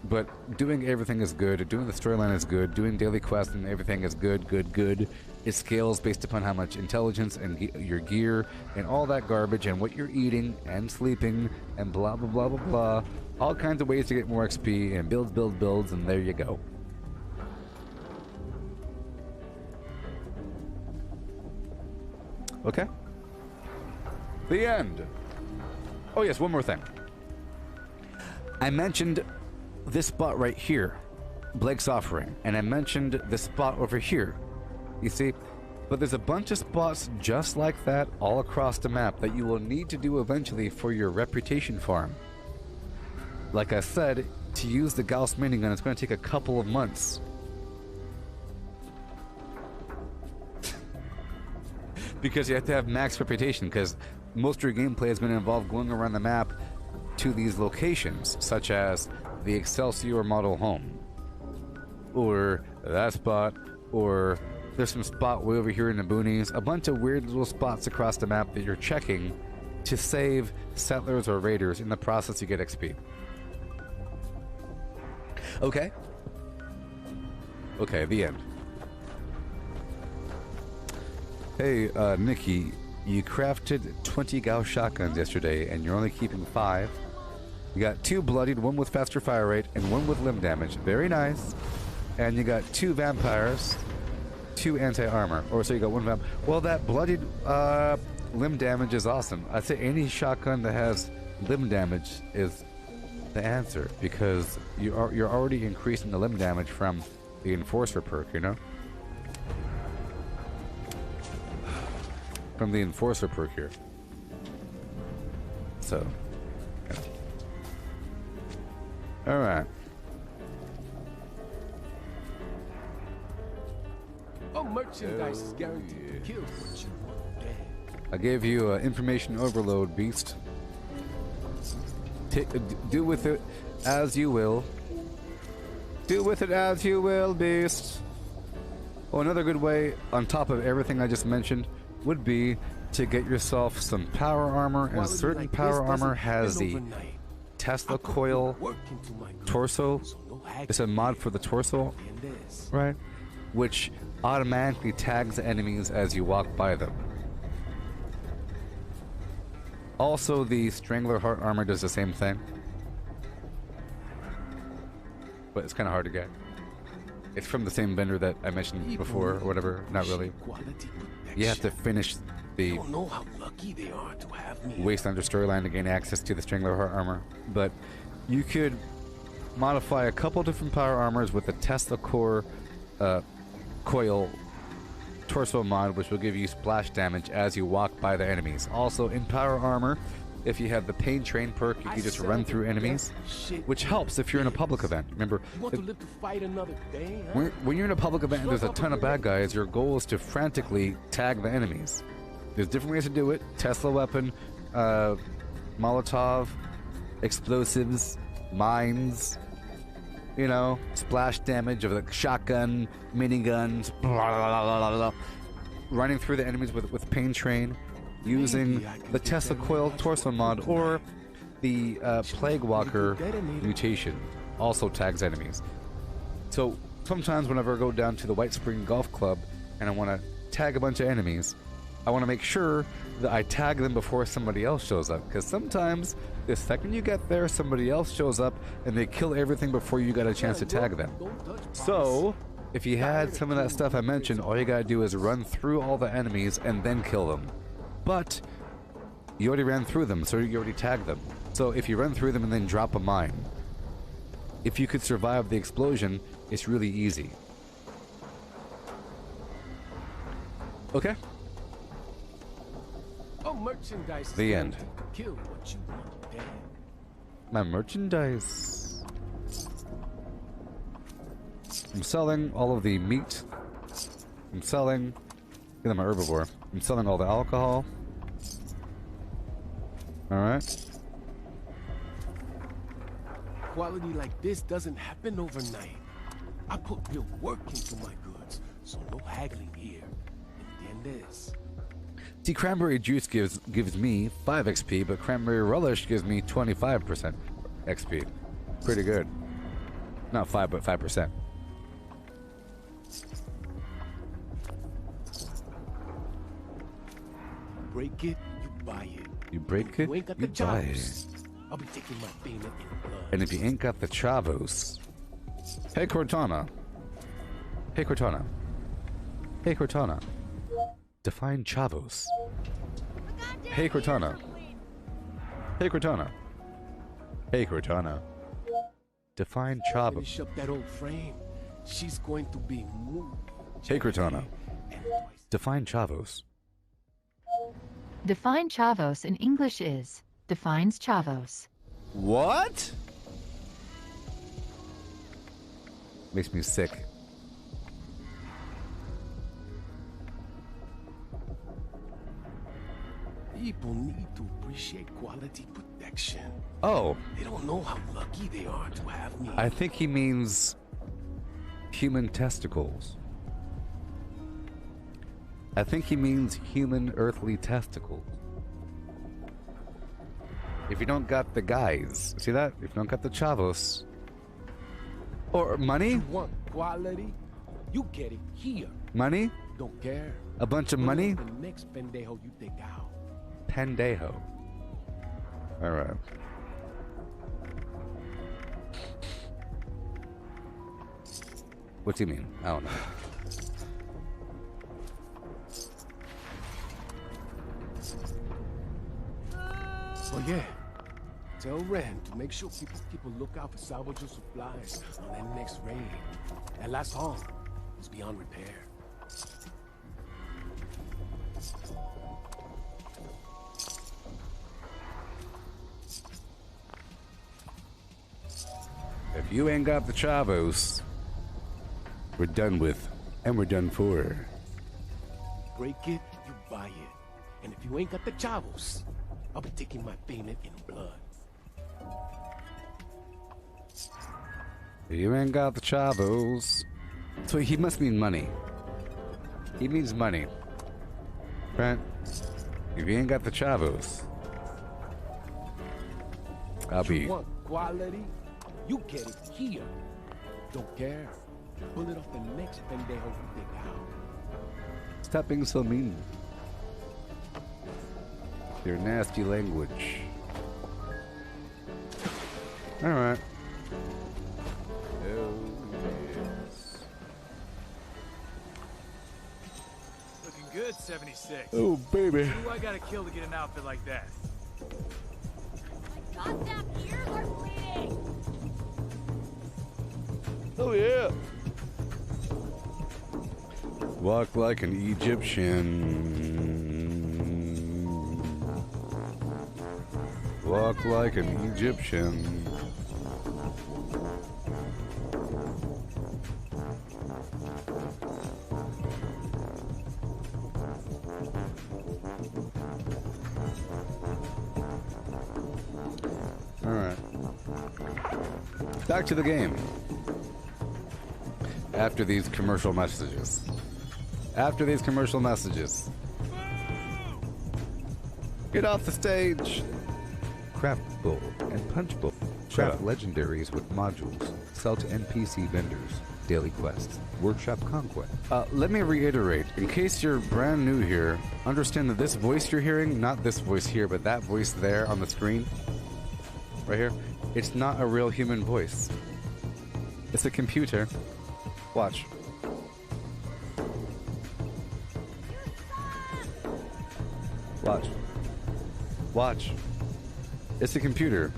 but doing everything is good, doing the storyline is good, doing daily quests and everything is good. It scales based upon how much intelligence and your gear and all that garbage and what you're eating and sleeping and blah blah blah blah blah. All kinds of ways to get more XP and builds, and there you go. Okay? The end. Oh yes, one more thing. I mentioned this spot right here, Blake's Offering, and I mentioned this spot over here. You see? But there's a bunch of spots just like that all across the map that you will need to do eventually for your reputation farm. Like I said, to use the Gauss minigun, it's going to take a couple of months. Because you have to have max reputation, because most of your gameplay is going to involve going around the map to these locations, such as the Excelsior Model Home, or that spot, or there's some spot way over here in the boonies. A bunch of weird little spots across the map that you're checking to save settlers or raiders. In the process, you get XP. Okay. Okay, the end. Hey, Nikki, you crafted 20 Gauss shotguns yesterday, and you're only keeping 5. You got 2 bloodied, 1 with faster fire rate, and 1 with limb damage. Very nice. And you got 2 vampires, 2 anti-armor. Or so you got 1 vamp. Well, that bloodied limb damage is awesome. I'd say any shotgun that has limb damage is the answer, because you're already increasing the limb damage from the Enforcer perk, you know? From the Enforcer perk here. So, yeah. Alright. Oh, merchandise is guaranteed to kill what you want dead. I gave you information overload, beast. Do with it as you will. Do with it as you will, beast. Well, another good way, on top of everything I just mentioned, would be to get yourself some power armor, and certain power armor has the Tesla coil torso. It's a mod for the torso, right? Which automatically tags enemies as you walk by them. Also, the Strangler Heart armor does the same thing, but it's kind of hard to get. It's from the same vendor that I mentioned before, or whatever. Not really. You have to finish the Wasteland storyline to gain access to the Strangler Heart armor. But you could modify a couple different power armors with the Tesla core coil torso mod, which will give you splash damage as you walk by the enemies. Also, in power armor, if you have the Pain Train perk, you can just run through enemies, which helps if you're in a public event. Remember, when you're in a public event and there's a ton of bad guys, your goal is to frantically tag the enemies. There's different ways to do it. Tesla weapon, Molotov, explosives, mines, you know, splash damage of the shotgun, miniguns, blah, blah, blah, blah, blah. Running through the enemies with Pain Train, using the Tesla coil torso mod, or the Plague Walker mutation also tags enemies. So sometimes whenever I go down to the White Spring Golf Club and I want to tag a bunch of enemies, I want to make sure that I tag them before somebody else shows up, because sometimes the second you get there, somebody else shows up and they kill everything before you got a chance to tag them. So if you had some of that stuff I mentioned, all you gotta do is run through all the enemies and then kill them. But you already ran through them, so you already tagged them. So if you run through them and then drop a mine, if you could survive the explosion, it's really easy. Okay? Oh, merchandise. The end. Kill what you want dead. My merchandise. I'm selling all of the meat. I'm selling. I'm a herbivore. I'm selling all the alcohol. Alright. Quality like this doesn't happen overnight. I put real work into my goods, so no haggling here. And then this. See, cranberry juice gives me 5 XP, but cranberry relish gives me 25% XP. Pretty good. Not 5, but 5%. Break it, you buy it. You break it, you buy it. I'll be taking my payment in blood. And if you ain't got the chavos... Hey, Cortana. Hey, Cortana. Hey, Cortana. Define chavos. Hey, Cortana. Hey, Cortana. Hey, Cortana. Define chavos. Finish up that old frame. She's going to be moved. Hey, Cortana. Define chavos. Define chavos in English is defines chavos. What? Makes me sick. People need to appreciate quality protection. Oh. They don't know how lucky they are to have me. I think he means human testicles. I think he means human earthly testicles. If you don't got the guys, see that? If you don't got the chavos. Or money? You want quality? You get it here. Money? Don't care. A bunch of money? The next pendejo you take out. Pendejo. Alright. What's he mean? I don't know. Oh yeah. Tell Ren to make sure people keep a lookout for salvageable supplies on that next raid. That last haul is beyond repair. If you ain't got the chavos, we're done with, and we're done for. Break it, you buy it. And if you ain't got the chavos, I'll be taking my payment in blood. If you ain't got the chavos. So he must mean money. He means money. Right? If you ain't got the chavos, I'll be. You want quality? You get it here. Don't care. Pull it off the next pendejo you take out. Stop being so mean. Your nasty language. Alright. Oh, yes. Looking good, 76. Oh, baby. Who do I gotta kill to get an outfit like that? Goddamn ears are bleeding! Oh, yeah. Walk like an Egyptian. Walk like an Egyptian. Alright. Back to the game. After these commercial messages. After these commercial messages. Get off the stage! Craft Bowl and Punch Bowl. Craft legendaries with modules. Sell to NPC vendors. Daily quests. Workshop conquest. Let me reiterate, in case you're brand new here, understand that this voice you're hearing, not this voice here, but that voice there on the screen, right here, it's not a real human voice. It's a computer. Watch. Watch. Watch. It's a computer.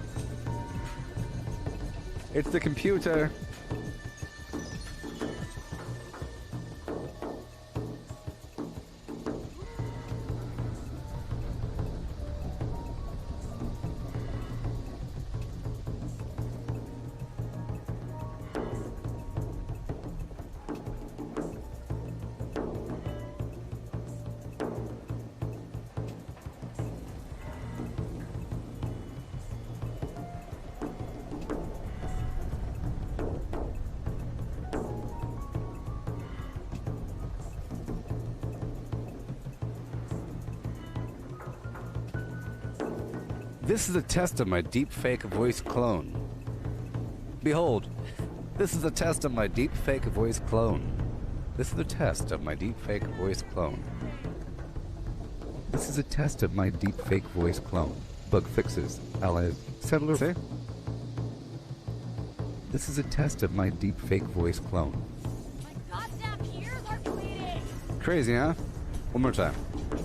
It's the computer. This is a test of my deepfake voice clone. Behold, this is a test of my deepfake voice clone. This is a test of my deepfake voice clone. This is a test of my deepfake voice clone. Bug fixes, allies, settler. See? This is a test of my deepfake voice clone. My goddamn ears are bleeding! Crazy, huh? One more time.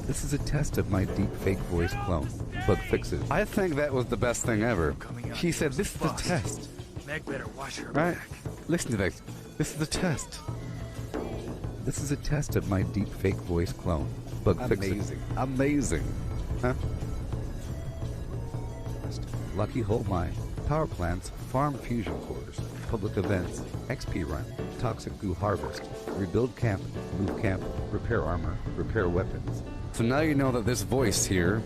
This is a test of my deepfake voice clone. Bug fixes. I think that was the best thing ever. He said, this is a test. Meg better watch her Right? back. Listen to this. This is a test. This is a test of my deepfake voice clone. Bug fixes. Amazing. Amazing. Huh? Lucky Hole Mine. Power plants, farm fusion cores, public events, XP run, toxic goo harvest, rebuild camp, move camp, repair armor, repair weapons. So now you know that this voice here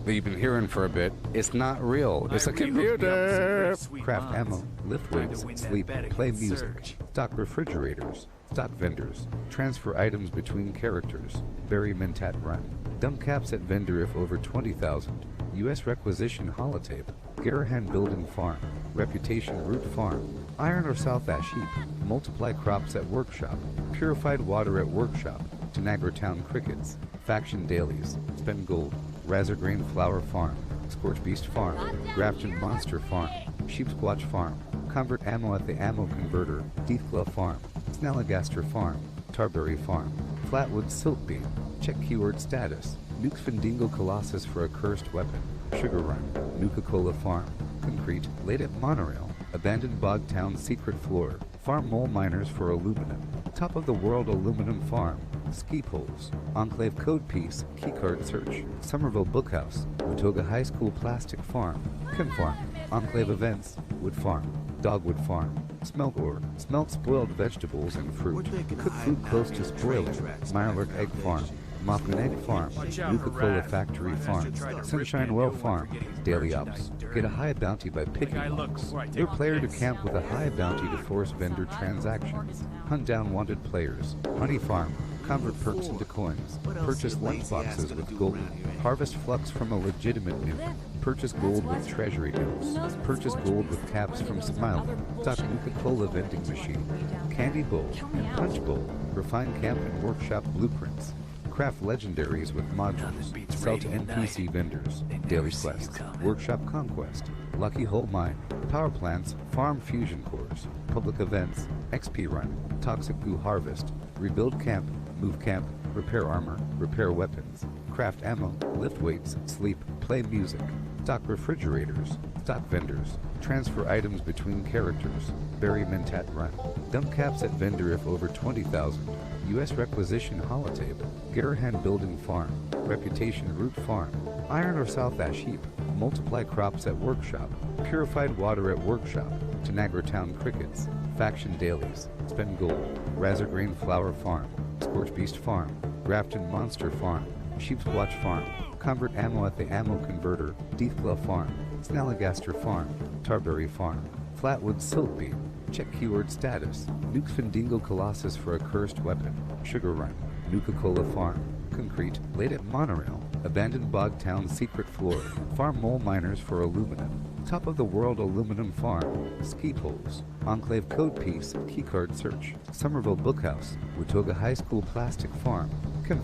that you've been hearing for a bit, it's not real. It's a computer. Craft ammo, lift weights, sleep, play music, stock refrigerators, stock vendors, transfer items between characters, bury mentat run, dump caps at vendor if over 20,000, U.S. requisition holotape, Garahan building farm, reputation root farm, iron or south ash heap, multiply crops at workshop, purified water at workshop, Tanagra town crickets, faction dailies, spend gold, Razorgrain flower farm, Scorch beast farm, Grafton monster farm, sheep squatch farm, convert ammo at the ammo converter, Deathglove farm, Snalligaster farm, Tarberry farm, Flatwood silt beam, check keyword status, Nuke Findingo Colossus for a cursed weapon, Sugar Run, Nuka-Cola farm, concrete, laid at monorail, abandoned bog town secret floor, farm mole miners for aluminum, top of the world aluminum farm, ski poles, Enclave code piece, keycard search, Somerville Bookhouse, Watoga High School plastic farm, Kim farm, Enclave events, wood farm, dogwood farm, smelt ore, smelt spoiled vegetables and fruit, cook food close to spoiling, Mirelurk egg farm, Mothman egg farm, Nuka-Cola factory farm, Sunshine Well farm, daily ops, get a high bounty by picking locks, your player to camp with a high bounty to force vendor transactions, hunt down wanted players, honey farm, convert perks into coins, purchase lunchboxes with gold, harvest flux from a legitimate nuke, purchase gold with treasury notes, purchase gold with caps from Smile, stock Nuka-Cola vending machine, candy bowl and punch bowl, refine camp and workshop blueprints, craft legendaries with modules, sell to NPC vendors, daily quests, workshop conquest, lucky hole mine, power plants, farm fusion cores, public events, XP run, toxic goo harvest, rebuild camp, move camp, repair armor, repair weapons, craft ammo, lift weights, sleep, play music, stock refrigerators, stock vendors, transfer items between characters, bury mentat run, dump caps at vendor if over 20,000, U.S. requisition holotape, Garahan building farm, reputation root farm, iron or south ash heap, multiply crops at workshop, purified water at workshop, Tanagra town crickets, faction dailies, spend gold, Razorgrain flower farm, Scorch beast farm, Grafton monster farm, sheep squatch farm, convert ammo at the ammo converter, Deathglove farm, Snalligaster farm, Tarberry farm, Flatwood silt beam, check keyword status, Nuke Findingo Colossus for a cursed weapon, Sugar Run, Nuka-Cola farm, concrete, laid at monorail, abandoned bog town secret floor, farm mole miners for aluminum, top of the world aluminum farm, ski poles, Enclave code piece, keycard search, Somerville Bookhouse, Watoga High School plastic farm, Kim.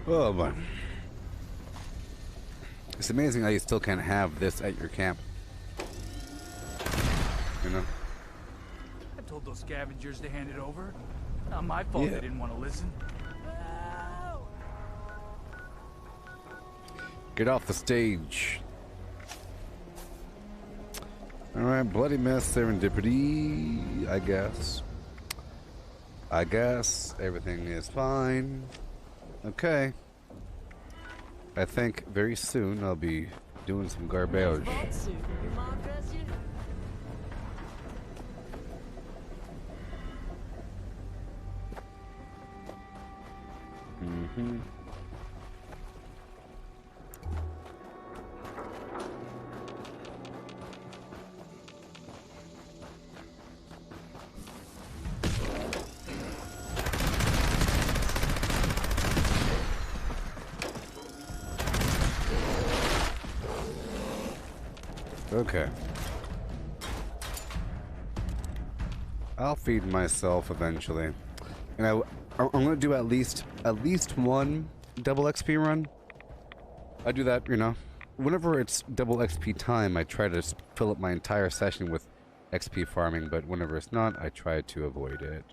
Oh boy. It's amazing how you still can't have this at your camp. You know? I told those scavengers to hand it over. Not my fault they didn't want to listen. Get off the stage. Alright, bloody mess, serendipity, I guess. I guess everything is fine. Okay. I think very soon I'll be doing some garbage. Mm-hmm. Okay. I'll feed myself eventually. And I'm gonna do at least one double XP run. I do that, you know. Whenever it's double XP time, I try to fill up my entire session with XP farming, but whenever it's not, I try to avoid it.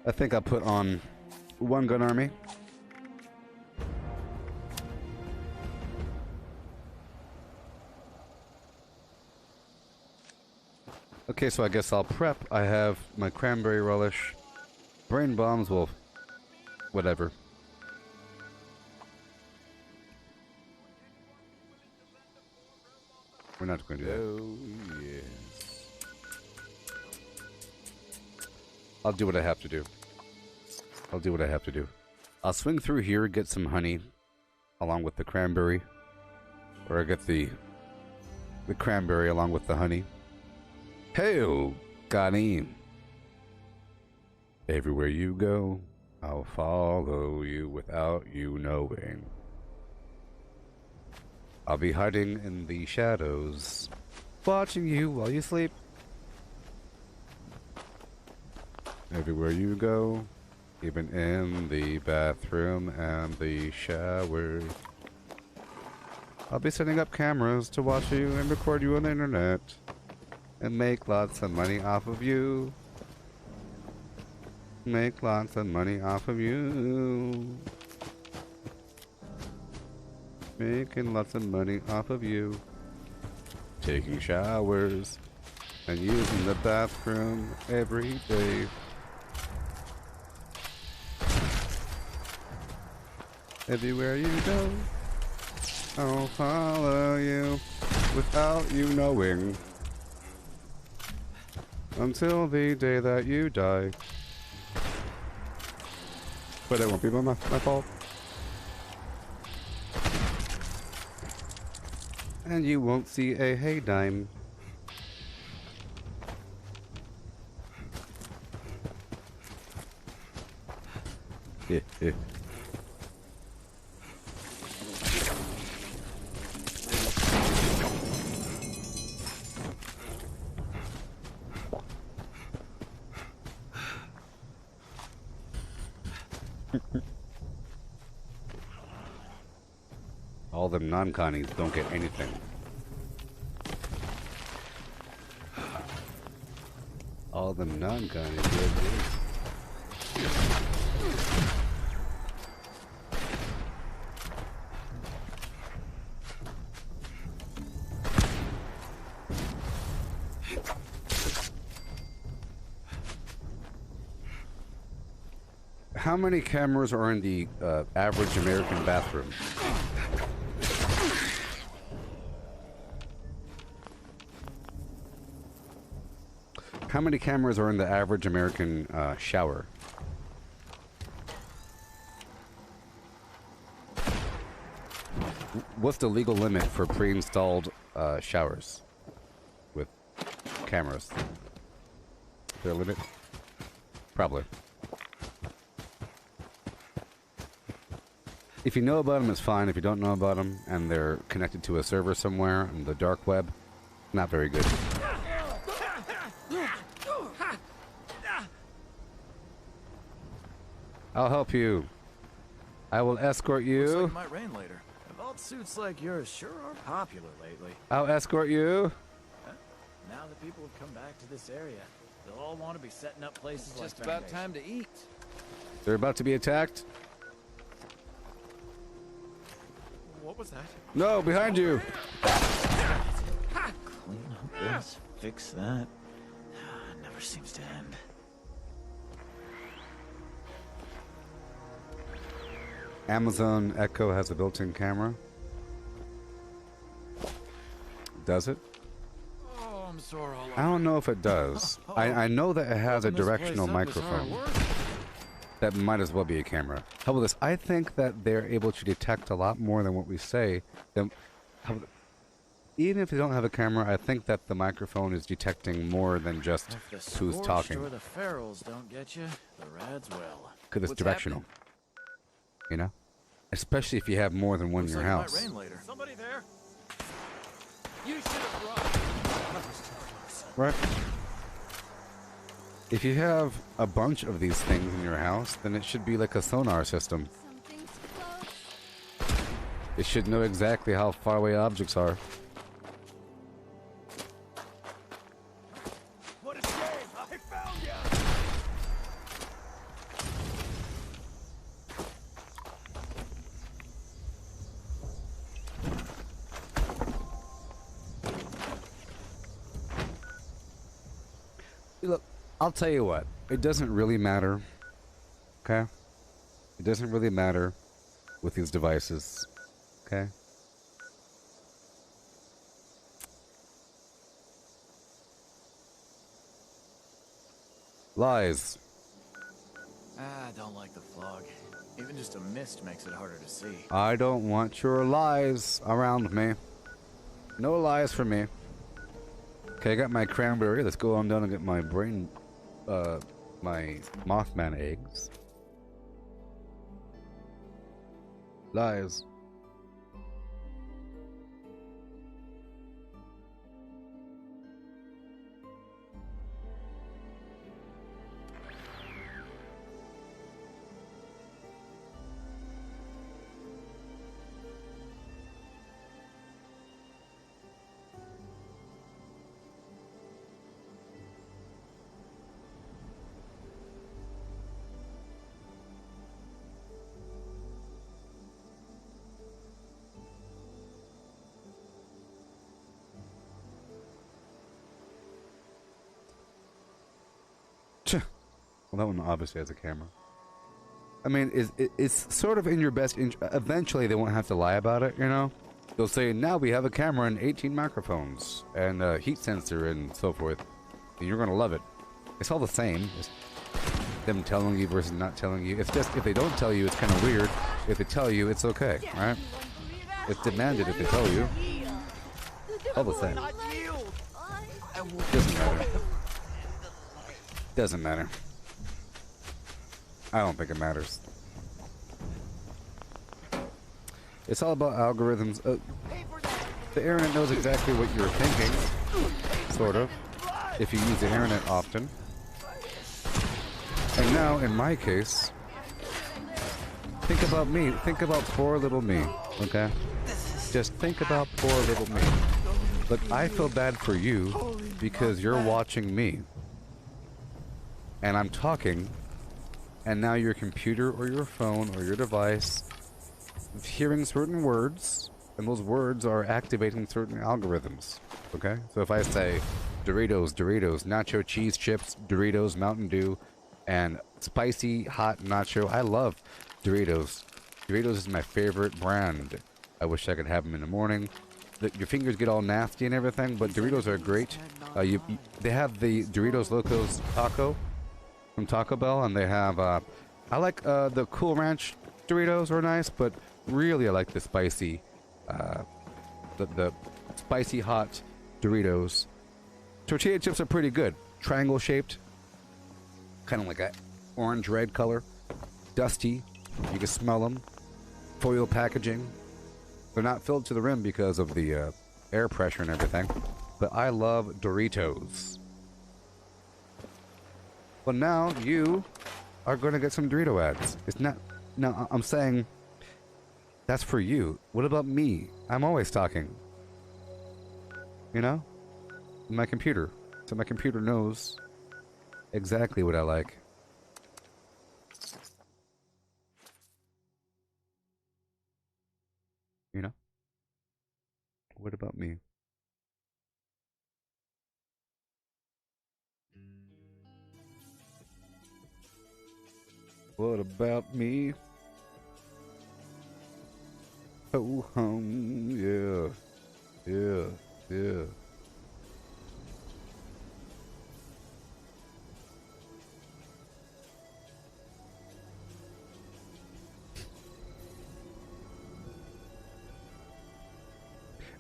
I think I'll put on one gun army. Okay, so I guess I'll prep. I have my cranberry relish. Brain bombs will... whatever. We're not going to do that. Oh, yes. I'll do what I have to do. I'll do what I have to do. I'll swing through here, get some honey, along with the cranberry. Or I get the cranberry along with the honey. Hey-o, got him. Everywhere you go, I'll follow you without you knowing. I'll be hiding in the shadows, watching you while you sleep. Everywhere you go, even in the bathroom and the shower. I'll be setting up cameras to watch you and record you on the internet. And make lots of money off of you. Make lots of money off of you. Making lots of money off of you. Taking showers and using the bathroom every day. Everywhere you go, I'll follow you without you knowing. Until the day that you die. But it won't be my fault. And you won't see a hay dime. All them non-connies don't get anything. All them non-connies get this. How many cameras are in the average American bathroom? How many cameras are in the average American shower? What's the legal limit for pre-installed showers with cameras? Is there a limit? Probably. If you know about them, it's fine. If you don't know about them and they're connected to a server somewhere on the dark web, not very good. I'll help you. I will escort you. Looks like it might rain later. Vault suits like yours sure are popular lately. I'll escort you. Now that people have come back to this area, they'll all want to be setting up places it's like just about Foundation. time to eat. They're about to be attacked. What was that? No, behind you. Clean up this, fix that. It never seems to end. Amazon Echo has a built-in camera. Does it? Oh, I'm sore all over. I don't know if it does. I know that it has a directional microphone. That might as well be a camera. How about this? I think that they're able to detect a lot more than what we say. Even if they don't have a camera, I think that the microphone is detecting more than just who's talking. Or the ferals don't get you, the rads will. Because it's directional. You know? Especially if you have more than one in your house. It might rain later. Somebody there? You should have Right. If you have a bunch of these things in your house, then it should be like a sonar system. It should know exactly how far away objects are. What a shame! I found you! I'll tell you what. It doesn't really matter. Okay? It doesn't really matter with these devices. Okay? Lies. I don't like the fog. Even just a mist makes it harder to see. I don't want your lies around me. No lies for me. Okay, I got my cranberry. Let's go on down and get my my Mothman eggs. Lies. Well, that one obviously has a camera. I mean, it's sort of in your best interest. Eventually, they won't have to lie about it, you know? They'll say, now we have a camera and 18 microphones and a heat sensor and so forth. And you're going to love it. It's all the same. It's them telling you versus not telling you. It's just, if they don't tell you, it's kind of weird. If they tell you, it's okay, right? It's demanded if they tell you. All the same. Doesn't matter. Doesn't matter. I don't think it matters. It's all about algorithms. The internet knows exactly what you're thinking, sort of, if you use the internet often. And now, in my case, think about me. Think about poor little me, okay? Just think about poor little me. Look, I feel bad for you because you're watching me. And I'm talking. And now your computer or your phone or your device is hearing certain words, and those words are activating certain algorithms, okay? So if I say Doritos, nacho cheese chips, Doritos, Mountain Dew, and spicy hot nacho, I love Doritos. Doritos is my favorite brand. I wish I could have them in the morning. Your fingers get all nasty and everything, but Doritos are great. They have the Doritos Locos Taco from Taco Bell, and they have, I like the Cool Ranch Doritos are nice, but really I like the spicy, the spicy hot Doritos. Tortilla chips are pretty good. Triangle shaped, kind of like a orange red color, dusty. You can smell them. Foil packaging. They're not filled to the rim because of the air pressure and everything, but I love Doritos. Well, now you are going to get some Dorito ads. It's not... No, I'm saying that's for you. What about me? I'm always talking. You know? My computer. So my computer knows exactly what I like. You know? What about me? What about me? Oh, yeah. Yeah, yeah.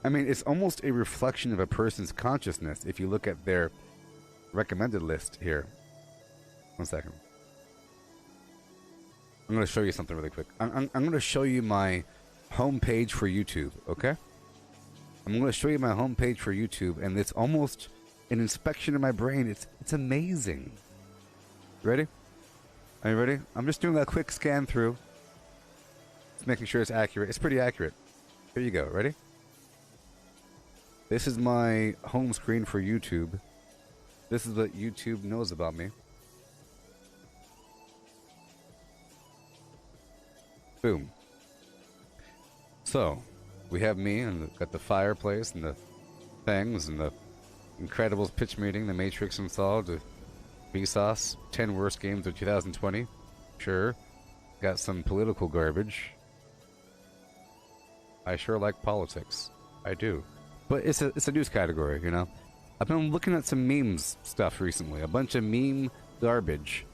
I mean, it's almost a reflection of a person's consciousness if you look at their recommended list here. 1 second. I'm going to show you something really quick. I'm going to show you my homepage for YouTube, okay? I'm going to show you my homepage for YouTube, and it's almost an inspection of my brain. It's amazing. Ready? Are you ready? I'm just doing a quick scan through. Just making sure it's accurate. It's pretty accurate. Here you go. Ready? This is my home screen for YouTube. This is what YouTube knows about me. Boom. So, we have me, and got the fireplace, and the things, and the Incredibles pitch meeting, the Matrix installed, the Vsauce, 10 worst games of 2020. Sure. Got some political garbage. I sure like politics. I do. But it's a news category, you know? I've been looking at some memes stuff recently. A bunch of meme garbage.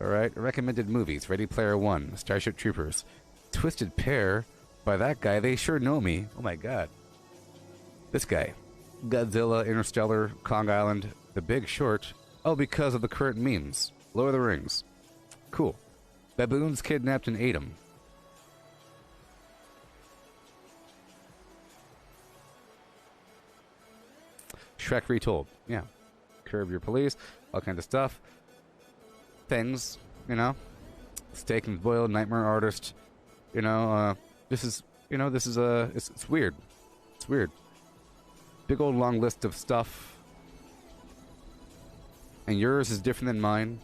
Alright? Recommended movies. Ready Player One. Starship Troopers. Twisted Pair. By that guy, they sure know me. Oh my god. This guy. Godzilla, Interstellar, Kong Island, The Big Short. Oh, because of the current memes. Lord of the Rings. Cool. Baboons kidnapped and ate him. Shrek Retold. Yeah. Curb Your Police. All kinds of stuff. Things, you know. Steak and Boiled, Nightmare Artist. You know, this is, it's weird. It's weird. Big old long list of stuff. And yours is different than mine.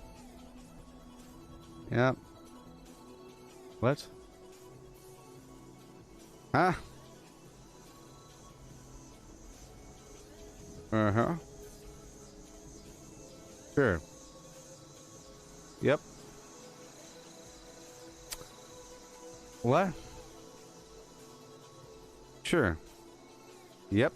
Yeah. What? Huh? Uh-huh. Sure. Yep. What? Sure. Yep.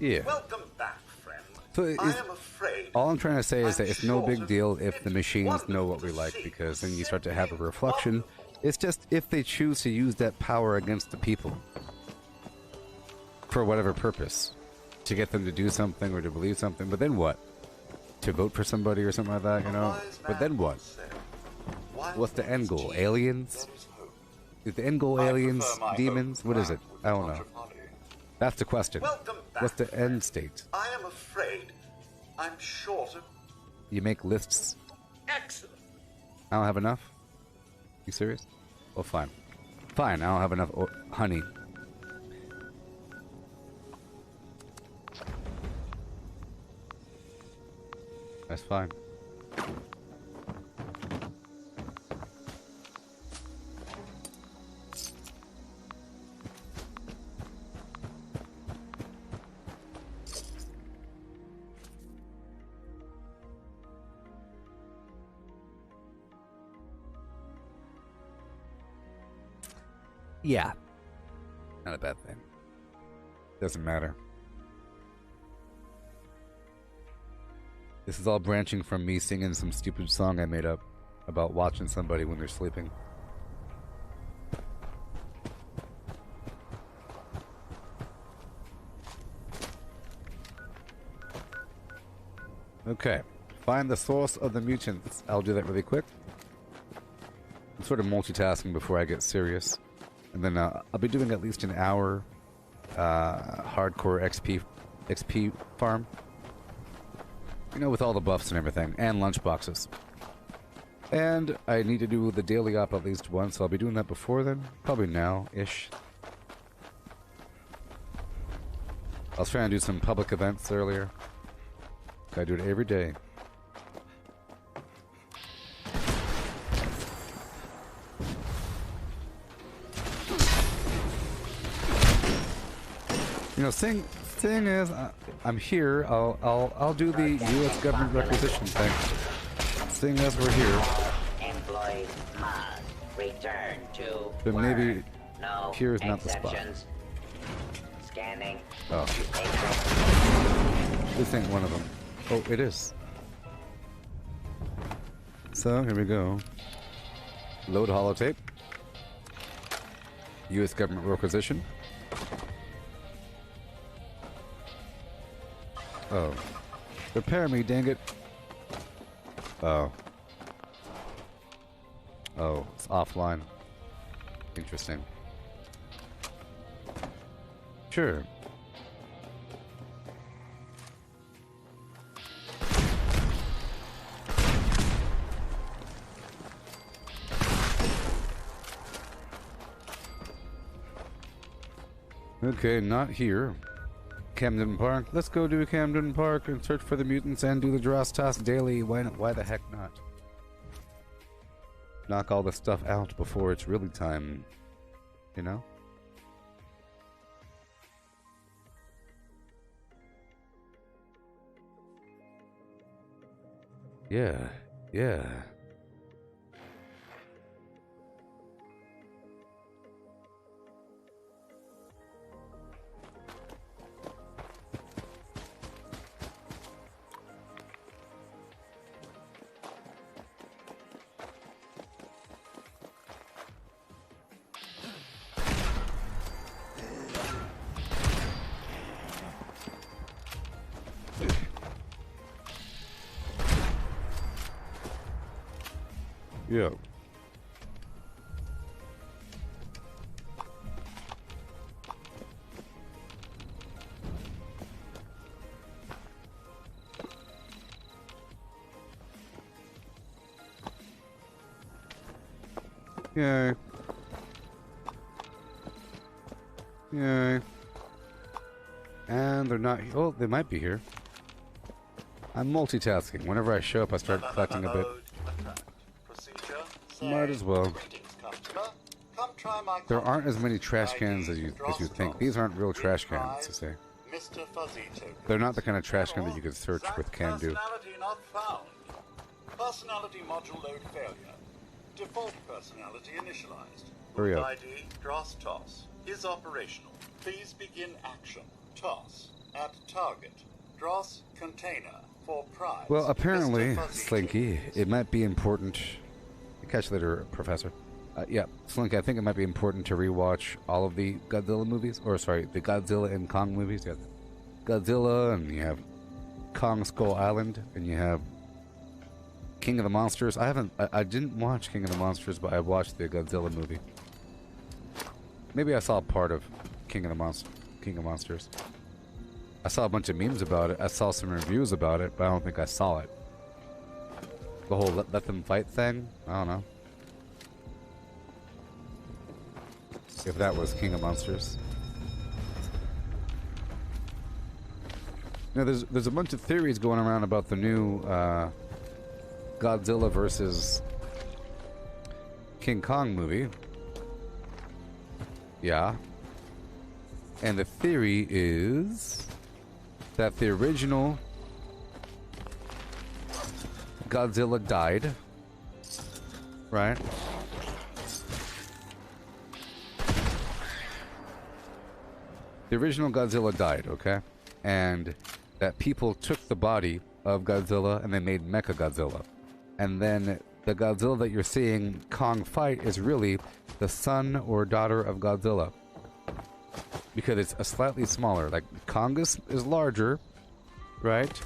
Yeah. Welcome back, friend. So I am afraid. all I'm trying to say is that it's no big deal if the machines know what we like, because then you start to have a reflection. It's just if they choose to use that power against the people for whatever purpose, to get them to do something or to believe something. But then what? To vote for somebody or something like that, you know? But then what? What's the end goal? Aliens? Is the end goal aliens? Demons? What is it? I don't know. That's the question. What's the end state? I am afraid I'm short of. You make lists. Excellent. I don't have enough? You serious? Well, fine. Fine, I don't have enough honey. That's fine. Yeah. Not a bad thing. Doesn't matter. This is all branching from me singing some stupid song I made up about watching somebody when they're sleeping. Okay. Find the source of the mutants. I'll do that really quick. I'm sort of multitasking before I get serious. And then I'll be doing at least an hour hardcore XP farm. You know, with all the buffs and everything. And lunchboxes. And I need to do the daily op at least once, so I'll be doing that before then. Probably now-ish. I was trying to do some public events earlier. Gotta do it every day. You know, thing is, I'm here. I'll do the U.S. government requisition thing. Seeing as we're here, Employees must return to but work. maybe No here is not the spot. exceptions. Scanning. Oh, this ain't one of them. Oh, it is. So here we go. Load holotape. U.S. government requisition. Oh. Prepare me, dang it. Oh. Oh, it's offline. Interesting. Sure. Okay, not here. Camden Park. Let's go to Camden Park and search for the mutants and do the Dross task daily. Why the heck not? Knock all the stuff out before it's really time. You know? Yeah. Yeah. Yeah. Yay. Yay. And they're not. Oh, they might be here. I'm multitasking. Whenever I show up, I start collecting a bit. Might as well. There aren't as many trash cans as you think. These aren't real trash cans, to say. They're not the kind of trash can that you could search with can do. Personality not found. Personality module load failure. Default personality initialized. Hurry up. ID Dross toss is operational. Please begin action. Toss at target. Dross container for prize. Well, apparently, Slinky, it might be important. Catch you later, Professor. Yeah, Slinky, I think it might be important to rewatch all of the Godzilla movies. Or, sorry, the Godzilla and Kong movies. You have Godzilla, and you have Kong Skull Island, and you have King of the Monsters. I didn't watch King of the Monsters, but I watched the Godzilla movie. Maybe I saw part of King of Monsters. I saw a bunch of memes about it. I saw some reviews about it, but I don't think I saw it. The whole let them fight thing? I don't know. If that was King of Monsters. Now, there's a bunch of theories going around about the new Godzilla versus King Kong movie. Yeah. And the theory is that the original Godzilla died, right? The original Godzilla died, okay? And that people took the body of Godzilla and they made Mechagodzilla. And then the Godzilla that you're seeing Kong fight is really the son or daughter of Godzilla. Because it's a slightly smaller. Like, Kong is larger, right?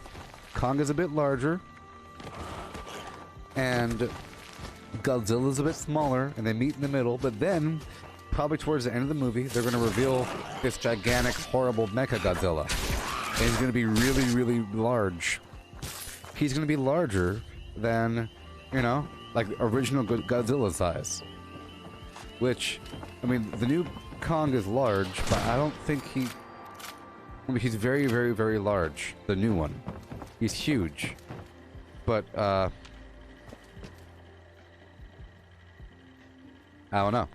Kong is a bit larger. And Godzilla's a bit smaller, and they meet in the middle, but then, probably towards the end of the movie, they're going to reveal this gigantic, horrible Mechagodzilla. And he's going to be really, really large. He's going to be larger than, you know, like original Godzilla size. Which, I mean, the new Kong is large, but I don't think I mean, he's very, very, very large. The new one. He's huge. But, I don't know.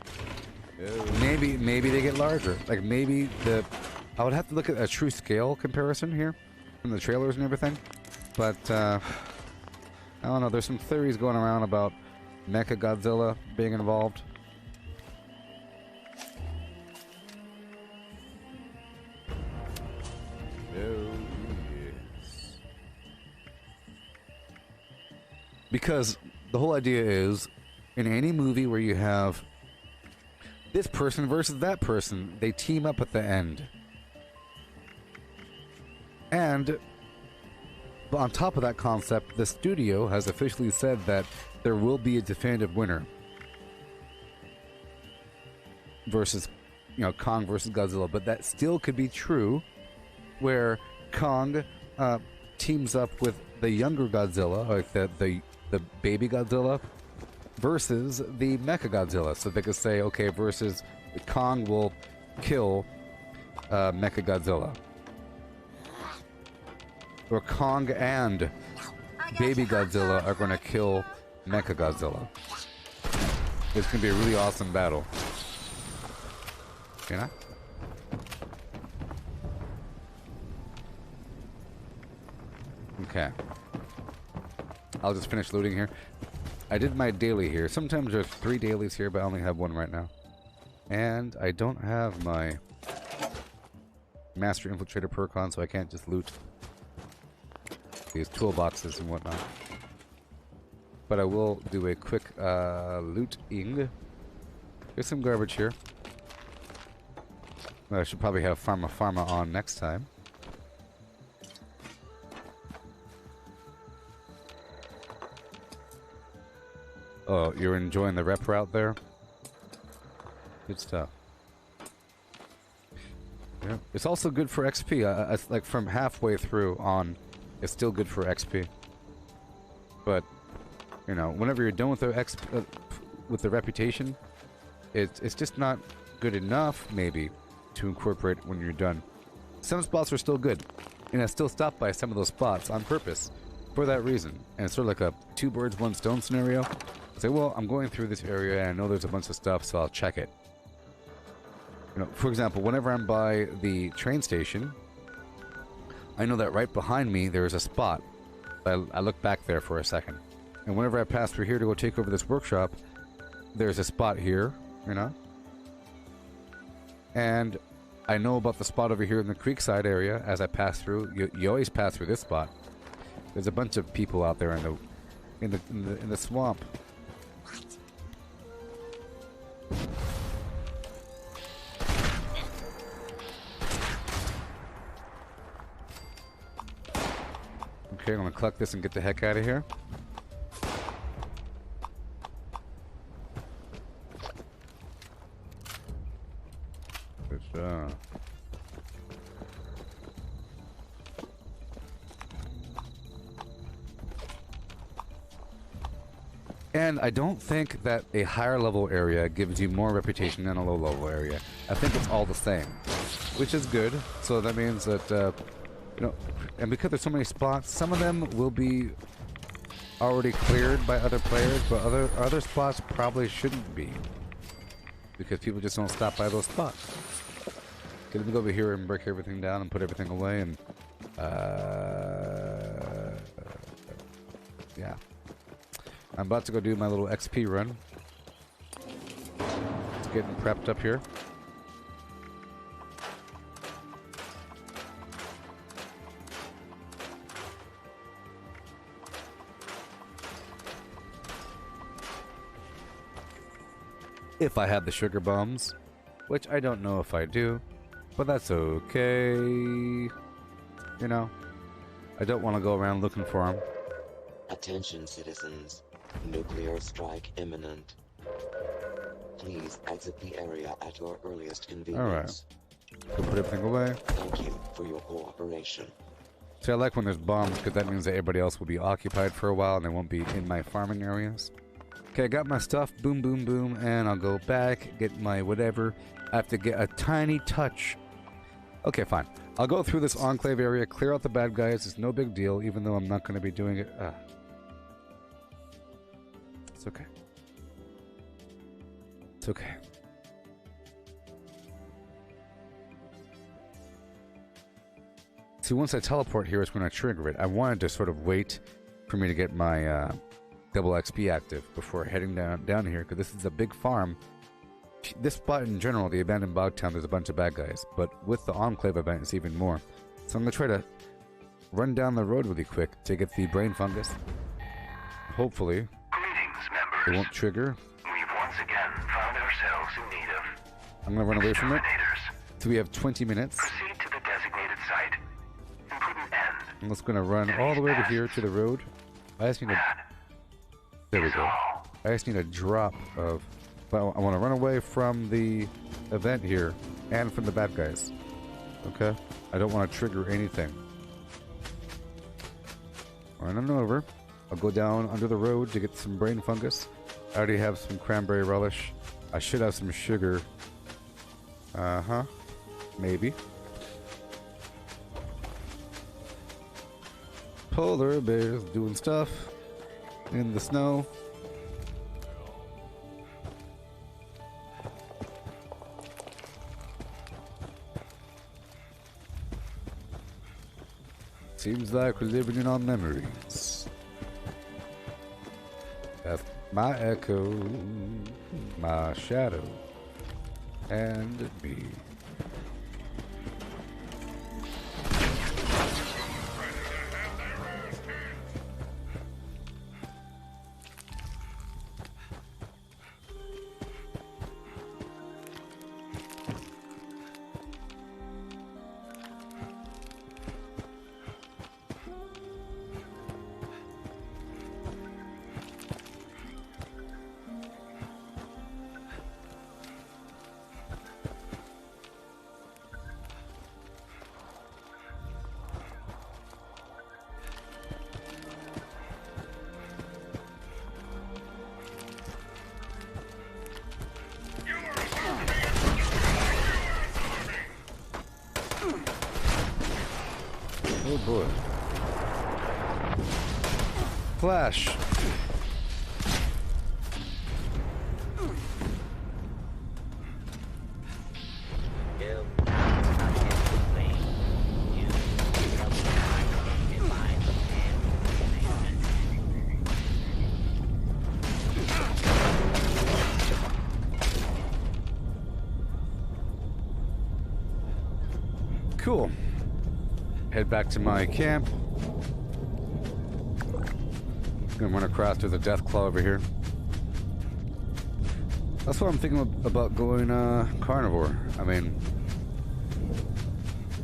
Maybe they get larger. Like, maybe I would have to look at a true scale comparison here from the trailers and everything. But I don't know. There's some theories going around about Mechagodzilla being involved. Oh, yes. Because the whole idea is, in any movie where you have this person versus that person, they team up at the end. And on top of that concept, the studio has officially said that there will be a definitive winner. Versus, you know, Kong versus Godzilla. But that still could be true, where Kong teams up with the younger Godzilla, like the baby Godzilla, versus the Mechagodzilla. So they could say, okay, versus Kong will kill Mechagodzilla. where Kong and Baby Godzilla are going to kill Mecha Godzilla. It's going to be a really awesome battle. You know? Okay. I'll just finish looting here. I did my daily here. Sometimes there's 3 dailies here, but I only have 1 right now. And I don't have my Master Infiltrator perk on, so I can't just loot these toolboxes and whatnot. But I will do a quick looting. There's some garbage here. I should probably have Pharma on next time. Oh, you're enjoying the rep route there? Good stuff. Yeah. It's also good for XP. Like from halfway through on, it's still good for XP. But, you know, whenever you're done with the with the reputation, it's just not good enough, maybe, to incorporate when you're done. Some spots are still good, and I still stop by some of those spots on purpose for that reason. And it's sort of like a 2 birds, 1 stone scenario. Say, well, I'm going through this area and I know there's a bunch of stuff, so I'll check it. You know, for example, whenever I'm by the train station, I know that right behind me there is a spot. I look back there for a second. And whenever I pass through here to go take over this workshop, there's a spot here, you know? And I know about the spot over here in the Creekside area as I pass through. You always pass through this spot. There's a bunch of people out there in the swamp. Okay, I'm gonna collect this and get the heck out of here. Good job. And I don't think that a higher level area gives you more reputation than a low level area. I think it's all the same, which is good. So that means that, you know, and because there's so many spots, some of them will be already cleared by other players, but other spots probably shouldn't be, because people just don't stop by those spots. Okay, let me go over here and break everything down and put everything away, and yeah. I'm about to go do my little XP run. It's getting prepped up here. If I have the sugar bombs, which I don't know if I do, but that's okay. You know, I don't want to go around looking for them. Attention, citizens. Nuclear strike imminent. Please exit the area at your earliest convenience. Alright. So put everything away. Thank you for your cooperation. See, I like when there's bombs, because that means that everybody else will be occupied for a while and they won't be in my farming areas. Okay, I got my stuff. Boom, boom, boom. And I'll go back, get my whatever. I have to get a tiny touch. Okay, fine. I'll go through this enclave area, clear out the bad guys. It's no big deal, even though I'm not going to be doing it. It's okay. It's okay. See, once I teleport here, it's going to trigger it. I wanted to sort of wait for me to get my double XP active before heading down here, because this is a big farm. This spot in general, the abandoned bog town, there's a bunch of bad guys, but with the enclave event, it's even more. So I'm going to try to run down the road really quick to get the brain fungus. Hopefully, it won't trigger. We've once again found ourselves in need of I'm going to run away from it. So we have 20 minutes. Proceed to the designated site and put an end. I'm just going to run all the way over here to the road. I just need to... There we go. I just need a drop of... Well, I want to run away from the event here and from the bad guys. Okay? I don't want to trigger anything. Running over. I'll go down under the road to get some brain fungus. I already have some cranberry relish. I should have some sugar. Maybe. Polar bears doing stuff in the snow. Seems like we're living in our memories. That's my echo, my shadow, and me. Oh boy. Flash. Cool. Head back to my camp. Gonna run across to the Deathclaw over here. That's what I'm thinking about going carnivore. I mean,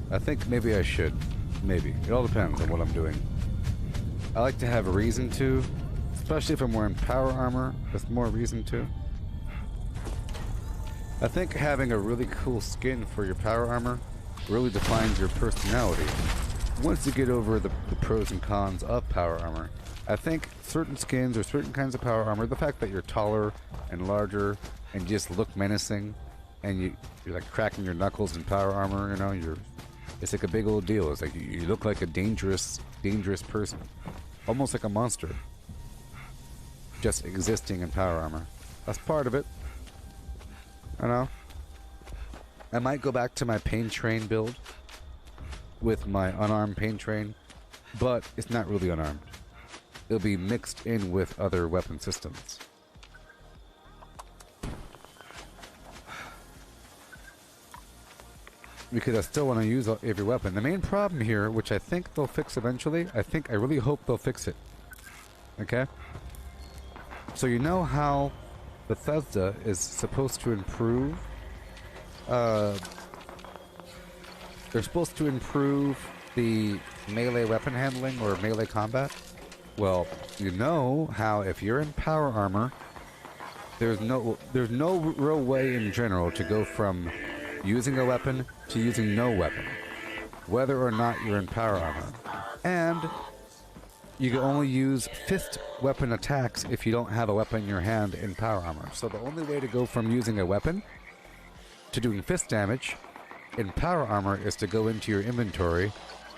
I think maybe I should. Maybe. It all depends on what I'm doing. I like to have a reason to, especially if I'm wearing power armor. There's more reason to. I think having a really cool skin for your power armor really defines your personality. Once you get over the pros and cons of power armor, I think certain skins or certain kinds of power armor, the fact that you're taller and larger and just look menacing, and you're like cracking your knuckles in power armor, you know, it's like a big old deal. It's like you look like a dangerous person, almost like a monster, just existing in power armor. That's part of it. I know. I might go back to my pain train build with my unarmed pain train, but it's not really unarmed. It'll be mixed in with other weapon systems. Because I still want to use every weapon. The main problem here, which I think they'll fix eventually, I really hope they'll fix it. Okay? So you know how Bethesda is supposed to improve they're supposed to improve the melee weapon handling or melee combat? Well, you know how if you're in power armor, there's no real way in general to go from using a weapon to using no weapon, whether or not you're in power armor. And you can only use fist weapon attacks if you don't have a weapon in your hand in power armor. So the only way to go from using a weapon to doing fist damage in power armor is to go into your inventory,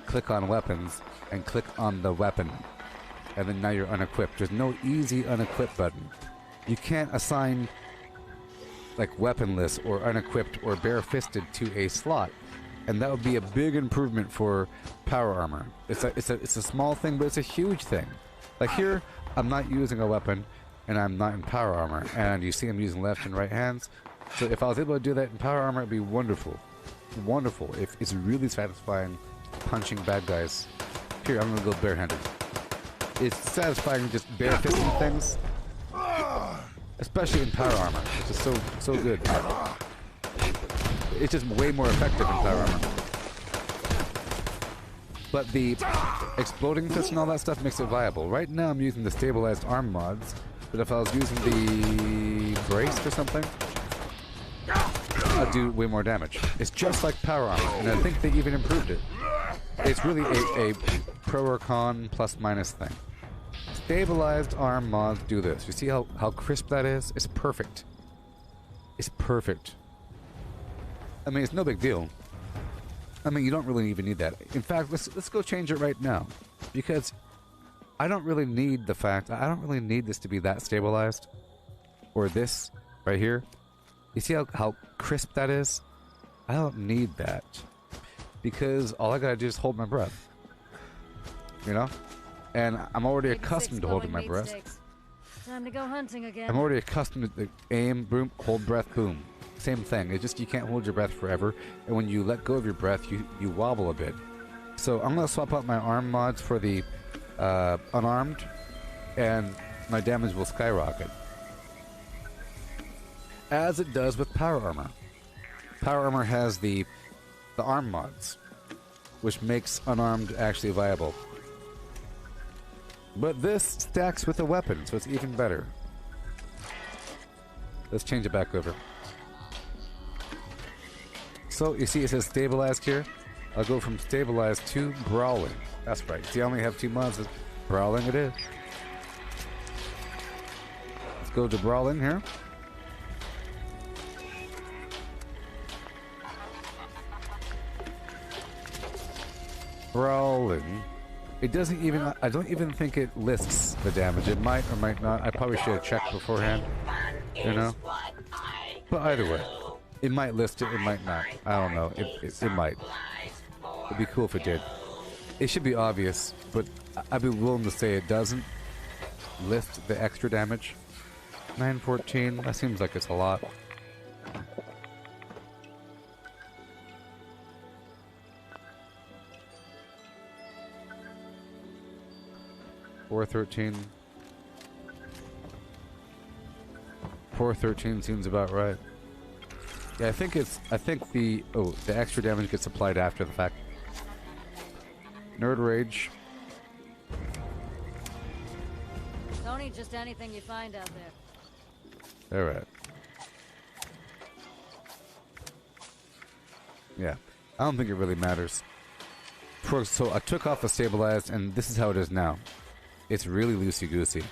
click on weapons, and click on the weapon. And then now you're unequipped. There's no easy unequip button. You can't assign like weaponless or unequipped or bare-fisted to a slot. And that would be a big improvement for power armor. It's a small thing, but it's a huge thing. Like here, I'm not using a weapon, and I'm not in power armor. And you see I'm using left and right hands. So if I was able to do that in power armor, it'd be wonderful. Wonderful. It's really satisfying punching bad guys. Here, I'm gonna go barehanded. It's satisfying just bare-fisting things. Especially in power armor. It's just so good. It's just way more effective in power armor. But the exploding fist and all that stuff makes it viable. Right now I'm using the stabilized arm mods, but if I was using the braced or something, I'd do way more damage. It's just like power armor, and I think they even improved it. It's really a pro or con plus minus thing. Stabilized arm mods do this. You see how crisp that is? It's perfect. It's perfect. I mean, it's no big deal. I mean, you don't really even need that. In fact, let's go change it right now. Because I don't really need the fact, I don't really need this to be that stabilized. Or this, right here. You see how crisp that is? I don't need that. Because all I gotta do is hold my breath. You know? And I'm already accustomed to holding my breath. Time to go hunting again. I'm already accustomed to aim, boom, hold breath, boom. Same thing. It's just you can't hold your breath forever. And when you let go of your breath, you wobble a bit. So I'm gonna swap out my arm mods for the unarmed, and my damage will skyrocket. As it does with power armor. Power armor has the arm mods, which makes unarmed actually viable. But this stacks with a weapon, so it's even better. Let's change it back over. So, you see it says stabilized here. I'll go from stabilized to brawling. That's right. See, I only have 2 mods. Brawling it is. Let's go to brawling here. Brawling. It doesn't even, I don't even think it lists the damage. It might or might not. I probably should have checked beforehand. You know? But either way. It might list it, it might not. I don't know. It might. It'd be cool if it did. It should be obvious, but I'd be willing to say it doesn't list the extra damage. 914, that seems like it's a lot. $413. $413 seems about right. Yeah, I think the extra damage gets applied after the fact. Nerd Rage. Don't eat just anything you find out there. Alright. Yeah. I don't think it really matters. So I took off the stabilized, and this is how it is now. It's really loosey-goosey.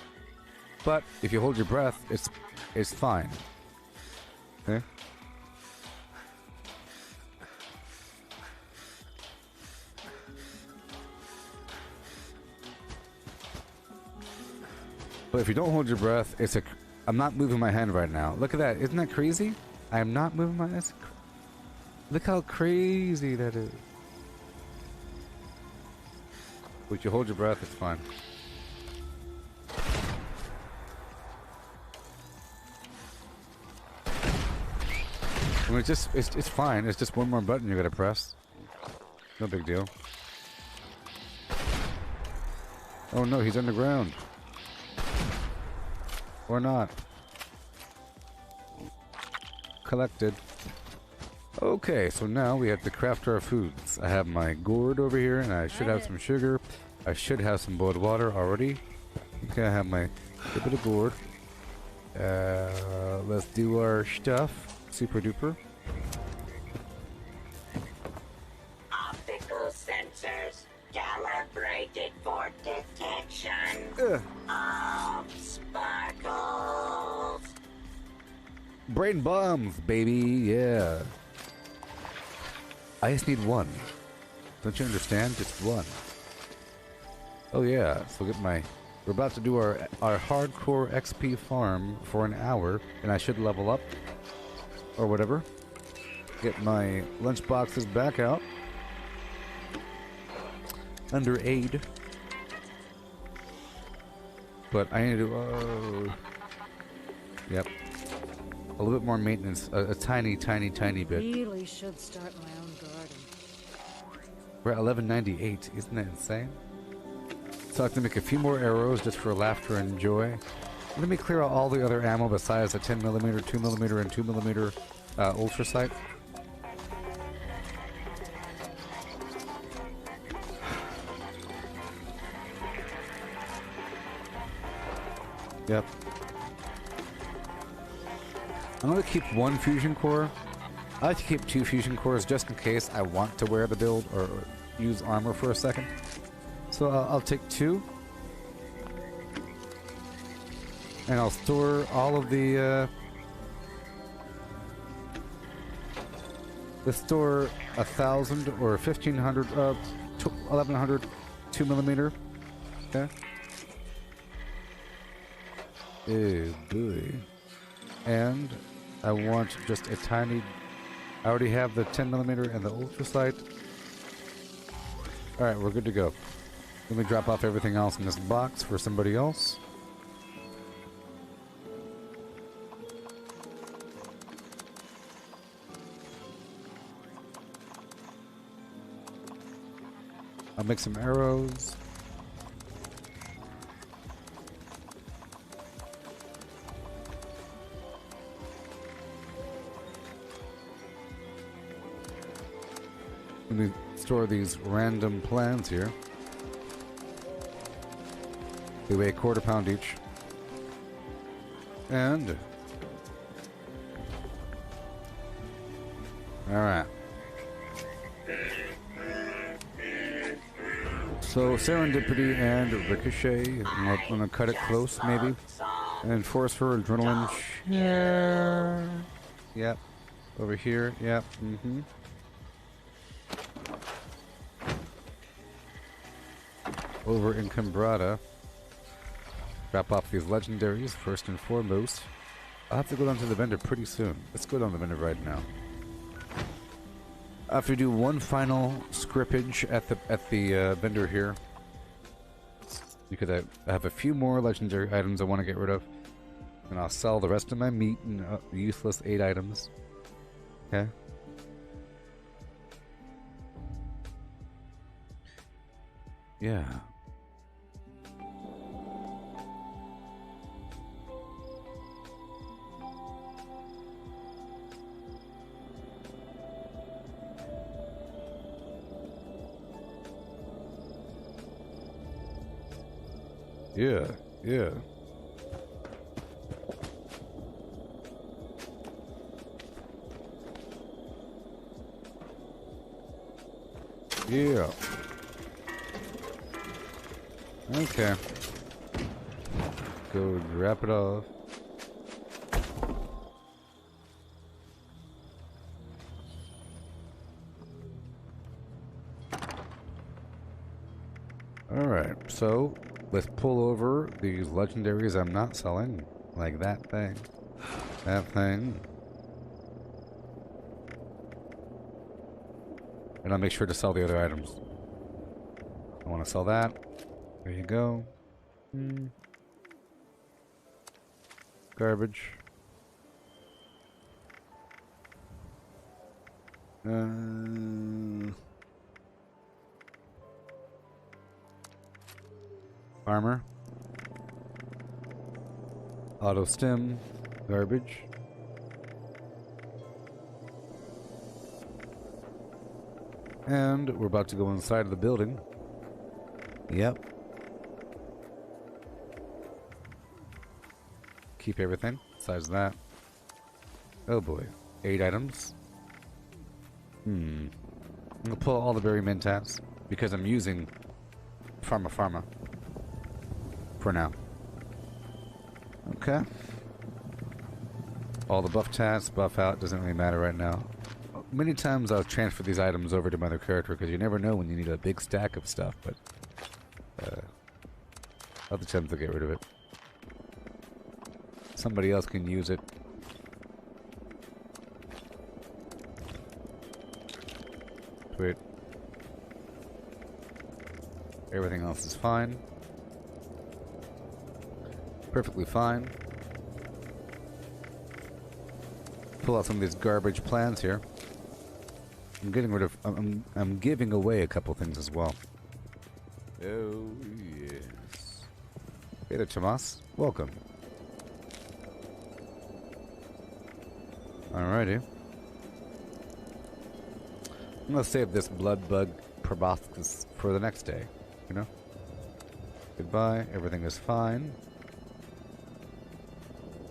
But if you hold your breath, it's fine. Okay? But if you don't hold your breath, I'm not moving my hand right now. Look at that. Isn't that crazy? I am not moving my hand. Look how crazy that is. But you hold your breath, it's fine. I mean, it's fine. It's just one more button you gotta press. No big deal. Oh no, he's underground. Or not. Collected. Okay, so now we have to craft our foods. I have my gourd over here, and I should have some sugar. I should have some boiled water already. Okay, I have my bit of gourd. Let's do our stuff. Super duper. Optical sensors calibrated for detection of sparkles. Brain bombs, baby, yeah. I just need one. Don't you understand? Just one. Oh yeah, so we're about to do our hardcore XP farm for an hour, and I should level up. Or whatever. Get my lunchboxes back out. Under aid. But I need to yep. A little bit more maintenance. A tiny bit. Really should start my own garden. We're at 1198. Isn't that insane? So I have to make a few more arrows just for laughter and joy. Let me clear out all the other ammo besides the 10mm, 2mm, and 2mm ultra sight. Yep. I'm gonna keep one fusion core. I like to keep 2 fusion cores just in case I want to wear the build or use armor for a second. So I'll take 2. And I'll store all of the let's store 1,000 or 1,500, 1,100 2mm. Okay. Oh boy. And I want just a tiny... I already have the 10mm and the ultra sight. Alright, we're good to go. Let me drop off everything else in this box for somebody else. I'll make some arrows. Let me store these random plans here. They weigh a quarter pound each. And... alright. So, Serendipity and Ricochet. I'm gonna cut it close, maybe. And force for Adrenaline share. Yep. Over here, yep. Mm-hmm. Over in Cambrata. Drop off these legendaries first and foremost. I'll have to go down to the vendor pretty soon. Let's go down to the vendor right now. I have to do one final scrippage at the vendor here, because I have a few more legendary items I want to get rid of, and I'll sell the rest of my meat and useless 8 items. Okay. Yeah. Yeah, yeah. Yeah. Okay. Go wrap it off. Alright, so let's pull over these legendaries I'm not selling. Like that thing. That thing. And I'll make sure to sell the other items. I want to sell that. There you go. Garbage. Armor. Auto stim. Garbage. And we're about to go inside of the building. Yep. Keep everything besides that. Oh boy. 8 items. I'm gonna pull all the berry mentats because I'm using Pharma for now. Okay. All the buff tats, buff out, doesn't really matter right now. Many times I'll transfer these items over to my other character because you never know when you need a big stack of stuff, but other times I'll get rid of it. Somebody else can use it. Sweet. Everything else is fine. Perfectly fine. Pull out some of these garbage plans here. I'm getting rid of... I'm giving away a couple things as well. Oh, yes. Hey there, Tomas. Welcome. Alrighty. I'm gonna save this blood bug proboscis for the next day, you know? Goodbye, everything is fine.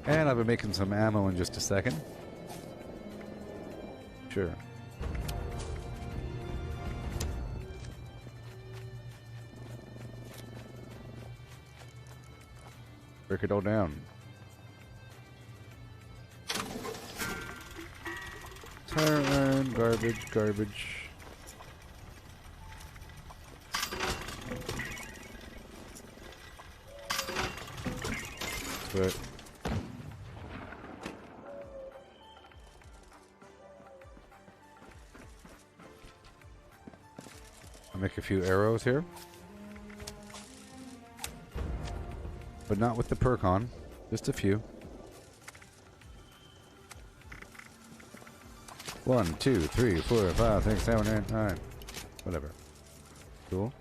And I'll be making some ammo in just a second. Sure. Break it all down. Tire iron, garbage, garbage. Sweet. I'll make a few arrows here. But not with the perk on. Just a few. 1, 2, 3, 4, 5, 6, 7, 8, 9. Whatever. Cool.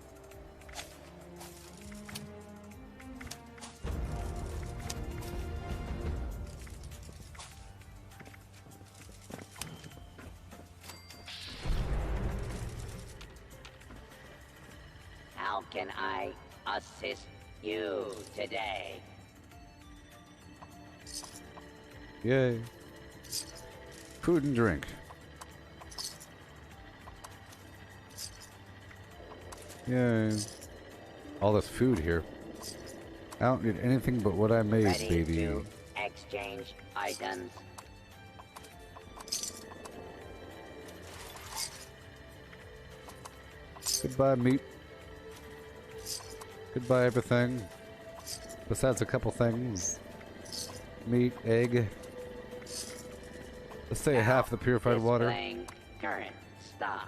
How can I assist you today? Yay. Food and drink. Yay. All this food here. I don't need anything but what I made, Ready baby. to exchange items. Goodbye, meat. Goodbye, everything. Besides a couple things. Meat, egg. Let's say half the purified water. Current stock.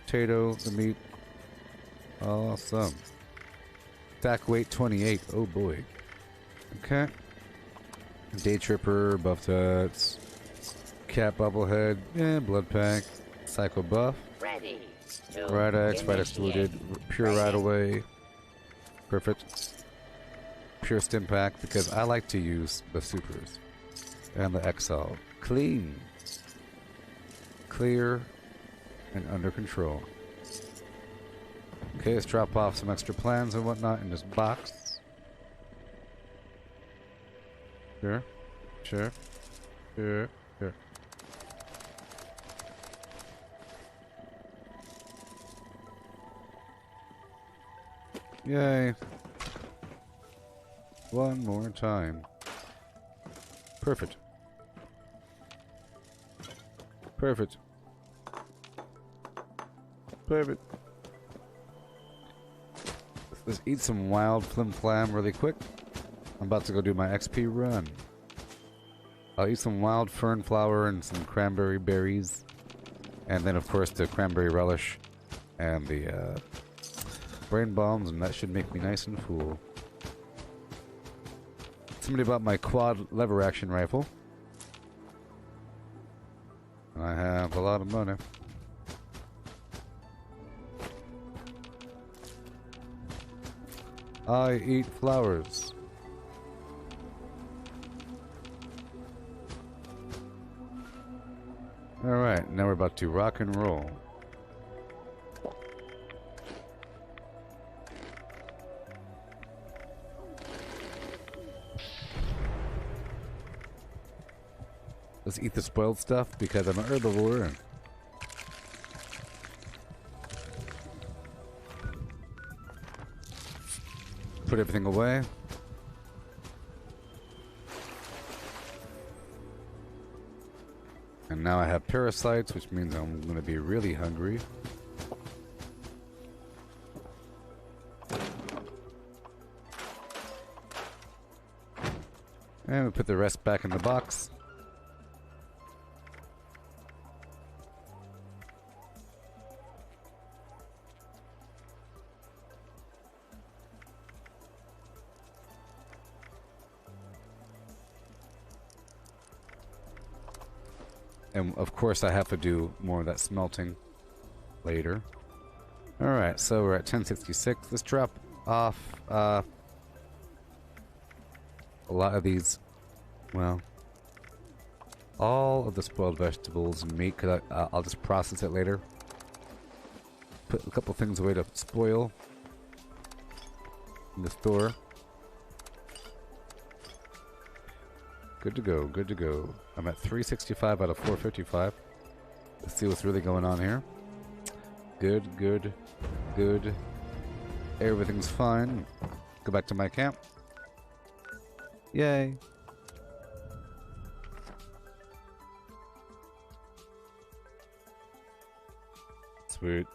Potato, the meat. Awesome. Stack weight 28. Oh boy. Okay. Day Tripper, Buff Tuts. Cat Bubblehead. Yeah, Blood Pack. Psycho Buff. Ready. Right X, right excluded. Pure right away. Perfect. Pure Stim Pack because I like to use the supers. And the XL. Clean. Clear. And under control. Okay, let's drop off some extra plans and whatnot in this box. Sure. Sure. Sure. Sure. Yay. One more time. Perfect. Perfect. Perfect. Let's eat some wild flim flam really quick. I'm about to go do my XP run. I'll eat some wild fern flower and some cranberry berries. And then of course the cranberry relish and the brain bombs, and that should make me nice and full. Somebody bought my quad lever action rifle. And I have a lot of money. I eat flowers. Alright, now we're about to rock and roll. Let's eat the spoiled stuff because I'm an herbivore. Put everything away. And now I have parasites, which means I'm going to be really hungry. And we put the rest back in the box. And of course I have to do more of that smelting later. Alright, so we're at 1066. Let's drop off a lot of these, well, all of the spoiled vegetables and meat, because I'll just process it later. Put a couple things away to spoil in the store. Good to go, good to go. I'm at 365 out of 455. Let's see what's really going on here. Good, good, good. Everything's fine. Go back to my camp. Yay. Sweet.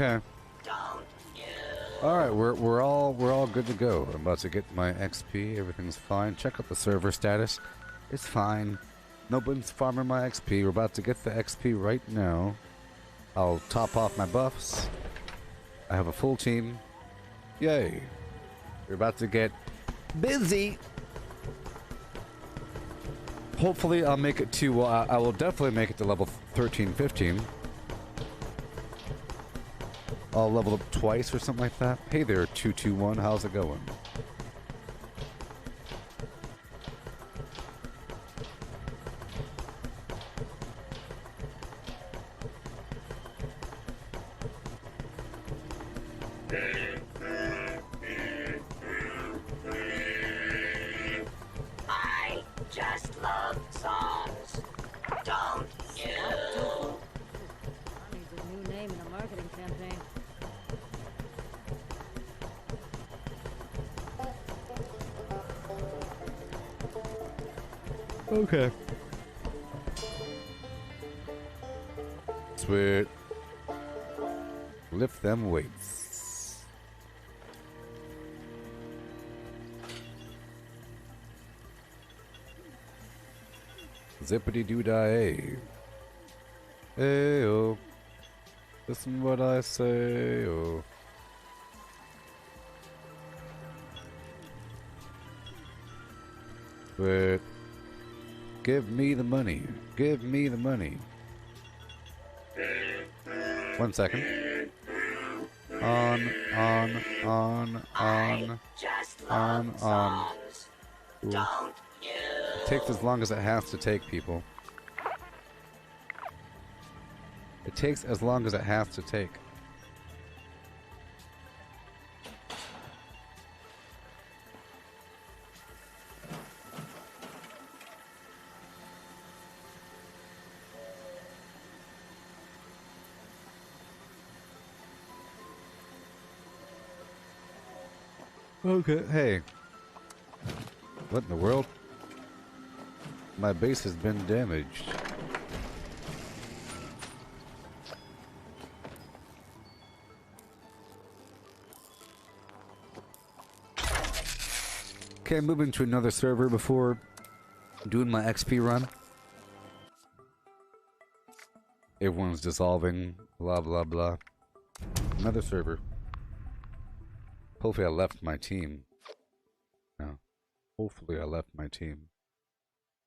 Okay. All right, we're all good to go. I'm about to get my XP. Everything's fine. Check out the server status. It's fine. Nobody's farming my XP. We're about to get the XP right now. I'll top off my buffs. I have a full team. Yay! We're about to get busy. Hopefully, I'll make it to. I will definitely make it to level 13, 15. I'll level up twice or something like that. Hey there, 221. How's it going? I just love songs. Don't you? I need a new name in a marketing campaign. Okay. Sweet. Lift them weights. Zippity doo dah hey. Hey oh. Listen what I say oh. But give me the money. Give me the money. 1 second. On. Ooh. It takes as long as it has to take, people. It takes as long as it has to take. Okay, hey. What in the world? My base has been damaged. Okay, moving to another server before doing my XP run. Everyone's dissolving, blah blah blah. Another server. Hopefully I left my team. No. Hopefully I left my team.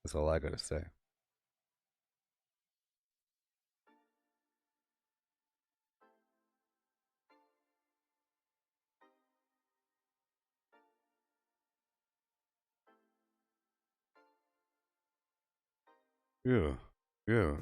That's all I gotta say. Yeah. Yeah.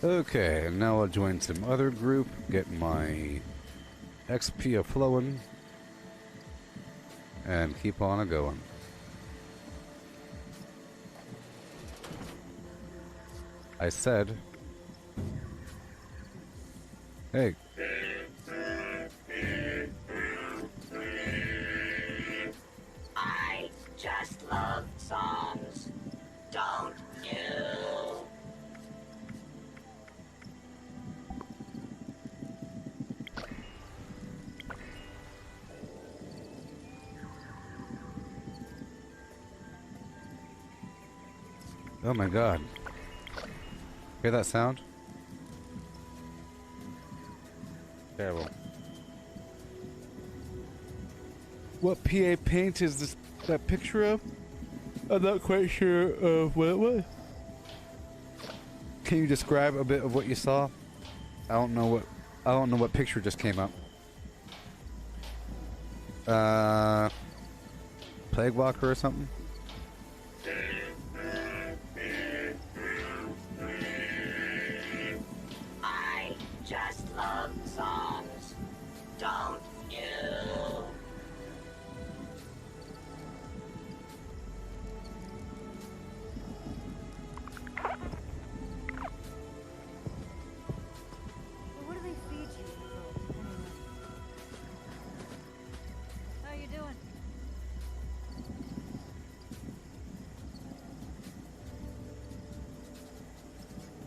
Okay, and now I'll join some other group, get my XP a-flowing, and keep on a-going. I said, hey. I just love songs. Don't you? Oh my god. Hear that sound? Terrible. What PA paint is this that picture of? I'm not quite sure of what it was. Can you describe a bit of what you saw? I don't know what picture just came up. Plague Walker or something?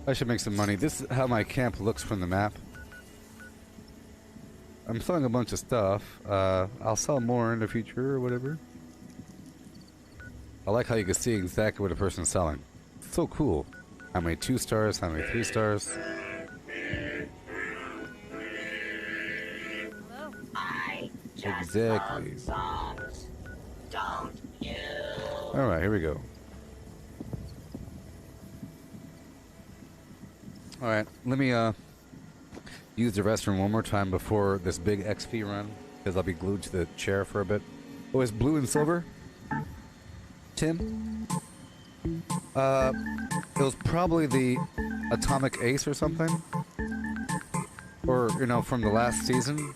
I should make some money. This is how my camp looks from the map. I'm selling a bunch of stuff. I'll sell more in the future or whatever. I like how you can see exactly what a person's selling. It's so cool. How many 2 stars, how many 3 stars. Exactly. Alright, here we go. Alright, let me use the restroom one more time before this big XP run, because I'll be glued to the chair for a bit. Oh, it's blue and silver? Tim? It was probably the Atomic Ace or something. Or, you know, from the last season.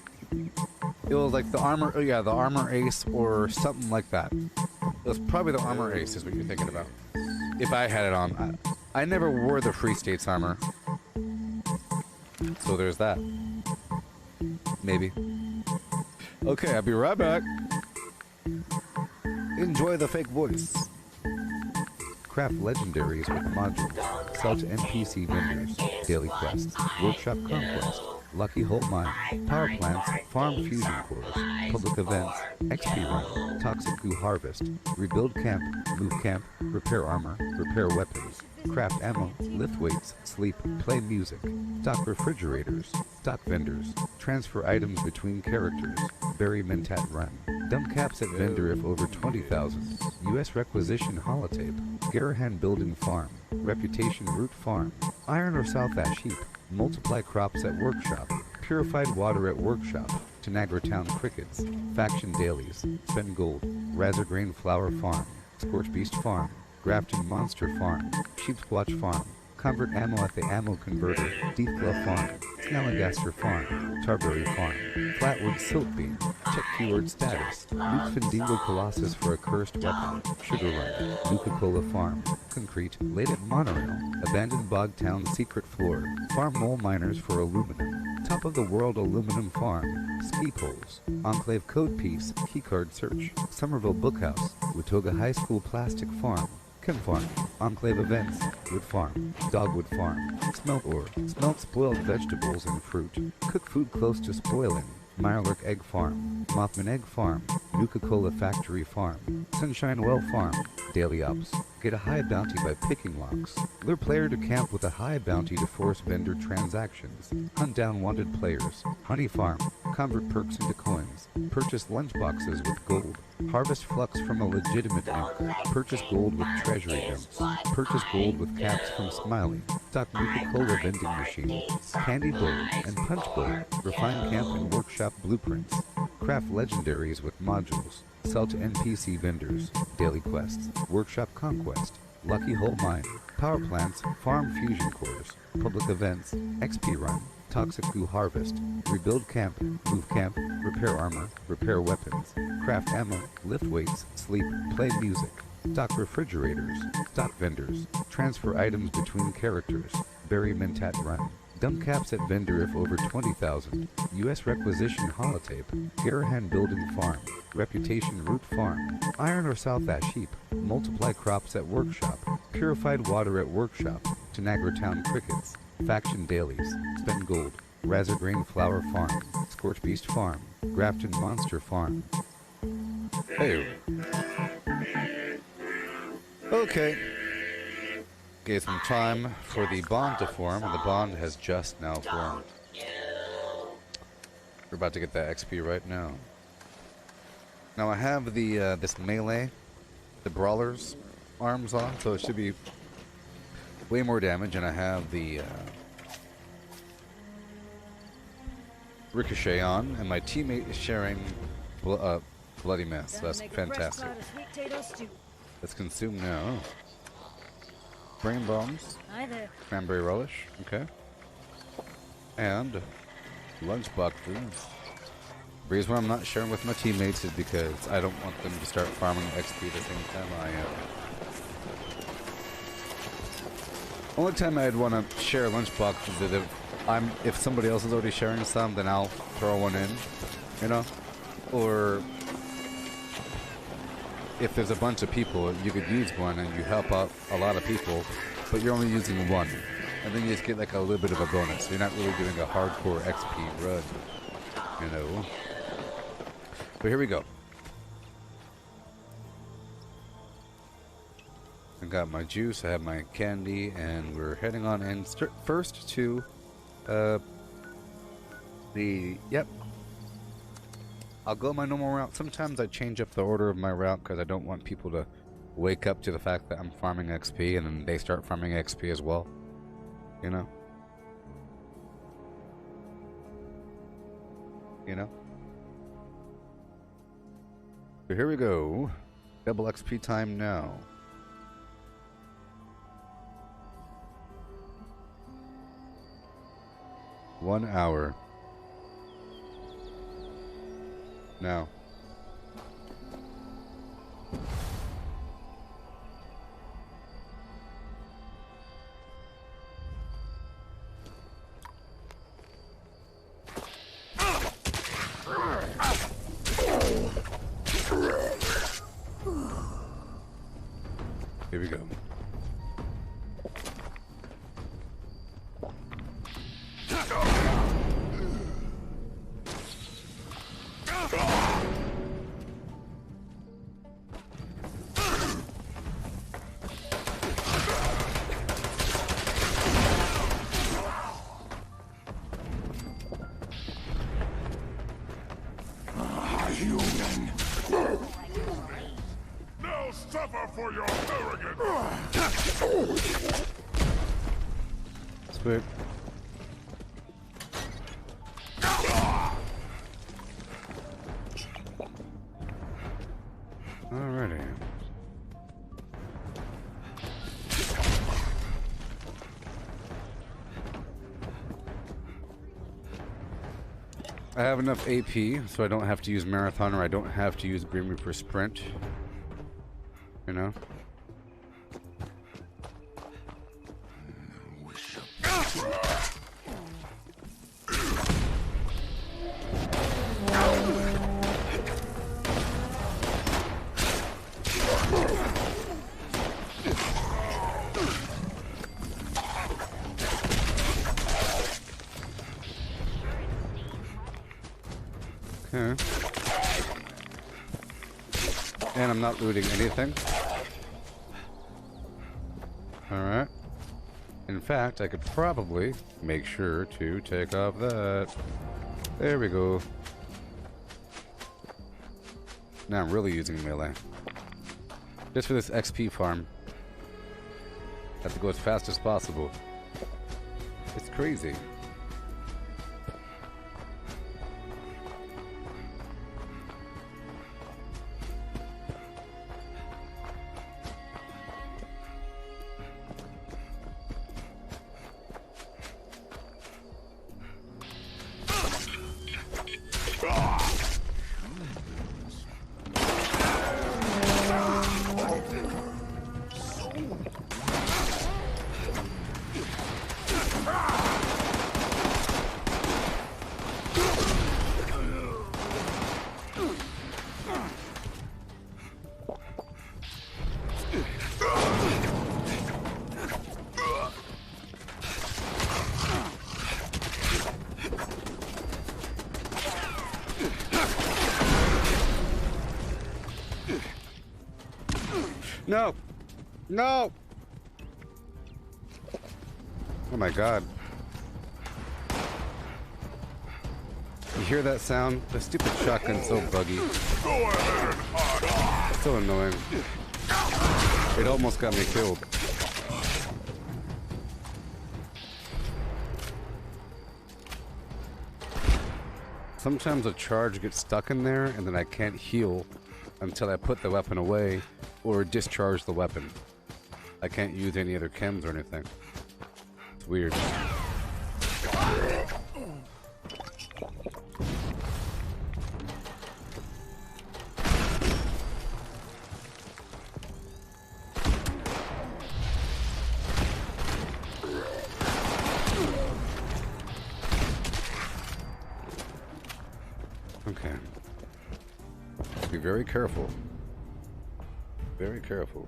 It was like the armor, oh yeah, the armor ace or something like that. It was probably the armor ace is what you're thinking about. If I had it on. I never wore the Free States armor. So there's that. Maybe. Okay, I'll be right back. Enjoy the fake voice. Craft legendaries with modules. Sell to NPC vendors. Daily quests. Workshop conquest. Lucky Holt Mine, Power Plants, Farm Fusion Cores, Public Events, XP Run, Toxic Goo Harvest, Rebuild Camp, Move Camp, Repair Armor, Repair Weapons, Craft Ammo, Lift Weights, Sleep, Play Music, Stock Refrigerators, Stock Vendors, Transfer Items between Characters, Bury Mentat Run, Dump Caps at Vendor if over 20,000, U.S. Requisition Holotape, Garahan Building Farm, Reputation Root Farm, Iron or South Ash Heap, Multiply Crops at Workshop, Purified Water at Workshop, Tanagra Town Crickets, Faction Dailies, Spend Gold, Razorgrain Flower Farm, Scorch Beast Farm, Grafton Monster Farm, Sheep Squatch Farm, Convert Ammo at the Ammo Converter, Deep Glove Farm, Snalligaster Farm, Tarberry Farm, Flatwood Silk Beam, Check Keyword Status, Luke Findingo Colossus for a Cursed Weapon, Sugar Run, Nuka-Cola Farm, Concrete, Late at Monorail, Abandoned Bog Town Secret Floor, Farm Mole Miners for Aluminum, Top of the World Aluminum Farm, Ski Poles, Enclave Code Piece, Keycard Search, Somerville Bookhouse, Watoga High School Plastic Farm, Chem Farm, Enclave Events, Wood Farm, Dogwood Farm, Smelt Ore, Smelt Spoiled Vegetables and Fruit, Cook Food Close to Spoiling, Mirelurk Egg Farm, Mothman Egg Farm, Nuka-Cola Factory Farm, Sunshine Well Farm, Daily Ops, get a high bounty by picking locks, lure player to camp with a high bounty to force vendor transactions, hunt down wanted players, Honey Farm, convert perks into coins, purchase lunchboxes with gold, harvest flux from a legitimate ink, purchase gold with treasury dumps, purchase gold with caps from Smiley, stock Nuka-Cola vending machine, candy bowl and punch bowl, refine camp and workshop blueprints, craft legendaries with modules, sell to NPC vendors, daily quests, workshop conquest, Lucky Hole Mine, Power Plants, Farm Fusion Cores, Public Events, XP Run, Toxic Goo Harvest, Rebuild Camp, Move Camp, Repair Armor, Repair Weapons, Craft Ammo, Lift Weights, Sleep, Play Music, Stock Refrigerators, Stock Vendors, Transfer Items between Characters, Bury Mentat Run, Dump Caps at Vendor if over 20,000, U.S. Requisition Holotape, Garahan Building Farm, Reputation Root Farm, Iron or South Ash Heap, Multiply Crops at Workshop, Purified Water at Workshop, Tanagra Town Crickets, Faction Dailies, Spend Gold, Razorgrain Flower Farm, Scorch Beast Farm, Grafton Monster Farm. Hey. Okay. Gave some time for the bond to form, and the bond has just now formed. We're about to get that XP right now. Now I have the this melee, the brawler's arms on, so it should be way more damage, and I have the ricochet on, and my teammate is sharing bloody mess. So that's fantastic. Let's consume now. Brain bombs. Hi there. Cranberry relish. Okay. And lunchboxes. The reason why I'm not sharing with my teammates is because I don't want them to start farming XP at the same time I am. Only time I'd want to share lunchboxes is if somebody else is already sharing some, then I'll throw one in, you know, or if there's a bunch of people, you could use one and you help out a lot of people, but you're only using one. And then you just get like a little bit of a bonus. You're not really doing a hardcore XP run, you know. But here we go. I got my juice, I have my candy, and we're heading on in first to yep. I'll go my normal route. Sometimes I change up the order of my route because I don't want people to wake up to the fact that I'm farming XP and then they start farming XP as well. You know? You know? So here we go. Double XP time now. One hour. Now. Here we go. Now suffer for your arrogance! Sweet. Alrighty. I have enough AP, so I don't have to use Marathon, or I don't have to use Grim Reaper Sprint. You know? Okay. And I'm not looting anything. Alright. In fact, I could probably make sure to take off that. There we go. Now I'm really using melee. Just for this XP farm. Have to go as fast as possible. It's crazy. No! No! Oh my god. You hear that sound? The stupid shotgun's so buggy. It's so annoying. It almost got me killed. Sometimes a charge gets stuck in there and then I can't heal until I put the weapon away or discharge the weapon. I can't use any other chems or anything. It's weird. Okay. Be very careful. Very careful.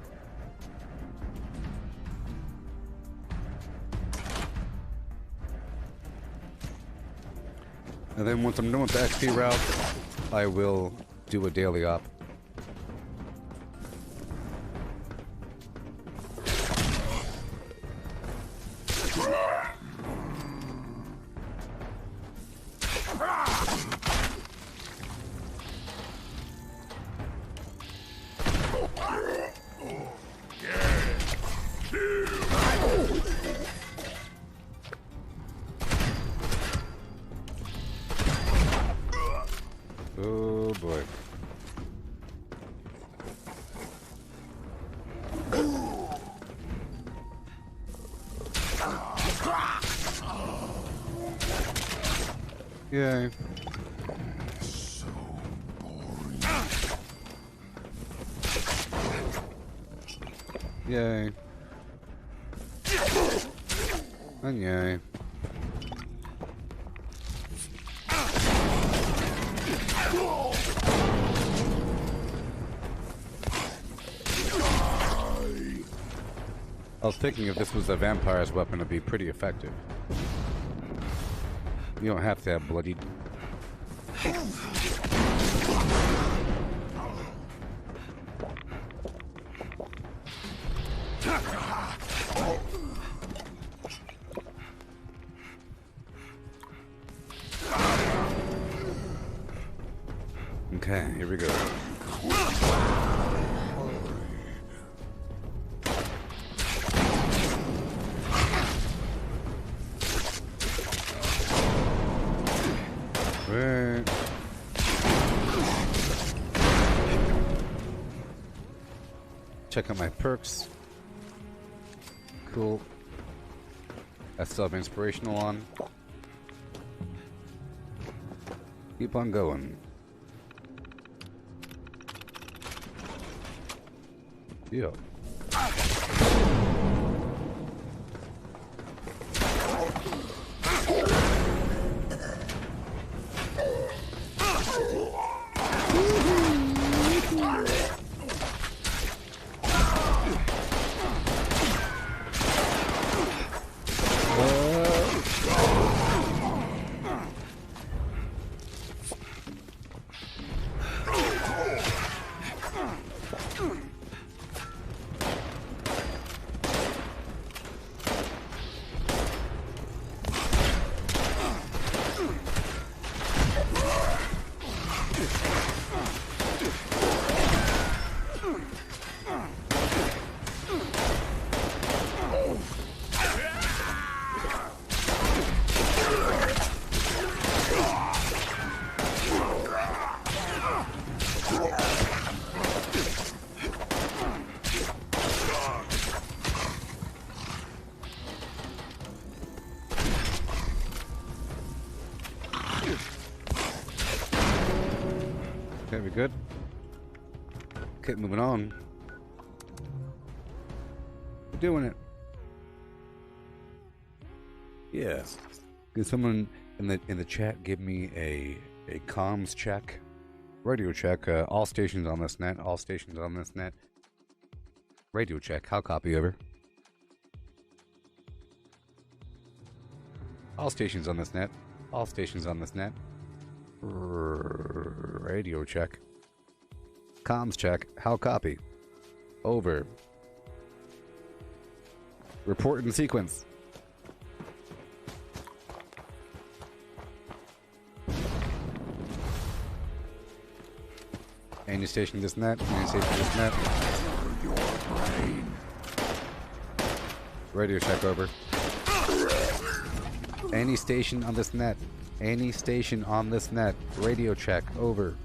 And then once I'm done with the XP route, I will do a daily op. Oh boy. Yay. So boring. Yay. And yay. I was thinking if this was a vampire's weapon, it'd be pretty effective. You don't have to have bloodied. Okay, here we go. Right. Check out my perks. Cool. I still have inspirational on. Keep on going. Yeah. Okay, we good? Okay, moving on. We're doing it. Yeah. Can someone in the chat give me a comms check? Radio check. All stations on this net. All stations on this net. Radio check. How copy over? All stations on this net. All stations on this net. Radio check. Comms check. How copy? Over. Report in sequence. Any station this net. Any station this net. Radio check over. Any station on this net. Any station on this net. Radio check. Over.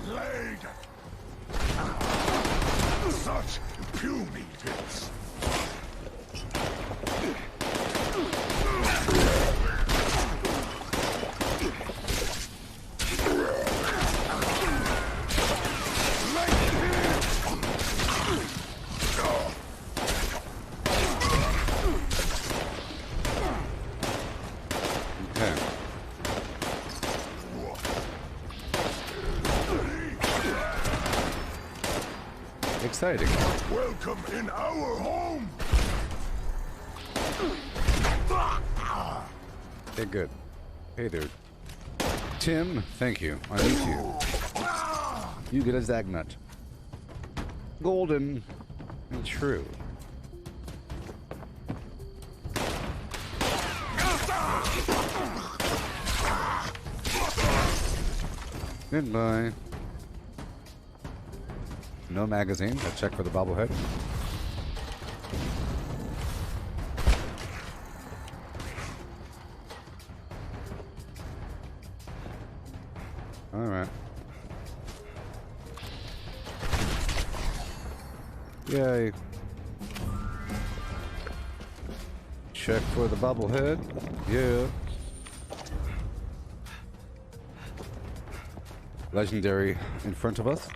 Leg. Such puny bits. Exciting. Welcome in our home. Okay, good. Hey there. Tim, thank you. On YouTube. You get a Zagnut. Golden and true. Goodbye. No magazine. Let's check for the bobblehead. Alright. Yay. Check for the bobblehead. Yeah. Legendary in front of us.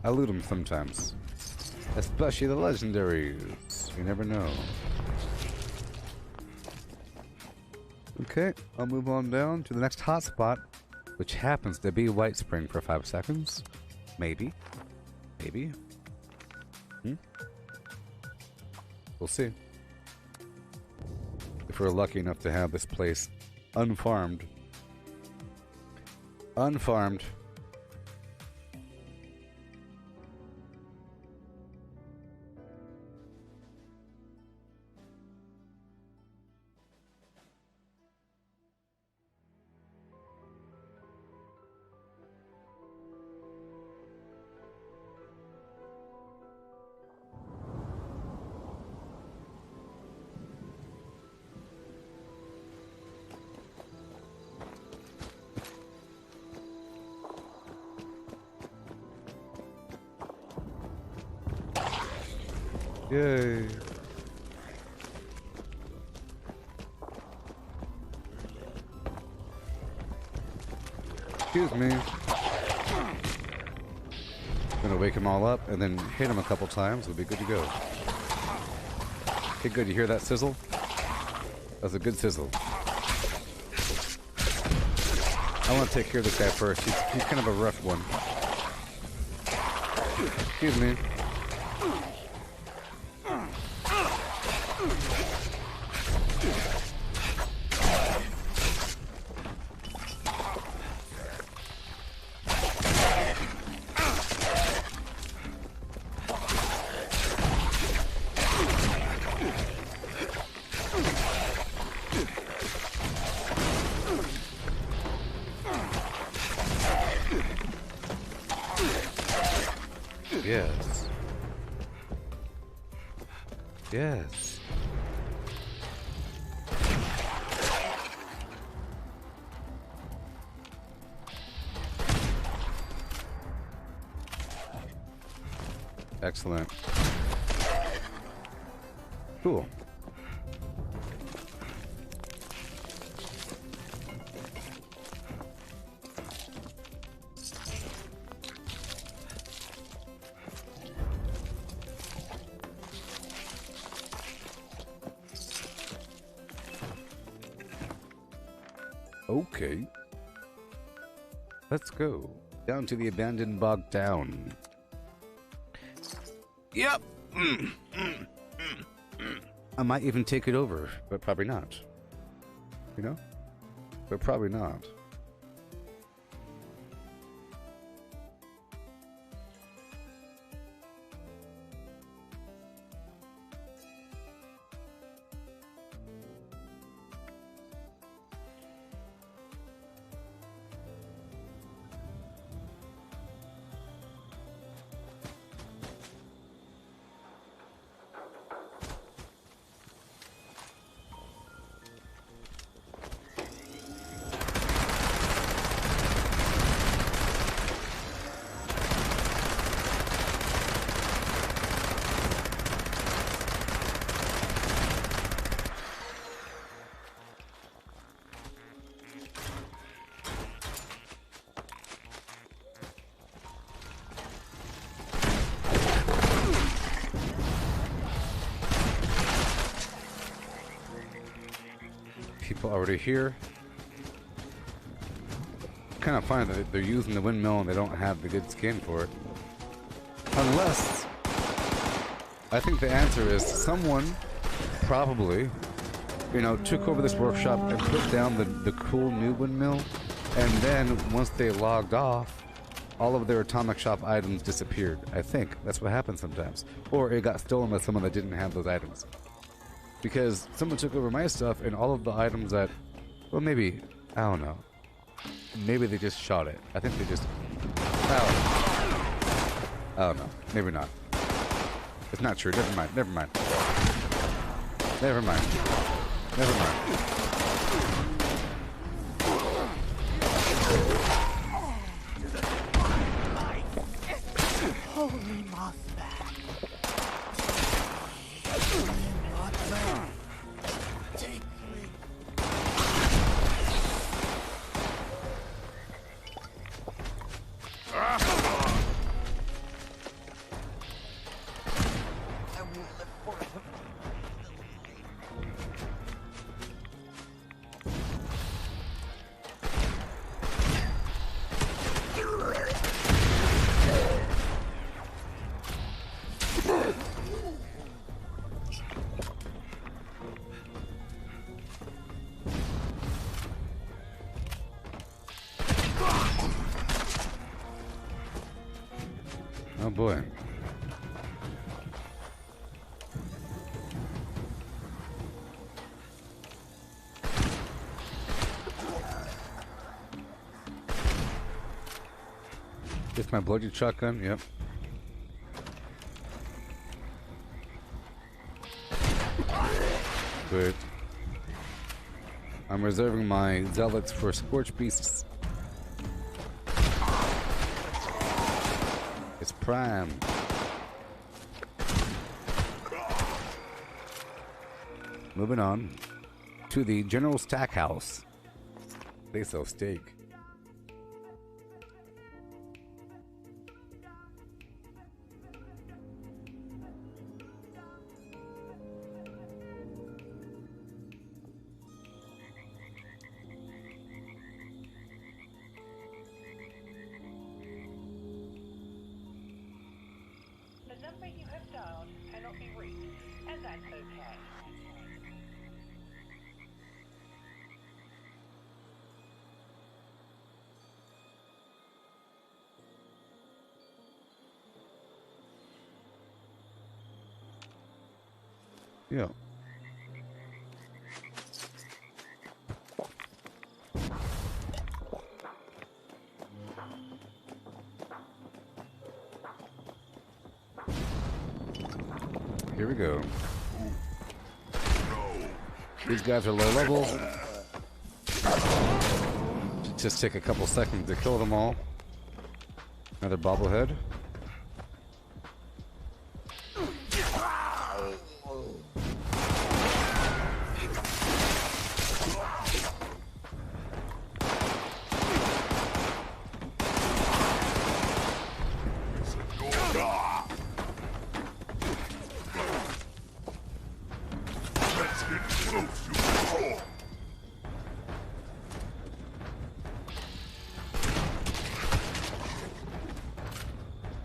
I loot them sometimes. Especially the legendaries. You never know. Okay, I'll move on down to the next hotspot, which happens to be White Spring for 5 seconds. Maybe. Maybe. We'll see. If we're lucky enough to have this place unfarmed. Unfarmed. Yay. Excuse me. Gonna wake them all up and then hit them a couple times. We'll be good to go. Okay, good. You hear that sizzle? That's a good sizzle. I want to take care of this guy first. He's kind of a rough one. Excuse me. Yes. Yes. Excellent. Cool. Okay. Let's go. Down to the abandoned bog town. Yep. I might even take it over, but probably not. You know? But probably not. people already here. Kind of funny that they're using the windmill and they don't have the good skin for it. Unless, I think the answer is someone probably, you know, took over this workshop and put down the cool new windmill, and then once they logged off, all of their atomic shop items disappeared. I think that's what happens sometimes. Or it got stolen by someone that didn't have those items. Because someone took over my stuff and all of the items that, well, maybe, I don't know. Maybe they just shot it. I think they just, I don't know. Maybe not. It's not true. Never mind. Never mind. Never mind. Never mind. Holy Mothman. Take me. I will live forever. Oh boy. It's my bloody shotgun, yep. Good. I'm reserving my zealots for Scorch beasts. It's prime. Moving on to the General Stack House. They sell steak. The number you have dialed cannot be reached, and that's okay. Yeah. Here we go. These guys are low level. Just take a couple seconds to kill them all. Another bobblehead.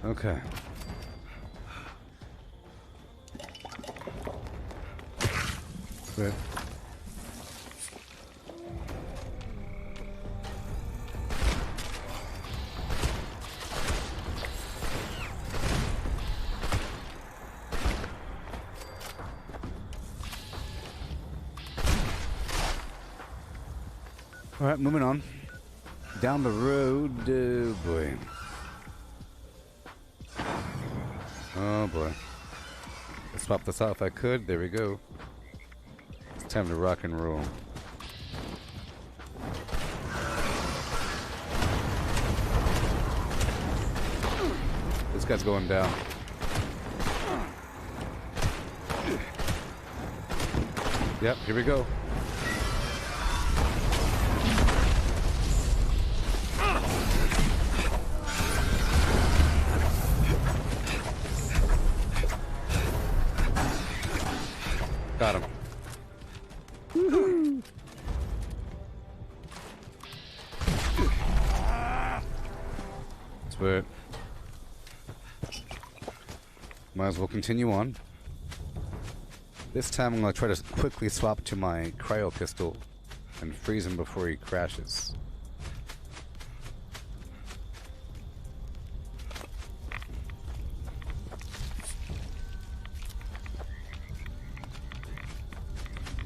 Okay. Good. All right, moving on. Down the road, boy. Oh boy. Let's swap this out if I could. There we go. It's time to rock and roll. This guy's going down. Yep, here we go. Got him. Woohoo! Might as well continue on. This time I'm going to try to quickly swap to my cryo pistol and freeze him before he crashes.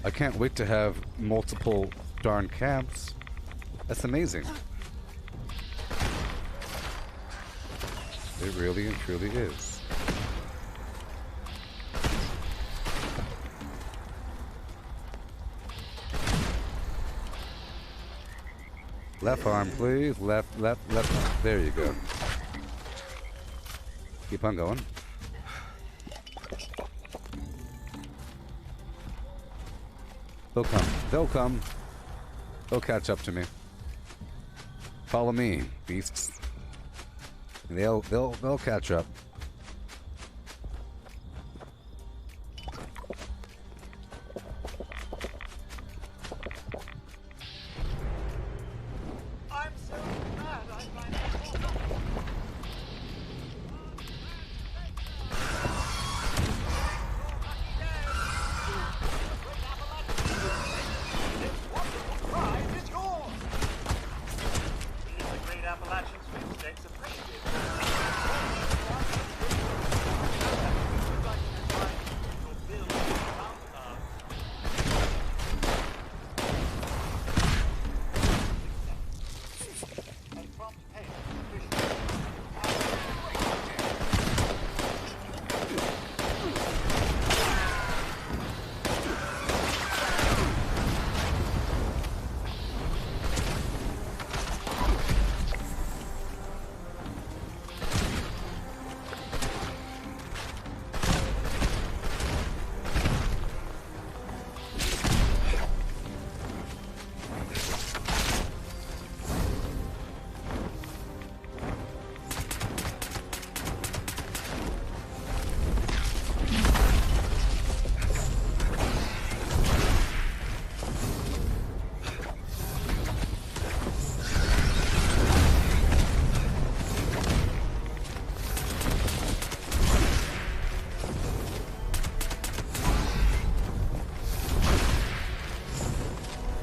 I can't wait to have multiple darn camps. That's amazing. It really and truly is. Left arm, please. Left, left, left. There you go. Keep on going. They'll come. They'll come. They'll catch up to me. Follow me, beasts. They'll catch up. I'm so glad I find Appalachian sweepstakes appreciated.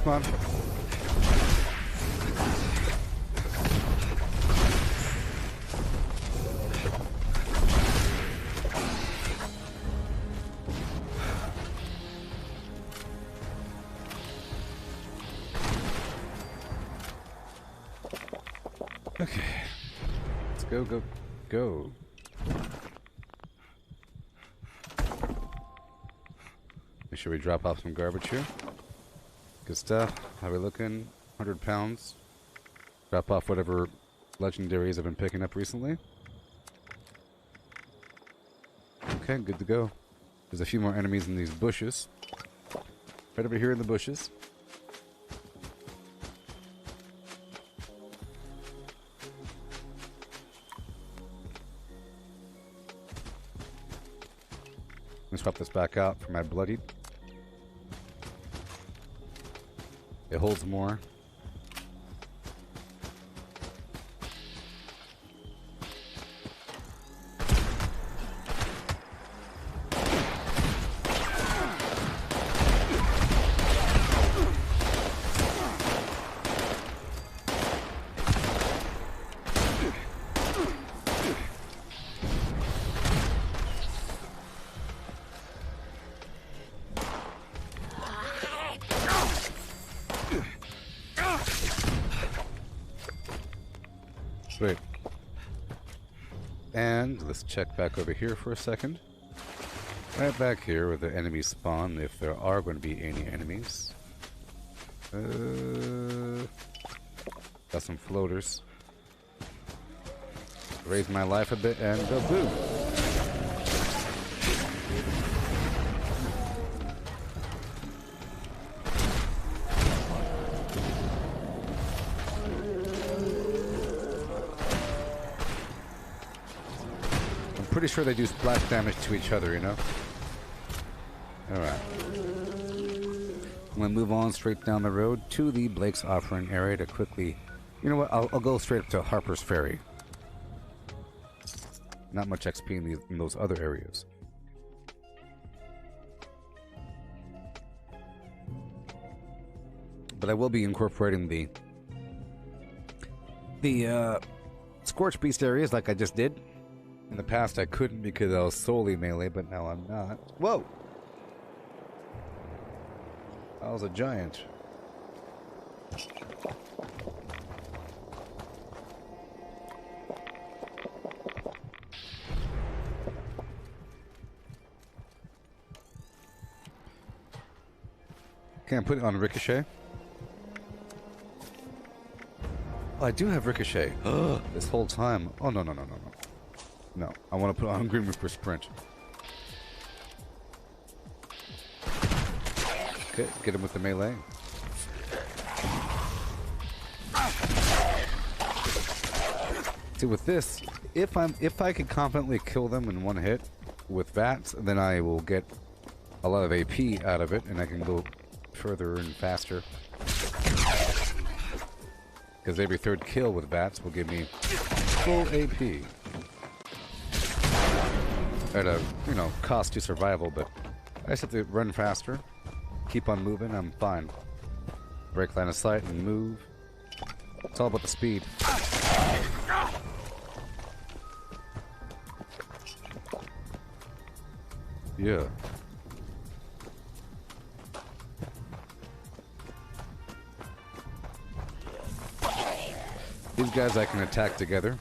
Come on. Okay. Let's go, go, go. Make sure we drop off some garbage here. Good stuff. How we looking? 100 pounds. Drop off whatever legendaries I've been picking up recently. Okay, good to go. There's a few more enemies in these bushes. Right over here in the bushes. Let me swap this back out for my bloodied. It holds more. Sweet. And let's check back over here for a second. Right back here where the enemies spawn, if there are going to be any enemies. Got some floaters. Raise my life a bit and go boom. Pretty sure they do splash damage to each other, you know? Alright. I'm gonna move on straight down the road to the Blake's Offering area to quickly... You know what? I'll go straight up to Harper's Ferry. Not much XP in those other areas. But I will be incorporating the Scorch Beast areas like I just did. In the past I couldn't because I was solely melee, but now I'm not. Whoa! I was a giant. Can't put it on Ricochet. Oh, I do have Ricochet. This whole time. Oh, no. No, I want to put it on Green Reaper Sprint. Okay, get him with the melee. See, with this, if I can confidently kill them in one hit with VATS, then I will get a lot of AP out of it, and I can go further and faster. Because every third kill with VATS will give me full AP. At a, cost to survival, but I just have to run faster, keep on moving, I'm fine. Break line of sight and move. It's all about the speed. Yeah. These guys I can attack together.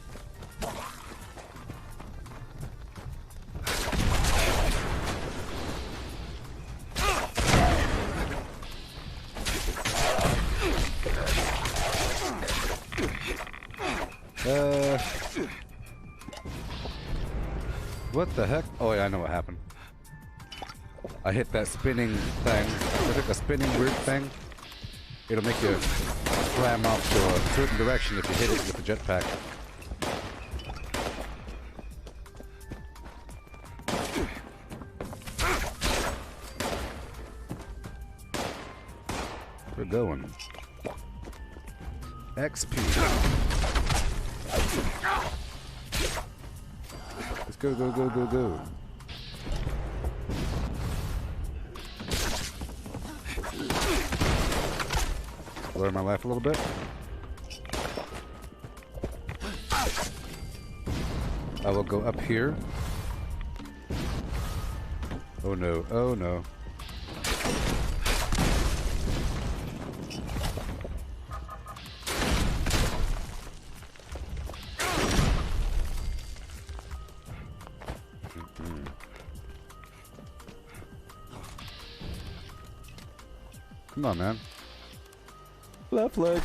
What the heck? Oh yeah, I know what happened. I hit that spinning thing. I hit the spinning weird thing. It'll make you slam off to a certain direction if you hit it with the jetpack. We're going. XP. Let's go, go, go, go, go. Lower my life a little bit. I will go up here. Oh no, oh no. Come on, man. Left leg.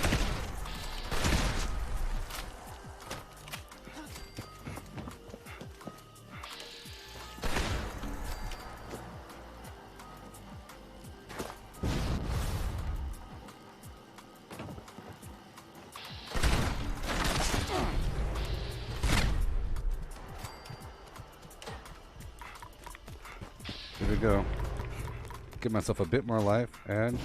Here we go. Give myself a bit more life and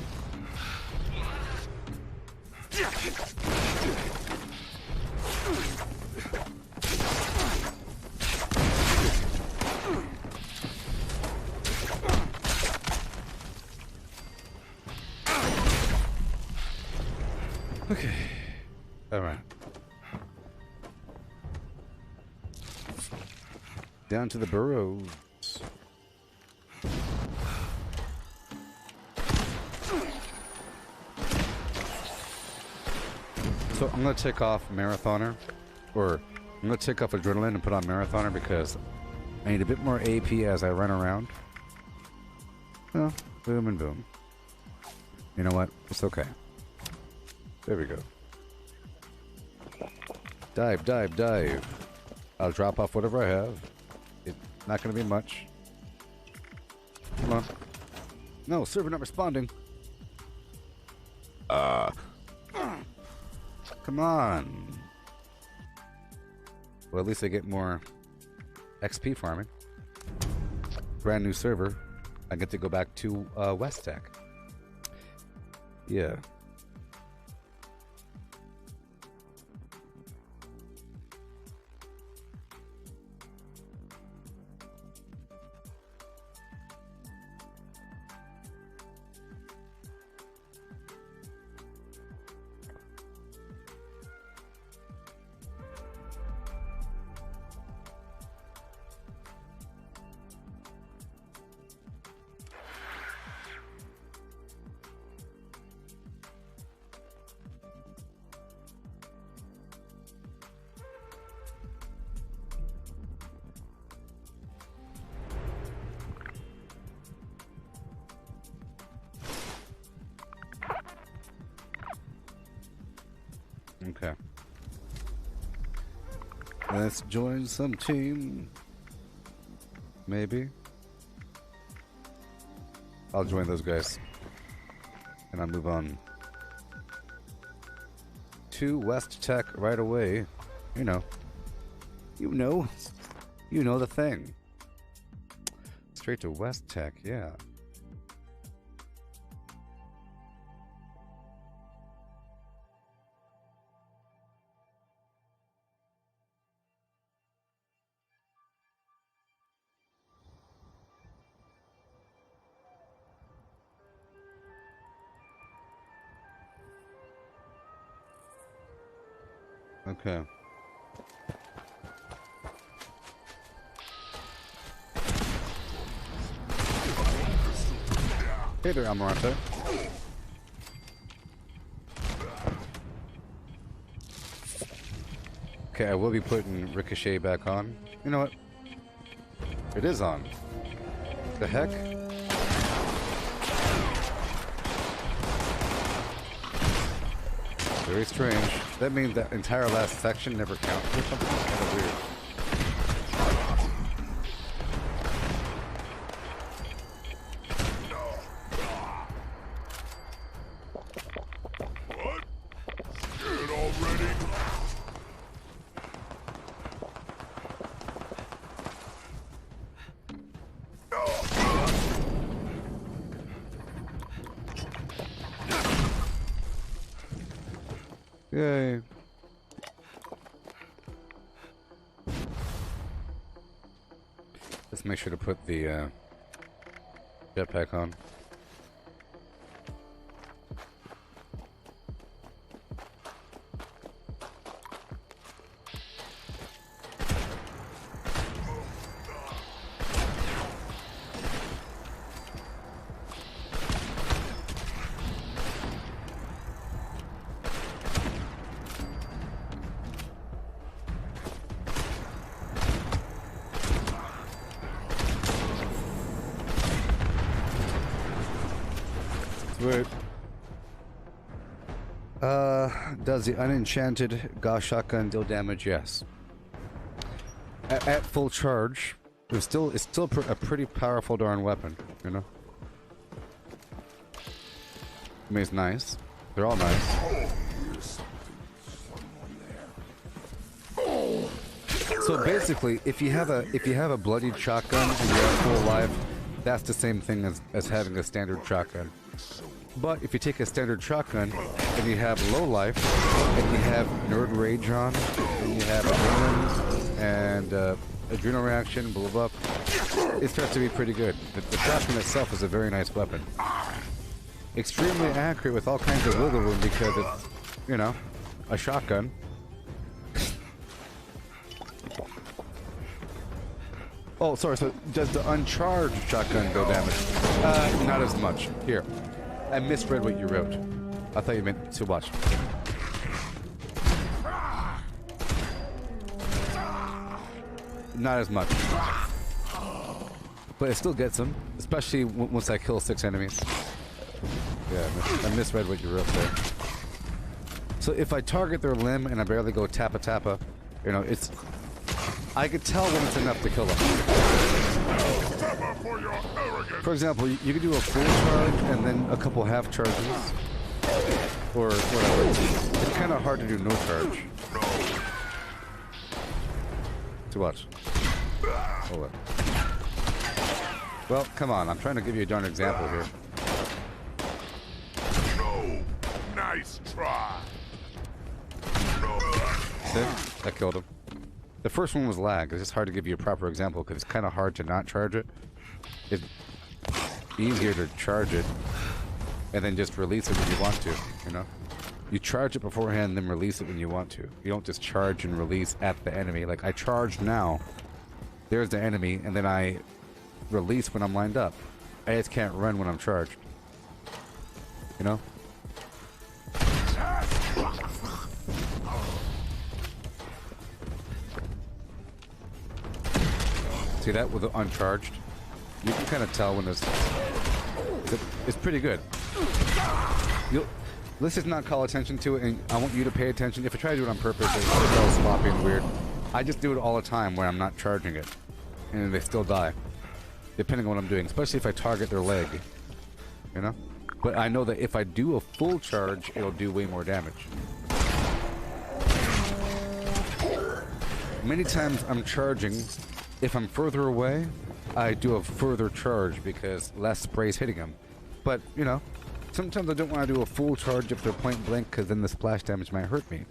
okay. All right. Down to the burrows. So I'm going to take off Marathoner, or I'm going to take off Adrenaline and put on Marathoner because I need a bit more AP as I run around. Well, boom and boom. You know what? It's okay. There we go. Dive, dive, dive. I'll drop off whatever I have. It's not going to be much. Come on. No, server not responding. Come on. Well, at least I get more XP farming. Brand new server. I get to go back to West Tech. Yeah. Let's join some team. Maybe. I'll join those guys. And I'll move on to West Tech right away. You know. You know the thing. Straight to West Tech, yeah. Okay. Hey there, Amarante. Okay, I will be putting Ricochet back on. You know what? It is on. The heck? Very strange. That means that entire last section never counts or something? Kind of weird. Yay. Let's make sure to put the jetpack on. Wait. Does the unenchanted Gauss shotgun deal damage? Yes. At full charge, it's still a pretty powerful darn weapon, you know. I mean, it's nice. They're all nice. So basically, if you have a bloodied shotgun and you're at full life, that's the same thing as having a standard shotgun. But if you take a standard shotgun and you have low life, and you have nerd rage on, and you have adrenaline and adrenal reaction, blah blah blah, it starts to be pretty good. The shotgun itself is a very nice weapon. Extremely accurate with all kinds of wiggle room because it's, you know, a shotgun. Oh, sorry, so does the uncharged shotgun deal damage? Not as much. Here. I misread what you wrote. I thought you meant to watch. Not as much. But it still gets them, especially once I kill 6 enemies. Yeah, I misread what you wrote there. So if I target their limb and I barely go tappa tappa, you know, it's... I could tell when it's enough to kill them. For example, you could do a full charge and then a couple half charges. Or whatever. It's kind of hard to do no charge. To watch. Hold on. Well, come on. I'm trying to give you a darn example here. No. Nice try. See? I killed him. The first one was lag. It's just hard to give you a proper example because it's kind of hard to not charge it. It's easier to charge it and then just release it when you want to, you know? You charge it beforehand, then release it when you want to. You don't just charge and release at the enemy. Like, I charge now, there's the enemy, and then I release when I'm lined up. I just can't run when I'm charged. You know? See that with the uncharged? You can kind of tell when there's... It's pretty good. Let's just not call attention to it, and I want you to pay attention. If I try to do it on purpose, it's all sloppy and weird. I just do it all the time when I'm not charging it, and they still die, depending on what I'm doing, especially if I target their leg, you know? But I know that if I do a full charge, it'll do way more damage. Many times I'm charging, if I'm further away, I do a further charge because less spray's hitting them. But, you know, sometimes I don't want to do a full charge if they're point blank because then the splash damage might hurt me.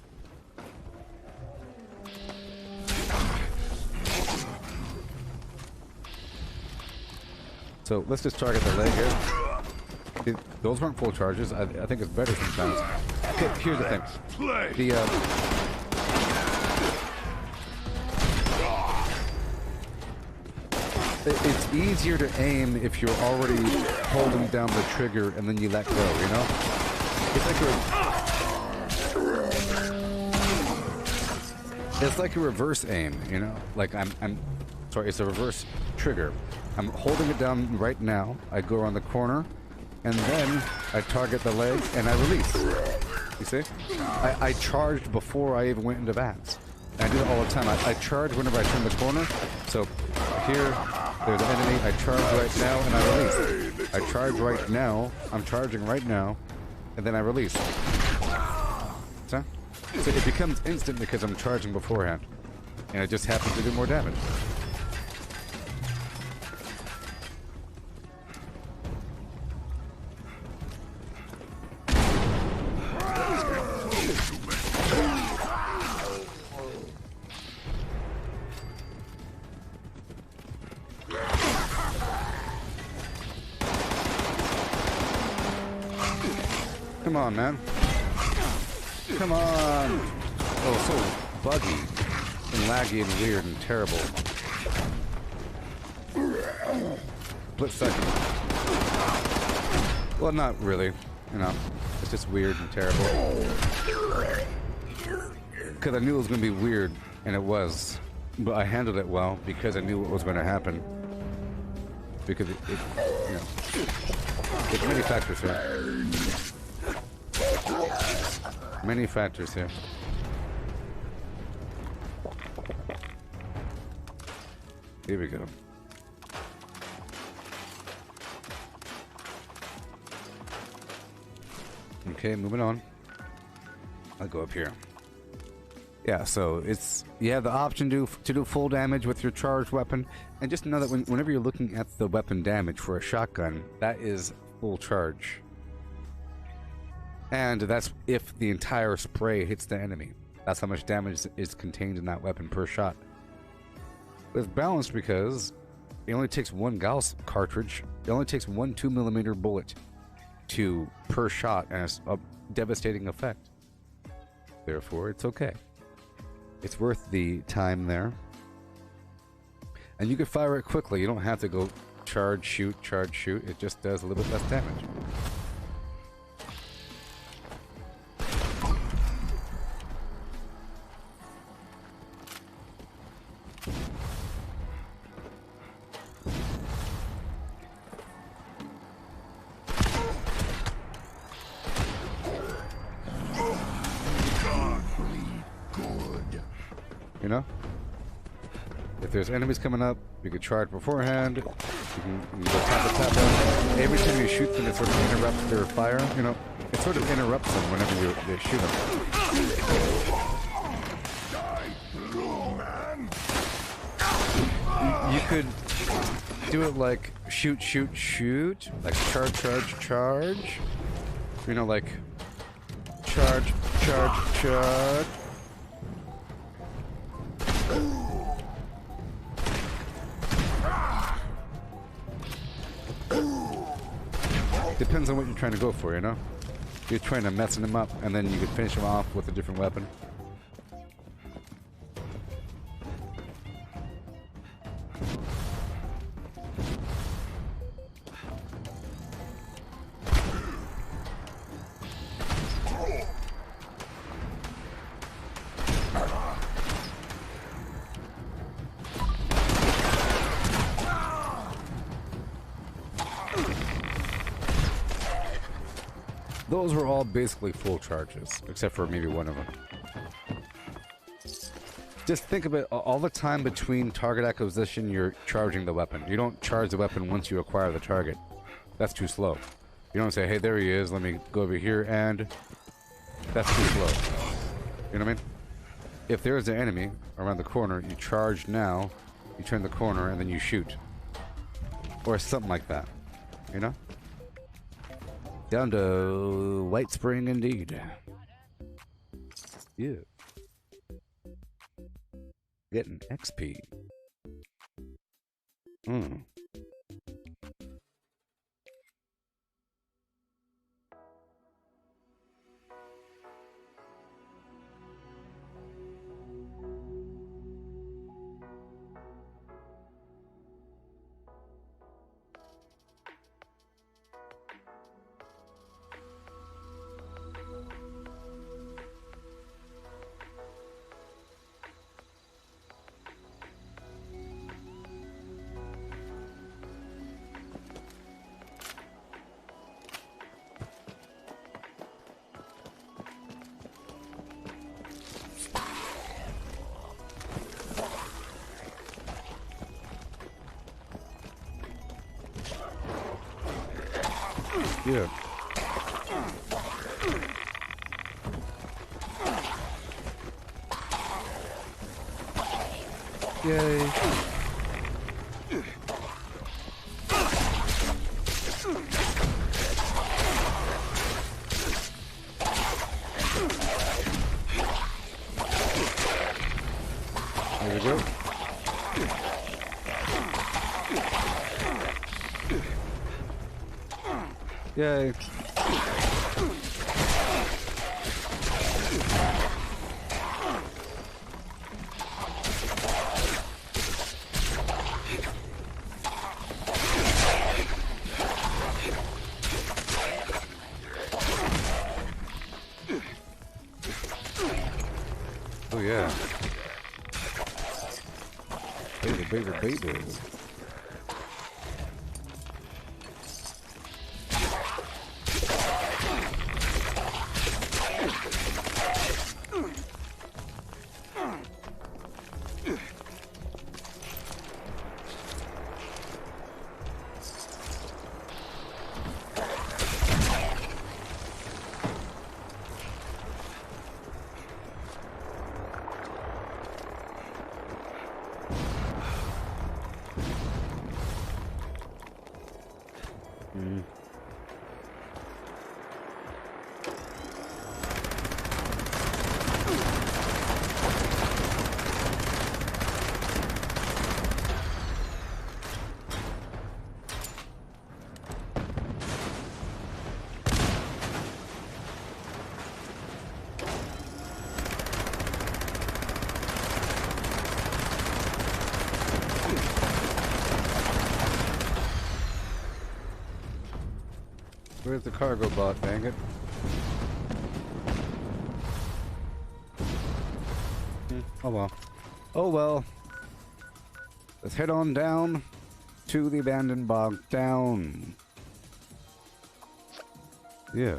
So let's just target the leg here. Those weren't full charges. I think it's better sometimes. Okay, here's the thing. It's easier to aim if you're already holding down the trigger and then you let go, you know? It's like a reverse aim, you know? Like I'm sorry, it's a reverse trigger. I'm holding it down right now. I go around the corner, and then I target the leg and I release. You see? I charged before I even went into bats. I do it all the time. I charge whenever I turn the corner. So here, there's an enemy. I charge right now and I release. I charge right now. I'm charging right now, and then I release. So it becomes instant because I'm charging beforehand, and it just happens to do more damage. Come on, man. Come on. Oh, so buggy and laggy and weird and terrible. Split second. Well, not really. You know, it's just weird and terrible. Because I knew it was going to be weird, and it was. But I handled it well because I knew what was going to happen. Because you know, there's many factors here. Many factors here. Here we go. Okay, moving on. I'll go up here. Yeah, so it's you have the option to do full damage with your charged weapon, and just know that whenever you're looking at the weapon damage for a shotgun, that is full charge. And that's if the entire spray hits the enemy. That's how much damage is contained in that weapon per shot. It's balanced because it only takes one Gauss cartridge. It only takes one 2mm bullet per shot, and it's a devastating effect. Therefore, it's okay. It's worth the time there. And you can fire it quickly. You don't have to go charge, shoot, charge, shoot. It just does a little bit less damage. You know? If there's enemies coming up, you can charge beforehand. You can go tap. Every time you shoot them, it sort of interrupts their fire. You know, it sort of interrupts them whenever you shoot them. You could do it like shoot, like charge. You know, like charge. Depends on what you're trying to go for, you know? You're trying to mess them up, and then you can finish them off with a different weapon. Those were all basically full charges, except for maybe one of them. Just think of it, all the time between target acquisition, you're charging the weapon. You don't charge the weapon once you acquire the target. That's too slow. You don't say, hey, there he is, let me go over here, and that's too slow. You know what I mean? If there is an enemy around the corner, you charge now, you turn the corner, and then you shoot. Or something like that. You know? Down to White Spring indeed. Yeah. Getting XP. Yeah. Yay. There we go. Yay. Oh yeah. Baby. Where's the cargo bot, dang it? Oh well. Oh well. Let's head on down to the abandoned bog town. Yeah.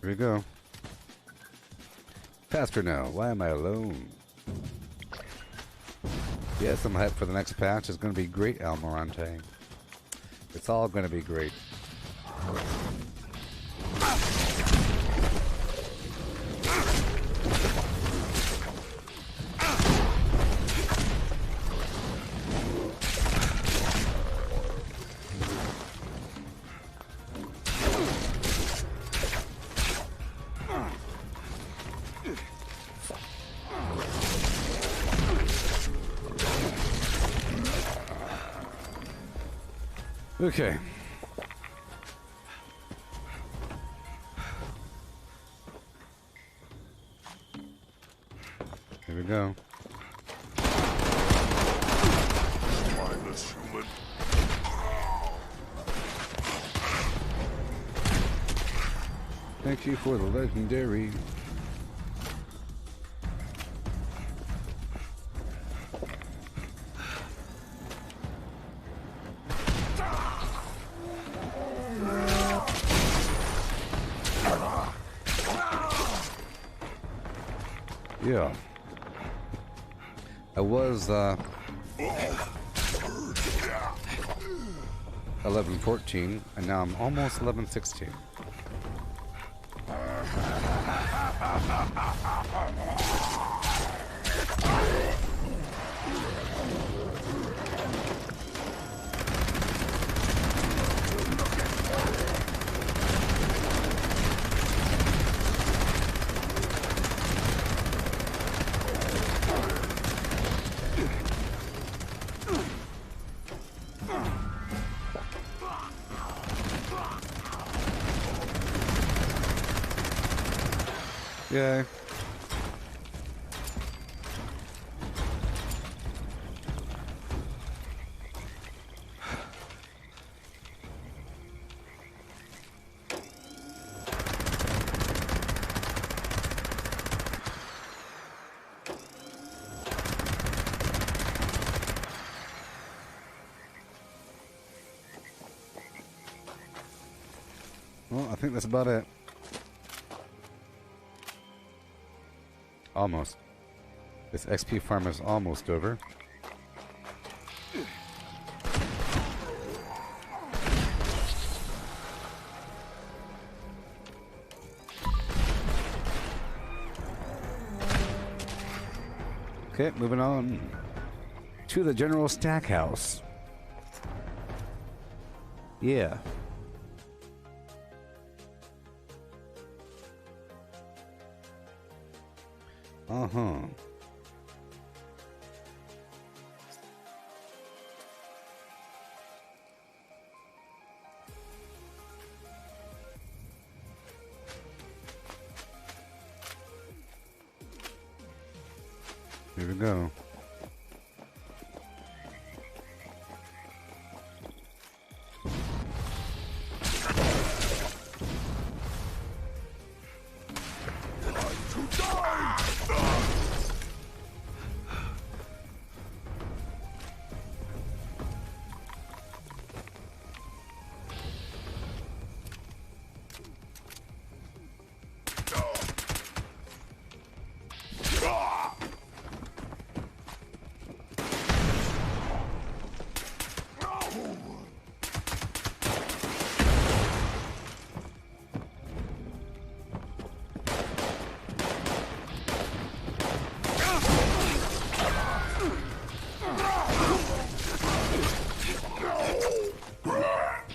Here we go. Faster now. Why am I alone? Yes, I'm hyped for the next patch. It's going to be great, Almirante. It's all going to be great. Okay. we go. Mindless human. Thank you for the legendary. Yeah. I was 11-14 and now I'm almost 11-16. Yay. Well, I think that's about it. Almost. This XP farm is almost over. Okay, moving on to the general stack house. Yeah. Uh-huh. Here we go.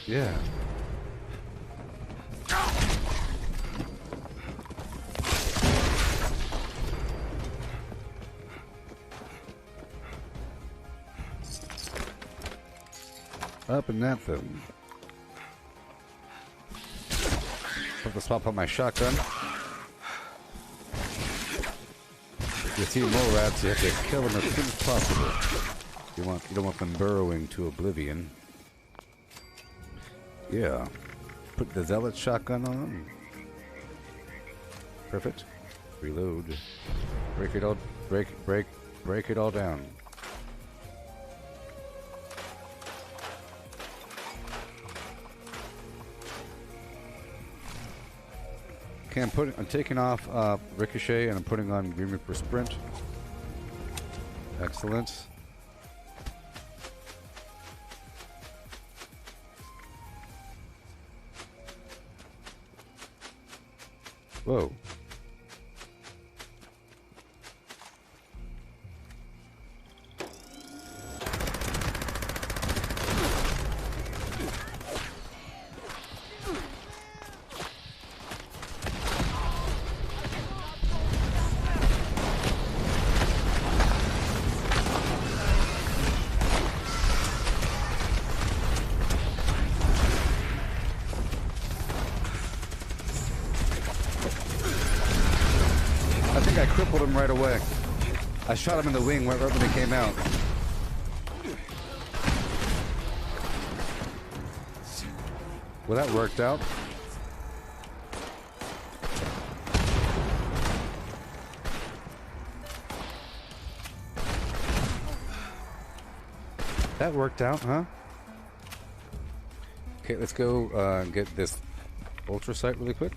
Yeah. Up and at them. Put the swap on my shotgun. If you see more rats, you have to kill them as soon as possible. You don't want them burrowing to oblivion. Yeah. Put the zealot shotgun on. Perfect. Reload. Break it all down. Okay, I'm taking off Ricochet and I'm putting on Green Reaper Sprint. Excellent. Whoa. I crippled him right away. I shot him in the wing right when he came out. Well, that worked out. That worked out, huh? Okay, let's go get this ultra sight really quick.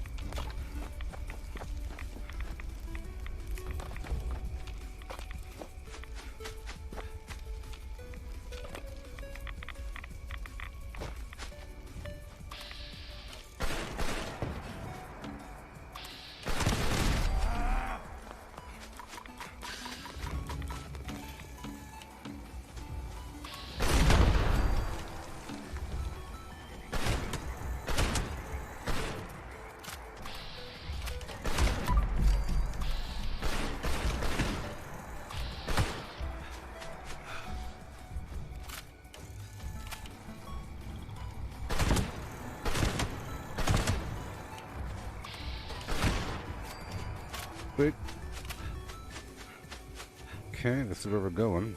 Okay, this is where we're going.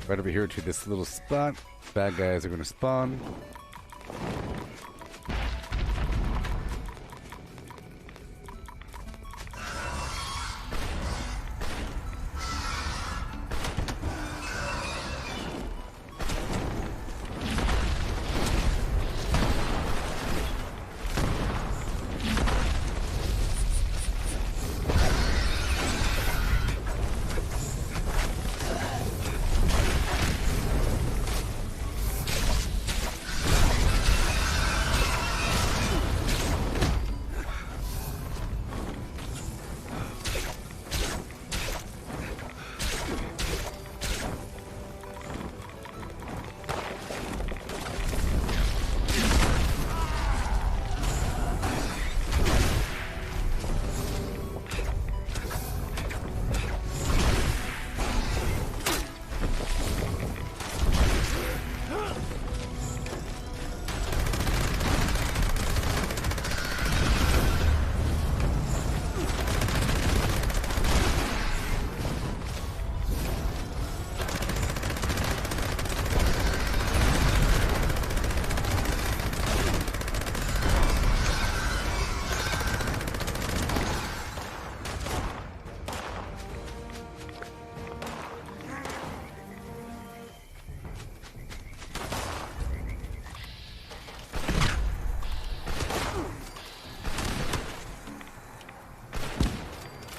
Right over here to this little spot. Bad guys are going to spawn.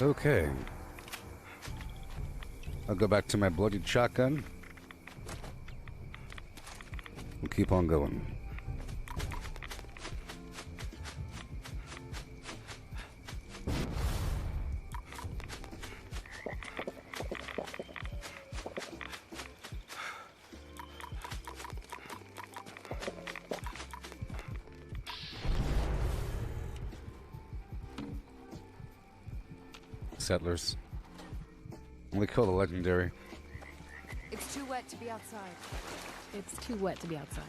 Okay. I'll go back to my bloodied shotgun. We'll keep on going. Settlers. Only kill the legendary. It's too wet to be outside. It's too wet to be outside.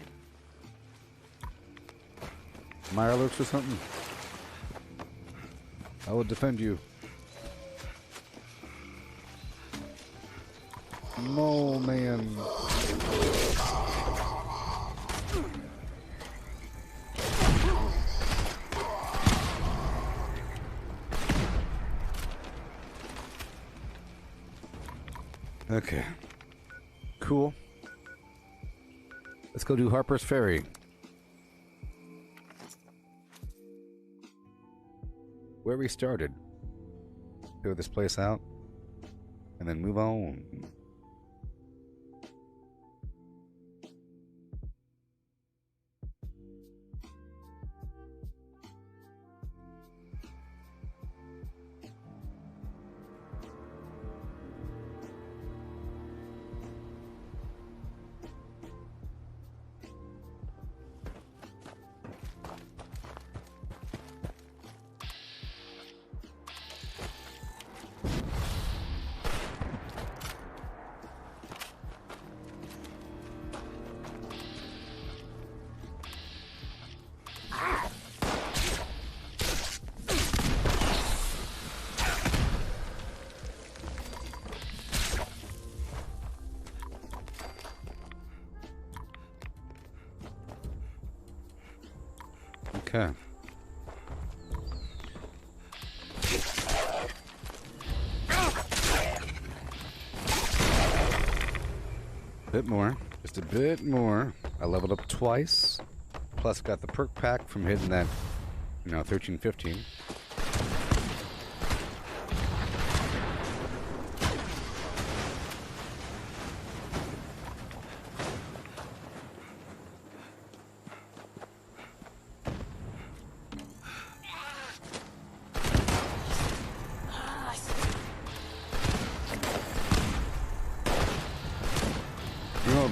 Mirelurks or something? I will defend you. No, man. Okay. Cool. Let's go do Harper's Ferry. Where we started. Clear this place out. And then move on. Okay. Bit more. Just a bit more. I leveled up twice. Plus got the perk pack from hitting that, 13, 15.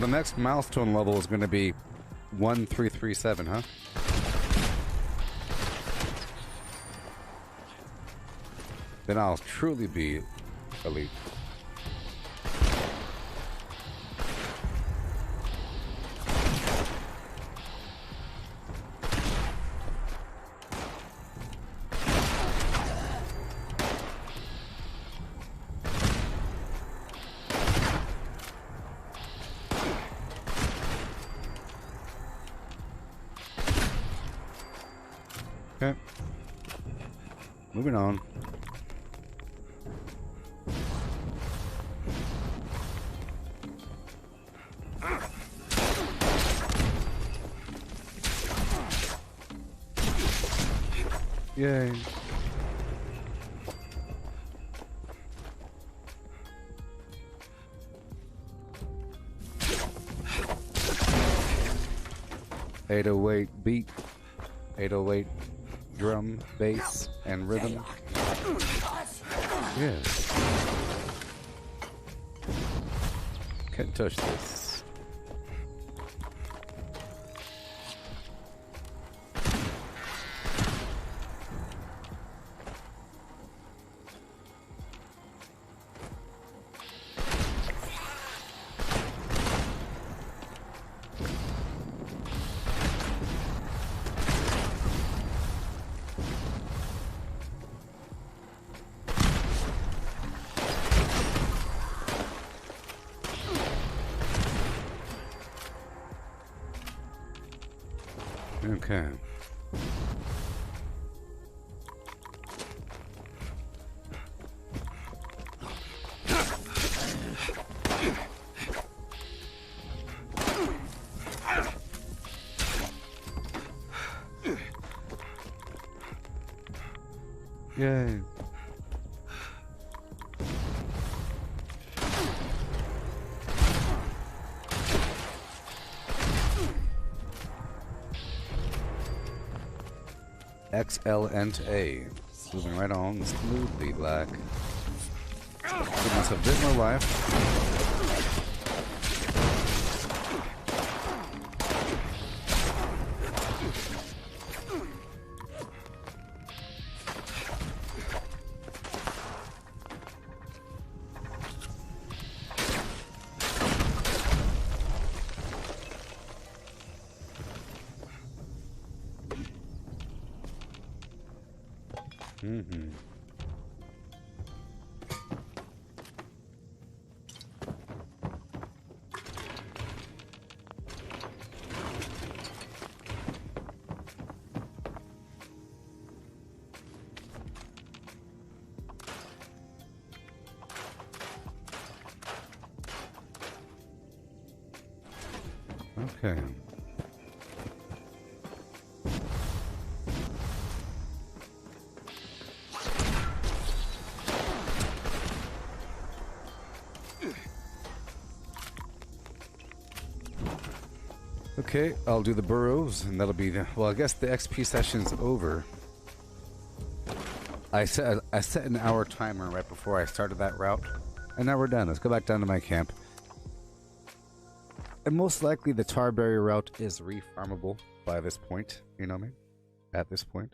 The next milestone level is going to be 1337, huh? Then I'll truly be elite. Okay. Moving on. Yay. .808 beat, 808 drum, bass, and rhythm. Yes. Can't touch this. Okay. Yay. XL and A. Moving right on smoothly, Black. Give us a bit more life. Mm-hmm. Okay. Okay, I'll do the burrows, and that'll be the... Well, I guess the XP session's over. I set an hour timer right before I started that route, and now we're done. Let's go back down to my camp. And most likely the Tarberry route is refarmable by this point, you know what I mean? At this point.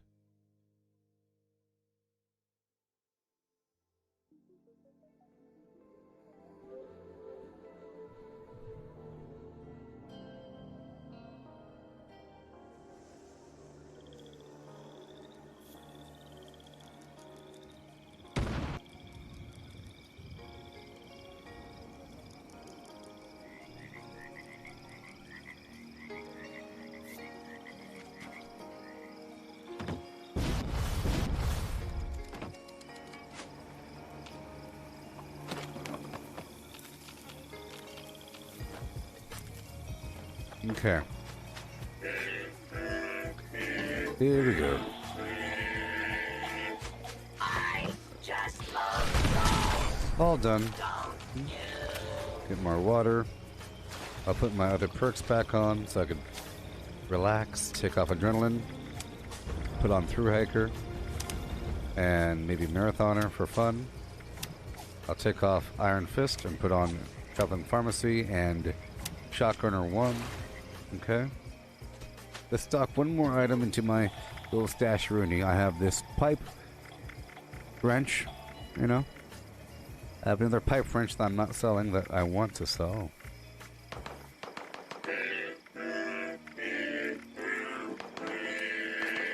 Okay. Here we go. All done. Get more water. I'll put my other perks back on so I can relax, take off adrenaline, put on Through Hiker, and maybe Marathoner for fun. I'll take off Iron Fist and put on Traveling Pharmacy and Shotgunner 1. Okay. Let's stock one more item into my little stash rooney. I have this pipe wrench, you know. I have another pipe wrench that I'm not selling that I want to sell.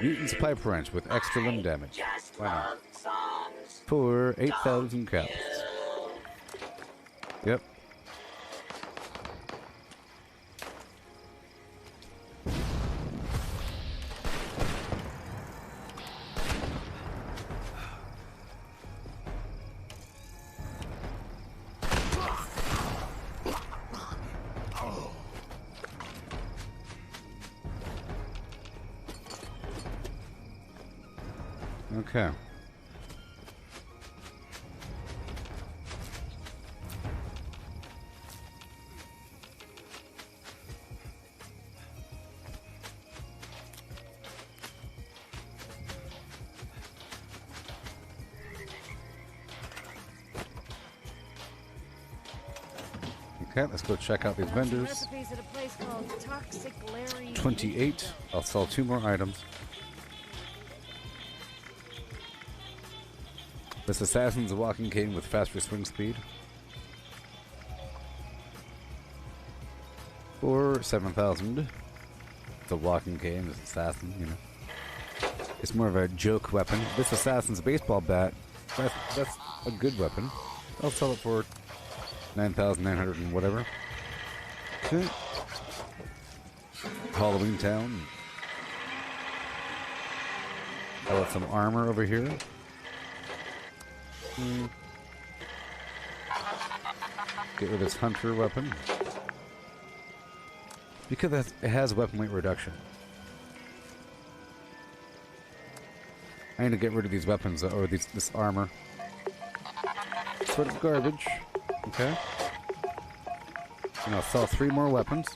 Mutant's pipe wrench with extra limb damage. Why not? For 8,000 caps. Yep. Okay. Okay, let's go check out these vendors. Recipes at a place called Toxic Larry. 28. I'll sell 2 more items. This assassin's a walking cane with faster swing speed. For 7,000. It's a walking cane, this assassin, you know. It's more of a joke weapon. This assassin's baseball bat, that's a good weapon. I'll sell it for 9,900 and whatever. Okay. Halloween Town. I have some armor over here. Get rid of this hunter weapon. Because it has weapon weight reduction. I need to get rid of these weapons, or this armor. Sort of garbage. Okay. And I'll sell 3 more weapons.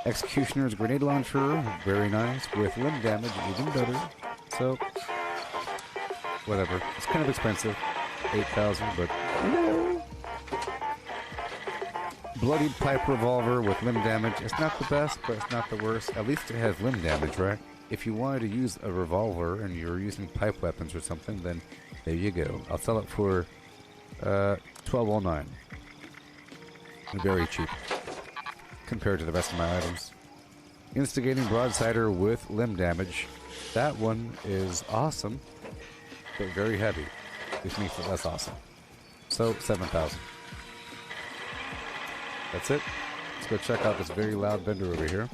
Executioner's grenade launcher, very nice, with limb damage, even better. So, whatever. It's kind of expensive. 8,000, but... Bloodied pipe revolver with limb damage. It's not the best, but it's not the worst. At least it has limb damage, right? If you wanted to use a revolver and you're using pipe weapons or something, then there you go. I'll sell it for 1209. Very cheap compared to the rest of my items. Instigating broadsider with limb damage. That one is awesome, but very heavy, which makes it less awesome. So 7,000. That's it. Let's go check out this very loud vendor over here.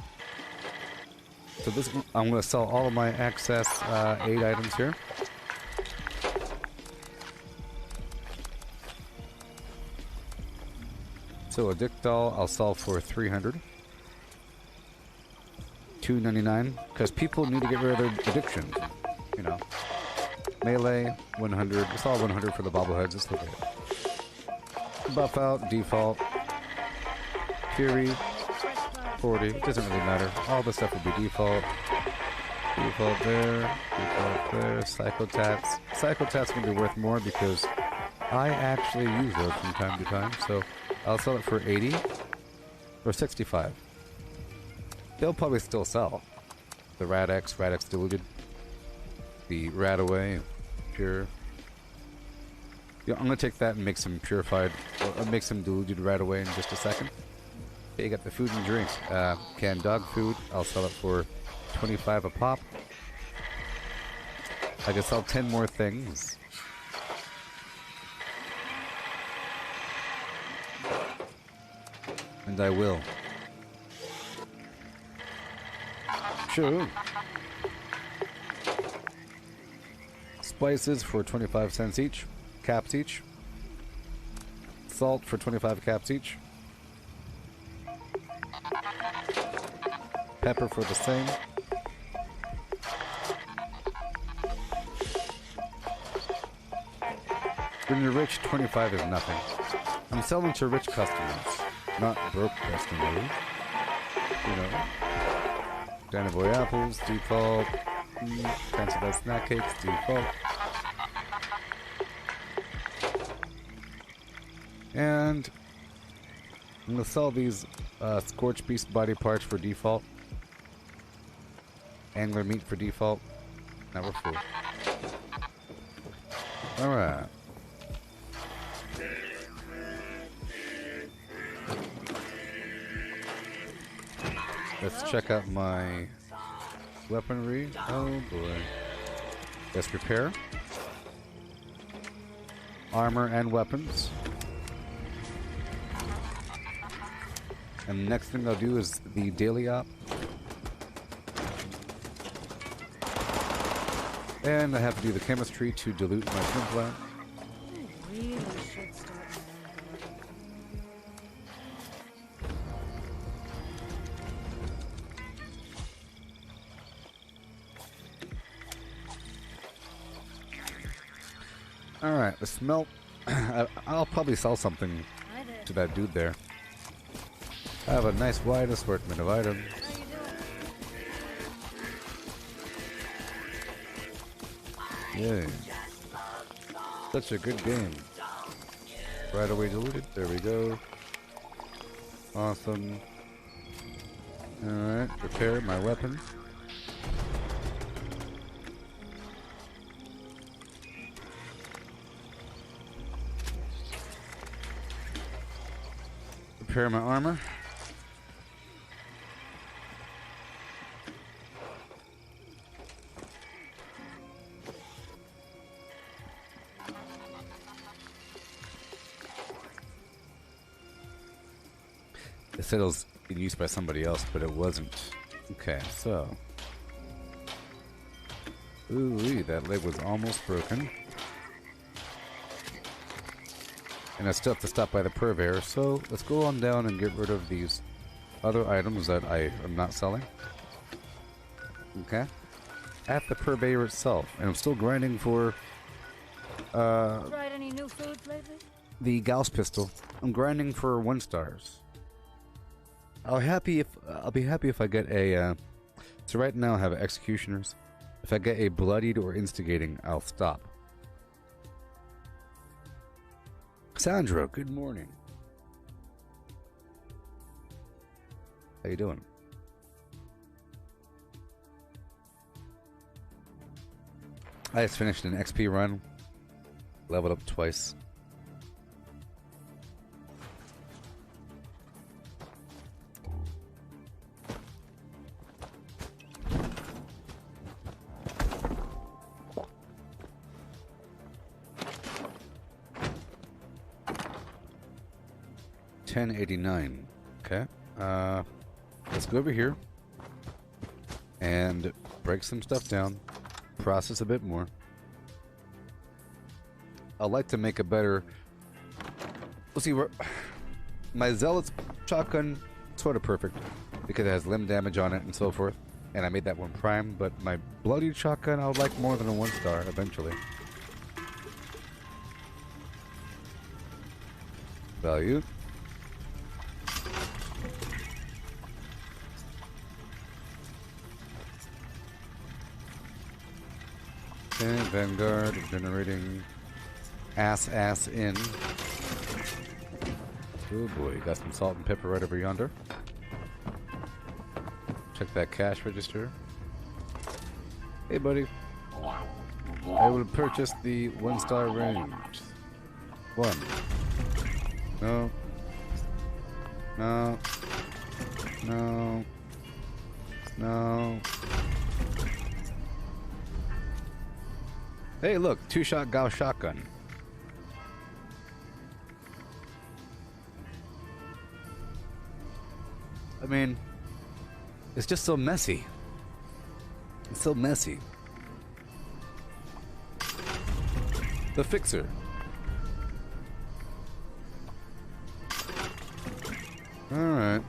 So this, I'm going to sell all of my access 8 items here. So a dick doll I'll sell for 300. 299, because people need to get rid of their addictions, you know. Melee 100. It's all 100 for the bobbleheads. It's okay. Buff out default. Fury 40. It doesn't really matter. All the stuff will be default. Default there. Default there. Psychotats. Psychotats can be worth more because I actually use those from time to time. So I'll sell it for 80 or 65. They'll probably still sell. The Radx diluted. The Radaway, pure. Yeah, I'm gonna take that and make some purified, or make some diluted Radaway in just a second. Okay, you got the food and drink. Canned dog food. I'll sell it for 25 a pop. I can sell 10 more things. And I will. Sure. Spices for 25 cents each. Caps each. Salt for 25 caps each. pepper for the same. When you're rich, 25 is nothing. I'm selling to rich customers, not broke customers. You know. Danny Boy apples, default. Fancy that snack cakes, default. And I'm gonna sell these Scorch Beast body parts for default. Angler meat for default. Now we're full. Alright. Let's check out my weaponry. Oh boy. Let's repair. Armor and weapons. And the next thing I'll do is the daily op. And I have to do the chemistry to dilute my twin plant. Really should start Alright, the smelt. I'll probably sell something to that dude there. I have a nice wide assortment of items. Yay. Such a good game. Right away diluted. There we go. Awesome. Alright, prepare my weapon. Prepare my armor. It said it was in use by somebody else, but it wasn't. Okay, so. Ooh, that leg was almost broken. And I still have to stop by the purveyor, so let's go on down and get rid of these other items that I am not selling. Okay. At the purveyor itself, and I'm still grinding for Tried any new foods lately? the Gauss pistol. I'm grinding for 1 stars. I'll be happy if I get a so right now I have executioners. If I get a bloodied or instigating, I'll stop. Sandra, good morning. How you doing? I just finished an XP run. Leveled up twice. $10.89. Okay. Let's go over here and break some stuff down. Process a bit more. I'd like to make a better. Let's see where my Zealot's shotgun sort of perfect because it has limb damage on it and so forth. And I made that one prime, but my bloodied shotgun I would like more than a 1 star eventually. Value. And Vanguard generating ass in. Oh boy, got some salt and pepper right over yonder. Check that cash register. Hey buddy. I will purchase the 1 star range. 1. No. No. No. No. Hey, look, 2-shot Gauss shotgun. I mean, it's just so messy. It's so messy. The Fixer. Alright.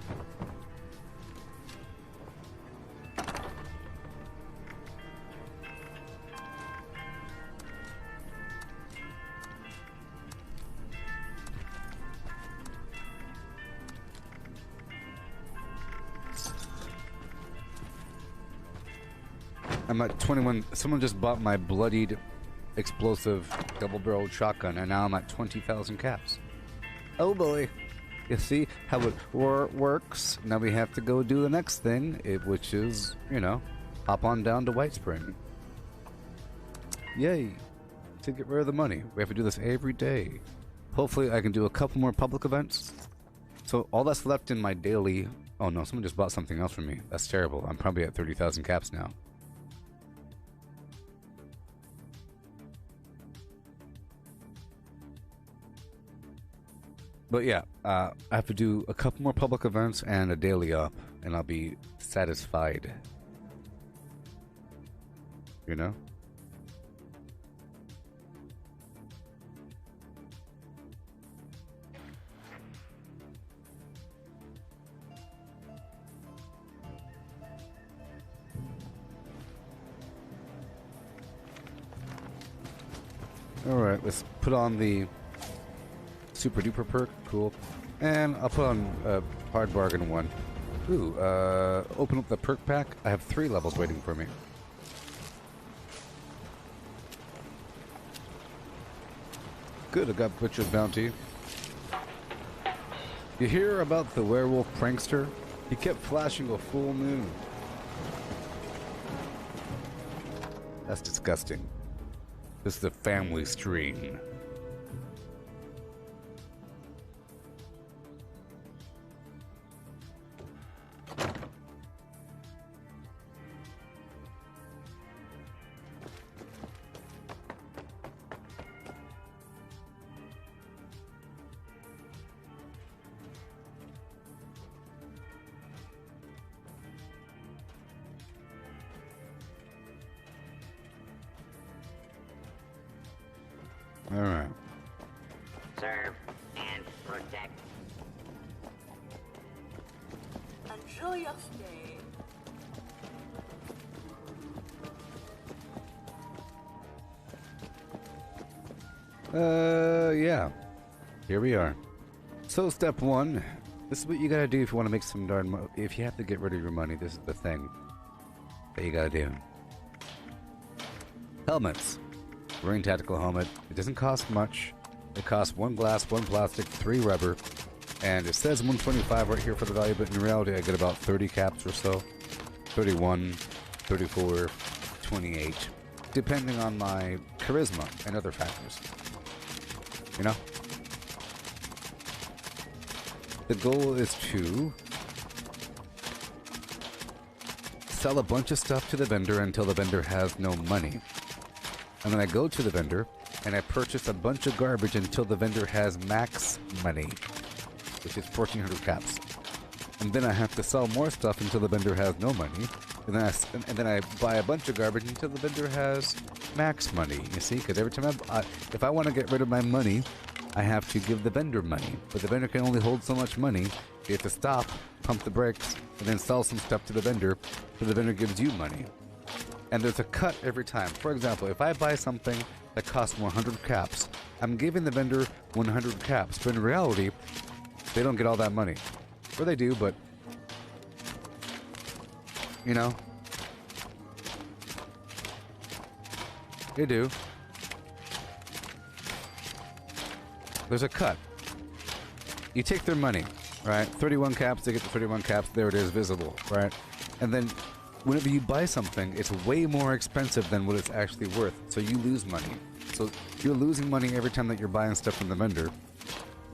I'm at 21. Someone just bought my bloodied, explosive, double-barreled shotgun, and now I'm at 20,000 caps. Oh boy. You see how it works? Now we have to go do the next thing, which is, you know, hop on down to White Spring. Yay. To get rid of the money. We have to do this every day. Hopefully I can do a couple more public events. So all that's left in my daily... Oh no, someone just bought something else from me. That's terrible. I'm probably at 30,000 caps now. But yeah, I have to do a couple more public events and a daily up, and I'll be satisfied. You know? Alright, let's put on the super duper perk, cool. And I'll put on a hard bargain one. Ooh, open up the perk pack. I have 3 levels waiting for me. Good, I got Butcher's Bounty. You hear about the werewolf prankster? He kept flashing a full moon. That's disgusting. This is a family stream. Alright. Serve and protect. Enjoy your stay. Yeah. Here we are. So, step 1. This is what you gotta do if you want to make some darn if you have to get rid of your money, this is the thing that you gotta do. Helmets. Marine tactical helmet. It doesn't cost much. It costs 1 glass, 1 plastic, 3 rubber, and it says 125 right here for the value, but in reality I get about 30 caps or so. 31, 34, 28, depending on my charisma and other factors. You know? The goal is to sell a bunch of stuff to the vendor until the vendor has no money. And then I go to the vendor, and I purchase a bunch of garbage until the vendor has max money, which is 1,400 caps. And then I have to sell more stuff until the vendor has no money, and then I buy a bunch of garbage until the vendor has max money. You see, because every time if I want to get rid of my money, I have to give the vendor money. But the vendor can only hold so much money. You have to stop, pump the brakes, and then sell some stuff to the vendor, so the vendor gives you money. And there's a cut every time. For example, if I buy something that costs 100 caps, I'm giving the vendor 100 caps. But in reality, they don't get all that money. Or they do, but... You know? They do. There's a cut. You take their money, right? 31 caps, they get the 31 caps. There it is, visible, right? And then... whenever you buy something, it's way more expensive than what it's actually worth, so you lose money. So you're losing money every time that you're buying stuff from the vendor,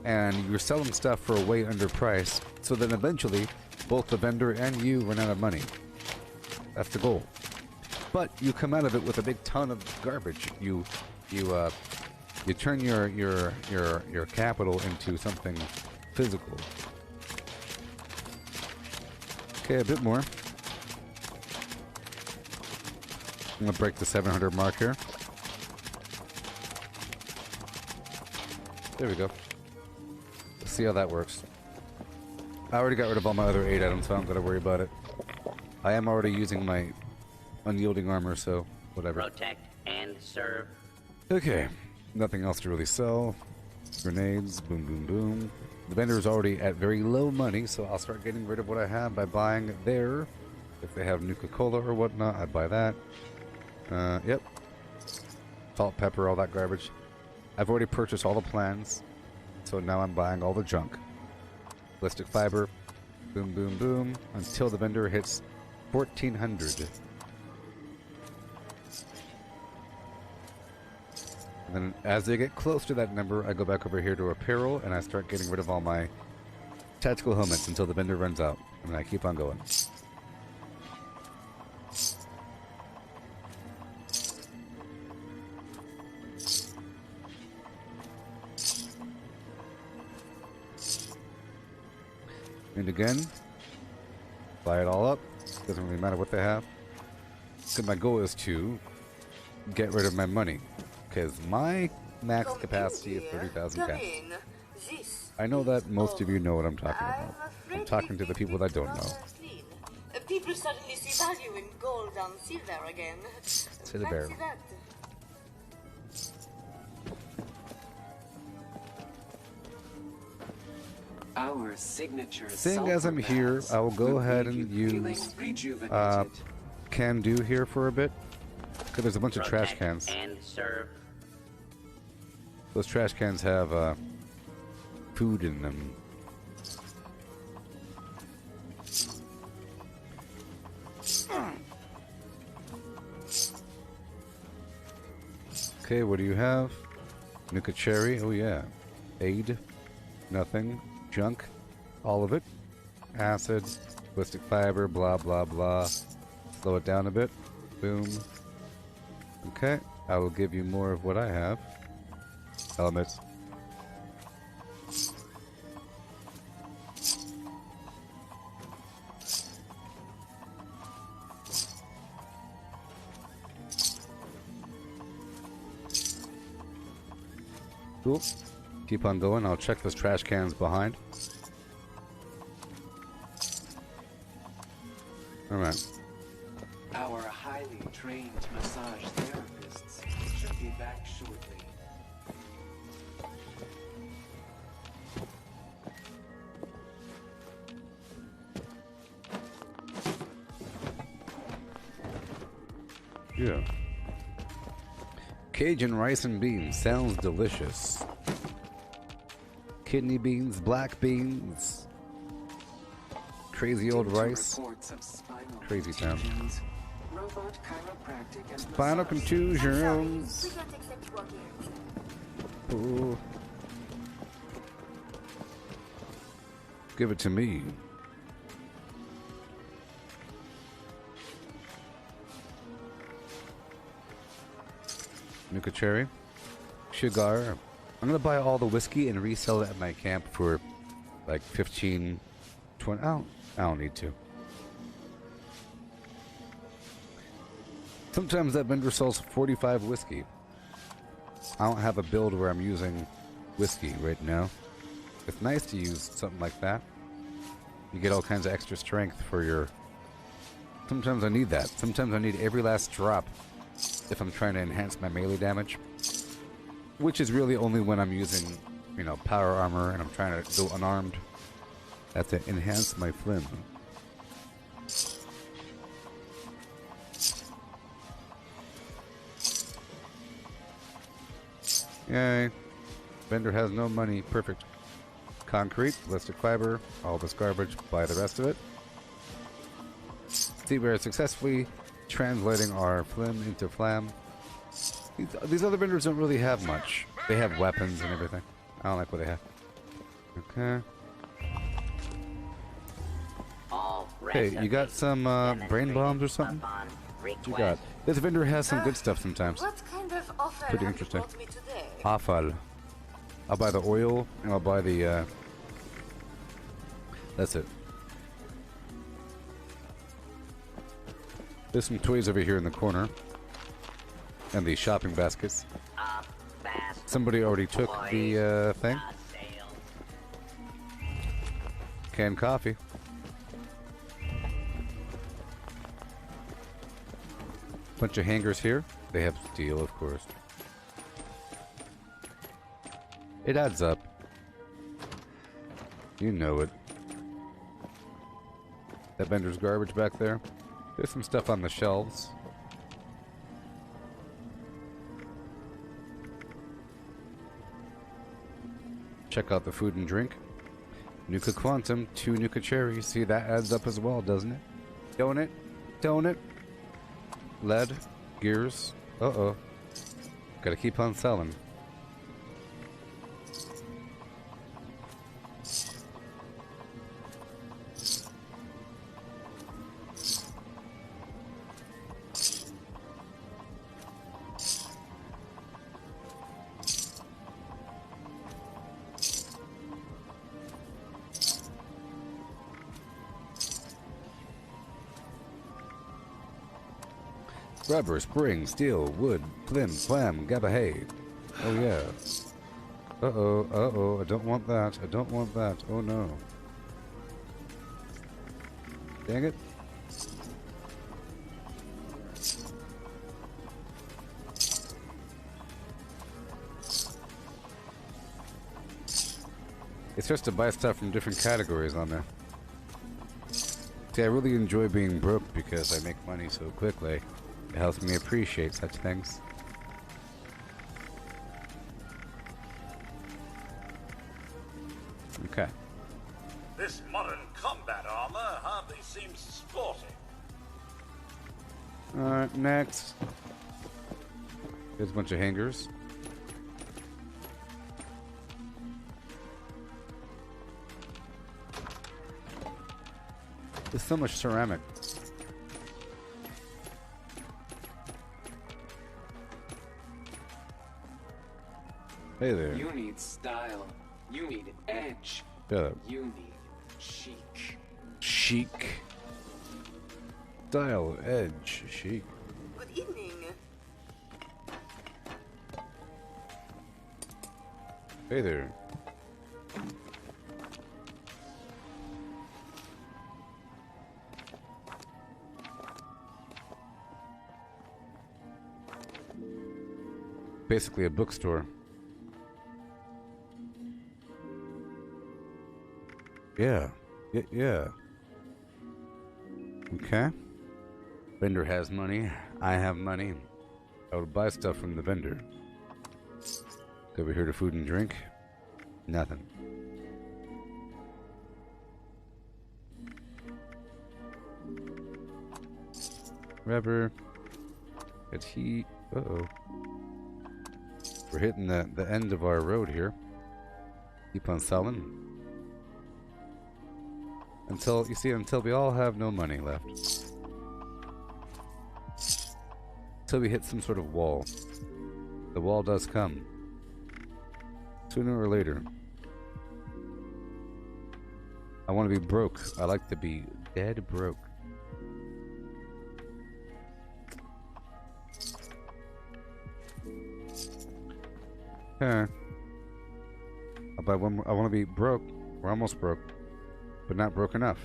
and you're selling stuff for a way under price, so then eventually, both the vendor and you run out of money. That's the goal. But you come out of it with a big ton of garbage. You turn your capital into something physical. Okay, a bit more. I'm gonna break the 700 mark here. There we go. Let's see how that works. I already got rid of all my other 8 items, so I don't gotta worry about it. I am already using my unyielding armor, so whatever. Protect and serve. Okay, nothing else to really sell. Grenades, boom, boom, boom. The vendor is already at very low money, so I'll start getting rid of what I have by buying their If they have Nuka-Cola or whatnot, I'd buy that. Yep. Salt, pepper, all that garbage. I've already purchased all the plans, so now I'm buying all the junk. Ballistic fiber, boom, boom, boom, until the vendor hits 1,400. And then as they get close to that number, I go back over here to apparel, and I start getting rid of all my tactical helmets until the vendor runs out. And then I keep on going. And again, buy it all up. Doesn't really matter what they have. Because my goal is to get rid of my money. Because my max capacity is 30,000 cash. I know that most of you know what I'm talking about. I'm talking to the people that don't know. People suddenly see value in gold and silver again. Say the bear. Fancy that. Our signature. Seeing as I'm here, I will go ahead and use can do here for a bit. Because there's a bunch of trash cans. And serve. Those trash cans have food in them. Okay, what do you have? Nuka cherry, oh yeah. Aid, nothing. Junk, all of it. Acid, ballistic fiber, blah blah blah. Slow it down a bit. Boom. Okay, I will give you more of what I have. Elements. Cool. Keep on going. I'll check those trash cans behind. Alright. Our highly trained massage therapists should be back shortly. Yeah. Cajun rice and beans sounds delicious. Kidney beans, black beans, crazy old rice. Crazy sound. Spinal contusions. Ooh. Give it to me. Nuka cherry, sugar. I'm gonna buy all the whiskey and resell it at my camp for like 15, 20. I don't need to. Sometimes that vendor sells 45 whiskey. I don't have a build where I'm using whiskey right now. It's nice to use something like that. You get all kinds of extra strength for your... Sometimes I need that. Sometimes I need every last drop if I'm trying to enhance my melee damage. Which is really only when I'm using, you know, power armor and I'm trying to go unarmed. That's to enhance my flim. Yay. Vendor has no money. Perfect. Concrete, ballistic fiber, all this garbage, buy the rest of it. See, we're successfully translating our flim into flam. These other vendors don't really have much. They have weapons and everything. I don't like what they have. Okay. Hey, you got some brain bombs or something? What you got? This vendor has some good stuff sometimes. What kind of offer Pretty have interesting. you brought me today? Afal. I'll buy the oil and I'll buy the that's it. There's some toys over here in the corner. And the shopping baskets. Somebody already took the thing. Canned coffee. Bunch of hangers here. They have steel, of course. It adds up. You know it. That vendor's garbage back there. There's some stuff on the shelves. Check out the food and drink. Nuke Quantum, 2 Nuke Cherries. See, that adds up as well, doesn't it? Don't it? Don't it? Lead. Gears. Uh-oh. Gotta keep on selling. Rubber, spring, steel, wood, flim, flam, gabahay. Oh yeah. Uh-oh, uh-oh, I don't want that. I don't want that. Oh no. Dang it. It starts to buy stuff from different categories on there. See, I really enjoy being broke because I make money so quickly. It helps me appreciate such things. Okay. This modern combat armor hardly seems sporty. Alright, next. There's a bunch of hangers. There's so much ceramic. Hey there. You need style. You need edge. Yeah. You need chic. Chic. Style, edge, chic. Good evening. Hey there. Basically a bookstore. Yeah. Yeah. Okay. Vendor has money. I have money. I would buy stuff from the vendor. Over here to food and drink. Nothing. Rubber. Get heat. Uh-oh. We're hitting the end of our road here. Keep on selling. Until we all have no money left. Until we hit some sort of wall. The wall does come. Sooner or later. I want to be broke. I like to be dead broke. Okay. I'll buy one more. I want to be broke. We're almost broke. But not broke enough.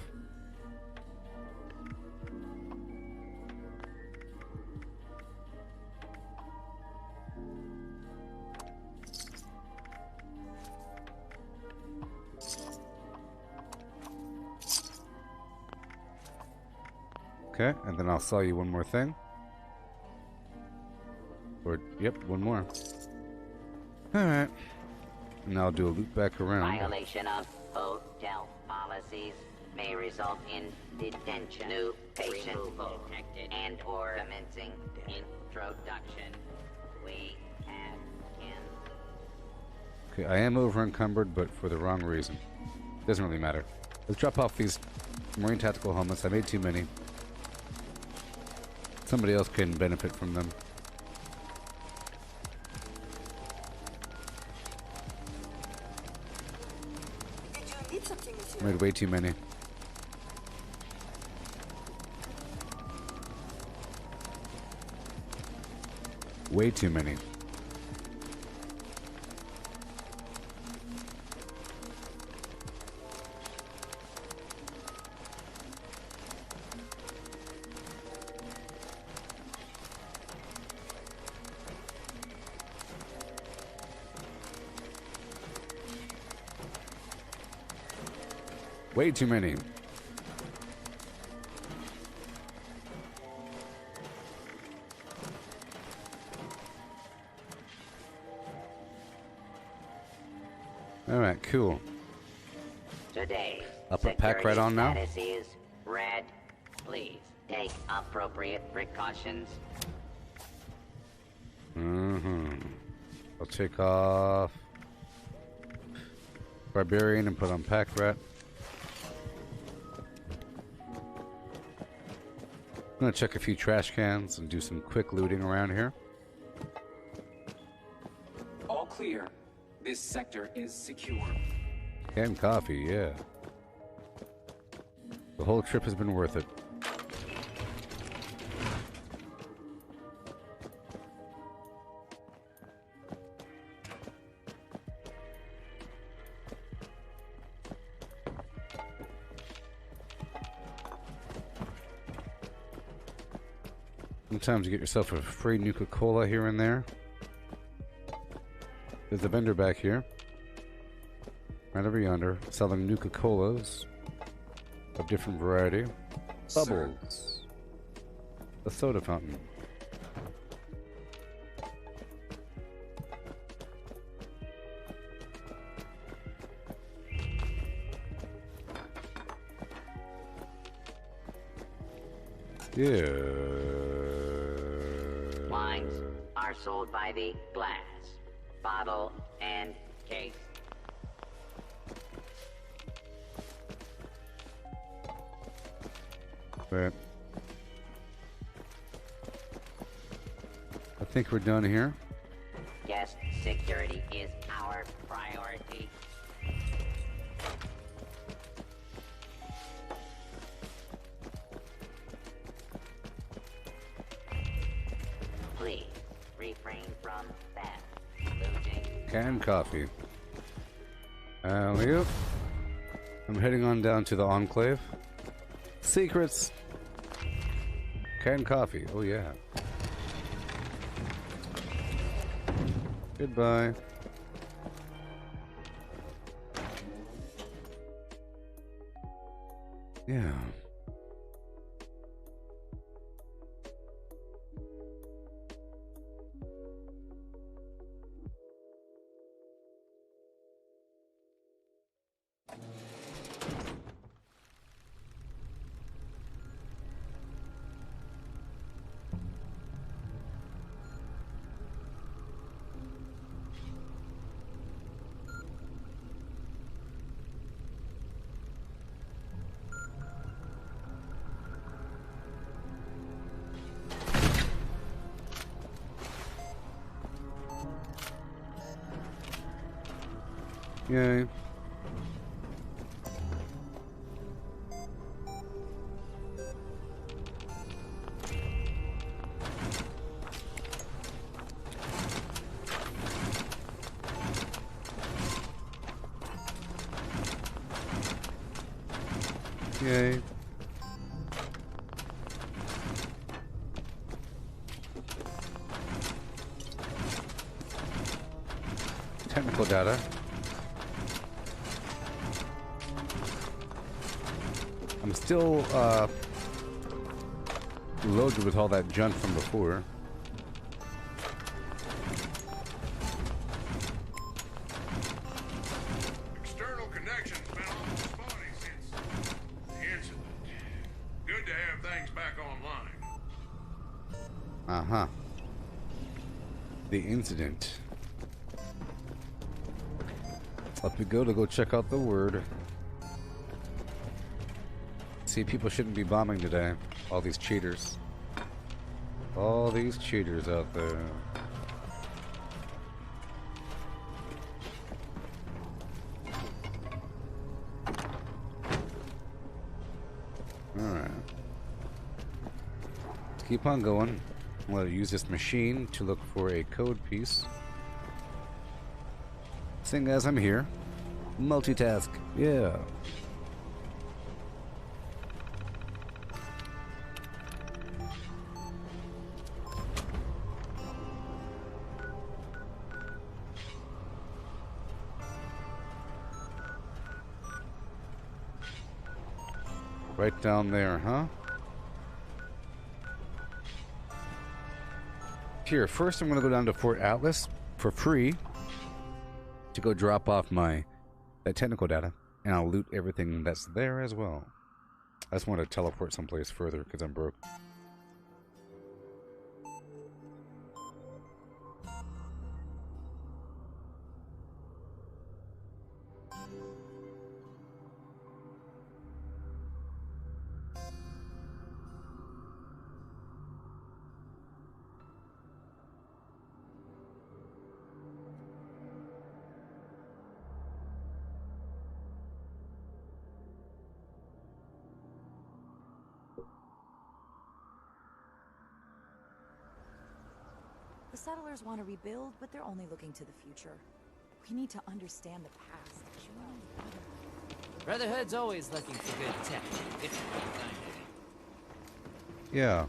Okay, and then I'll sell you one more thing. Or, yep, one more. Alright. And I'll do a loop back around. Violation of hotel policies may result in detention, mutation, detected, and or commencing introduction. We have Okay, I am over encumbered, but for the wrong reason. Doesn't really matter. Let's drop off these Marine Tactical helmets. I made too many. Somebody else can benefit from them. I made way too many. Way too many. Way too many. Alright, cool. Today, I'll put pack right on now. status is red. Please take appropriate precautions. I'll take off Barbarian and put on pack rat. I'm gonna check a few trash cans and do some quick looting around here. All clear. This sector is secure. And coffee, yeah. The whole trip has been worth it. Sometimes you get yourself a free Nuke Cola here and there. There's a vendor back here. Right over yonder, selling Nuke Colas of different variety. Bubbles. A soda fountain. Yeah. Wines are sold by the glass, bottle, and case. Right. I think we're done here. Guest security is our priority. Please refrain from theft, looting. Canned coffee. Alley-oop. I'm heading on down to the Enclave. Secrets. Canned coffee. Oh, yeah. Goodbye. Yeah. Yay. Yay. Technical data. I'm still loaded with all that junk from before. External connection's been almost spotty since the incident. Good to have things back online. Uh-huh. The incident. Up we go check out the word. See, people shouldn't be bombing today. All these cheaters. All these cheaters out there. Alright. Let's keep on going. I'm going to use this machine to look for a code piece. Seeing as I'm here. Multitask. Yeah. Right down there, huh? Here, first I'm going to go down to Fort Atlas for free to go drop off my that technical data, and I'll loot everything that's there as well. I just want to teleport someplace further because I'm broke. The settlers want to rebuild, but they're only looking to the future. We need to understand the past. Brotherhood's always looking for good tech. If you can find it. Yeah.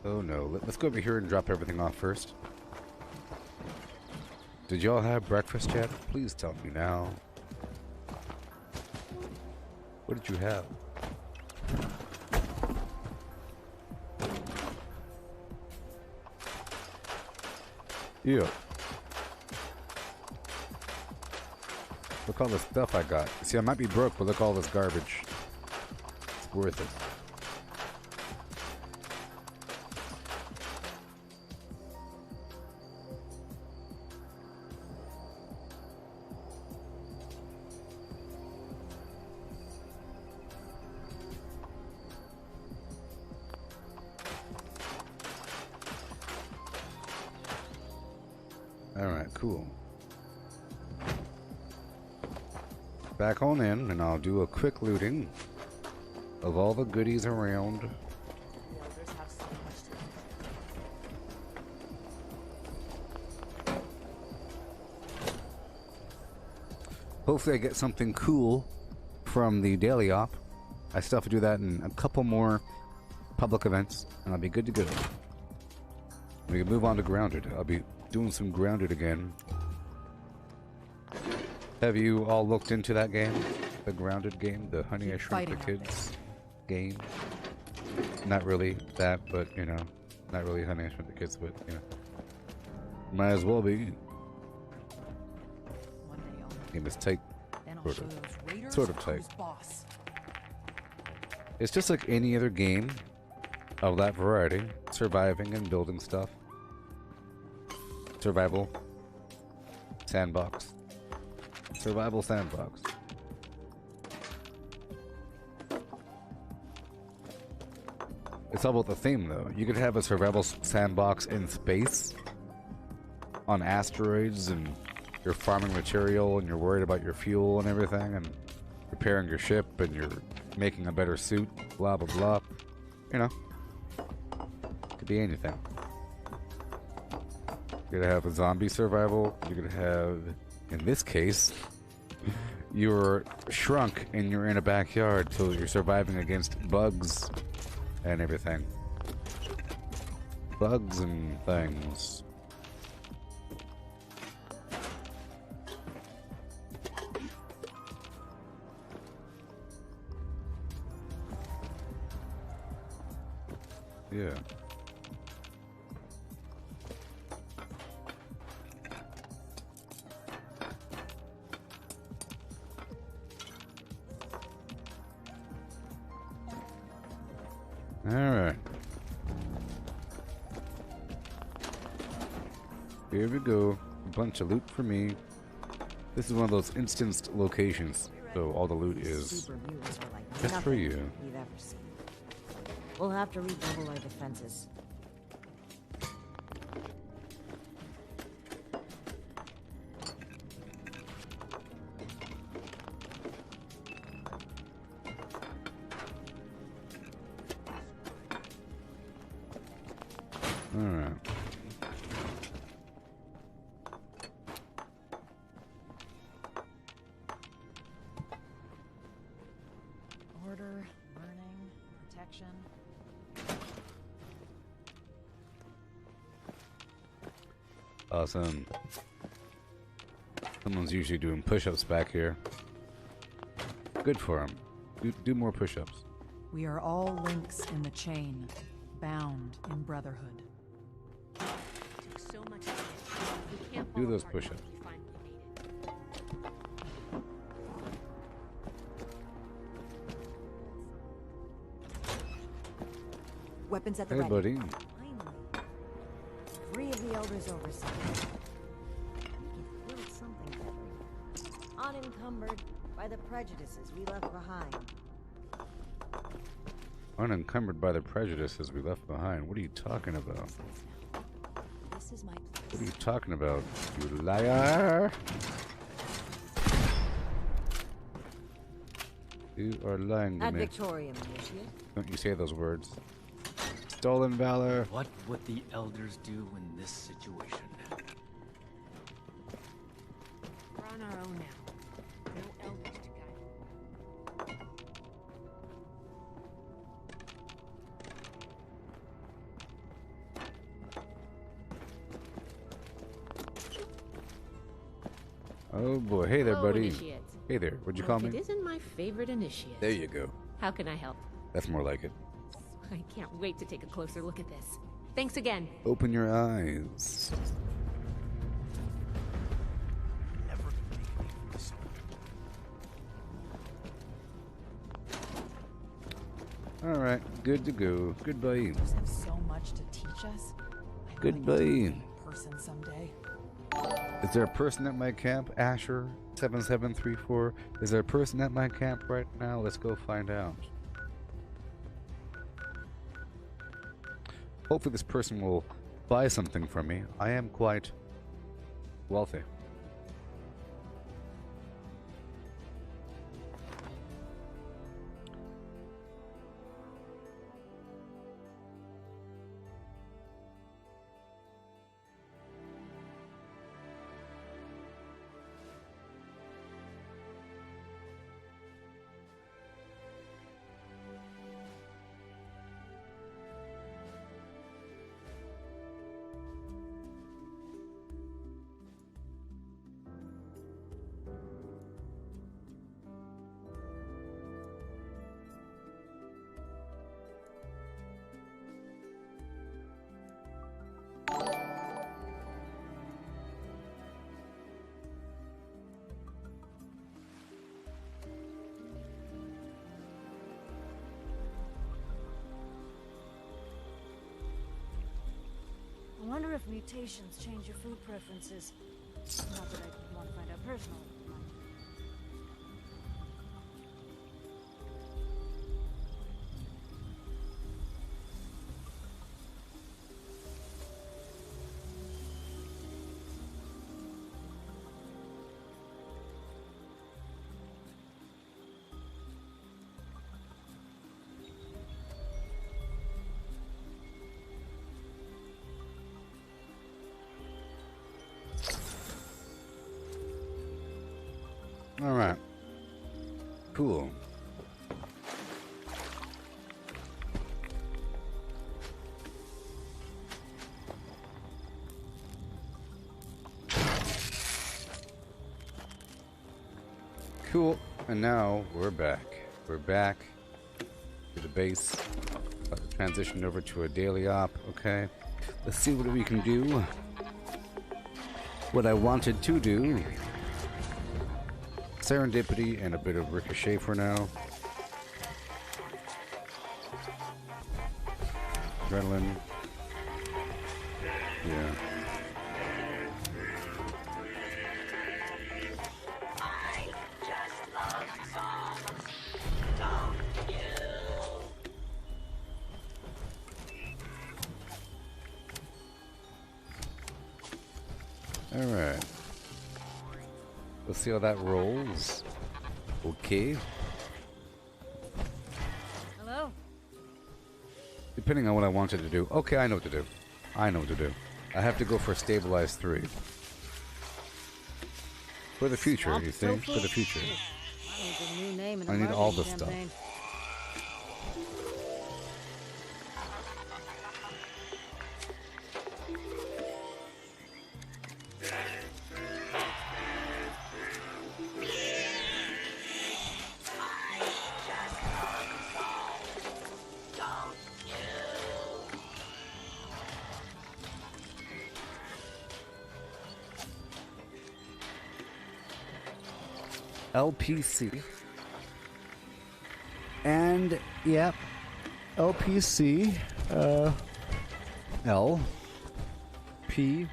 Oh no, let's go over here and drop everything off first. Did y'all have breakfast yet? Please tell me now. What did you have? Yeah. Look all the stuff I got. See, I might be broke, but look all this garbage. It's worth it. Alright, cool. Back on in, and I'll do a quick looting of all the goodies around. Hopefully I get something cool from the daily op. I still have to do that in a couple more public events, and I'll be good to go. We can move on to Grounded. I'll be doing some Grounded again. Have you all looked into that game? The Grounded game? The Honey I Shrunk the Kids game? Not really that, but, you know, not really Honey I Shrunk the Kids, but, you know. Might as well be. Game is tight. Sort of tight. It's just like any other game of that variety. Surviving and building stuff. Survival. Sandbox. Survival sandbox. It's all about the theme, though. You could have a survival sandbox in space, on asteroids, and you're farming material, and you're worried about your fuel and everything, and repairing your ship, and you're making a better suit, blah, blah, blah. You know. Could be anything. You're gonna have a zombie survival. You're gonna have, in this case, you're shrunk and you're in a backyard, so you're surviving against bugs and everything. Bugs and things. Yeah. Alright. Here we go. A bunch of loot for me. This is one of those instanced locations, so all the loot is just for you. We've ever seen. We'll have to redouble our defenses. Alright. Order, burning, protection. Awesome. Someone's usually doing push-ups back here. Good for them. Do more push-ups. We are all links in the chain, bound in brotherhood. Do those push-ups. Weapons at the Hey, ready. buddy. Finally. 3 of the elders oversight. We can build something better. Unencumbered by the prejudices we left behind. Unencumbered by the prejudices we left behind. What are you talking about? This is my place. What are you talking about, you liar? You are lying to Ad me. Victoriam, initiate. Don't you say those words. Stolen valor. What would the elders do in this situation? We're on our own now. No elders to guide. Oh boy. Hey there, Hello, buddy. initiate. Hey there. What'd you call It me? isn't my favorite initiate. There you go. How can I help? That's more like it. I can't wait to take a closer look at this. Thanks again. Open your eyes. Alright, good to go. Goodbye. You have so much to teach us. Goodbye. Person someday. Is there a person at my camp? Asher 7734. Is there a person at my camp right now? Let's go find out. Hopefully this person will buy something from me. I am quite wealthy. I wonder if mutations change your food preferences. Not that I want to find out personally. mind you. All right. Cool. Cool. And now we're back. We're back to the base. About to transition over to a daily op. Okay. Let's see what we can do. What I wanted to do. Serendipity and a bit of ricochet for now. Adrenaline. Yeah. All right. Let's see how that rolls. Okay. Hello? Depending on what I wanted to do. Okay, I know what to do. I know what to do. I have to go for stabilize 3. For the future, you see? For the future. I need all the stuff. LPC. And, yep, LPC, L, P,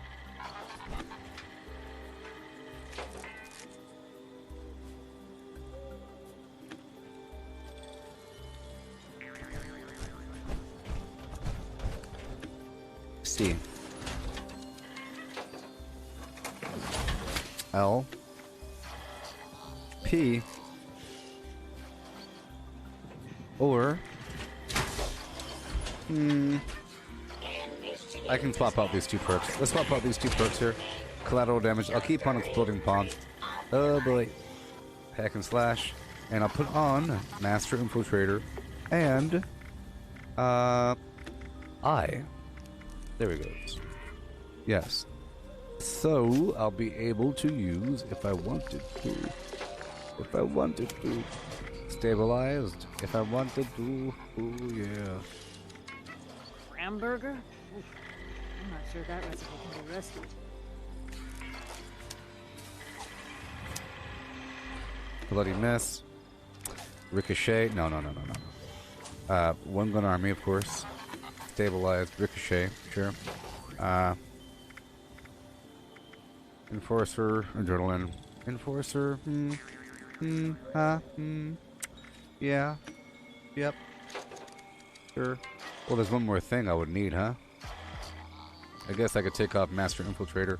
C, L, P, or I can swap out these 2 perks. Let's swap out these 2 perks here. Collateral damage. I'll keep on exploding pawn. Oh boy. Hack and slash. And I'll put on Master Infiltrator and I. There we go. Yes. So I'll be able to use if I wanted to. If I wanted to. Stabilized. If I wanted to. Oh yeah. Hamburger? Oof. I'm not sure that recipe can be rescued. Bloody mess. Ricochet. No. One gun army, of course. Stabilized. Ricochet. Sure. Enforcer. Adrenaline. Enforcer. Yeah. Yep. Sure. Well, there's one more thing I would need, huh? I guess I could take off Master Infiltrator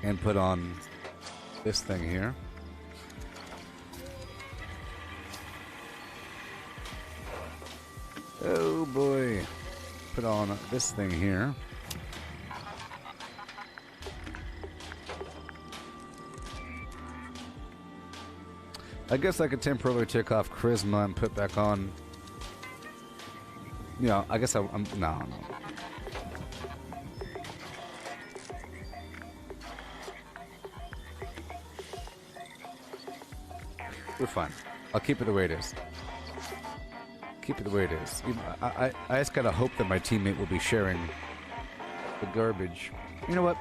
and put on this thing here. Oh boy. Put on this thing here. I guess I could temporarily take off Charisma and put back on. Yeah, I guess I'm no. We're fine. I'll keep it the way it is. Keep it the way it is. I just gotta hope that my teammate will be sharing the garbage. You know what?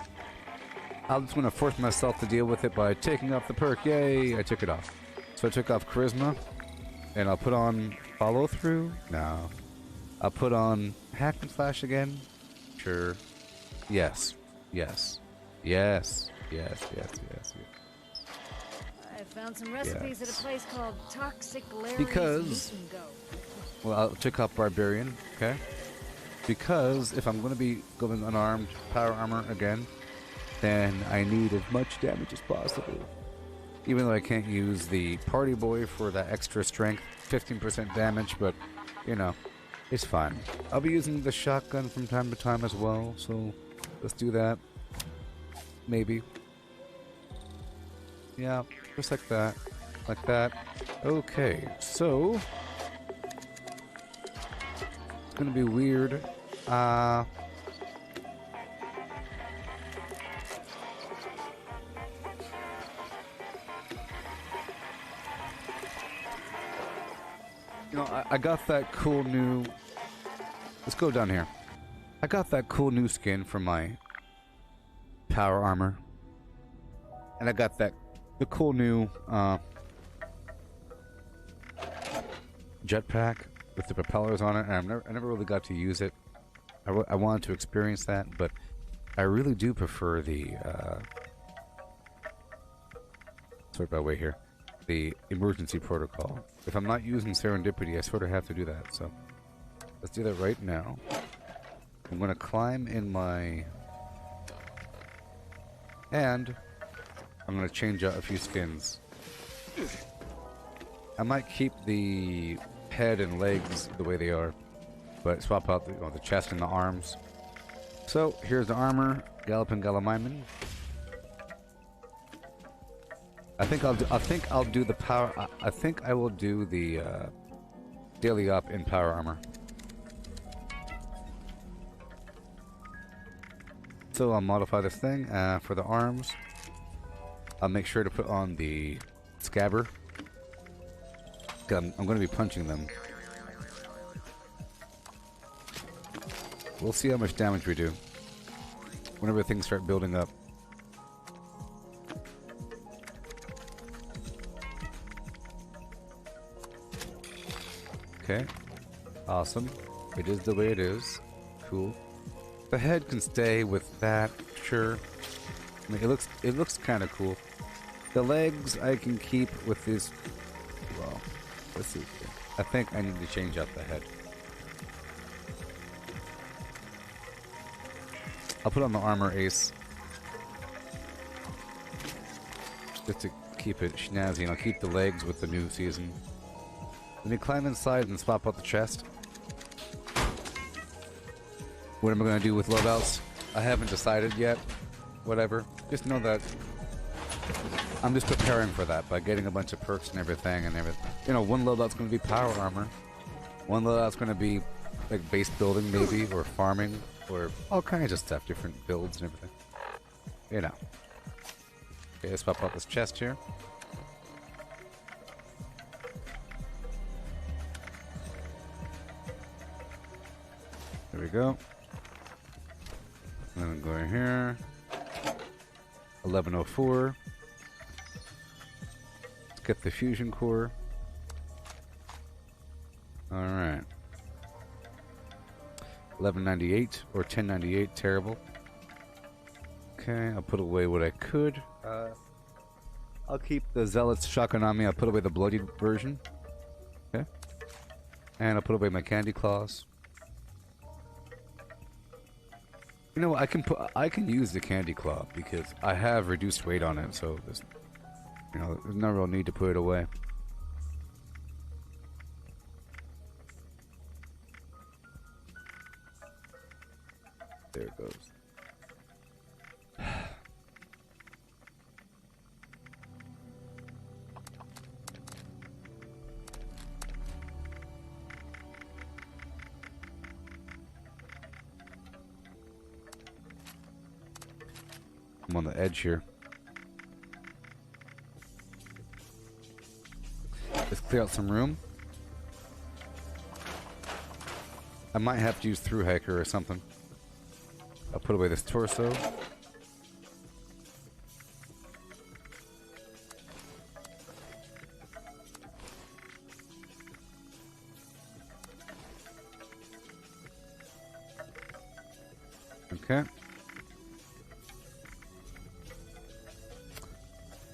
I'm just gonna force myself to deal with it by taking off the perk. Yay! I took it off. So I took off Charisma, and I'll put on Follow Through. No. I'll put on Hack and Slash again. Sure. Yes. Yes. Yes. Yes. Yes. Yes. Yes. I found some recipes at a place called Toxic Larry's Because, Meat and Go. well, I'll check out Barbarian, okay? Because if I'm going to be going unarmed power armor again, then I need as much damage as possible. Even though I can't use the Party Boy for that extra strength, 15% damage, but, you know, it's fine. I'll be using the shotgun from time to time as well, so let's do that. Maybe. Yeah, just like that. Like that. Okay, so it's gonna be weird. You know, I got that cool new... Let's go down here. I got that cool new skin for my power armor. And I got the cool new jetpack with the propellers on it. And I never really got to use it. I wanted to experience that, but I really do prefer the... sort by way here. The emergency protocol. If I'm not using serendipity, I sort of have to do that, so let's do that right now. I'm going to climb in my... And I'm going to change out a few skins. I might keep the head and legs the way they are, but swap out the chest and the arms. So, here's the armor, Galloping Gallimiman. I think I'll do the power. I think I will do the daily up in power armor. So I'll modify this thing for the arms. I'll make sure to put on the scabber. I'm going to be punching them. We'll see how much damage we do whenever things start building up. Okay. Awesome. It is the way it is. Cool. The head can stay with that, sure. I mean, it looks kind of cool. The legs I can keep with this. Well, let's see. I think I need to change out the head. I'll put on the armor ace. Just to keep it snazzy, and I'll keep the legs with the new season. Let me climb inside and swap out the chest. What am I going to do with loadouts? I haven't decided yet. Whatever. Just know that I'm just preparing for that by getting a bunch of perks and everything. You know, one loadout's going to be power armor. One loadout's going to be like base building maybe, or farming, or all kinds of stuff, different builds and everything. You know. Okay, let's pop out this chest here. There we go. And then go in here. 1104. Let's get the fusion core. Alright. 1198 or 1098, terrible. Okay, I'll put away what I could. I'll keep the Zealot's shotgun on me. I'll put away the bloodied version. Okay. And I'll put away my candy claws. You know, I can use the candy claw because I have reduced weight on it, so there's, you know, there's no real need to put it away. There it goes. I'm on the edge here. Let's clear out some room. I might have to use through hiker or something. I'll put away this torso. Okay.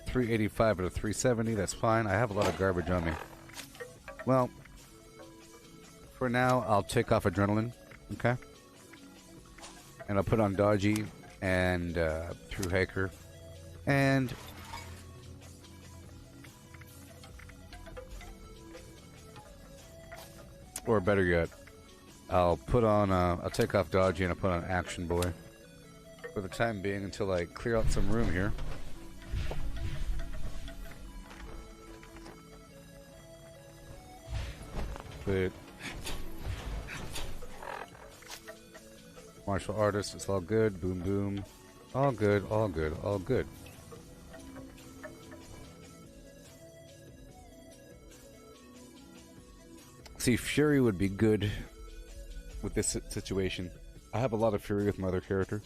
385 out of 370, that's fine. I have a lot of garbage on me. Well, for now, I'll take off adrenaline, okay? And I'll put on dodgy and through hiker. And or better yet, I'll put on I'll take off dodgy and I'll put on action boy for the time being until I clear out some room here. But martial artist, it's all good. Boom, boom. All good, all good, all good. See, Fury would be good with this situation. I have a lot of Fury with my other character.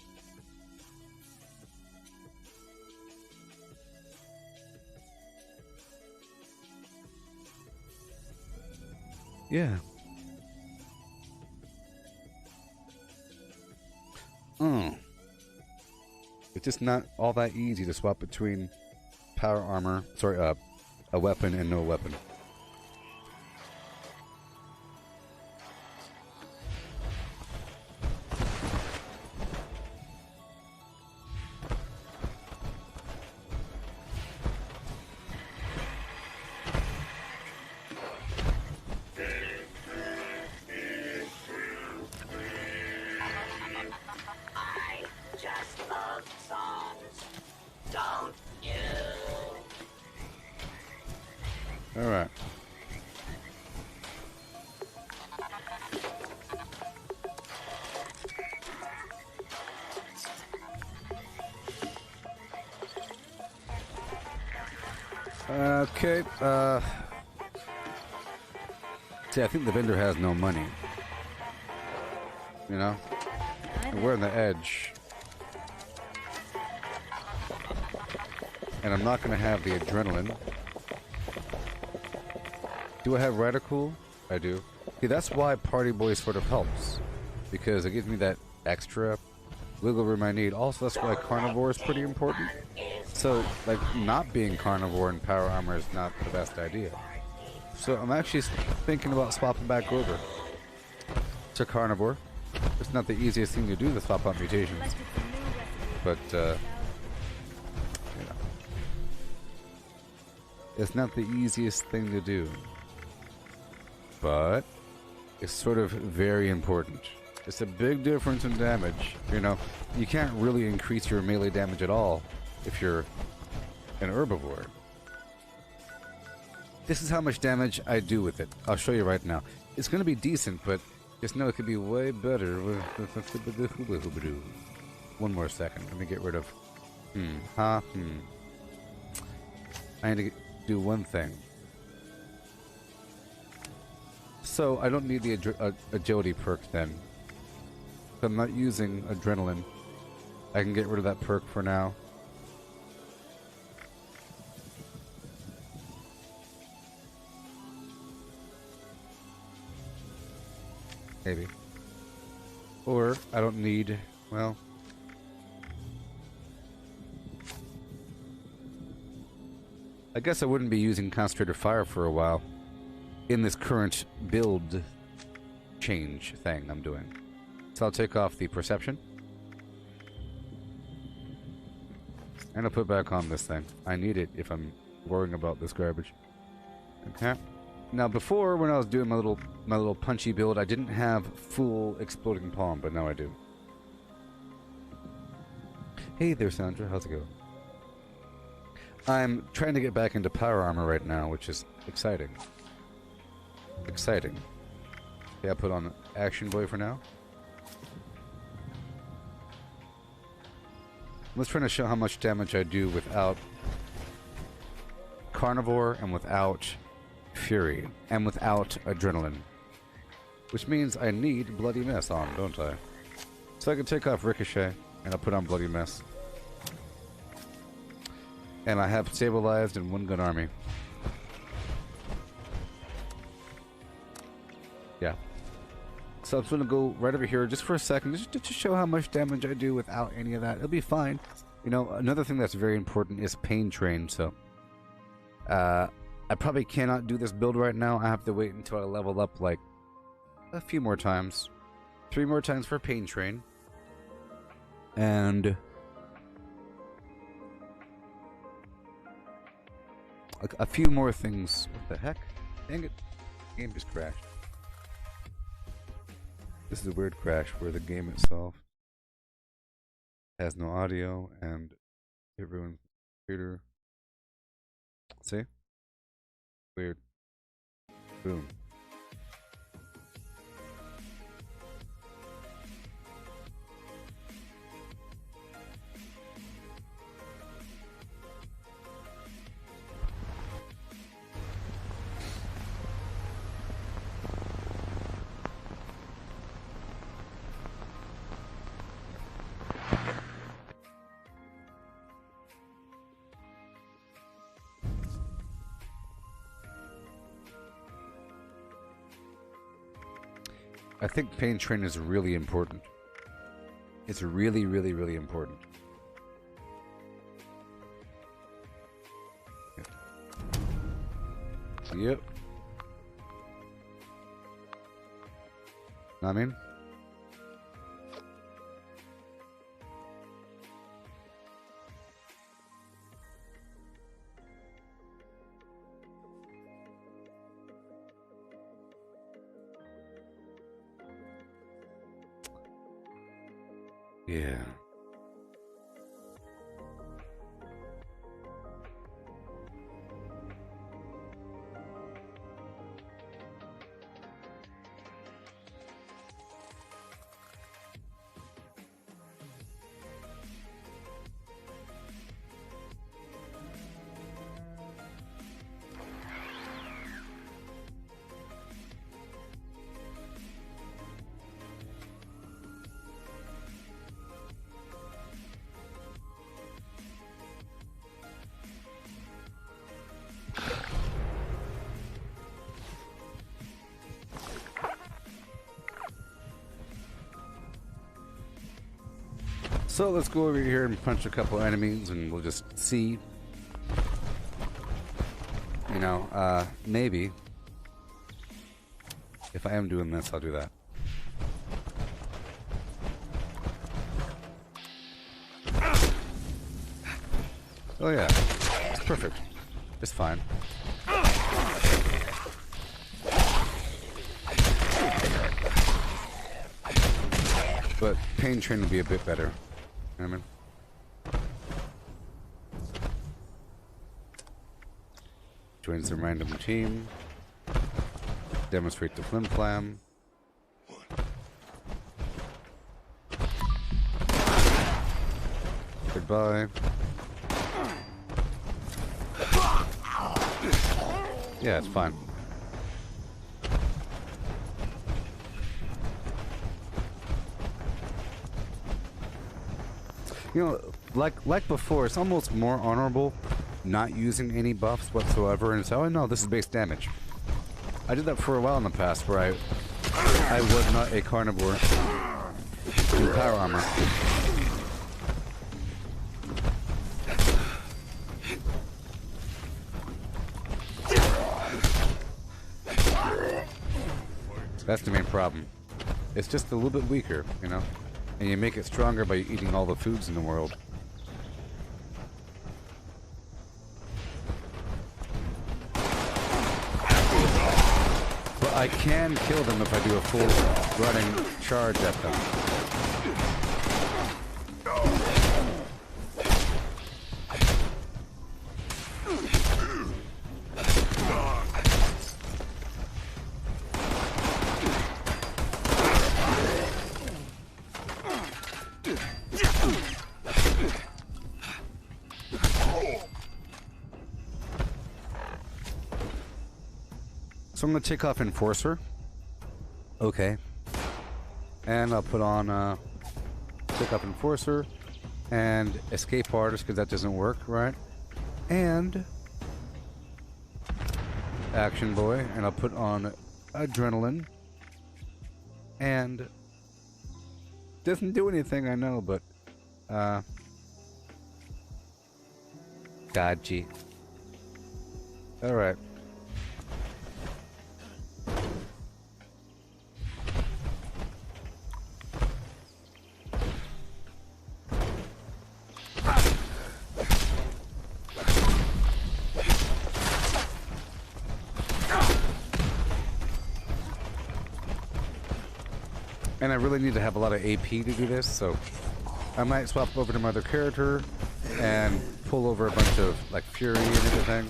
Yeah. It's just not all that easy to swap between power armor, sorry, a weapon and no weapon. Alright. Okay, see, I think the vendor has no money. You know? And we're on the edge. And I'm not gonna have the adrenaline. Do I have reticle? I do. See, that's why Party Boy sort of helps, because it gives me that extra wiggle room I need. Also, that's why Carnivore is pretty important. So, like, not being Carnivore in Power Armor is not the best idea. So I'm actually thinking about swapping back over to Carnivore. It's not the easiest thing to do to swap out mutations, but you know, it's not the easiest thing to do, but it's sort of very important. It's a big difference in damage. You know, you can't really increase your melee damage at all if you're an herbivore. This is how much damage I do with it. I'll show you right now. It's going to be decent, but just know it could be way better with one more second. Let me get rid of I need to do one thing. So I don't need the agility perk then. If I'm not using adrenaline, I can get rid of that perk for now. Maybe. Or I don't need, well, I guess I wouldn't be using Concentrated Fire for a while in this current build change thing I'm doing. So I'll take off the Perception. And I'll put back on this thing. I need it if I'm worrying about this garbage. Okay. Now before, when I was doing my little punchy build, I didn't have full Exploding Palm, but now I do. Hey there, Sandra. How's it going? I'm trying to get back into Power Armor right now, which is exciting. Exciting. Okay, I'll put on Action Boy for now. Let's try to show how much damage I do without Carnivore and without Fury and without Adrenaline. Which means I need Bloody Mess on, don't I? So I can take off Ricochet and I'll put on Bloody Mess. And I have Stabilized and One Gun Army. Yeah. So I'm just going to go right over here just for a second, just to show how much damage I do without any of that. It'll be fine. You know, another thing that's very important is Pain Train, so I probably cannot do this build right now. I have to wait until I level up like a few more times. 3 more times for Pain Train. And a few more things. What the heck? Dang it. The game just crashed. This is a weird crash where the game itself has no audio and it ruins the computer. See? Weird. Boom. I think Pain Train is really important. It's really, really, really important. Yep. Know what I mean? Yeah. So let's go over here and punch a couple enemies and we'll just see. You know, maybe. If I am doing this, I'll do that. Oh yeah, it's perfect. It's fine. But pain train would be a bit better. You know what I mean? Join some random team. Demonstrate the flim flam. Goodbye. Yeah, it's fine. You know, like before, it's almost more honorable not using any buffs whatsoever and say, oh no, this is base damage. I did that for a while in the past where I was not a carnivore in power armor. That's the main problem. It's just a little bit weaker, you know? And you make it stronger by eating all the foods in the world. But I can kill them if I do a full running charge at them. So I'm going to take off Enforcer. Okay. And I'll put on, take off Enforcer and Escape Artist because that doesn't work, right? And Action Boy. And I'll put on Adrenaline. And doesn't do anything, I know, but, dodgy. Alright. And I really need to have a lot of AP to do this, so I might swap over to my other character and pull over a bunch of like Fury and everything.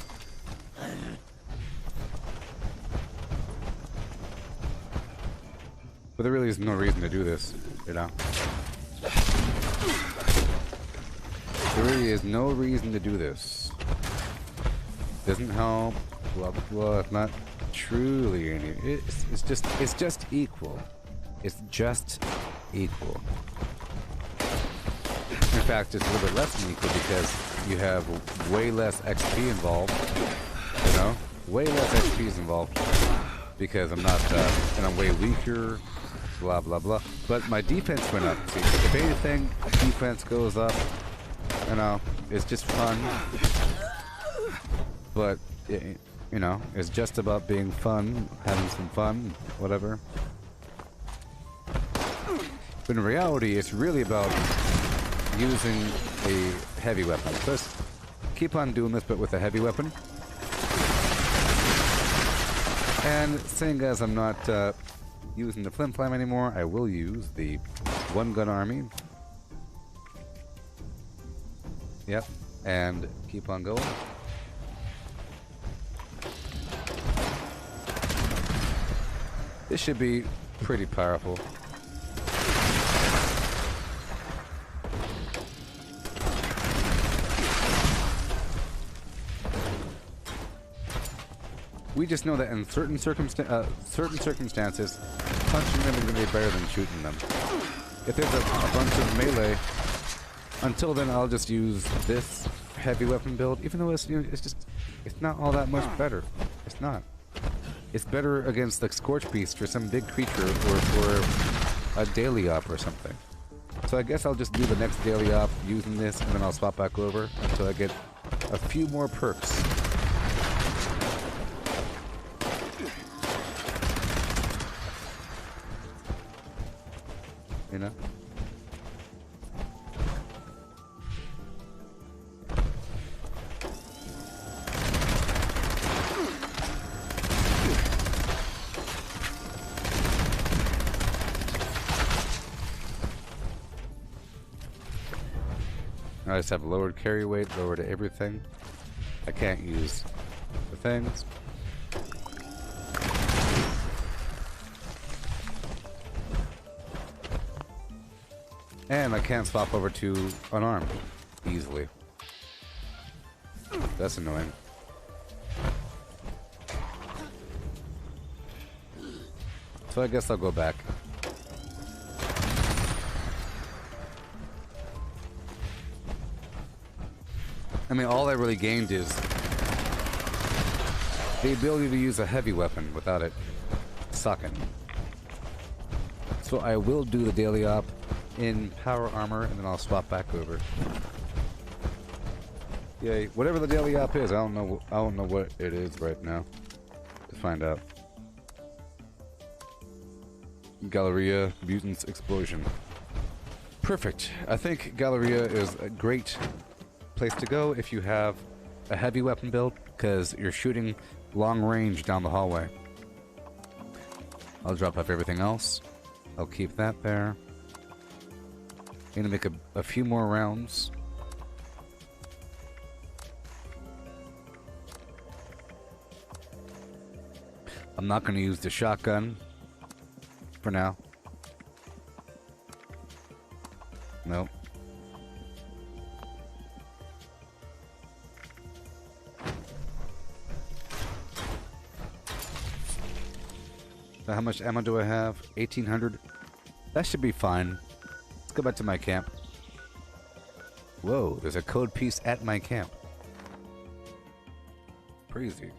But there really is no reason to do this, you know? There really is no reason to do this. Doesn't help, blah blah blah, it's not truly any, it's just equal. It's just equal. In fact, it's a little bit less than equal because you have way less XP involved. You know? Way less XP is involved. Because I'm not, and I'm way weaker, blah blah blah. But my defense went up. See, if anything, defense goes up. You know, it's just fun. But, you know, it's just about being fun, having some fun, whatever. But in reality, it's really about using a heavy weapon. So let's keep on doing this, but with a heavy weapon. And seeing as I'm not using the flim flam anymore, I will use the one-gun army. Yep, and keep on going. This should be pretty powerful. We just know that in certain circumstances, punching them is going to be better than shooting them. If there's a bunch of melee, until then I'll just use this heavy weapon build, even though it's, you know, it's not all that much better. It's not. It's better against the Scorch Beast or some big creature or for a daily op or something. So I guess I'll just do the next daily op using this, and then I'll swap back over until I get a few more perks. You know? I just have lowered carry weight, lowered everything. I can't use the things. And I can't swap over to unarmed easily. That's annoying. So I guess I'll go back. I mean, all I really gained is the ability to use a heavy weapon without it sucking. So I will do the daily op in power armor, and then I'll swap back over. Yay! Whatever the daily op is, I don't know what it is right now. To find out. Galleria Mutants Explosion. Perfect. I think Galleria is a great place to go if you have a heavy weapon build, because you're shooting long range down the hallway. I'll drop off everything else. I'll keep that there. Gonna make a few more rounds. I'm not gonna use the shotgun for now. Nope. So how much ammo do I have? 1800. That should be fine. Let's go back to my camp. Whoa, there's a code piece at my camp. Crazy.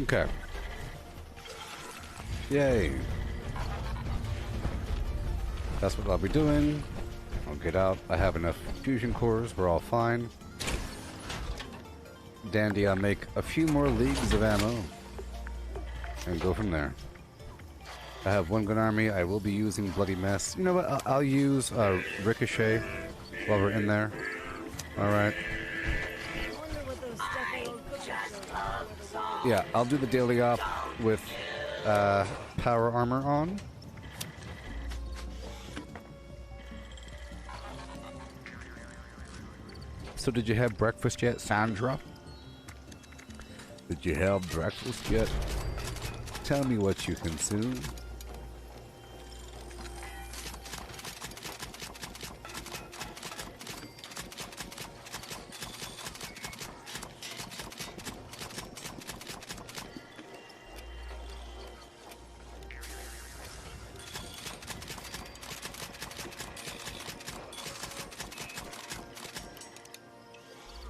Okay. Yay. That's what I'll be doing. I'll get out. I have enough fusion cores. We're all fine. Dandy, I'll make a few more leagues of ammo and go from there. I have one gun army. I will be using Bloody Mess. You know what? I'll use Ricochet while we're in there. Alright. Yeah, I'll do the daily op with power armor on. So did you have breakfast yet, Sandra? Did you have breakfast yet? Tell me what you consume.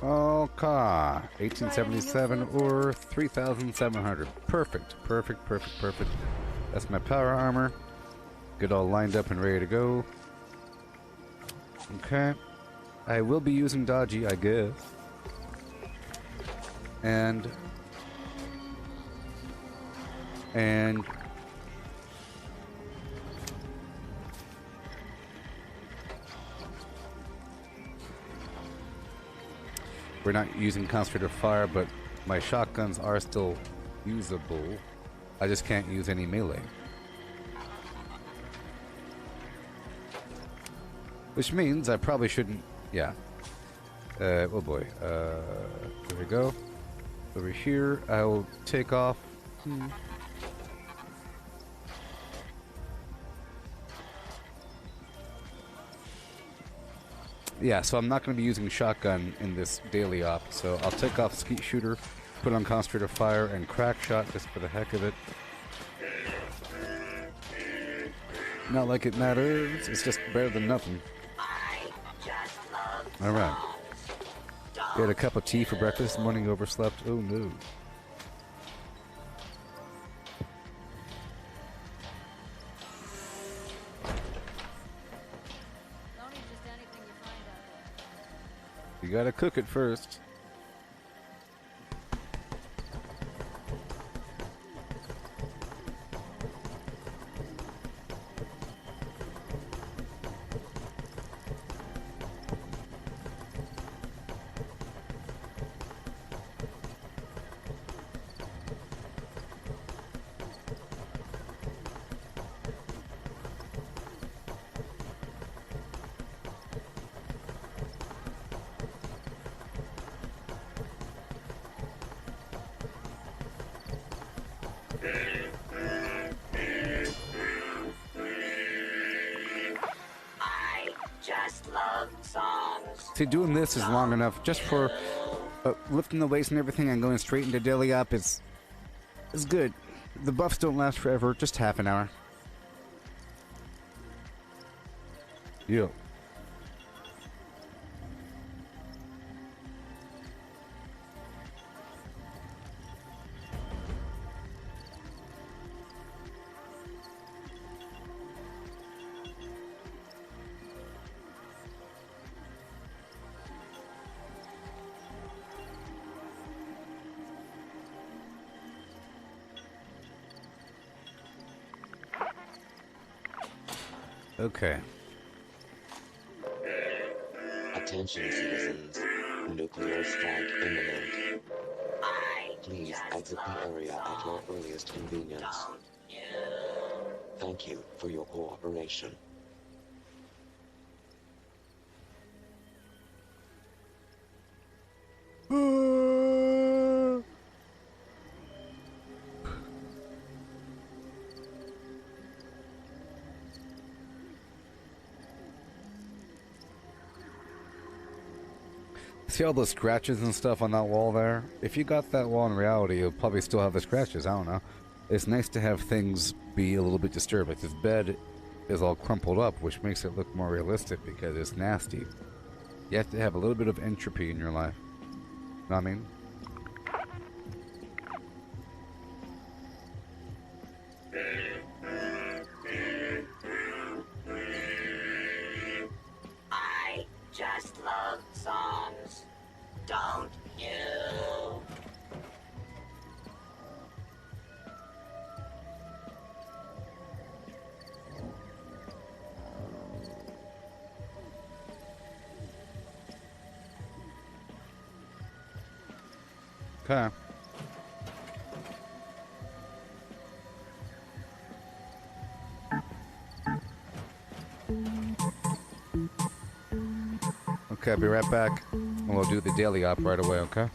Okay, 1877 or 3,700. Perfect, perfect, perfect, perfect. That's my power armor. Get all lined up and ready to go. Okay. I will be using dodgy, I guess. And we're not using concentrated fire, but my shotguns are still usable. I just can't use any melee. Which means I probably shouldn't, yeah. Oh boy. There we go. Over here, I'll take off. Yeah, so I'm not going to be using shotgun in this daily op, so I'll take off skeet shooter, put on concentrated fire, and crack shot just for the heck of it. Not like it matters, it's just better than nothing. Alright. Get a cup of tea for breakfast, morning overslept, oh no. You gotta cook it first. See, doing this is long enough just for lifting the weights and everything and going straight into daily op is good. The buffs don't last forever, just half an hour. Yeah. Okay. Attention, citizens. Nuclear strike imminent. Please exit the area at your earliest convenience. Thank you for your cooperation. See all those scratches and stuff on that wall there? If you got that wall in reality, you'll probably still have the scratches, I don't know. It's nice to have things be a little bit disturbed. Like this bed is all crumpled up, which makes it look more realistic because it's nasty. You have to have a little bit of entropy in your life. Know what I mean? I just love songs. Don't you? Okay. Okay, I'll be right back. And we'll do the daily op right away, okay?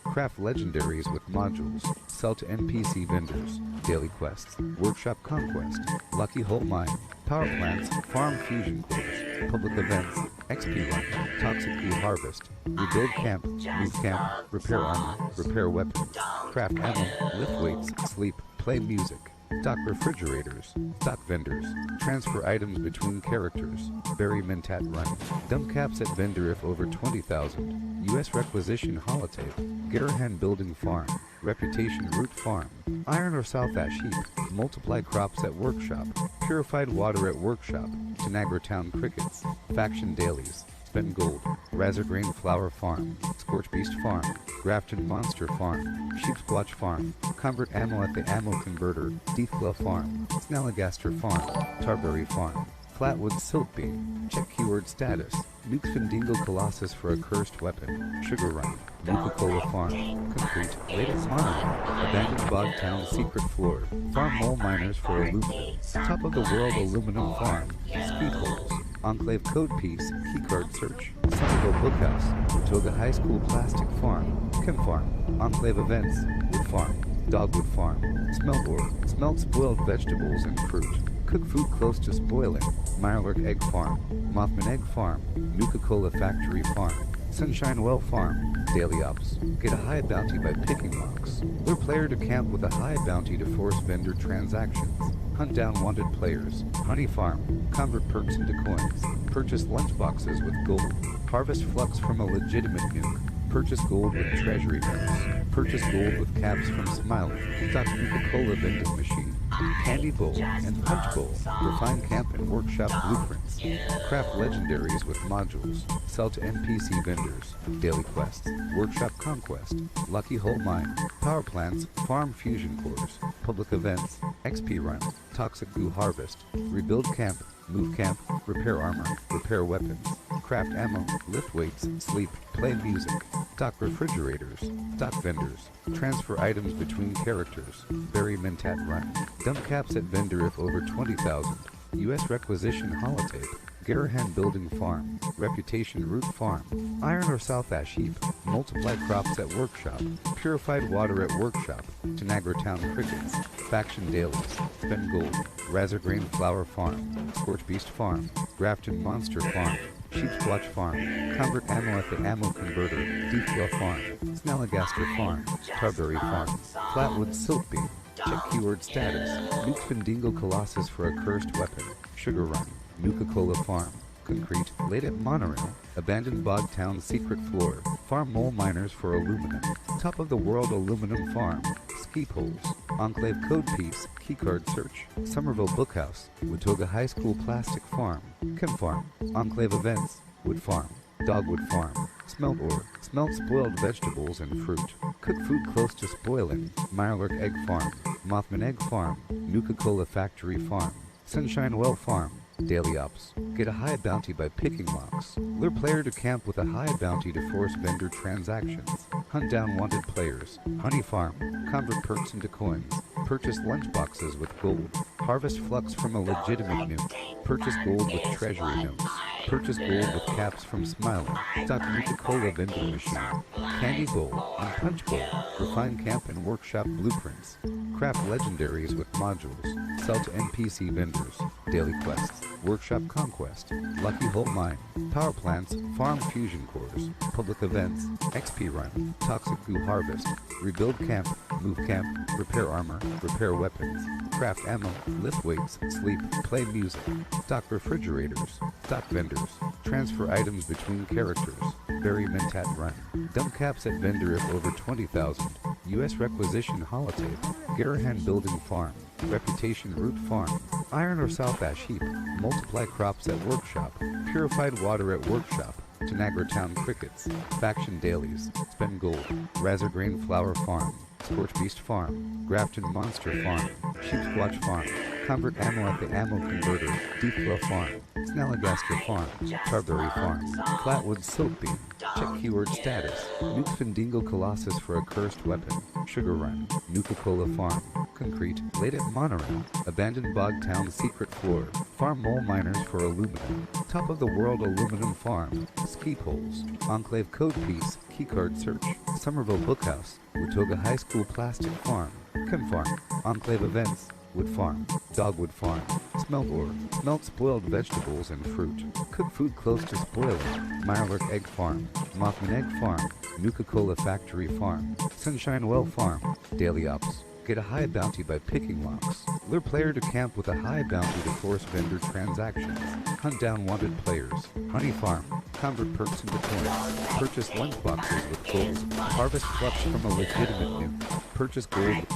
Craft legendaries with modules. Sell to NPC vendors. Daily quests. Workshop conquest. Lucky hole mine. Power plants. Farm fusion cores. Public events. XP run. Toxic bee harvest. Rebuild camp. Move camp. Repair armor. Repair weapons. Craft ammo. Lift weights. Sleep. Play music. stock refrigerators, stock vendors, transfer items between characters, bury Mentat run, dump caps at vendor if over 20,000, US requisition holotape, Garahan building farm, reputation root farm, iron or south ash heap, multiply crops at workshop, purified water at workshop, Tanagra town crickets, faction dailies, spend gold, Razorgrain flower farm, Scorch beast farm, Grafton monster farm, sheep squatch farm, convert ammo at the ammo converter, Deathglow farm, Snalligaster farm, Tarberry farm, Flatwood silk beam, check keyword status, Nuke's Findingo Colossus for a cursed weapon, Sugar Run, Nuka-Cola farm, concrete, latest monorail, abandoned bog town secret floor, farm mole miners for aluminum, top of the world aluminum farm, speed holes, Enclave code piece, keycard search, Somerville Bookhouse, Toga High School plastic farm, Chem farm, Enclave events, wood farm, Dogwood farm, smelt ore, smelt spoiled vegetables and fruit, cook food close to spoiling, Mirelurk egg farm, Mothman egg farm, Nuka-Cola factory farm, Sunshine Well farm, daily ops, get a high bounty by picking locks, lure player to camp with a high bounty to force vendor transactions, hunt down wanted players, honey farm, convert perks into coins, purchase lunchboxes with gold, harvest flux from a legitimate nuke, purchase gold with treasury notes, purchase gold with caps from Smiling, stock Nuka-Cola vending machine, candy bowl and punch bowl, refine camp and workshop blueprints, craft legendaries with modules, sell to NPC vendors, daily quests, workshop conquest, lucky hole mine, power plants, farm fusion cores, public events, XP run, toxic goo harvest, rebuild camp, move camp, repair armor, repair weapons, craft ammo, lift weights, sleep, play music, stock refrigerators, stock vendors, transfer items between characters, bury Mentat run, dump caps at vendor if over 20,000, US requisition holotape, Garahan building farm, reputation root farm, iron or south ash heap, multiply crops at workshop, purified water at workshop, Tanagra town crickets, faction dailies, spend gold, Razorgrain flower farm, Scorch beast farm, Grafton monster farm, sheep squatch farm, convert ammo at the ammo converter, Deathglow farm, Snalligaster farm, Tarberry farm, Flatwood silk beam, check keyword status, Nuke's Findingo Colossus for a cursed weapon, Sugar Run, Nuka-Cola farm, concrete, late at monorail, abandoned bog town secret floor, farm mole miners for aluminum, top of the world aluminum farm, ski poles, Enclave code piece, keycard search, Somerville Bookhouse, Watoga High School plastic farm, Chem farm, Enclave events, wood farm, Dogwood farm, smelt ore, smelt spoiled vegetables and fruit, cook food close to spoiling, Mirelurk egg farm, Mothman egg farm, Nuka-Cola factory farm, Sunshine Well farm, daily ops, get a high bounty by picking locks, lure player to camp with a high bounty to force vendor transactions, hunt down wanted players, honey farm, convert perks into coins, purchase lunchboxes with gold, harvest flux from a legitimate nuke, purchase gold with treasury notes, purchase gold with caps from Smiling, stock Nuka-Cola vending machine, candy bowl and punch bowl, refine camp and workshop blueprints, craft legendaries with modules, sell to NPC vendors, daily quests, workshop conquest, lucky hole mine, power plants, farm fusion cores, public events, XP run, toxic goo harvest, rebuild camp, move camp, repair armor, repair weapons, craft ammo, lift weights, sleep, play music, stock refrigerators, stock vendors, transfer items between characters, bury Mentat run, dump caps at vendor if over 20,000, US requisition holotape, Garahan building farm, reputation root farm, iron or south ash heap, multiply crops at workshop, purified water at workshop, Tanagra town crickets, faction dailies, spend gold, Razorgrain flower farm, Scorch beast farm, Grafton monster farm, sheep squatch farm, convert ammo at the ammo converter, Deathglow farm, Snalligaster farm, Tarberry farm, Flatwood silk beam, check keyword status, Nuke's Findingo Colossus for a cursed weapon, Sugar Run, Nuka-Cola farm, concrete, late at monorail, abandoned bog town secret floor, farm mole miners for aluminum, top of the world aluminum farm, ski poles, Enclave code piece, keycard search, Somerville Bookhouse, Watoga High School plastic farm, Chem farm, Enclave events, wood farm, Dogwood farm, smelt ore, smelt spoiled vegetables and fruit, cook food close to spoiling, Mirelurk egg farm, Mothman egg farm, Nuka-Cola factory farm, Sunshine Well farm, daily ops, Get a high bounty by picking locks. Lure player to camp with a high bounty to force vendor transactions. Hunt down wanted players. Honey farm. Convert perks into coins. Purchase lunchboxes with gold. Harvest flux from a legitimate nuke. Purchase gold.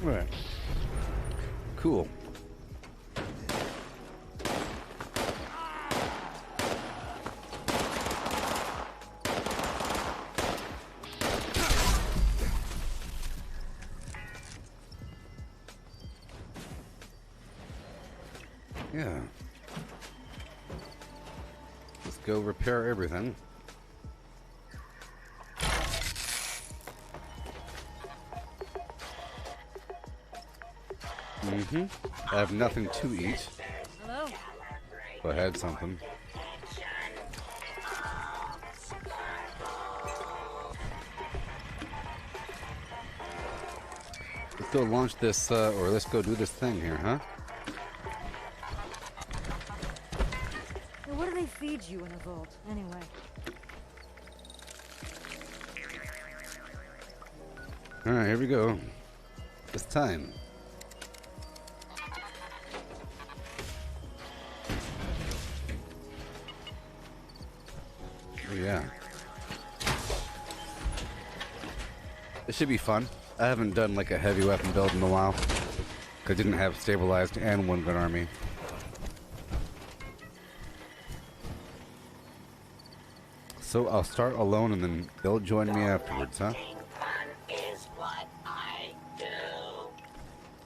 Right. Cool. Yeah. Let's go repair everything. I have nothing to eat. Hello? If I had something. Let's go launch this, or let's go do this thing here, huh? Hey, what do they feed you in a vault, anyway? Alright, here we go. It's time. Oh, yeah. This should be fun. I haven't done like a heavy weapon build in a while. I didn't have stabilized and one gun army. So I'll start alone and then they'll join me afterwards, huh? Is what I do.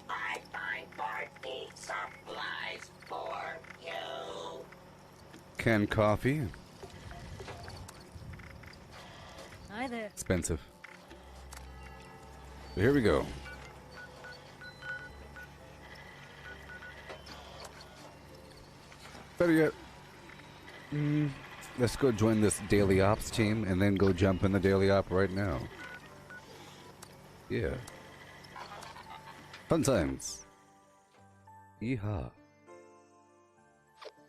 I find party supplies for you. Canned coffee. Hi there. Expensive. But here we go. Better yet, let's go join this daily ops team and then go jump in the daily op right now. Yeah. Fun times. Yeehaw.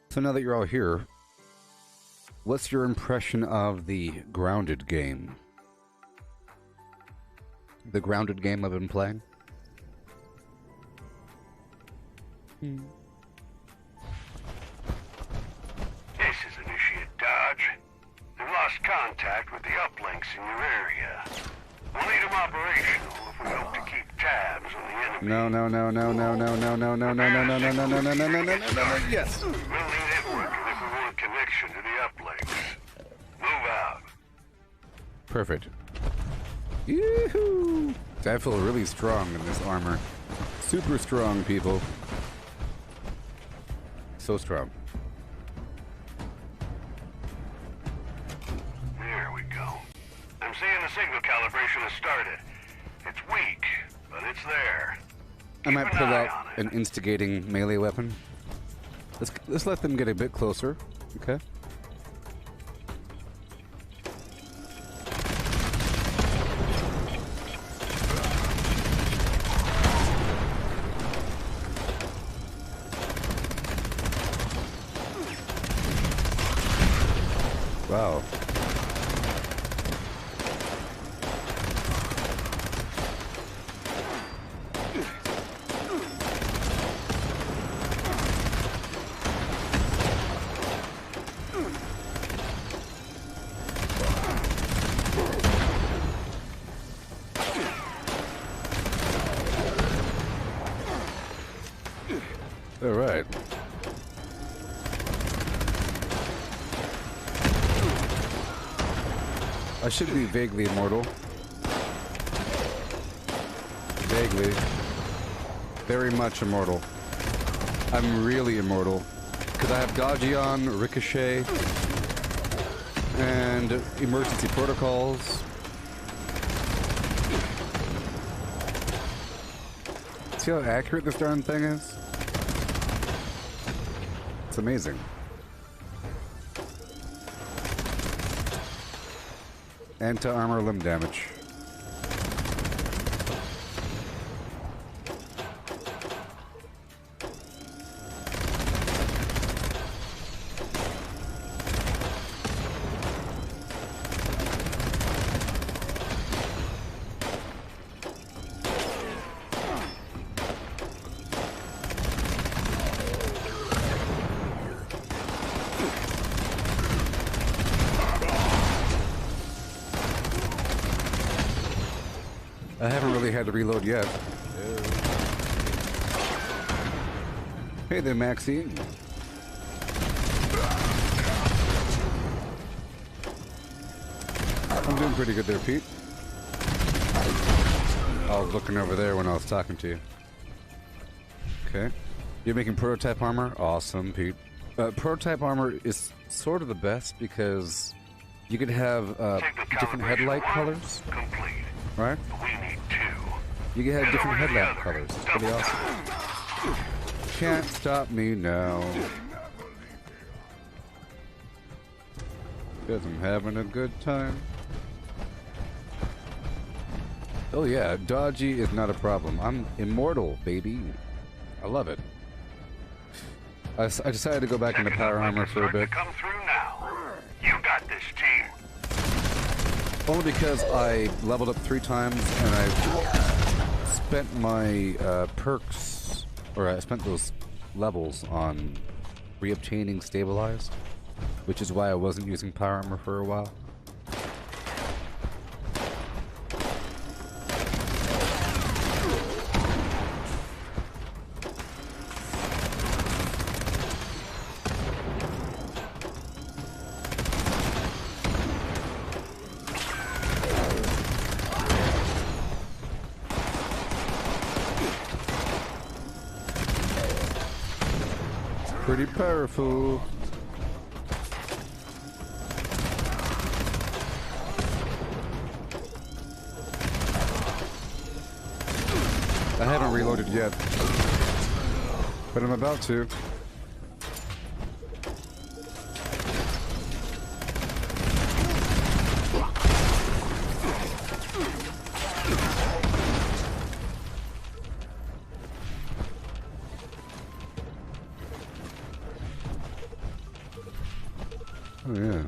So now that you're all here, what's your impression of the Grounded game? The Grounded game I've been playing? This is Initiate Dodge. They've lost contact with the uplinks in your area. We'll need them operational if we hope to keep tabs on the enemy. No, no, no, no, no, no, no, no, no, no, no, no, no, no, no, no, no, no, no, no, yes. We'll need it working if we want connection to the uplinks. Move out. Perfect. Yoo-hoo! I feel really strong in this armor. Super strong, people. So strong. There we go. I'm seeing the signal calibration has started. It's weak, but it's there. I might pull out an instigating melee weapon. Let's let them get a bit closer. Okay. Wow. All right. I should be vaguely immortal. Vaguely. Very much immortal. I'm really immortal. Because I have dodgy on, ricochet, and emergency protocols. See how accurate this darn thing is? It's amazing. Anti-armor limb damage. I haven't really had to reload yet. Hey there, Maxine. I'm doing pretty good there, Pete. I was looking over there when I was talking to you. Okay. You're making prototype armor? Awesome, Pete. Prototype armor is sort of the best because you could have different headlight colors. Complete. Right? We need 2. You can have different headlamp colors. It's pretty awesome. Can't stop me now. Because I'm having a good time. Oh yeah, dodgy is not a problem. I'm immortal, baby. I love it. I decided to go back into power armor for a bit. Come through now. You got this, team. Only because I leveled up 3 times and I spent my perks, or I spent those levels on reobtaining stabilized, which is why I wasn't using power armor for a while. Pretty powerful. I haven't reloaded yet, but I'm about to. Oh, yeah.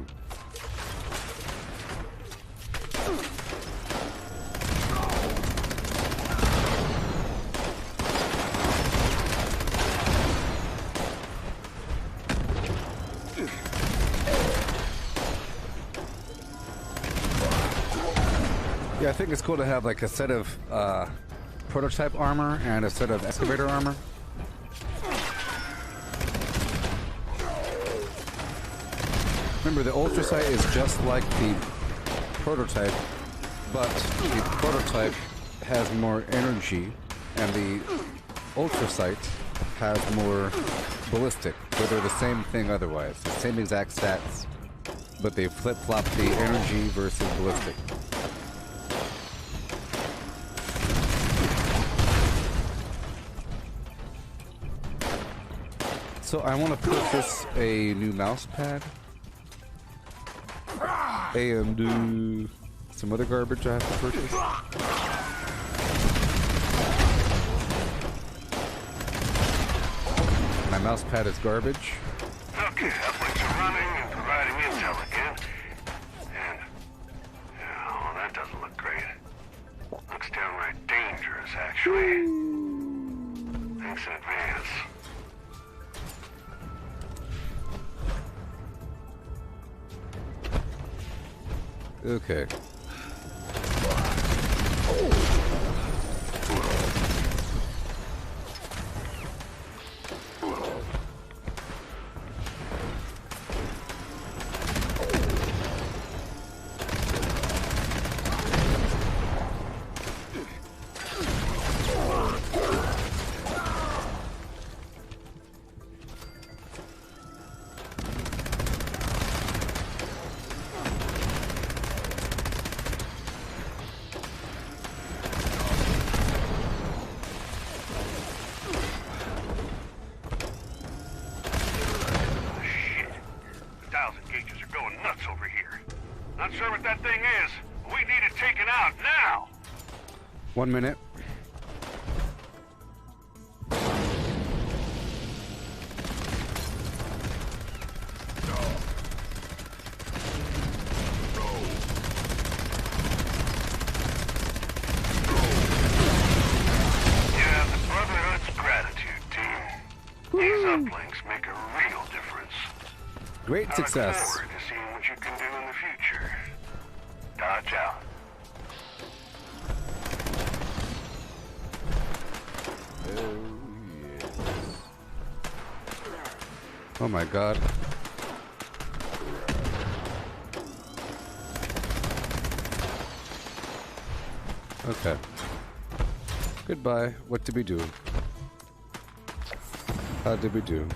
Yeah, I think it's cool to have like a set of prototype armor and a set of excavator armor. Remember, the ultra sight is just like the prototype, but the prototype has more energy, and the ultra sight has more ballistic. So they're the same thing otherwise. The same exact stats, but they flip-flop the energy versus ballistic. So I want to purchase a new mouse pad. And do some other garbage I have to purchase. My mouse pad is garbage. Okay, uplink are running and providing intel again. And, oh, that doesn't look great. Looks downright dangerous, actually. Thanks in advance. Okay. Not sure what that thing is. We need it taken out now. 1 minute. Yeah, the Brotherhood's gratitude, team. These uplinks make a real difference. Great success. I look forward to seeing what you can do in the future. Dodge out. Oh, yes. Oh my god. Okay. Goodbye. What did we do? How did we do?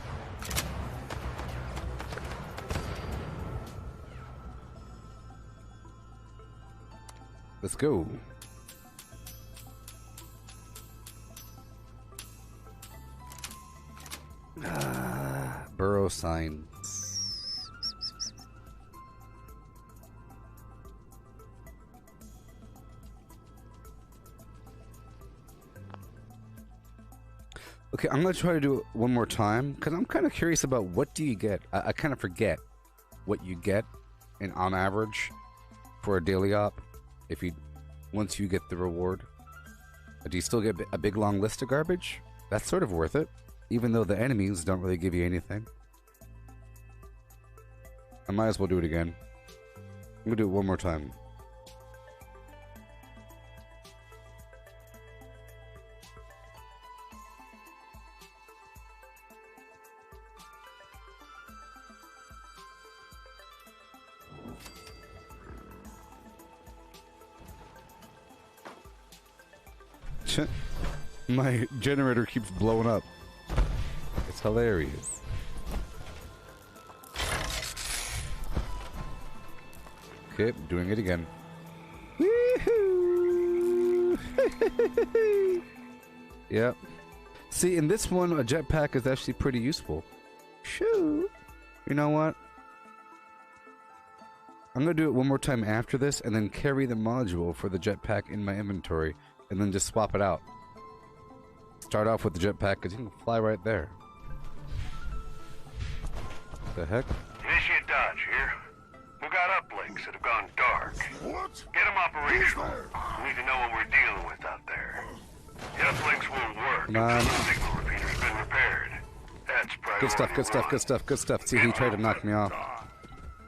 Let's go. Burrow signs. Okay, I'm gonna try to do it one more time because I'm kind of curious about what do you get. I kind of forget what you get, and on average, for a daily op, if you once you get the reward, do you still get a big long list of garbage? That's sort of worth it, even though the enemies don't really give you anything. I might as well do it again. I'm gonna do it one more time. My generator keeps blowing up. It's hilarious. Okay, doing it again. Woohoo! Yep. See, in this one, a jetpack is actually pretty useful. Shoo! You know what? I'm gonna do it one more time after this, and then carry the module for the jetpack in my inventory, and then just swap it out. Start off with the jetpack, because you can fly right there. The heck? Initiate dodge here. We got uplinks that have gone dark. What? Get them operational. We need to know what we're dealing with out there. The uplinks won't work until the signal repeater's been repaired. That's priority. Good stuff, good stuff, good stuff, good stuff. See, he tried to knock me off.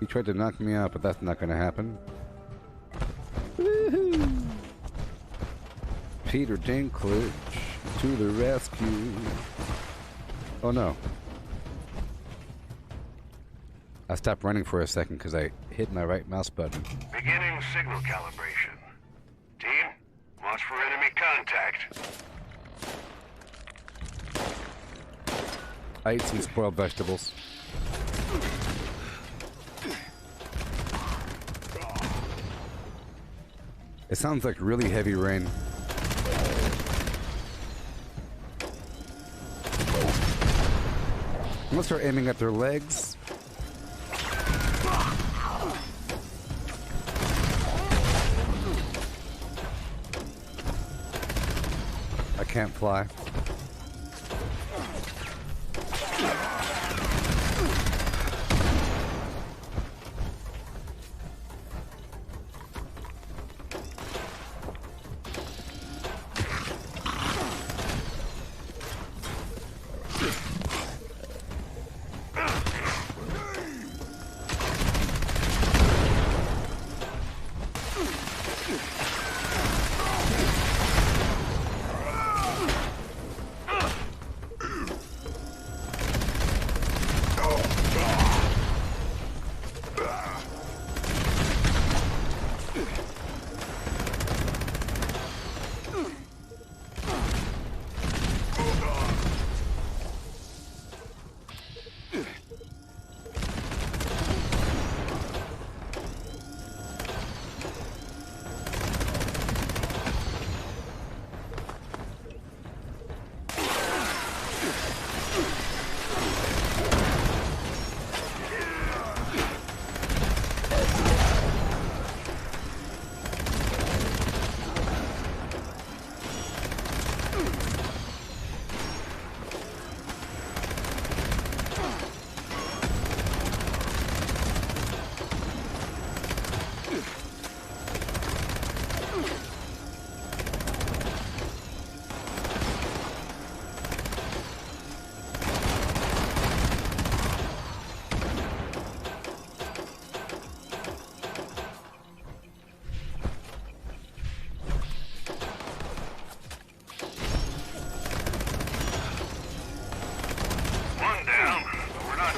He tried to knock me out, but that's not going to happen. Woohoo! Peter Dinklage to the rescue. Oh no. I stopped running for a second because I hit my right mouse button. Beginning signal calibration. Team, watch for enemy contact. I ate some spoiled vegetables. It sounds like really heavy rain. I'm gonna start aiming at their legs. I can't fly.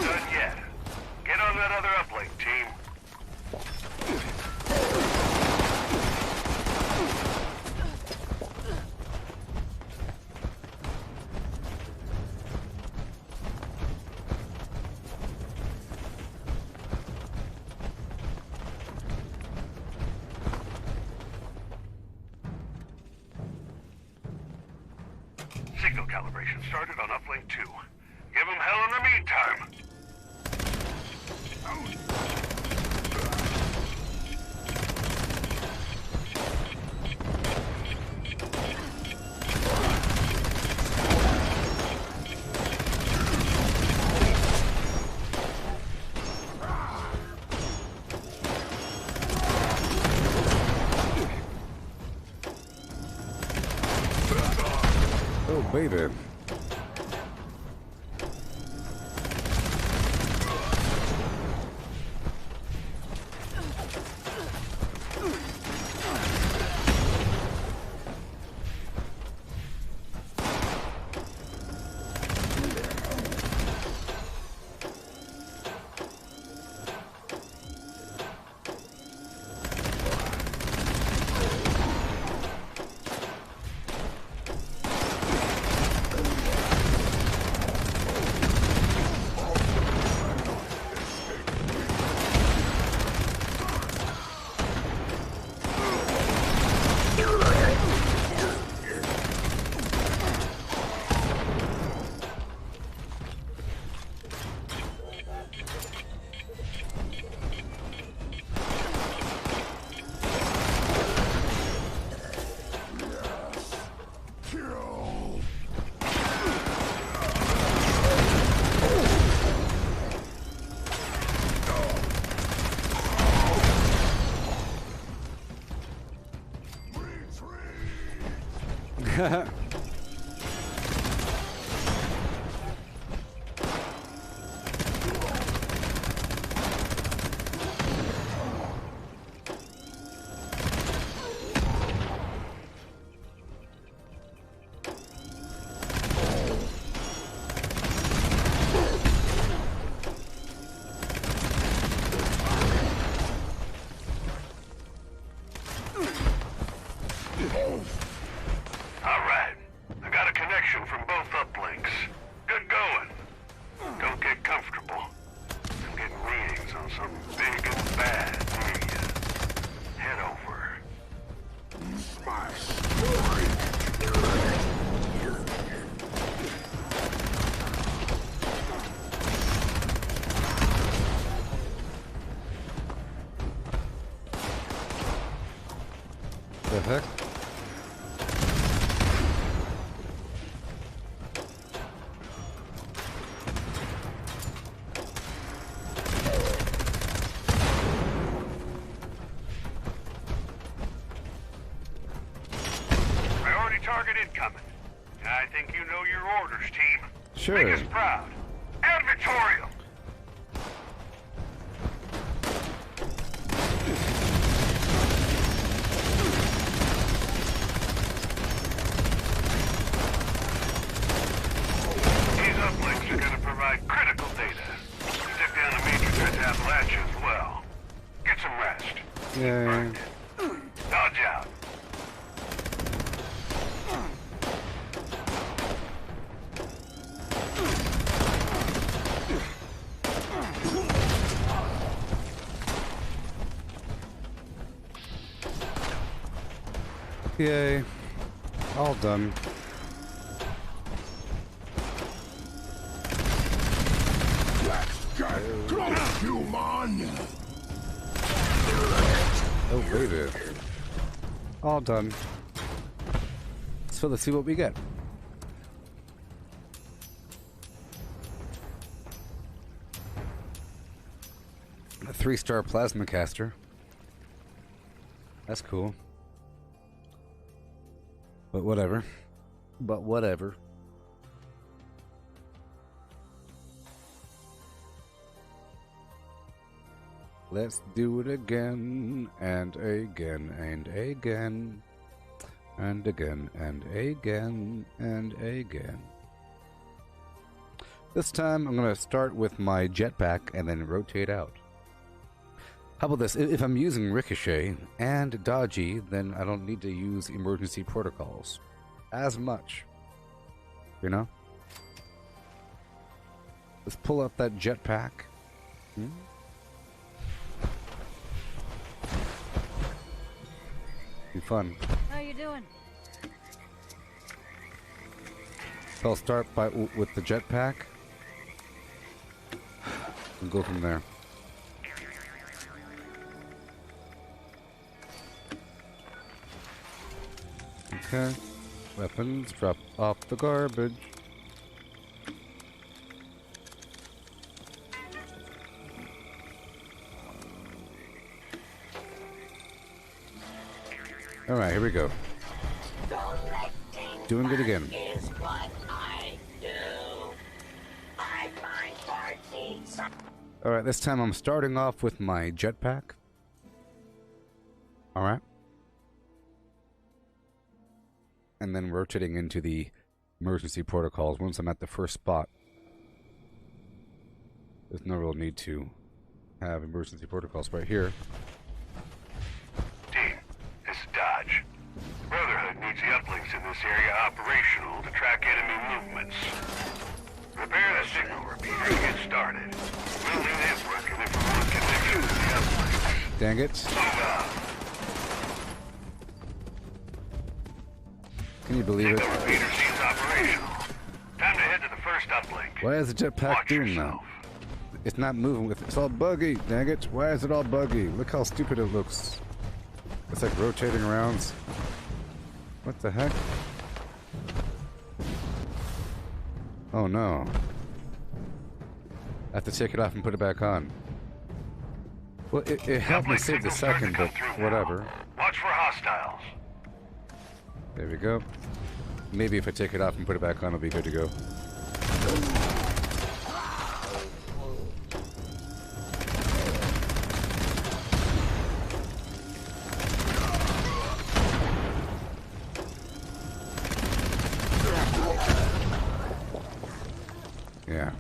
done yet. Get on that other uplink, team. Signal calibration started on uplink 2. Give them hell in the meantime. Oh, baby. Alright. I got a connection from both uplinks. Good going. Don't get comfortable. I'm getting readings on something big and bad near you. Head over. The heck? Priority target incoming. I think you know your orders, team. Sure. Make us proud. Advertorial. These uplinks are going to provide critical data. Stick down a major threat to Appalachia as well. Get some rest. Yeah. Dodge out. Yay. All done. Oh, baby. All done. So let's see what we get. A 3-star plasma caster. That's cool. But whatever. But whatever. Let's do it again and again and again and again and again and again. This time I'm going to start with my jetpack and then rotate out. How about this? If I'm using ricochet and dodgy, then I don't need to use emergency protocols as much. You know? Let's pull up that jetpack. Be fun. How you doing? So I'll start with the jetpack and go from there. Okay. Weapons, drop off the garbage. Alright, here we go. Doing it again. Is what I do. I find parties. Alright, this time I'm starting off with my jetpack. Alright. And then rotating into the emergency protocols once I'm at the first spot. There's no real need to have emergency protocols right here. Team, this is Dodge. Brotherhood needs the uplinks in this area operational to track enemy movements. Prepare the signal repeater to get started. We'll need network and if we want connection with the uplinks. Dang it. Can you believe it? Signal repeater seems operational. Time to head to the first uplink. Why is the jetpack doing that? It's not moving with it. It's all buggy, dang it. Why is it all buggy? Look how stupid it looks. It's like rotating around. What the heck? Oh no. I have to take it off and put it back on. Well, it helped me save the second, but whatever. Watch for hostiles. There we go. Maybe if I take it off and put it back on, it'll be good to go. Yeah.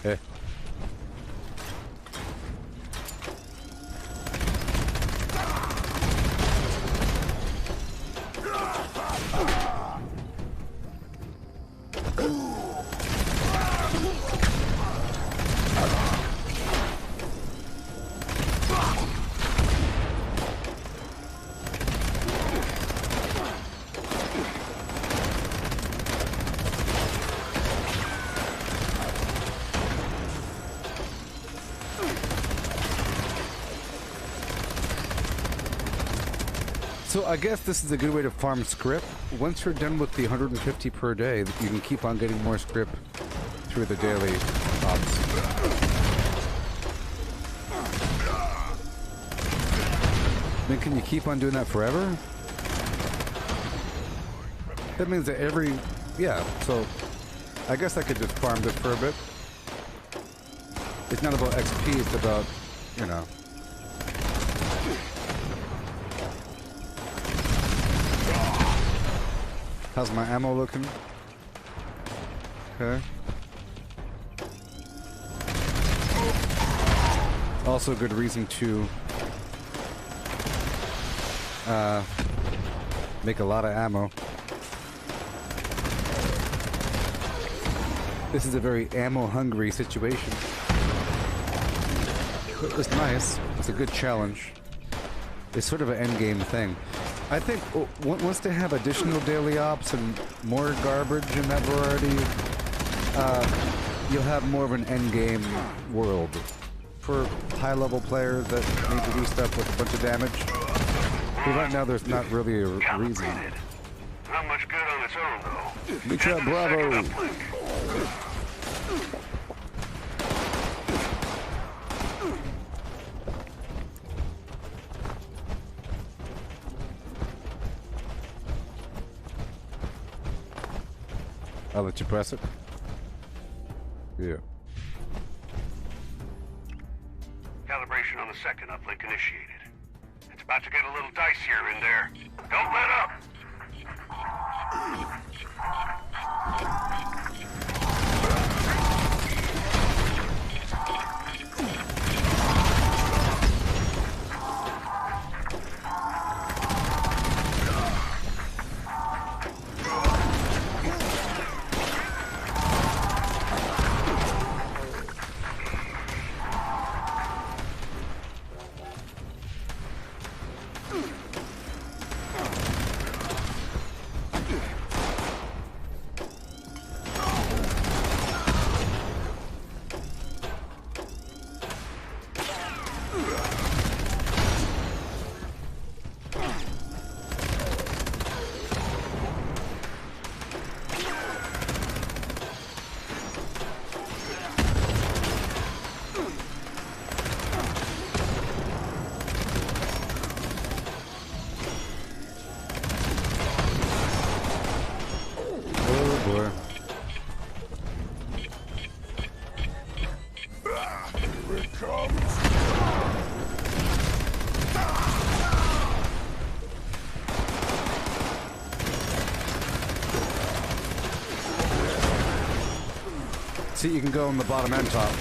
Heh. So I guess this is a good way to farm script. Once you're done with the 150 per day, you can keep on getting more script through the daily ops. Then can you keep on doing that forever? That means that yeah, so I guess I could just farm this for a bit. It's not about XP, it's about, you know. How's my ammo looking? Okay. Also a good reason to make a lot of ammo. This is a very ammo-hungry situation. But it's nice. It's a good challenge. It's sort of an endgame thing. I think once they have additional daily ops and more garbage in that variety, you'll have more of an endgame world for high-level players that need to do stuff with a bunch of damage. But right now, there's not really a reason. Not much good on its own, though. Mitra Bravo! I'll let you press it. Yeah. Calibration on the second uplink initiated. It's about to get a little dicier in there. Don't let up! See, you can go on the bottom and top.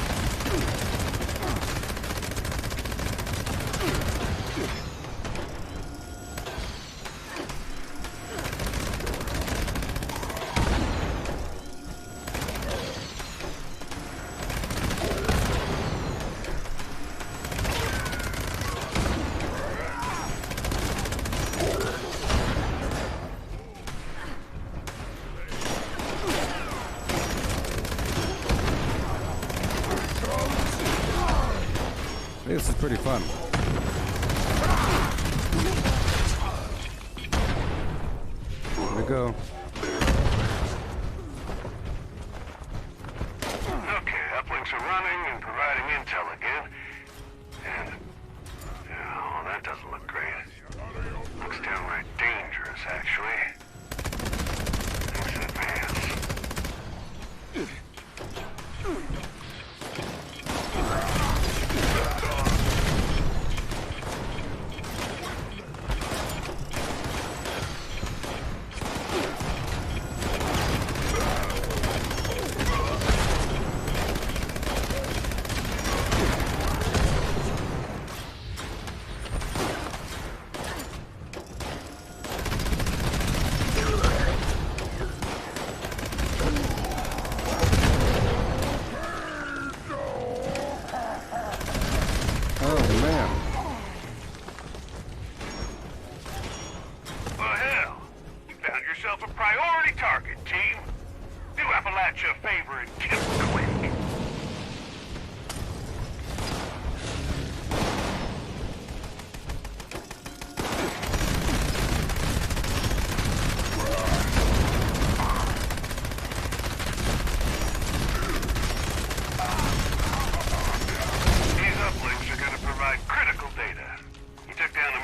This is pretty fun. Here we go. Okay, uplinks are running and providing intel again. And... oh, that doesn't look great. Looks downright dangerous, actually. Let's advance.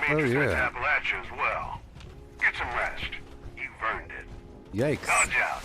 Oh, yeah. Appalachia as well. Get some rest. You've earned it. Yikes. Dodge out.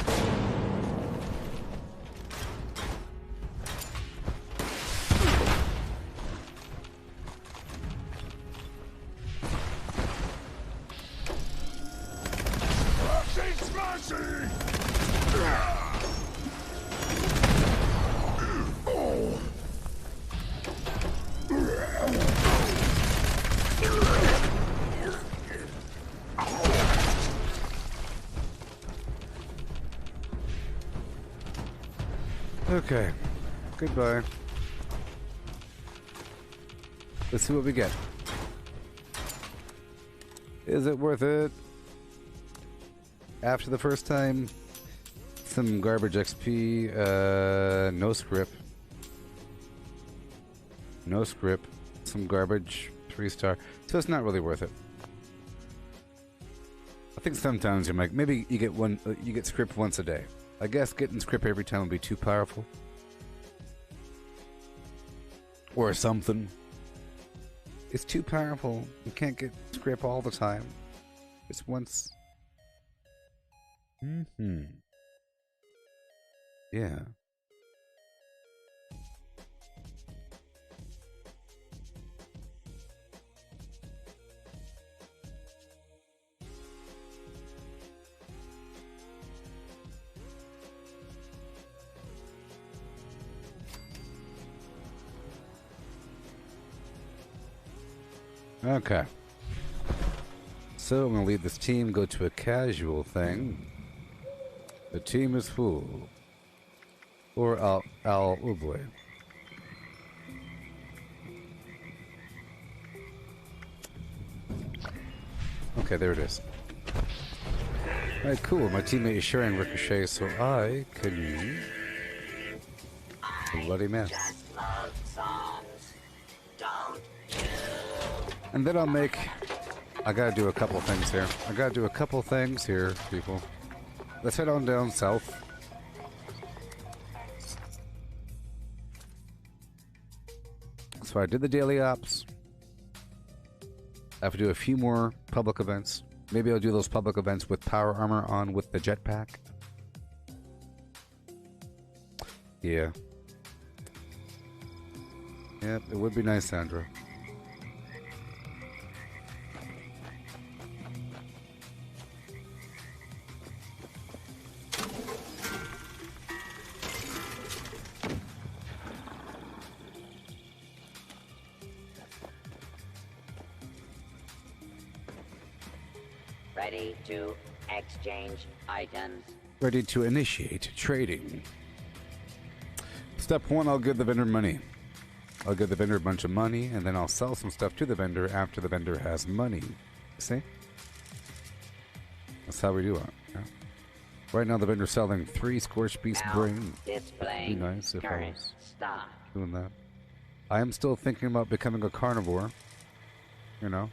Okay. Goodbye. Let's see what we get. Is it worth it? After the first time, some garbage XP, no script. No script, some garbage, 3-star. So it's not really worth it. I think sometimes you're like, maybe you get you get script once a day. I guess getting script every time would be too powerful. Or something. It's too powerful. You can't get script all the time. It's once. Yeah. Okay. So I'm gonna leave this team, go to a casual thing. The team is full. Or oh boy. Okay, there it is. Alright, cool. My teammate is sharing Ricochet, so I can use Bloody Mess. And then I'll make... I gotta do a couple things here. People. Let's head on down south. So I did the daily ops. I have to do a few more public events. Maybe I'll do those public events with power armor on with the jetpack. Yeah. Yep, it would be nice, Sandra. Ready to exchange items. Ready to initiate trading. Step 1, I'll give the vendor money. I'll give the vendor a bunch of money, and then I'll sell some stuff to the vendor after the vendor has money. See? That's how we do it. Yeah. Right now the vendor's selling 3 Scorch Beast Brain. Be nice if I was doing that. I am still thinking about becoming a carnivore. You know?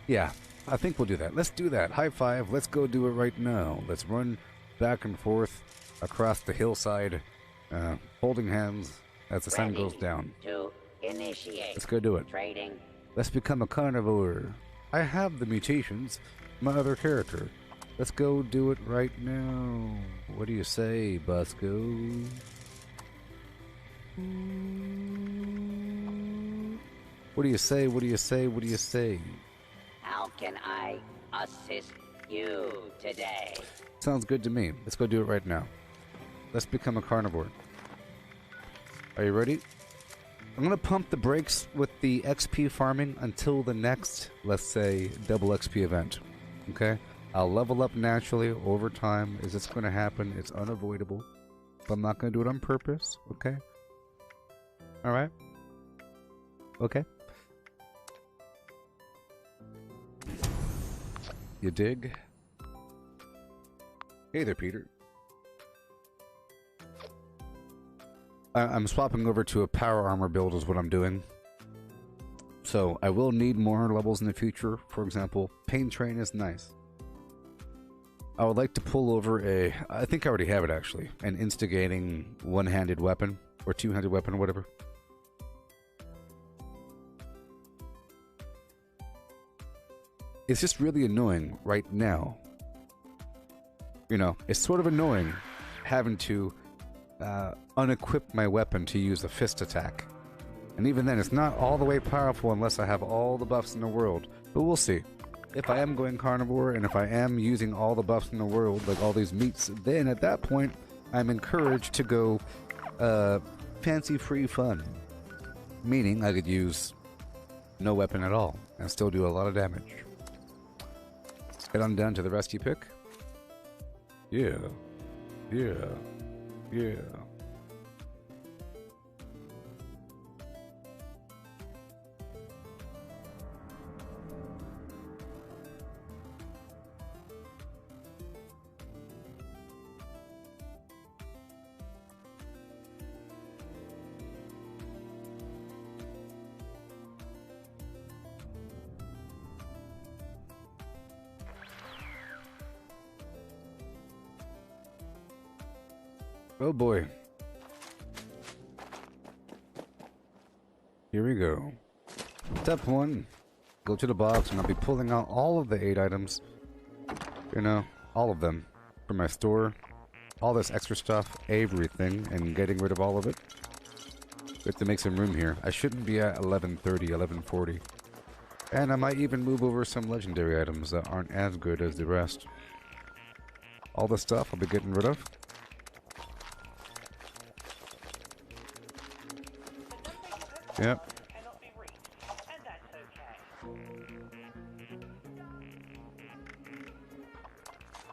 Yeah, I think we'll do that. Let's do that. High five. Let's go do it right now. Let's run back and forth across the hillside, holding hands as the sun goes down. To initiate. Let's go do it. Trading. Let's become a carnivore. I have the mutations. My other character. Let's go do it right now. What do you say, Busco? What do you say? What do you say? What do you say? How can I assist you today? Sounds good to me. Let's go do it right now. Let's become a carnivore. Are you ready? I'm going to pump the brakes with the XP farming until the next, let's say, double XP event. Okay? I'll level up naturally over time. Is this going to happen? It's unavoidable. But I'm not going to do it on purpose. Okay? Alright? Okay? You dig? Hey there, Peter. I'm swapping over to a power armor build is what I'm doing. So I will need more levels in the future. For example, Pain Train is nice. I would like to pull over a... I think I already have it actually. An instigating one-handed weapon. Or two-handed weapon or whatever. It's just really annoying right now. You know, it's sort of annoying having to unequip my weapon to use a fist attack. And even then, it's not all the way powerful unless I have all the buffs in the world. But we'll see. If I am going carnivore and if I am using all the buffs in the world, like all these meats, then at that point, I'm encouraged to go fancy-free fun. Meaning I could use no weapon at all and still do a lot of damage. Head on down to the rescue pick. Yeah. Yeah. Yeah. Oh boy. Here we go. Step 1. Go to the box and I'll be pulling out all of the 8 items. You know, all of them. From my store. All this extra stuff. Everything. And getting rid of all of it. We have to make some room here. I shouldn't be at 1130, 1140. And I might even move over some legendary items that aren't as good as the rest. All the stuff I'll be getting rid of. Yep.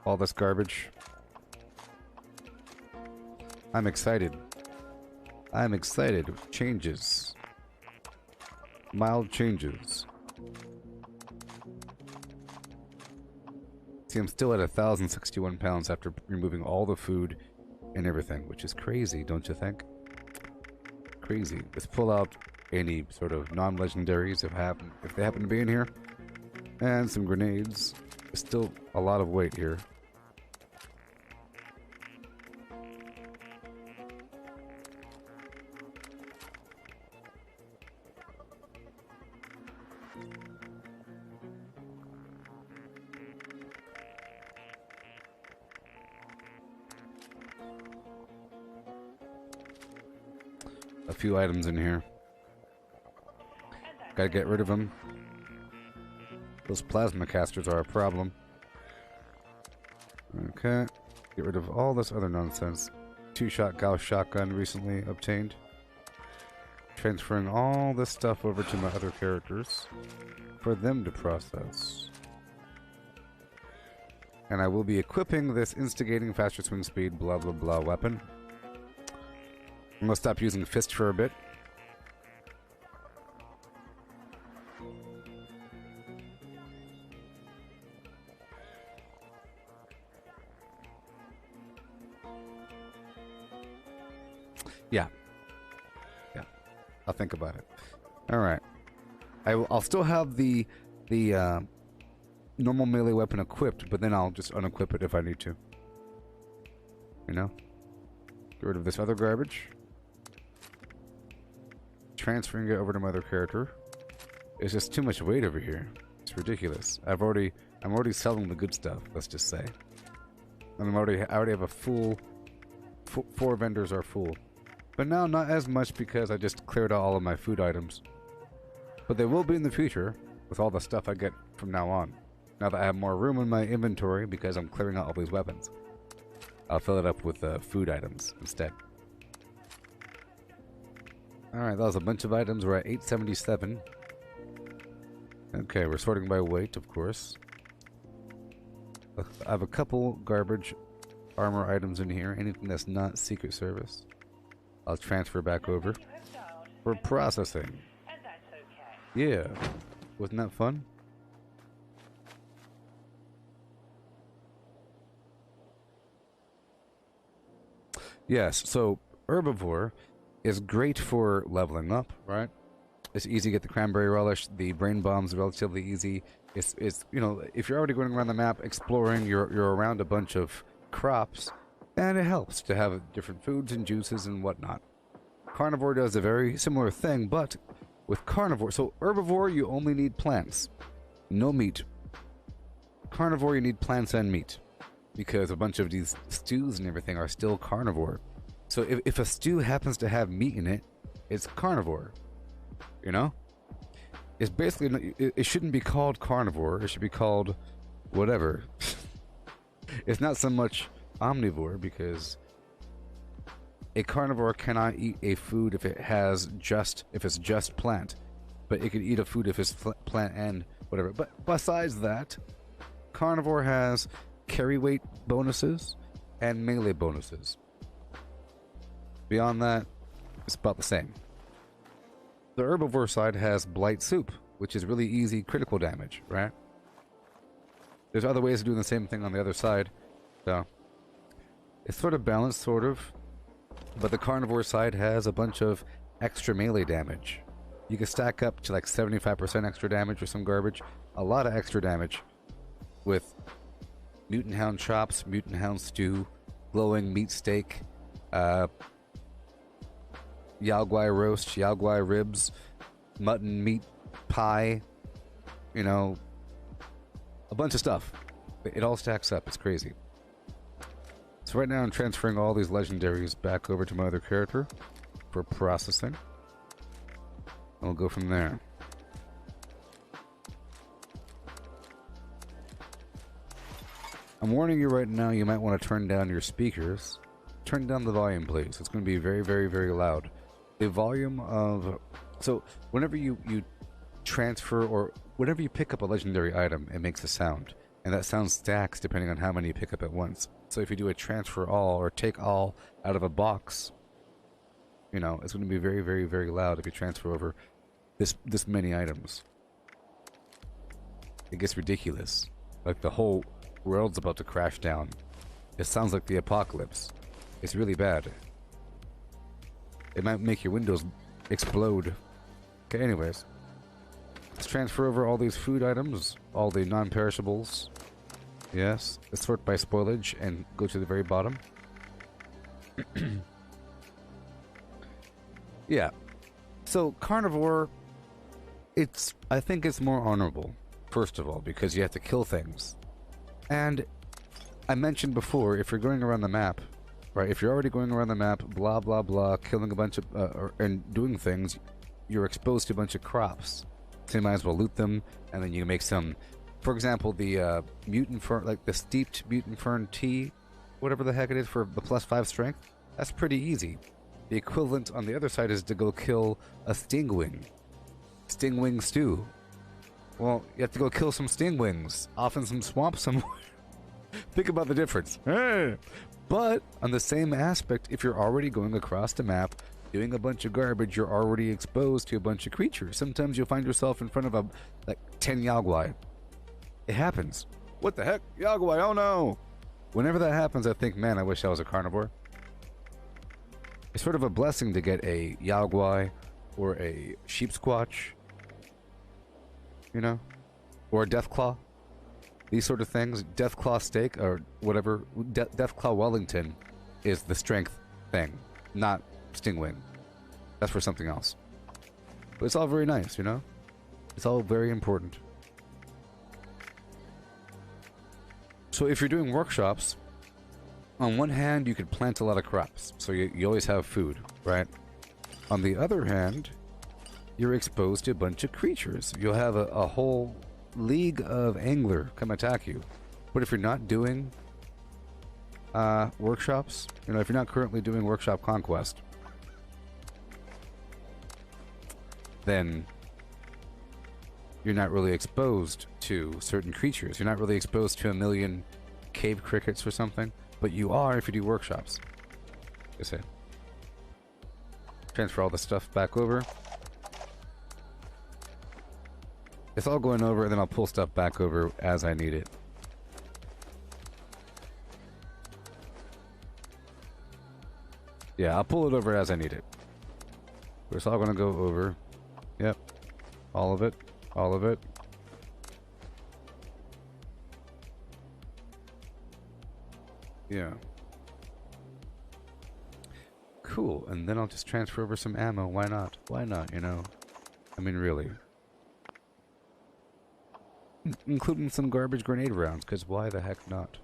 All this garbage. I'm excited. I'm excited. Changes. Mild changes. See, I'm still at 1,061 pounds after removing all the food and everything, which is crazy, don't you think? Crazy. Let's pull out any sort of non-legendaries if they happen to be in here. And some grenades. There's still a lot of weight here. A few items in here. Gotta get rid of them. Those plasma casters are a problem. Okay. Get rid of all this other nonsense. 2-shot Gauss shotgun recently obtained. Transferring all this stuff over to my other characters for them to process. And I will be equipping this instigating faster swing speed blah blah blah weapon. I'm gonna stop using fist for a bit. Yeah. I'll think about it. All right. I'll still have the normal melee weapon equipped, but then I'll just unequip it if I need to. You know? Get rid of this other garbage. Transferring it over to my other character. It's just too much weight over here. It's ridiculous. I'm already selling the good stuff, let's just say. And I already have a full 4 vendors are full. But now not as much because I just cleared out all of my food items. But they will be in the future with all the stuff I get from now on. Now that I have more room in my inventory because I'm clearing out all these weapons. I'll fill it up with food items instead. Alright, that was a bunch of items. We're at 877. Okay, we're sorting by weight, of course. I have a couple garbage armor items in here. Anything that's not Secret Service, I'll transfer back over for processing. Yeah, wasn't that fun? Yes, so herbivore is great for leveling up, right? It's easy to get the cranberry relish. The brain bomb's relatively easy. It's you know, if you're already going around the map exploring, you're around a bunch of crops, and it helps to have different foods and juices and whatnot. Carnivore does a very similar thing, but with carnivore, so herbivore you only need plants, no meat. Carnivore you need plants and meat, because a bunch of these stews and everything are still carnivore. So if a stew happens to have meat in it, it's carnivore. You know? It's basically, it shouldn't be called carnivore, it should be called whatever. It's not so much omnivore, because a carnivore cannot eat a food if it's just plant, but it can eat a food if it's plant and whatever. But besides that, carnivore has carry weight bonuses and melee bonuses. Beyond that, it's about the same. The herbivore side has blight soup, which is really easy critical damage, right? There's other ways of doing the same thing on the other side, so it's sort of balanced, sort of. But the carnivore side has a bunch of extra melee damage. You can stack up to like 75% extra damage or some garbage. A lot of extra damage with mutant hound chops, mutant hound stew, glowing meat steak, Yao Guai roast, Yao Guai ribs, mutton meat pie, you know, a bunch of stuff. It all stacks up. It's crazy. So right now I'm transferring all these legendaries back over to my other character for processing. And we'll go from there. I'm warning you right now, you might want to turn down your speakers. Turn down the volume, please. It's going to be very, very, very loud. The volume of So whenever you transfer or whenever you pick up a legendary item, it makes a sound. And that sound stacks depending on how many you pick up at once. So if you do a transfer all or take all out of a box, you know, it's going to be very, very, very loud if you transfer over this many items. It gets ridiculous. Like the whole world's about to crash down. It sounds like the apocalypse. It's really bad. It might make your windows explode. Okay, anyways. Let's transfer over all these food items, all the non-perishables. Yes, let's sort by spoilage and go to the very bottom. Yeah. So carnivore, I think it's more honorable, first of all, because you have to kill things. And I mentioned before, if you're going around the map, right, if you're already going around the map, blah, blah, blah, killing a bunch of, and doing things, you're exposed to a bunch of crops. So you might as well loot them, and then you make some, for example, the mutant fern, like the steeped mutant fern tea, whatever the heck it is for the +5 strength, that's pretty easy. The equivalent on the other side is to go kill a stingwing. Stingwing stew. Well, you have to go kill some stingwings, off in some swamp somewhere. Think about the difference. But on the same aspect, if you're already going across the map, doing a bunch of garbage, you're already exposed to a bunch of creatures. Sometimes you'll find yourself in front of like 10 Yagwai. It happens. What the heck? Yagwai, oh no! Whenever that happens, I think, man, I wish I was a carnivore. It's sort of a blessing to get a Yagwai or a sheep squatch, you know, or a deathclaw. These sort of things. Deathclaw steak or whatever. Deathclaw Wellington is the strength thing, not stingwing. That's for something else. But it's all very nice, you know. It's all very important. So if you're doing workshops, on one hand, you could plant a lot of crops, so you always have food, right? On the other hand, you're exposed to a bunch of creatures. You'll have a whole league of angler come attack you. But if you're not doing workshops, you know, if you're not currently doing workshop conquest, then you're not really exposed to certain creatures. You're not really exposed to a million cave crickets or something. But you are if you do workshops. You see. Transfer all the stuff back over. It's all going over, and then I'll pull stuff back over as I need it. Yeah, I'll pull it over as I need it. It's all going to go over. Yep. All of it. All of it. Yeah. Cool, and then I'll just transfer over some ammo. Why not? Why not, you know? I mean, really. Including some garbage grenade rounds, because why the heck not?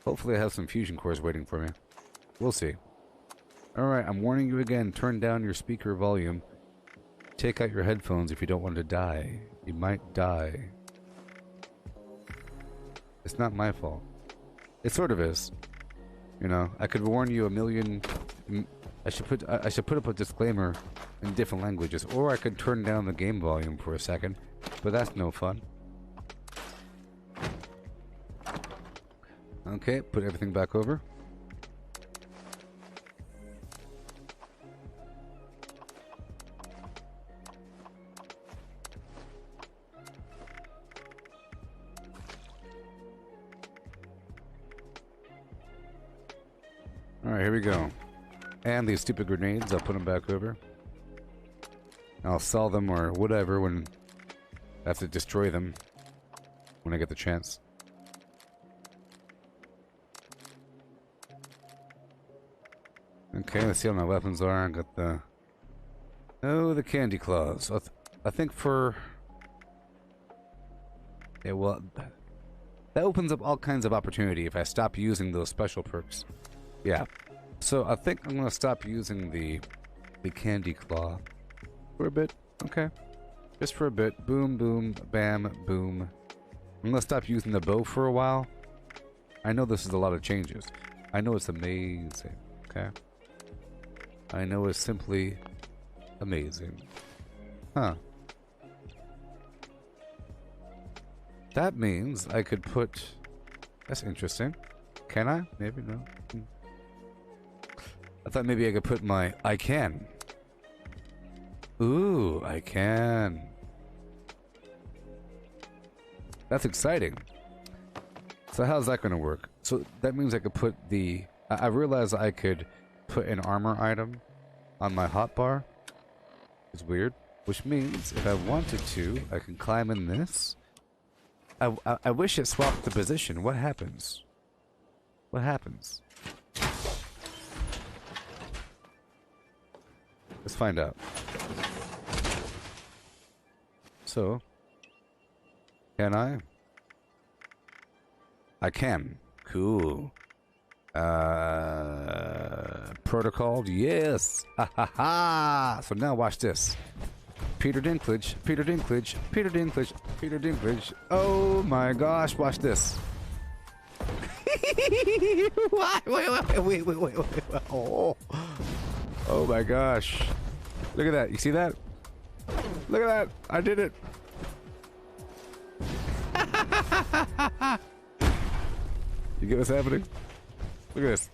Hopefully I have some fusion cores waiting for me. We'll see. Alright, I'm warning you again. Turn down your speaker volume. Take out your headphones if you don't want to die. You might die. It's not my fault. It sort of is. You know, I could warn you a million... I should put up a disclaimer in different languages, or I could turn down the game volume for a second, but that's no fun. Okay, put everything back over. Alright, here we go. And these stupid grenades, I'll put them back over. I'll sell them or whatever when I have to destroy them when I get the chance. Okay, let's see how my weapons are. I got the... Oh, the candy claws. I think for... Yeah, well... That opens up all kinds of opportunity if I stop using those special perks. Yeah. So I think I'm going to stop using the candy claw for a bit. Okay. Just for a bit. Boom, boom, bam, boom. I'm going to stop using the bow for a while. I know this is a lot of changes. I know it's amazing. Okay. I know is simply amazing. Huh. That means I could put... That's interesting. Can I? Maybe no. I thought maybe I could put my... I can. Ooh, I can. That's exciting. So how's that going to work? So that means I could put the... I realized I could put an armor item on my hotbar. It's weird. Which means if I wanted to, I can climb in this. I wish it swapped the position. What happens? What happens? Let's find out. So, can I? I can. Cool. Protocol? Yes! Ha ha ha! So now watch this. Peter Dinklage, Peter Dinklage, Peter Dinklage, Peter Dinklage. Oh my gosh, watch this. wait. Oh my gosh. Look at that. You see that? Look at that. I did it. You get what's happening? Look at this.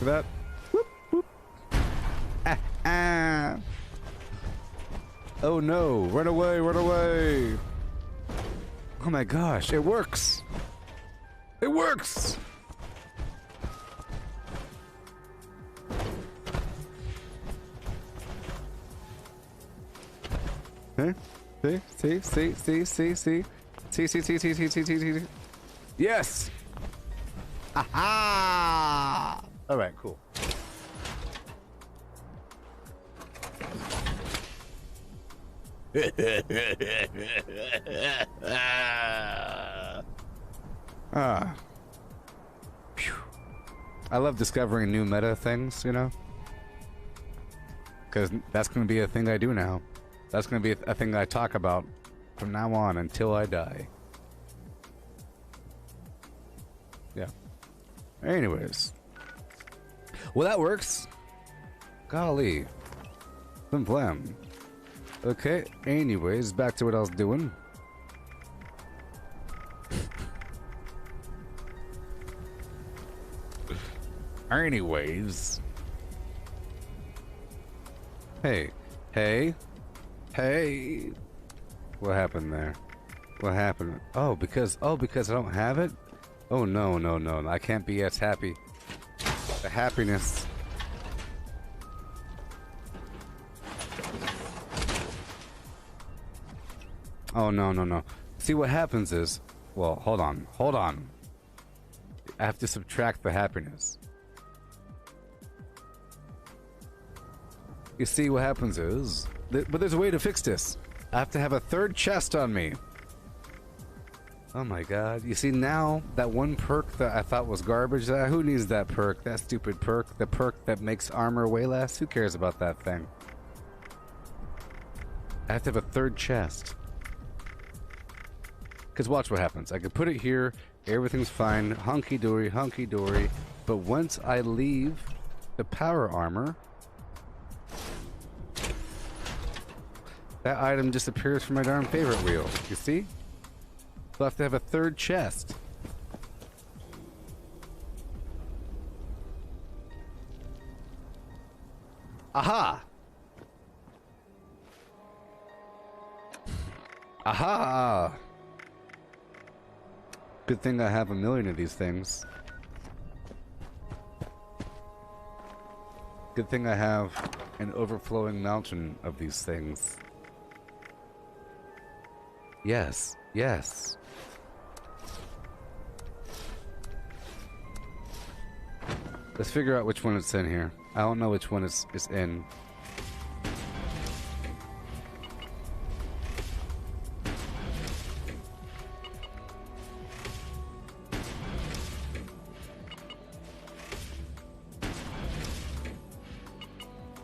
Look at that. Whoop, whoop. Oh no, run away, run away. Oh my gosh, it works. It works. Huh? See. Yes. Aha. All right, cool. Phew. I love discovering new meta things, you know? Because that's going to be a thing I do now. That's going to be a thing I talk about from now on until I die. Yeah. Anyways. Well, that works. Golly. Flim flam. Okay, anyways, back to what I was doing. Anyways. Hey. What happened there? What happened? Oh, because I don't have it? Oh, no. I can't be as happy. The happiness. Oh, no. See, what happens is... Well, hold on. I have to subtract the happiness. You see, what happens is... But there's a way to fix this. I have to have a third chest on me. Oh my god. You see, now, that one perk that I thought was garbage, who needs that perk? That stupid perk. The perk that makes armor way less? Who cares about that thing? I have to have a third chest. Because watch what happens. I can put it here, everything's fine, hunky-dory, but once I leave the power armor, that item disappears from my darn favorite wheel. You see? So I have to have a third chest. Aha! Aha! Good thing I have a million of these things. Good thing I have an overflowing mountain of these things. Yes. Let's figure out which one it's in here. I don't know which one is in.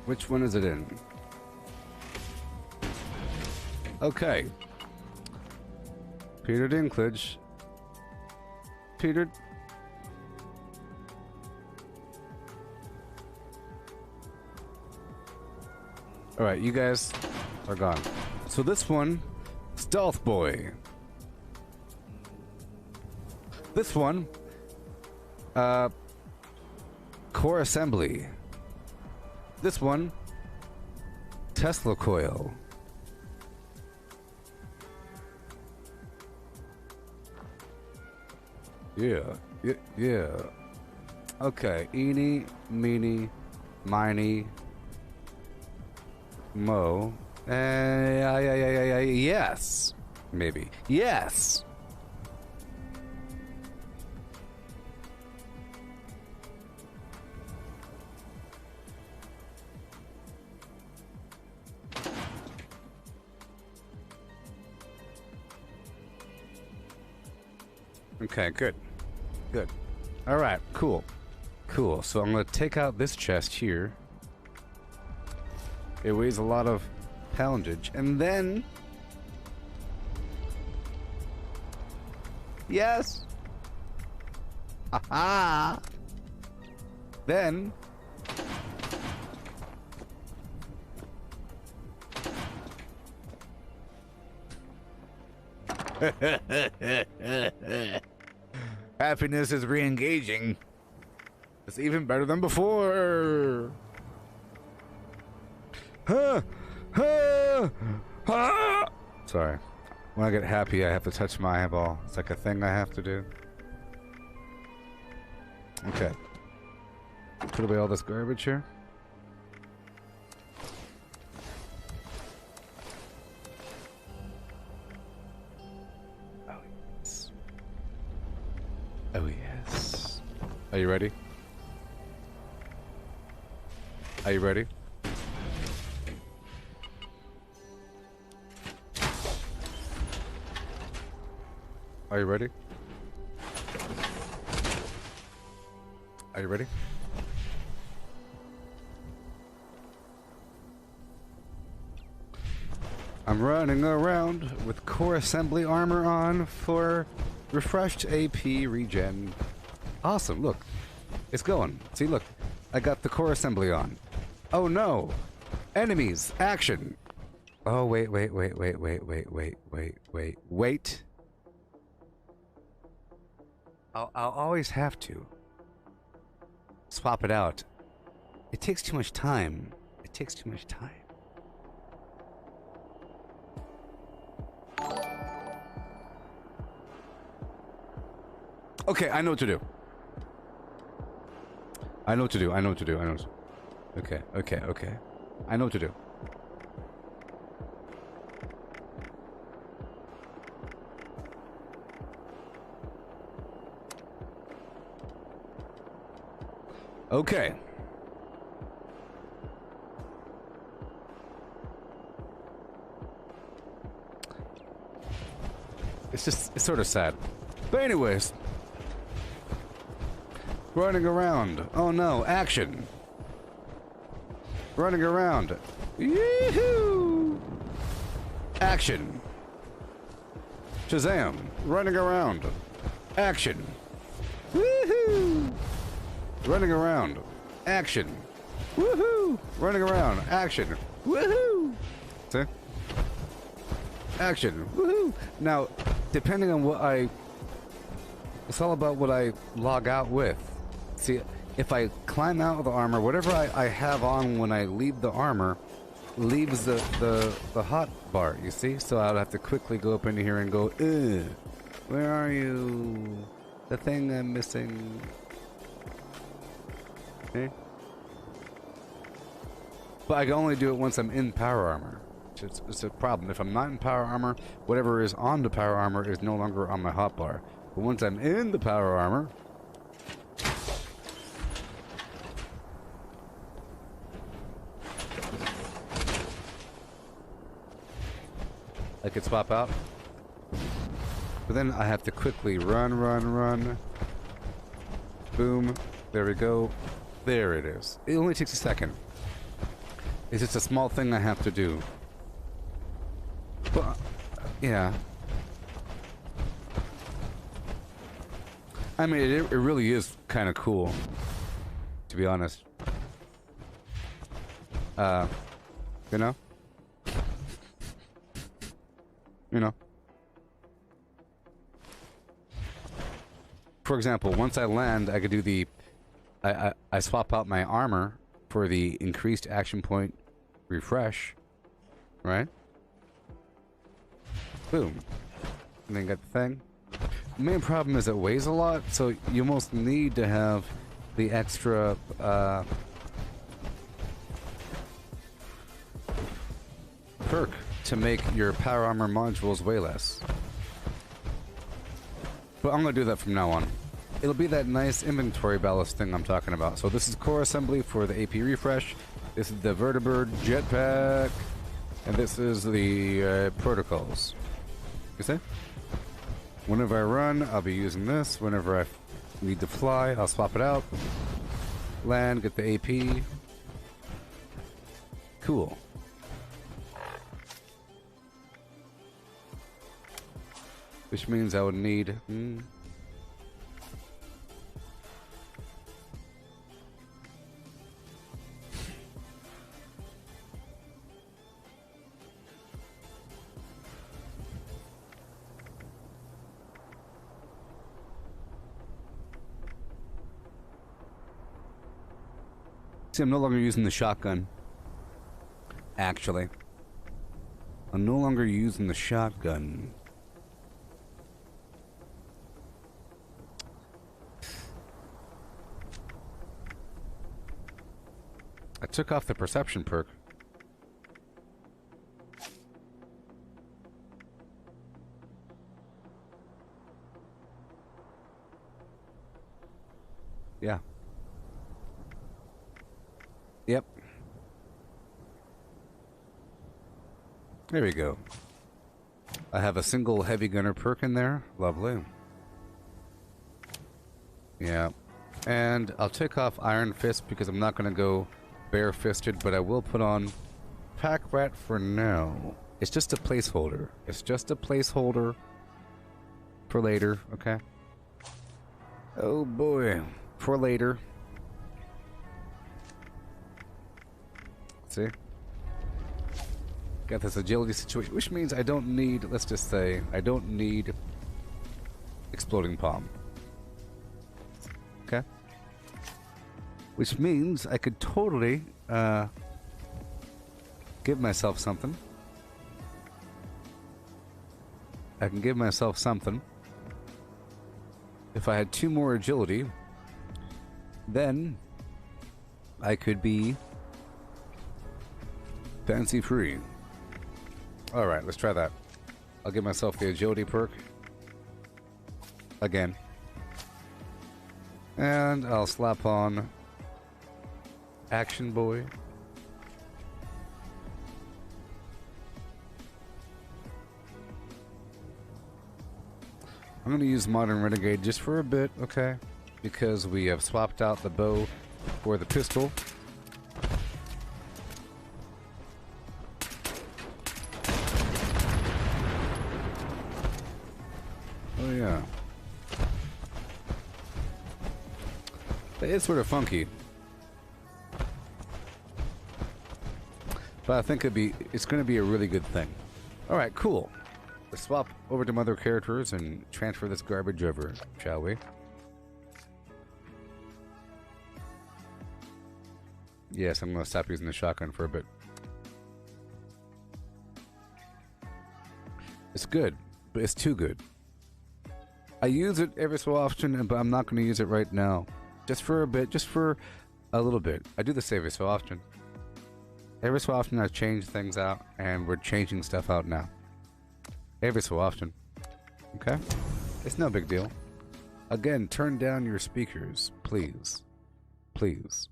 Which one is it in? Okay. Peter Dinklage. Alright, you guys are gone. So this one, Stealth Boy. This one, Core Assembly. This one, Tesla Coil. Yeah. Okay, eeny, meeny, miny, mo. Yes. Maybe. Yes. Okay, good. Good. Alright, cool. Cool. So I'm going to take out this chest here. It weighs a lot of poundage. And then... Yes! Aha! Then... Happiness is re-engaging. It's even better than before. Sorry. When I get happy, I have to touch my eyeball. It's like a thing I have to do. Okay. Put away all this garbage here. Oh yes. Are you ready? Are you ready? Are you ready? Are you ready? I'm running around with core assembly armor on for refreshed AP regen. Awesome, look. It's going. See, look. I got the core assembly on. Oh no! Enemies! Action! Oh, wait. I'll always have to swap it out. It takes too much time. It takes too much time. Okay, I know what to do. I know what to do. Okay. I know what to do. Okay. It's sort of sad. But anyways. Running around. Oh no, action. Running around. Yee-hoo! Action. Shazam. Running around. Action. Woohoo! Running around. Action. Woohoo! Running around. Action. Woohoo! See? Action. Woohoo! Now, depending on what it's all about what I log out with. See, if I climb out of the armor, whatever I have on when I leave the armor leaves the hot bar, you see? So I'll have to quickly go up into here and go, ugh, where are you? The thing I'm missing. Okay? But I can only do it once I'm in power armor. It's a problem. If I'm not in power armor, whatever is on the power armor is no longer on my hotbar. But once I'm in the power armor, I could swap out. But then I have to quickly run. Boom. There we go. There it is. It only takes a second. It's just a small thing I have to do. But, yeah. I mean, it really is kind of cool, to be honest. You know? You know? For example, once I land, I could do the... I swap out my armor for the increased action point refresh. Right? Boom. And then got the thing. The main problem is it weighs a lot, so you almost need to have the extra, perk to make your power armor modules weigh less. But I'm gonna do that from now on. It'll be that nice inventory ballast thing I'm talking about. So this is core assembly for the AP refresh. This is the vertibird jetpack. And this is the protocols. You see? Whenever I run, I'll be using this. Whenever I need to fly, I'll swap it out. Land, get the AP. Cool. Which means I would need... See, I'm no longer using the shotgun. Actually. I'm no longer using the shotgun. I took off the perception perk. Yeah. Yep. There we go. I have a single heavy gunner perk in there. Lovely. Yeah. And I'll take off Iron Fist because I'm not going to go bare-fisted, but I will put on Pack Rat for now. It's just a placeholder. It's just a placeholder for later, okay? Oh boy. For later. See? Got this agility situation, which means I don't need, let's just say, I don't need Exploding Palm. Okay? Which means I could totally give myself something. I can give myself something. If I had 2 more agility, then I could be fancy free. Alright, let's try that. I'll give myself the agility perk. Again. And I'll slap on Action Boy. I'm going to use Modern Renegade just for a bit, okay? Because we have swapped out the bow for the pistol. Oh yeah. It's sort of funky. But I think it's going to be a really good thing. Alright, cool. Let's swap over to other characters and transfer this garbage over, shall we? Yes, I'm going to stop using the shotgun for a bit. It's good, but it's too good. I use it every so often, but I'm not going to use it right now. Just for a bit, just for a little bit. I do this every so often. Every so often I change things out, and we're changing stuff out now. Every so often. Okay? It's no big deal. Again, turn down your speakers, please. Please.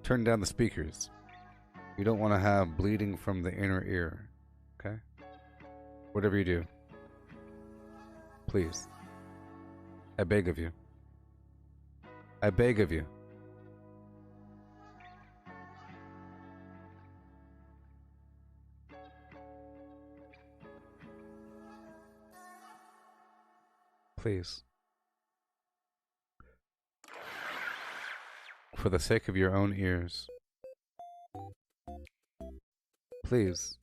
Turn down the speakers. You don't want to have bleeding from the inner ear. Okay? Whatever you do. Please. I beg of you. I beg of you. Please. For the sake of your own ears. please.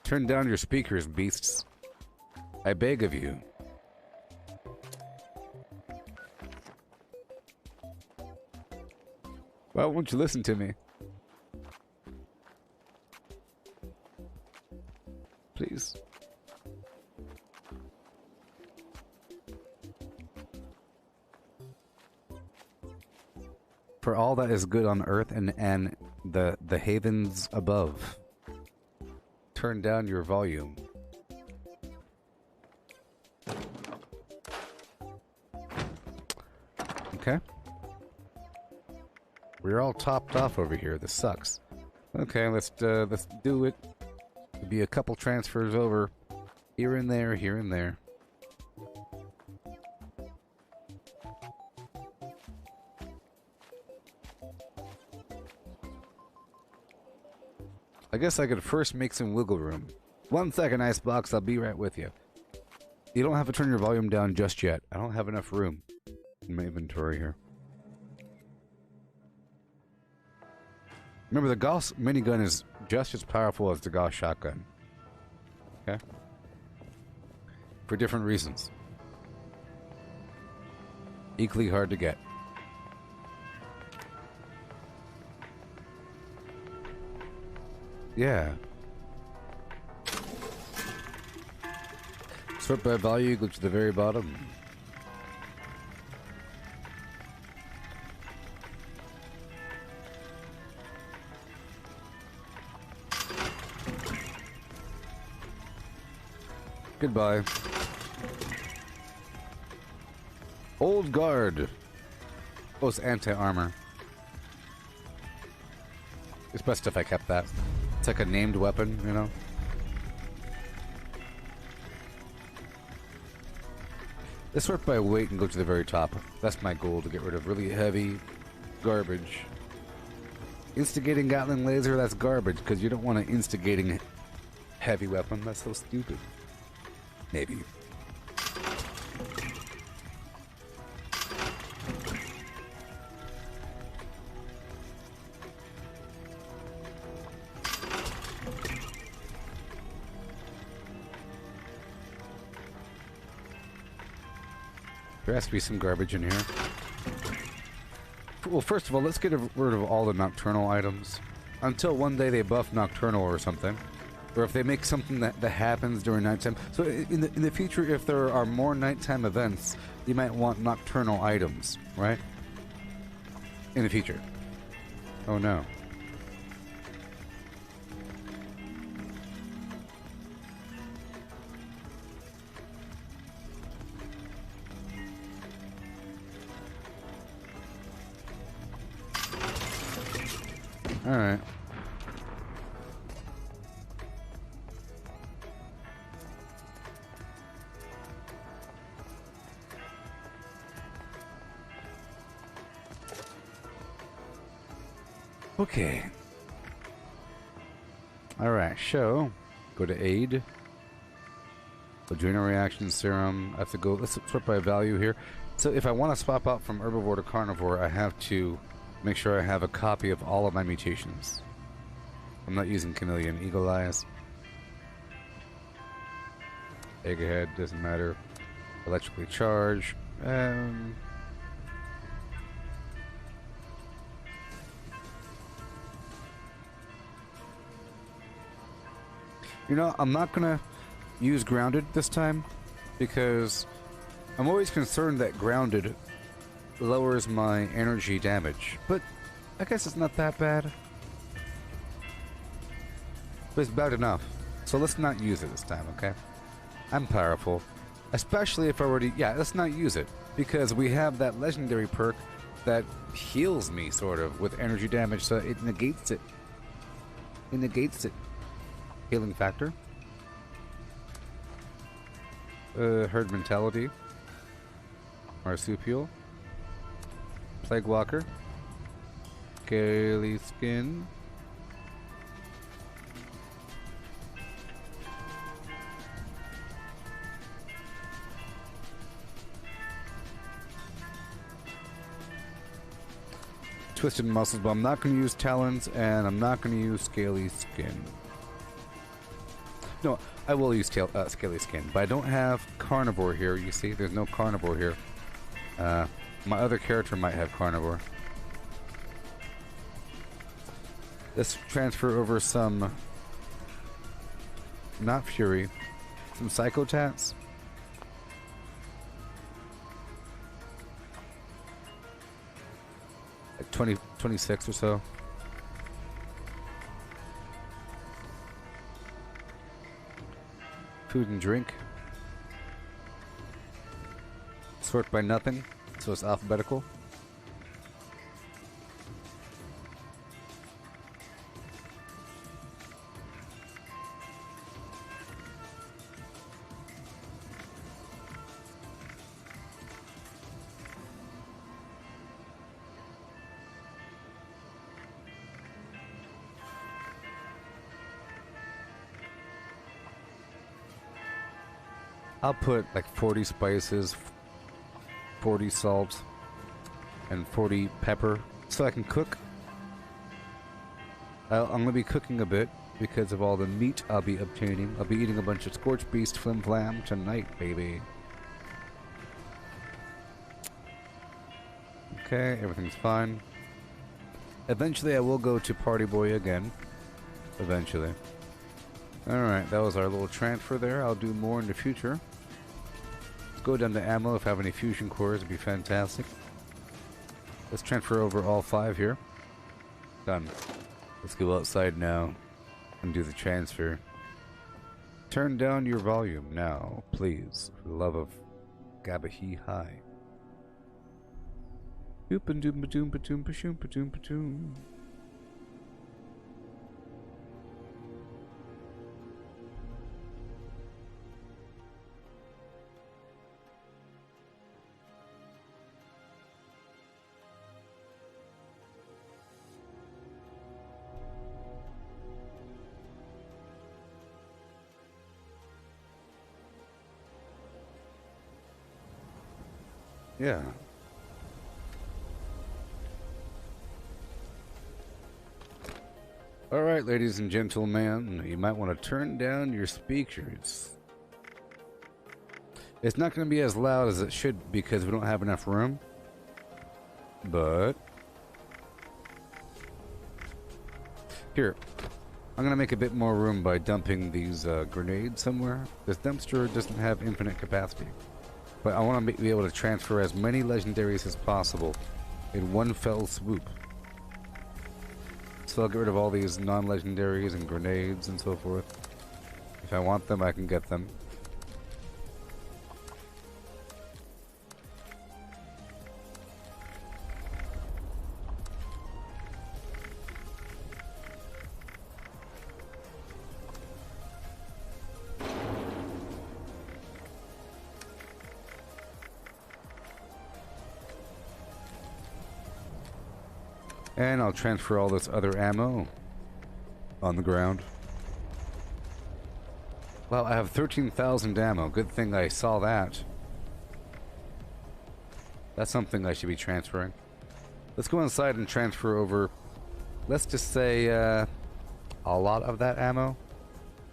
Turn down your speakers, beasts. I beg of you. Why won't you listen to me? Please. For all that is good on earth and the havens above. Turn down your volume. Okay. We're all topped off over here. This sucks. Okay, let's do it. There'll be a couple transfers over here and there, here and there. I guess I could first make some wiggle room. 1 second, Icebox, I'll be right with you. You don't have to turn your volume down just yet. I don't have enough room in my inventory here. Remember, the Gauss minigun is just as powerful as the Gauss shotgun. Okay? For different reasons. Equally hard to get. Yeah. Sort by value, go to the very bottom. Goodbye. Old guard. Oh, it's anti-armor. It's best if I kept that. It's like a named weapon, you know? Let's sort by weight and go to the very top. That's my goal, to get rid of really heavy garbage. Instigating Gatling laser, that's garbage, because you don't want an instigating heavy weapon. That's so stupid. Maybe. There has to be some garbage in here. Well, first of all, let's get rid of all the nocturnal items. Until one day they buff nocturnal or something. Or if they make something that happens during nighttime. So in the future, if there are more nighttime events, you might want nocturnal items, right? In the future. Oh no. Alright. Okay. Alright, show. Go to aid. Adrenal reaction serum. I have to go. Let's sort by value here. So if I want to swap out from herbivore to carnivore, I have to make sure I have a copy of all of my mutations. I'm not using chameleon. Eagle eyes. Egghead, doesn't matter. Electrically charged. You know, I'm not gonna use grounded this time because I'm always concerned that grounded lowers my energy damage. But I guess it's not that bad. But it's bad enough. So let's not use it this time, okay? I'm powerful. Especially if I already... Yeah, let's not use it. Because we have that legendary perk that heals me, sort of, with energy damage, so it negates it. It negates it. Healing factor. Herd mentality. Marsupial. Plague walker. scaly skin. Twisted muscles, but I'm not going to use talons, and I'm not going to use scaly skin. No, I will use scaly skin, but I don't have carnivore here. You see, there's no carnivore here. My other character might have carnivore. Let's transfer over some, not fury, some psychotats. 26 or so. Food and drink. Sort by nothing, so it's alphabetical. I'll put like 40 spices, 40 salt, and 40 pepper so I can cook. I'm going to be cooking a bit because of all the meat I'll be obtaining. I'll be eating a bunch of Scorch Beast Flim Flam tonight, baby. Okay, everything's fine. Eventually I will go to Party Boy again. Eventually. Alright, that was our little transfer there. I'll do more in the future. Let's go down to ammo. If I have any fusion cores, it'd be fantastic. Let's transfer over all 5 here. Done. Let's go outside now and do the transfer. Turn down your volume now, please. For the love of Gabahi High. Doop doom doom doom doom doom doom. Yeah. Alright, ladies and gentlemen, you might want to turn down your speakers. It's not going to be as loud as it should because we don't have enough room. But here, I'm going to make a bit more room by dumping these grenades somewhere. This dumpster doesn't have infinite capacity. But I want to be able to transfer as many legendaries as possible in one fell swoop. So I'll get rid of all these non-legendaries and grenades and so forth. If I want them, I can get them. And I'll transfer all this other ammo on the ground. Well, I have 13,000 ammo. Good thing I saw that. That's something I should be transferring. Let's go inside and transfer over, let's just say, a lot of that ammo.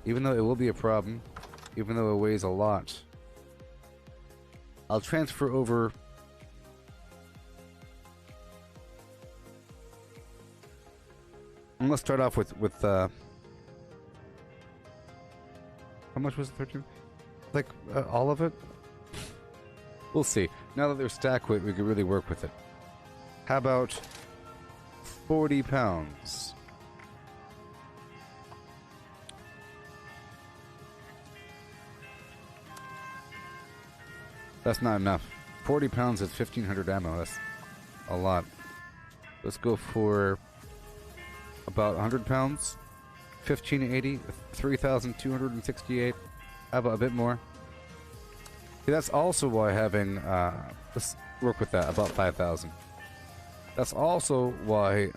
Even though it will be a problem. Even though it weighs a lot. I'll transfer over... I'm gonna start off with how much was it? 13? Like all of it? We'll see. Now that they're stack weight, we can really work with it. How about 40 pounds? That's not enough. 40 pounds is 1,500 ammo. That's a lot. Let's go for about 100 pounds, 1580, 3,268. How about a bit more? See, that's also why having, let's work with that, about 5,000. That's also why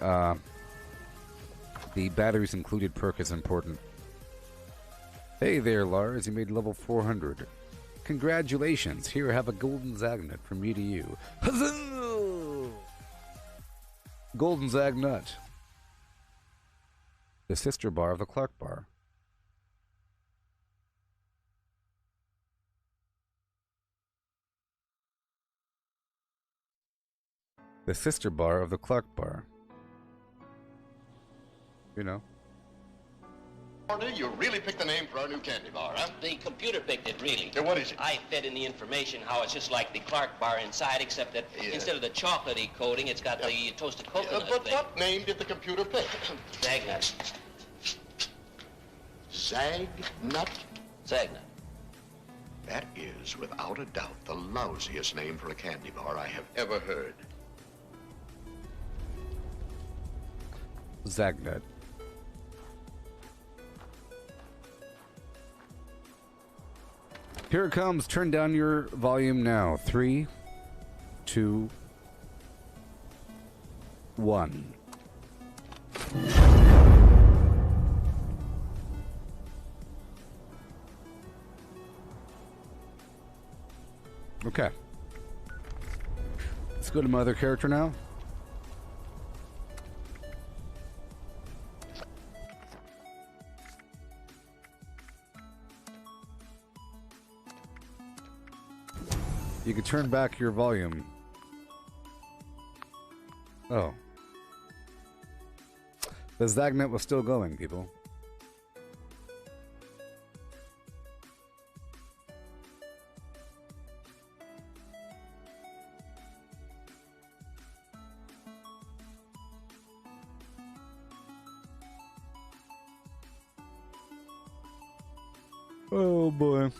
the batteries included perk is important. Hey there, Lars. You made level 400. Congratulations. Here, have a golden Zagnut from me to you. Huzzah! Golden Zagnut. The sister bar of the Clark bar. The sister bar of the Clark bar. You know. You really picked the name for our new candy bar, huh? The computer picked it, really. Yeah, what is it? I fed in the information how it's just like the Clark bar inside, except that instead of the chocolatey coating, it's got the toasted coconut but thing. what name did the computer pick? Zagnut. Zagnut? Zagnut. That is, without a doubt, the lousiest name for a candy bar I have ever heard. Zagnut. Here it comes. Turn down your volume now. 3, 2, 1. Okay. Let's go to my other character now. You can turn back your volume. Oh. The Zagnut was still going, people. Oh boy.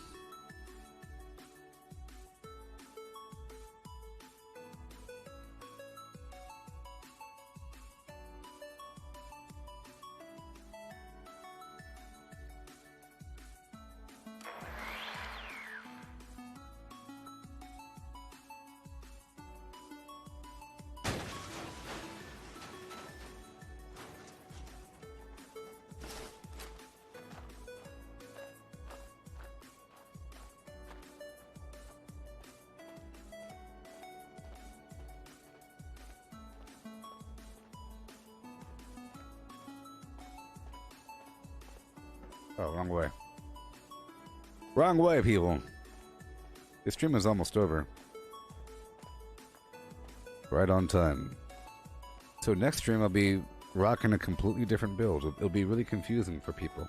Oh, wrong way. Wrong way, people. The stream is almost over. Right on time. So next stream I'll be rocking a completely different build. It'll be really confusing for people.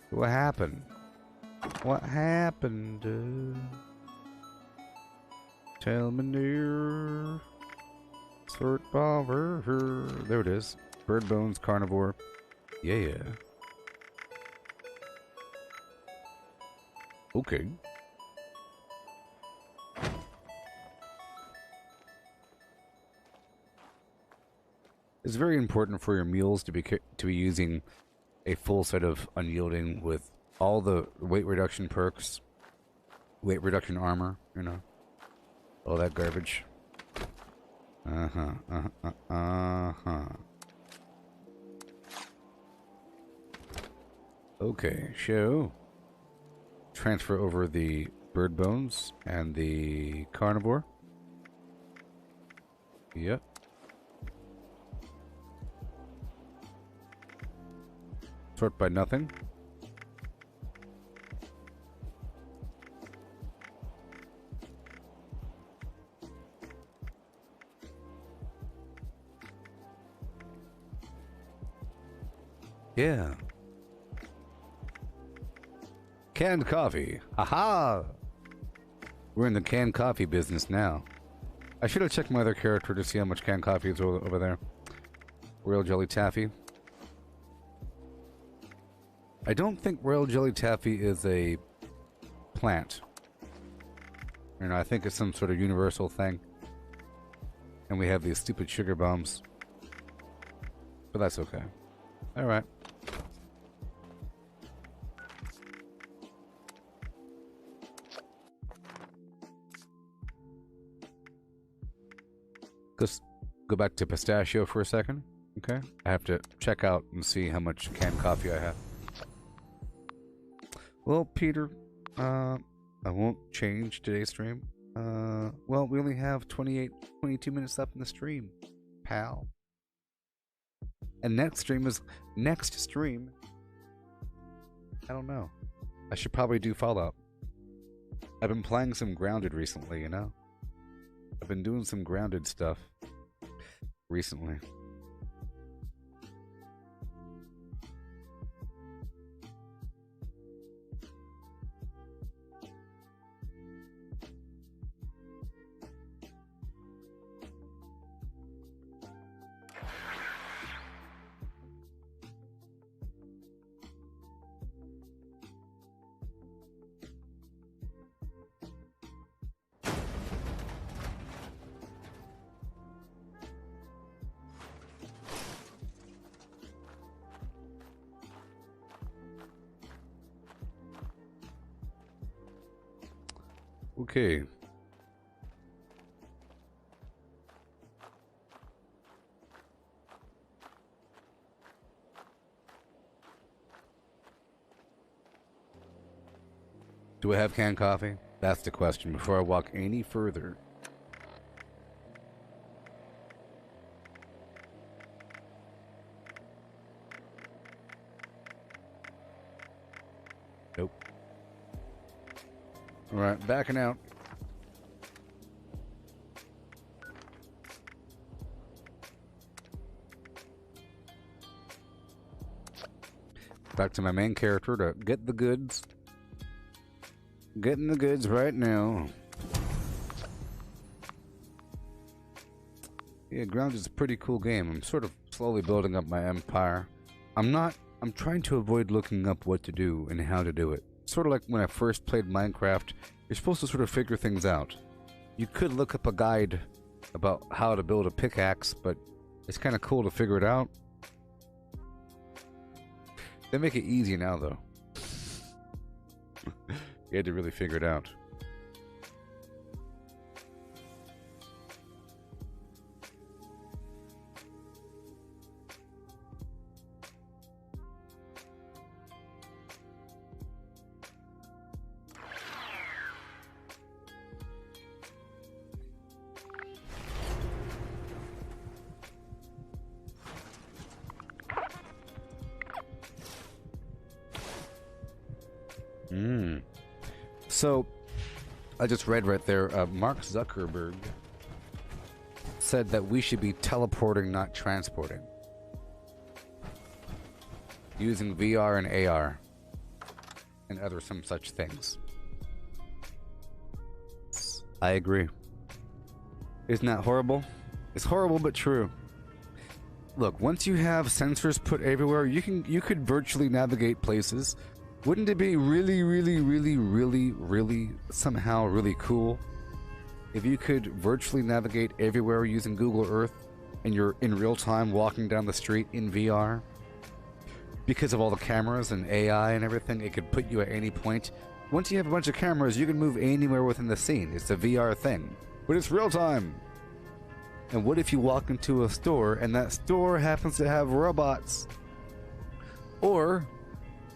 What happened? What happened? Tell me near. Sort power. There it is. Bird bones, carnivore. Yeah. Okay. It's very important for your mules to be using a full set of unyielding with all the weight reduction perks, weight reduction armor, you know, all that garbage. Okay, show. Transfer over the bird bones and the carnivore. Yep. Sort by nothing. Yeah. Canned coffee. Aha! We're in the canned coffee business now. I should have checked my other character to see how much canned coffee is over there. Royal Jelly Taffy. I don't think Royal Jelly Taffy is a plant. You know, I think it's some sort of universal thing. And we have these stupid sugar bombs. But that's okay. Alright. Because go back to pistachio for a second. Okay, I have to check out and see how much canned coffee I have. Well, Peter, I won't change today's stream. Well, we only have 22 minutes left in the stream, pal. And next stream, I don't know. I should probably do Fallout. I've been playing some Grounded recently, you know? I've been doing some Grounded stuff recently. Okay. Do I have canned coffee? That's the question before I walk any further. Nope. Alright, backing out. Back to my main character to get the goods. Getting the goods right now. Yeah, Grounded is a pretty cool game. I'm sort of slowly building up my empire. I'm trying to avoid looking up what to do and how to do it. Sort of like when I first played Minecraft, you're supposed to sort of figure things out. You could look up a guide about how to build a pickaxe, but it's kind of cool to figure it out. They make it easy now, though. You had to really figure it out. So, I just read right there, Mark Zuckerberg said that we should be teleporting, not transporting. Using VR and AR. And other some such things. I agree. Isn't that horrible? It's horrible but true. Look, once you have sensors put everywhere, you could virtually navigate places. Wouldn't it be really, really, really, really, really, somehow really cool if you could virtually navigate everywhere using Google Earth and you're in real time walking down the street in VR? Because of all the cameras and AI and everything, it could put you at any point. Once you have a bunch of cameras, you can move anywhere within the scene. It's a VR thing. But it's real time. And what if you walk into a store and that store happens to have robots? Or,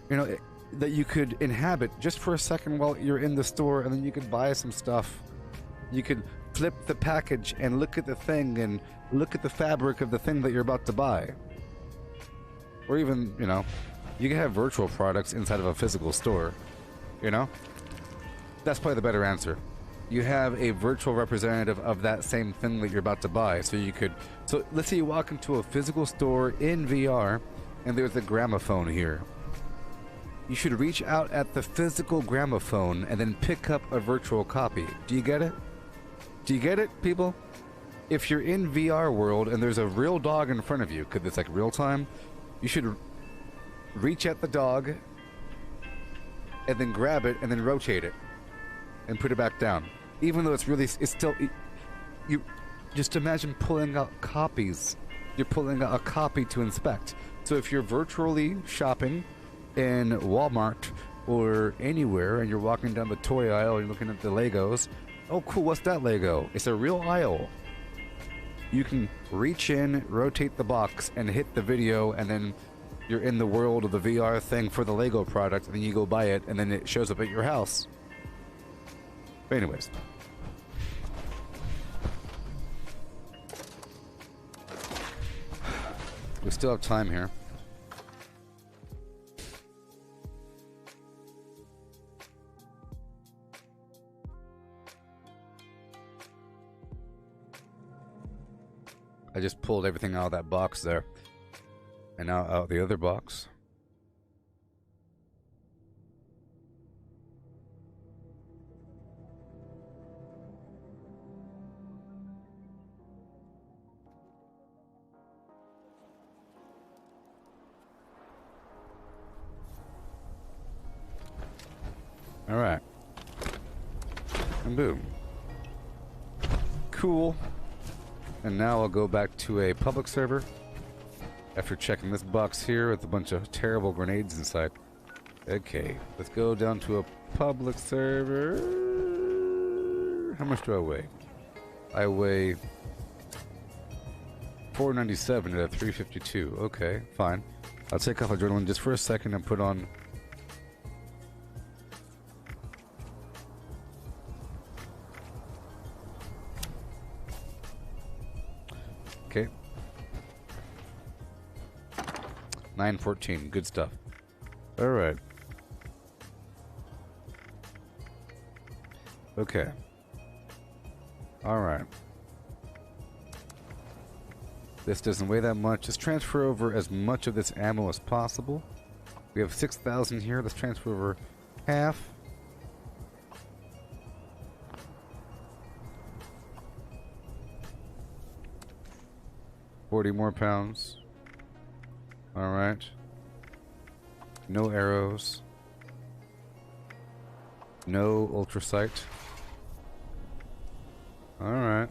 you know, that you could inhabit just for a second while you're in the store, and then you could buy some stuff. You could flip the package and look at the thing and look at the fabric of the thing that you're about to buy. Or even, you know, you can have virtual products inside of a physical store, you know? That's probably the better answer. You have a virtual representative of that same thing that you're about to buy. So let's say you walk into a physical store in VR and there's a gramophone here. You should reach out at the physical gramophone and then pick up a virtual copy. Do you get it? Do you get it, people? If you're in VR world and there's a real dog in front of you, because it's like real time, you should reach at the dog and then grab it and then rotate it and put it back down. Even though it's still, you just imagine pulling out copies. You're pulling out a copy to inspect. So if you're virtually shopping in Walmart or anywhere and you're walking down the toy aisle and you're looking at the Legos, oh cool, what's that Lego? It's a real aisle. you can reach in, rotate the box, and hit the video, and then you're in the world of the VR thing for the Lego product, and then you go buy it, and then it shows up at your house. But anyways. We still have time here. I just pulled everything out of that box there. And now out the other box. All right. And boom. Cool. And now I'll go back to a public server after checking this box here with a bunch of terrible grenades inside. Okay, let's go down to a public server. How much do I weigh? I weigh 497 at 352. Okay, fine. I'll take off adrenaline just for a second and put on... Okay. 914. Good stuff. Alright. Okay. Alright. This doesn't weigh that much. Just transfer over as much of this ammo as possible. We have 6,000 here. Let's transfer over half. $40 more pounds. Alright. No arrows. No ultrasight. Alright.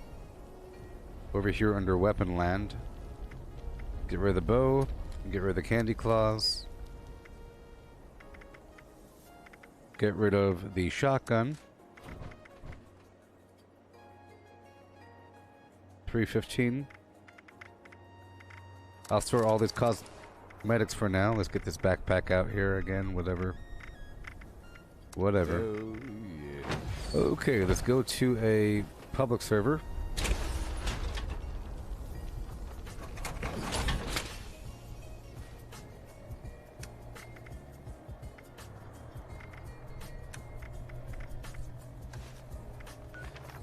Over here under weapon land. Get rid of the bow. Get rid of the candy claws. Get rid of the shotgun. 315. I'll store all these cosmetics for now. Let's get this backpack out here again, whatever. Whatever. Oh, yeah. Okay, let's go to a public server.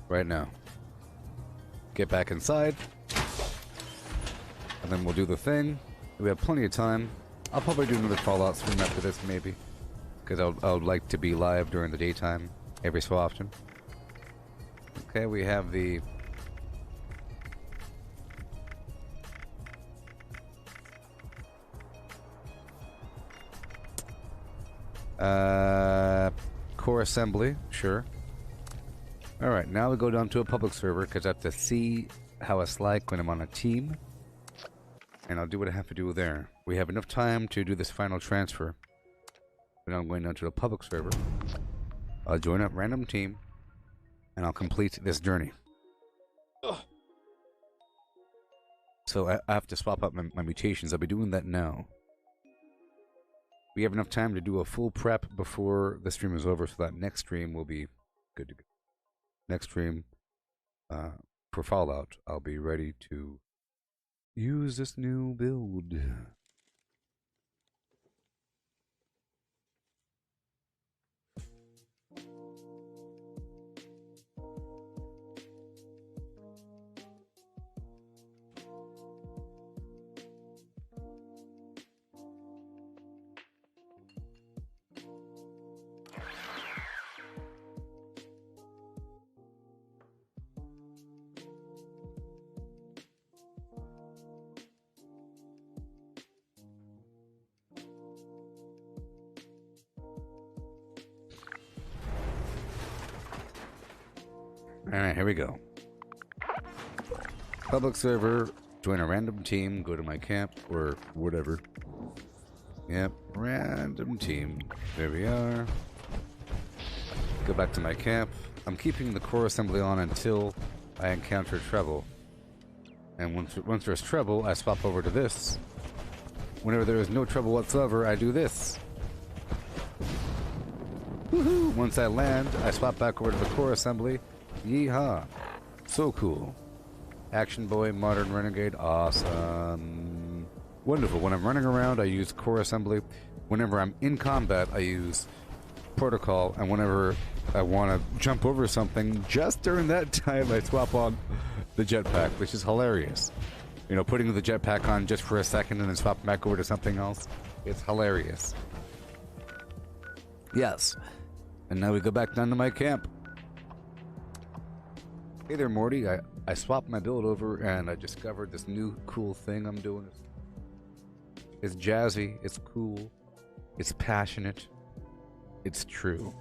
Right now. Get back inside. And then we'll do the thing. We have plenty of time. I'll probably do another Fallout stream after this, maybe. Because I would like to be live during the daytime every so often. Okay, we have the... core assembly, sure. Alright, now we go down to a public server because I have to see how it's like when I'm on a team. And I'll do what I have to do there. We have enough time to do this final transfer. But now I'm going down to a public server. I'll join a random team. And I'll complete this journey. Ugh. So I have to swap out my mutations. I'll be doing that now. We have enough time to do a full prep before the stream is over. So that next stream will be good to go. Next stream for Fallout, I'll be ready to use this new build. Alright, here we go. Public server, join a random team, go to my camp, or whatever. Yep, random team. There we are. Go back to my camp. I'm keeping the core assembly on until I encounter trouble. And once there's trouble, I swap over to this. Whenever there is no trouble whatsoever, I do this. Woohoo! Once I land, I swap back over to the core assembly. Yeehaw! So cool. Action Boy, Modern Renegade, awesome. Wonderful. When I'm running around, I use core assembly. Whenever I'm in combat, I use protocol. And whenever I want to jump over something, just during that time, I swap on the jetpack, which is hilarious. You know, putting the jetpack on just for a second and then swapping back over to something else. It's hilarious. Yes. And now we go back down to my camp. Hey there, Morty. I swapped my build over and I discovered this new cool thing I'm doing. It's jazzy, it's cool, it's passionate, it's true.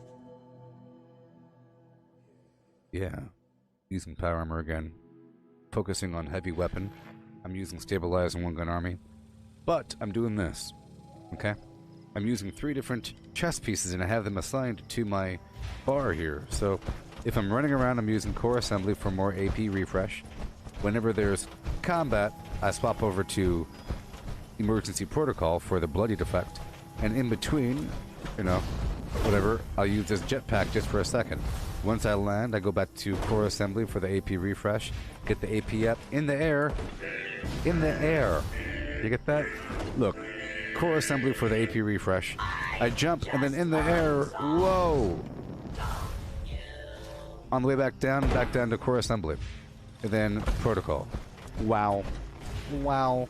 Yeah. Using power armor again. Focusing on heavy weapon. I'm using stabilize and one gun army. But I'm doing this. Okay? I'm using 3 different chess pieces and I have them assigned to my bar here. So if I'm running around, I'm using core assembly for more AP refresh. Whenever there's combat, I swap over to emergency protocol for the bloodied effect. And in between, you know, whatever, I'll use this jetpack just for a second. Once I land, I go back to core assembly for the AP refresh. Get the AP up in the air. In the air. You get that? Look. Core assembly for the AP refresh. I jump and then in the air. Whoa! On the way back down to core assembly. And then protocol. Wow. Wow.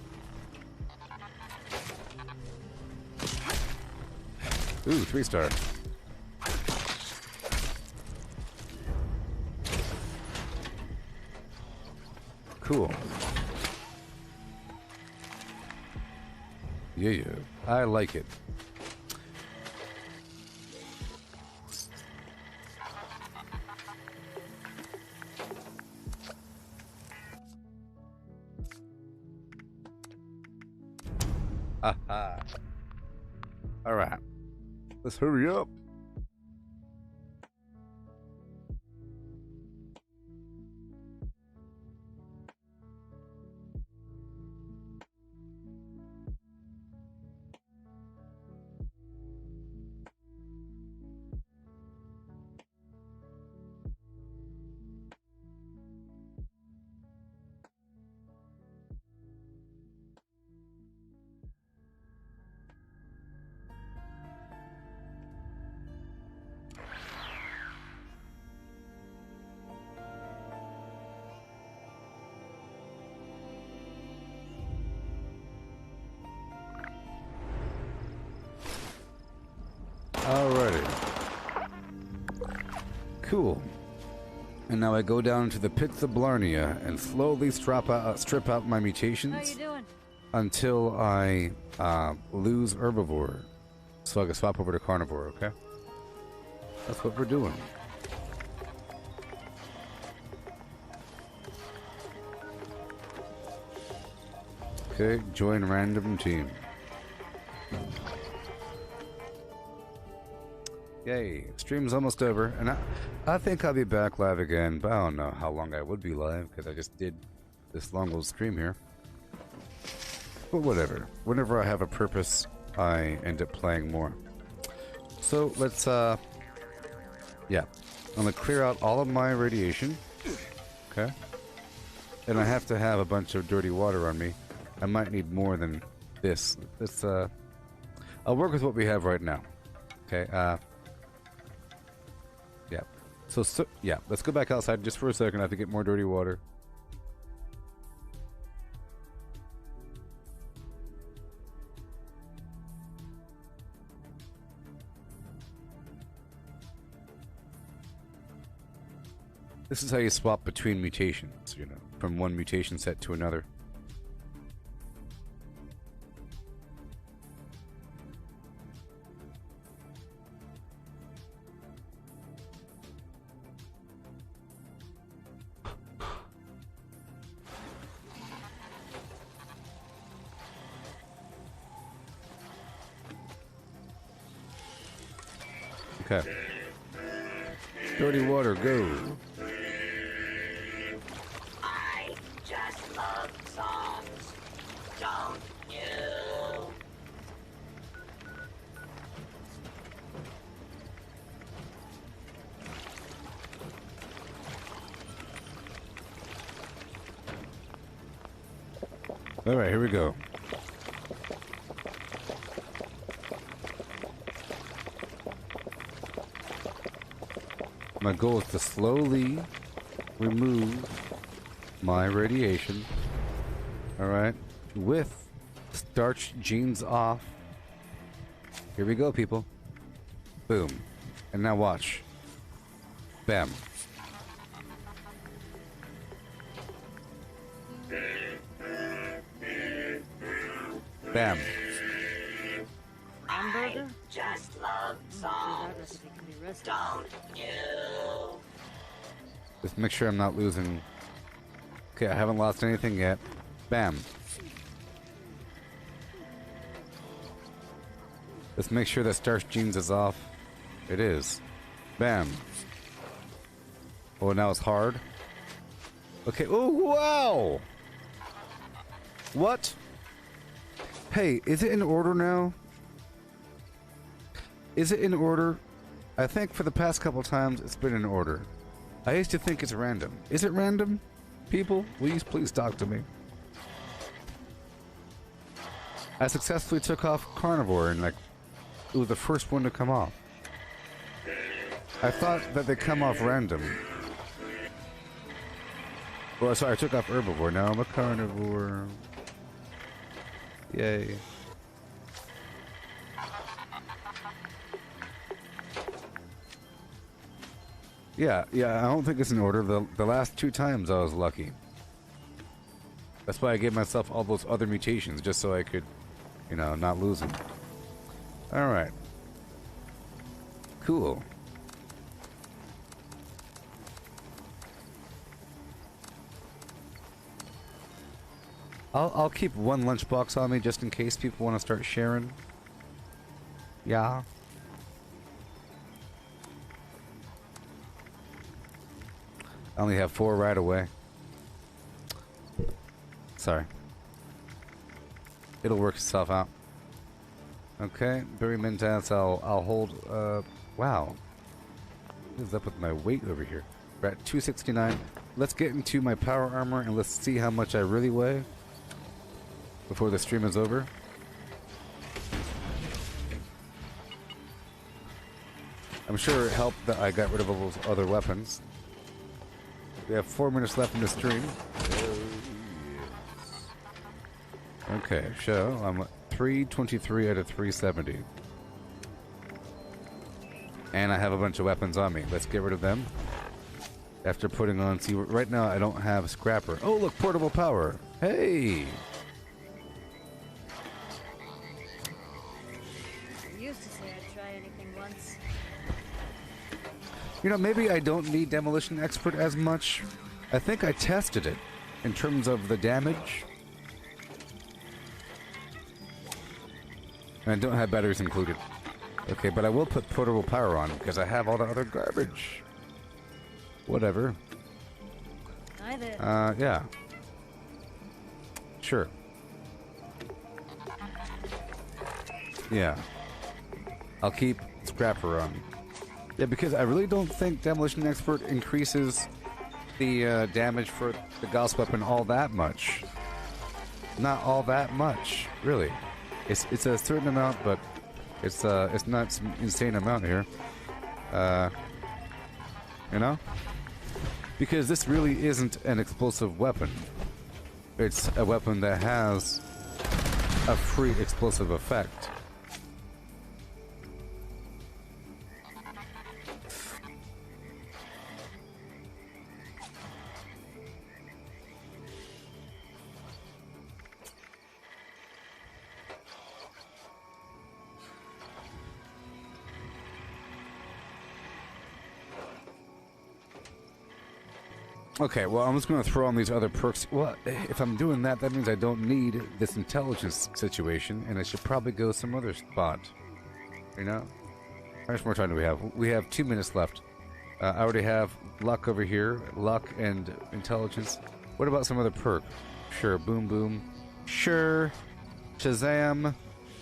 Ooh, 3-star. Cool. Yeah, I like it. Aha. All right. Let's hurry up. Alrighty. Cool. And now I go down to the pits of Blarnea and slowly strip out my mutations. How you doing? Until I lose herbivore. So I can swap over to carnivore, okay? That's what we're doing. Okay, join random team. Yay, stream's almost over, and I think I'll be back live again, but I don't know how long I would be live, because I just did this long old stream here. But whatever. Whenever I have a purpose, I end up playing more. So, let's, yeah. I'm gonna clear out all of my radiation. Okay. And I have to have a bunch of dirty water on me. I might need more than this. Let's, I'll work with what we have right now. Okay, yeah. So, yeah, let's go back outside just for a second. I have to get more dirty water. This is how you swap between mutations, you know, from one mutation set to another. Okay. Dirty water, go. I just love Alright, here we go. My goal is to slowly remove my radiation. Alright. With starch genes off. Here we go, people. Boom. And now watch. Bam. Bam. I just love songs. Don't you? Just make sure I'm not losing. Okay, I haven't lost anything yet. Bam. Let's make sure that starch genes is off. It is. Bam. Oh, now it's hard. Okay. Oh, wow! What? Hey, is it in order now? Is it in order? I think for the past couple times it's been in order. I used to think it's random. Is it random? People, please talk to me. I successfully took off carnivore and like it was the first one to come off. I thought that they come off random. Well, sorry, I took off herbivore. Now I'm a carnivore. Yay. Yeah, I don't think it's in order. The last 2 times I was lucky. That's why I gave myself all those other mutations, just so I could, you know, not lose them. Alright. Cool. I'll keep 1 lunchbox on me just in case people want to start sharing. Yeah. I only have 4 right away. Sorry. It'll work itself out. Okay, Barry Mentas, I'll hold, wow. What is up with my weight over here? We're at 269. Let's get into my power armor and let's see how much I really weigh before the stream is over. I'm sure it helped that I got rid of all those other weapons. We have 4 minutes left in the stream. Okay, so I'm at 323 out of 370. And I have a bunch of weapons on me. Let's get rid of them. After putting on, see, right now I don't have scrapper. Oh, look, portable power. Hey! I used to say I'd try anything once. You know, maybe I don't need Demolition Expert as much. I think I tested it in terms of the damage. And I don't have batteries included. Okay, but I will put portable power on because I have all the other garbage. Whatever. Hi there. Yeah. Sure. Yeah. I'll keep Scrapper on. Yeah, because I really don't think Demolition Expert increases the damage for the Gauss weapon all that much. Not all that much, really. It's a certain amount, but it's not some insane amount here. You know? Because this really isn't an explosive weapon. It's a weapon that has a free explosive effect. Okay, well, I'm just going to throw on these other perks. Well, if I'm doing that, that means I don't need this intelligence situation, and I should probably go some other spot. You know? How much more time do we have? We have 2 minutes left. I already have luck over here. Luck and intelligence. What about some other perk? Sure, boom, boom. Sure. Shazam.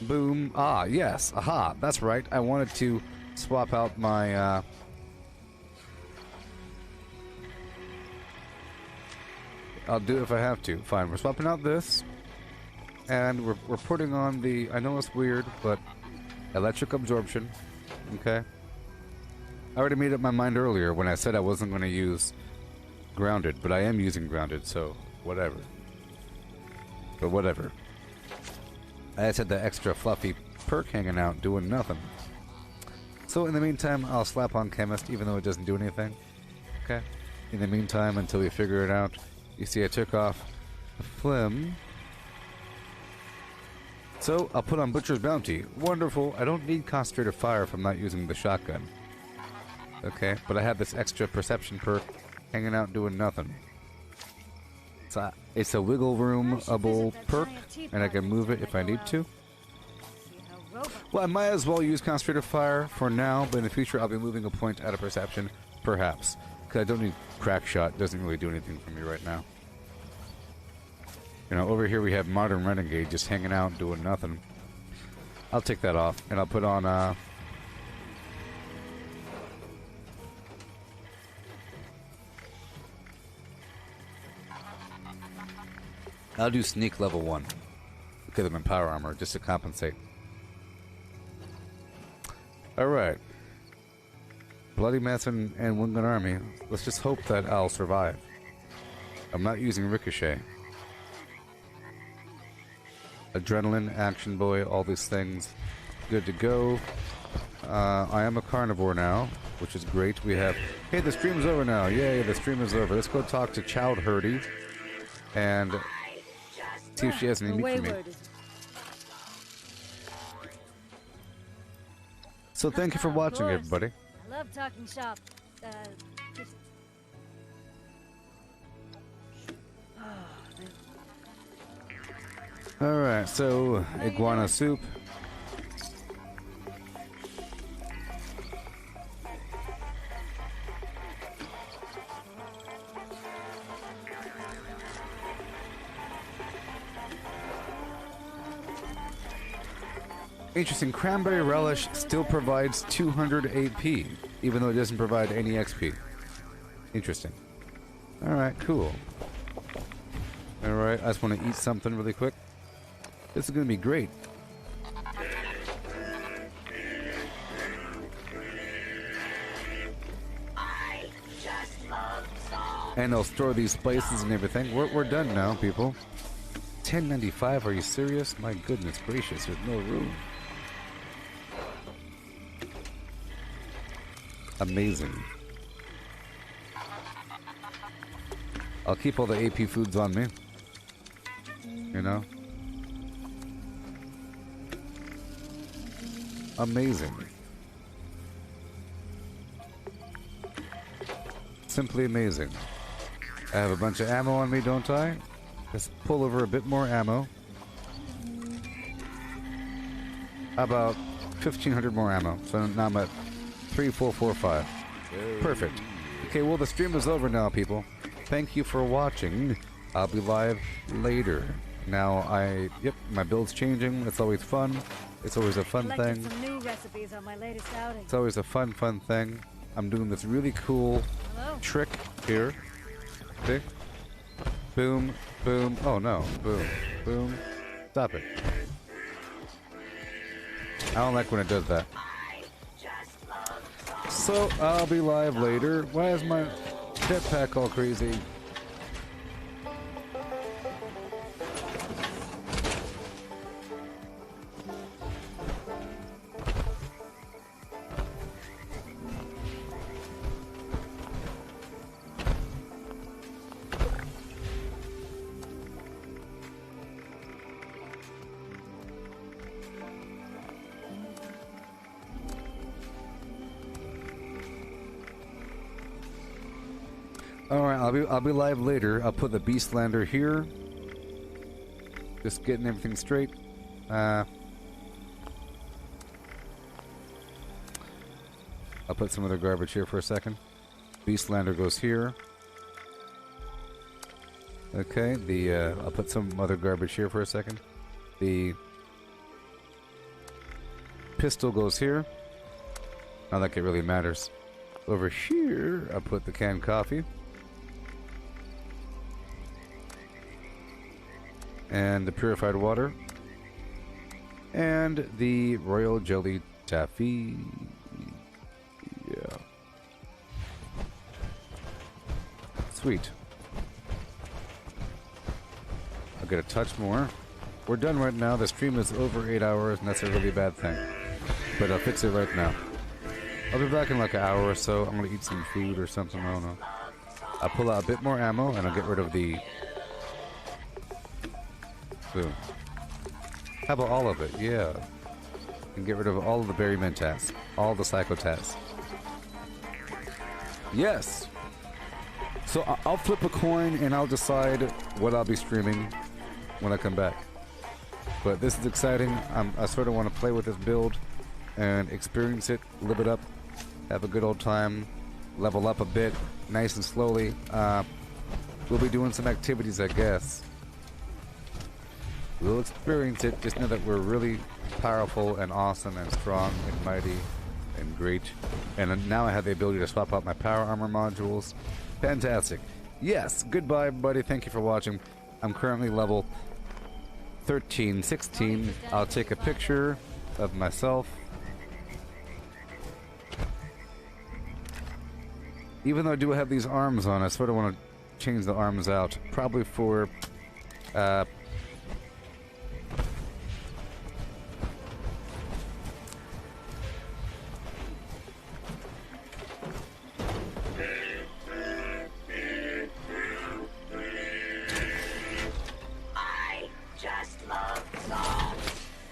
Boom. Ah, yes. Aha, that's right. I wanted to swap out my, I'll do it if I have to. Fine, we're swapping out this. and we're putting on the, I know it's weird, but electric absorption, okay? I already made up my mind earlier when I said I wasn't going to use grounded, but I am using grounded, so whatever. But whatever. I just had the extra fluffy perk hanging out doing nothing. So in the meantime, I'll slap on chemist even though it doesn't do anything. Okay? In the meantime, until we figure it out, you see I took off the phlegm. So I'll put on Butcher's Bounty. Wonderful. I don't need concentrated fire if I'm not using the shotgun. Okay, but I have this extra perception perk hanging out doing nothing. So it's a wiggle room-able perk, and I can move it if I need to. Well, I might as well use concentrated fire for now, but in the future I'll be moving a point out of perception, perhaps. Because I don't need crack shot. It doesn't really do anything for me right now. You know, over here we have Modern Renegade just hanging out doing nothing. I'll take that off, and I'll put on, I'll do Sneak level 1. Because I'm in Power Armor, just to compensate. Alright. Bloody Mess and One Gun Army. Let's just hope that I'll survive. I'm not using Ricochet. Adrenaline, Action Boy, all these things. Good to go. I am a carnivore now, which is great. We have... Hey, the stream's over now. Yay, the stream is over. Let's go talk to Child Hurdy. And... see if she has any meat for me. So thank you for watching, everybody. I love talking shop. Just... Alright, so iguana soup. Interesting, Cranberry Relish still provides 200 AP, even though it doesn't provide any XP. Interesting. Alright, cool. Alright, I just want to eat something really quick. This is going to be great. And I'll store these spices and everything. We're done now, people. 1095, are you serious? My goodness gracious, there's no room. Amazing. I'll keep all the AP foods on me. You know? Amazing. Simply amazing. I have a bunch of ammo on me, don't I? Let's pull over a bit more ammo. About 1,500 more ammo. So now I'm at 3, 4, 4, 5. Perfect. Okay, well the stream is over now, people. Thank you for watching. I'll be live later. Now yep, my build's changing. It's always fun. It's always a fun thing. Some new recipes on my latest outing. It's always a fun thing. I'm doing this really cool trick here. See? Boom, boom. Oh no, boom, boom. Stop it. I don't like when it does that. So, I'll be live later. Why is my jetpack all crazy? Alright, I'll be live later. I'll put the Beastlander here. Just getting everything straight. I'll put some other garbage here for a second. Beastlander goes here. Okay, I'll put some other garbage here for a second. The pistol goes here. Not like it really matters. Over here, I'll put the canned coffee. And the purified water. And the royal jelly taffy. Yeah. Sweet. I'll get a touch more. We're done right now. The stream is over 8 hours, and that's a really bad thing. But I'll fix it right now. I'll be back in like an hour or so. I'm gonna eat some food or something. I don't know. I'll pull out a bit more ammo, and I'll get rid of the... Boom. How about all of it? Yeah. And get rid of all of the berry mentats. All the psychotats. Yes! So I'll flip a coin, and I'll decide what I'll be streaming when I come back. But this is exciting. I sort of want to play with this build and experience it, live it up, have a good old time, level up a bit, nice and slowly. We'll be doing some activities, I guess. We'll experience it, just know that we're really powerful and awesome and strong and mighty and great. And now I have the ability to swap out my power armor modules. Fantastic. Yes, goodbye everybody, thank you for watching. I'm currently level 13, 16. I'll take a picture of myself. Even though I do have these arms on, I sort of want to change the arms out. Probably for...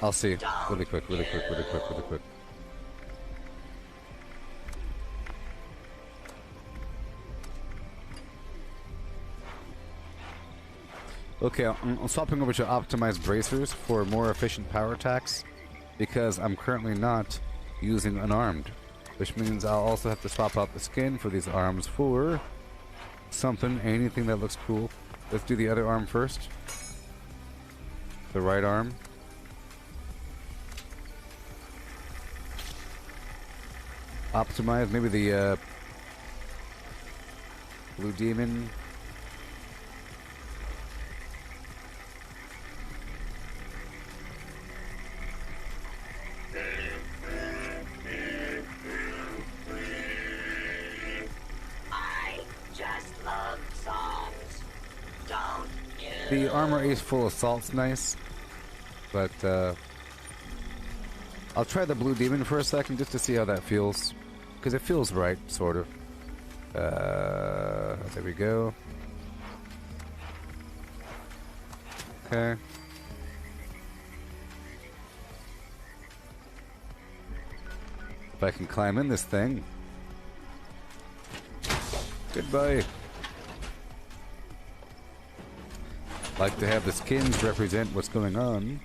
I'll see. Really quick. Okay, I'm swapping over to optimized bracers for more efficient power attacks because I'm currently not using unarmed, which means I'll also have to swap out the skin for these arms for something, anything that looks cool. Let's do the other arm first. The right arm. Optimize, maybe the blue demon. I just love songs. Don't you? The armor ace full assault's nice, but I'll try the blue demon for a second just to see how that feels. Because it feels right, sort of. There we go. Okay. If I can climb in this thing. Goodbye. Like to have the skins represent what's going on.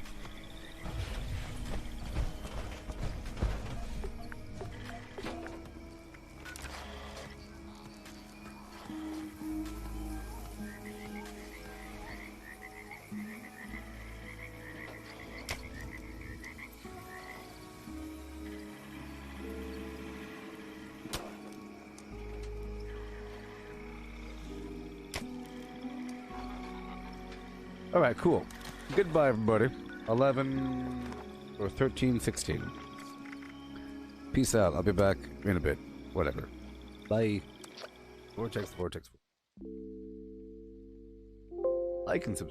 Alright, cool. Goodbye, everybody. 11 or 13, 16. Peace out. I'll be back in a bit. Whatever. Bye. Vortex. Like and subscribe.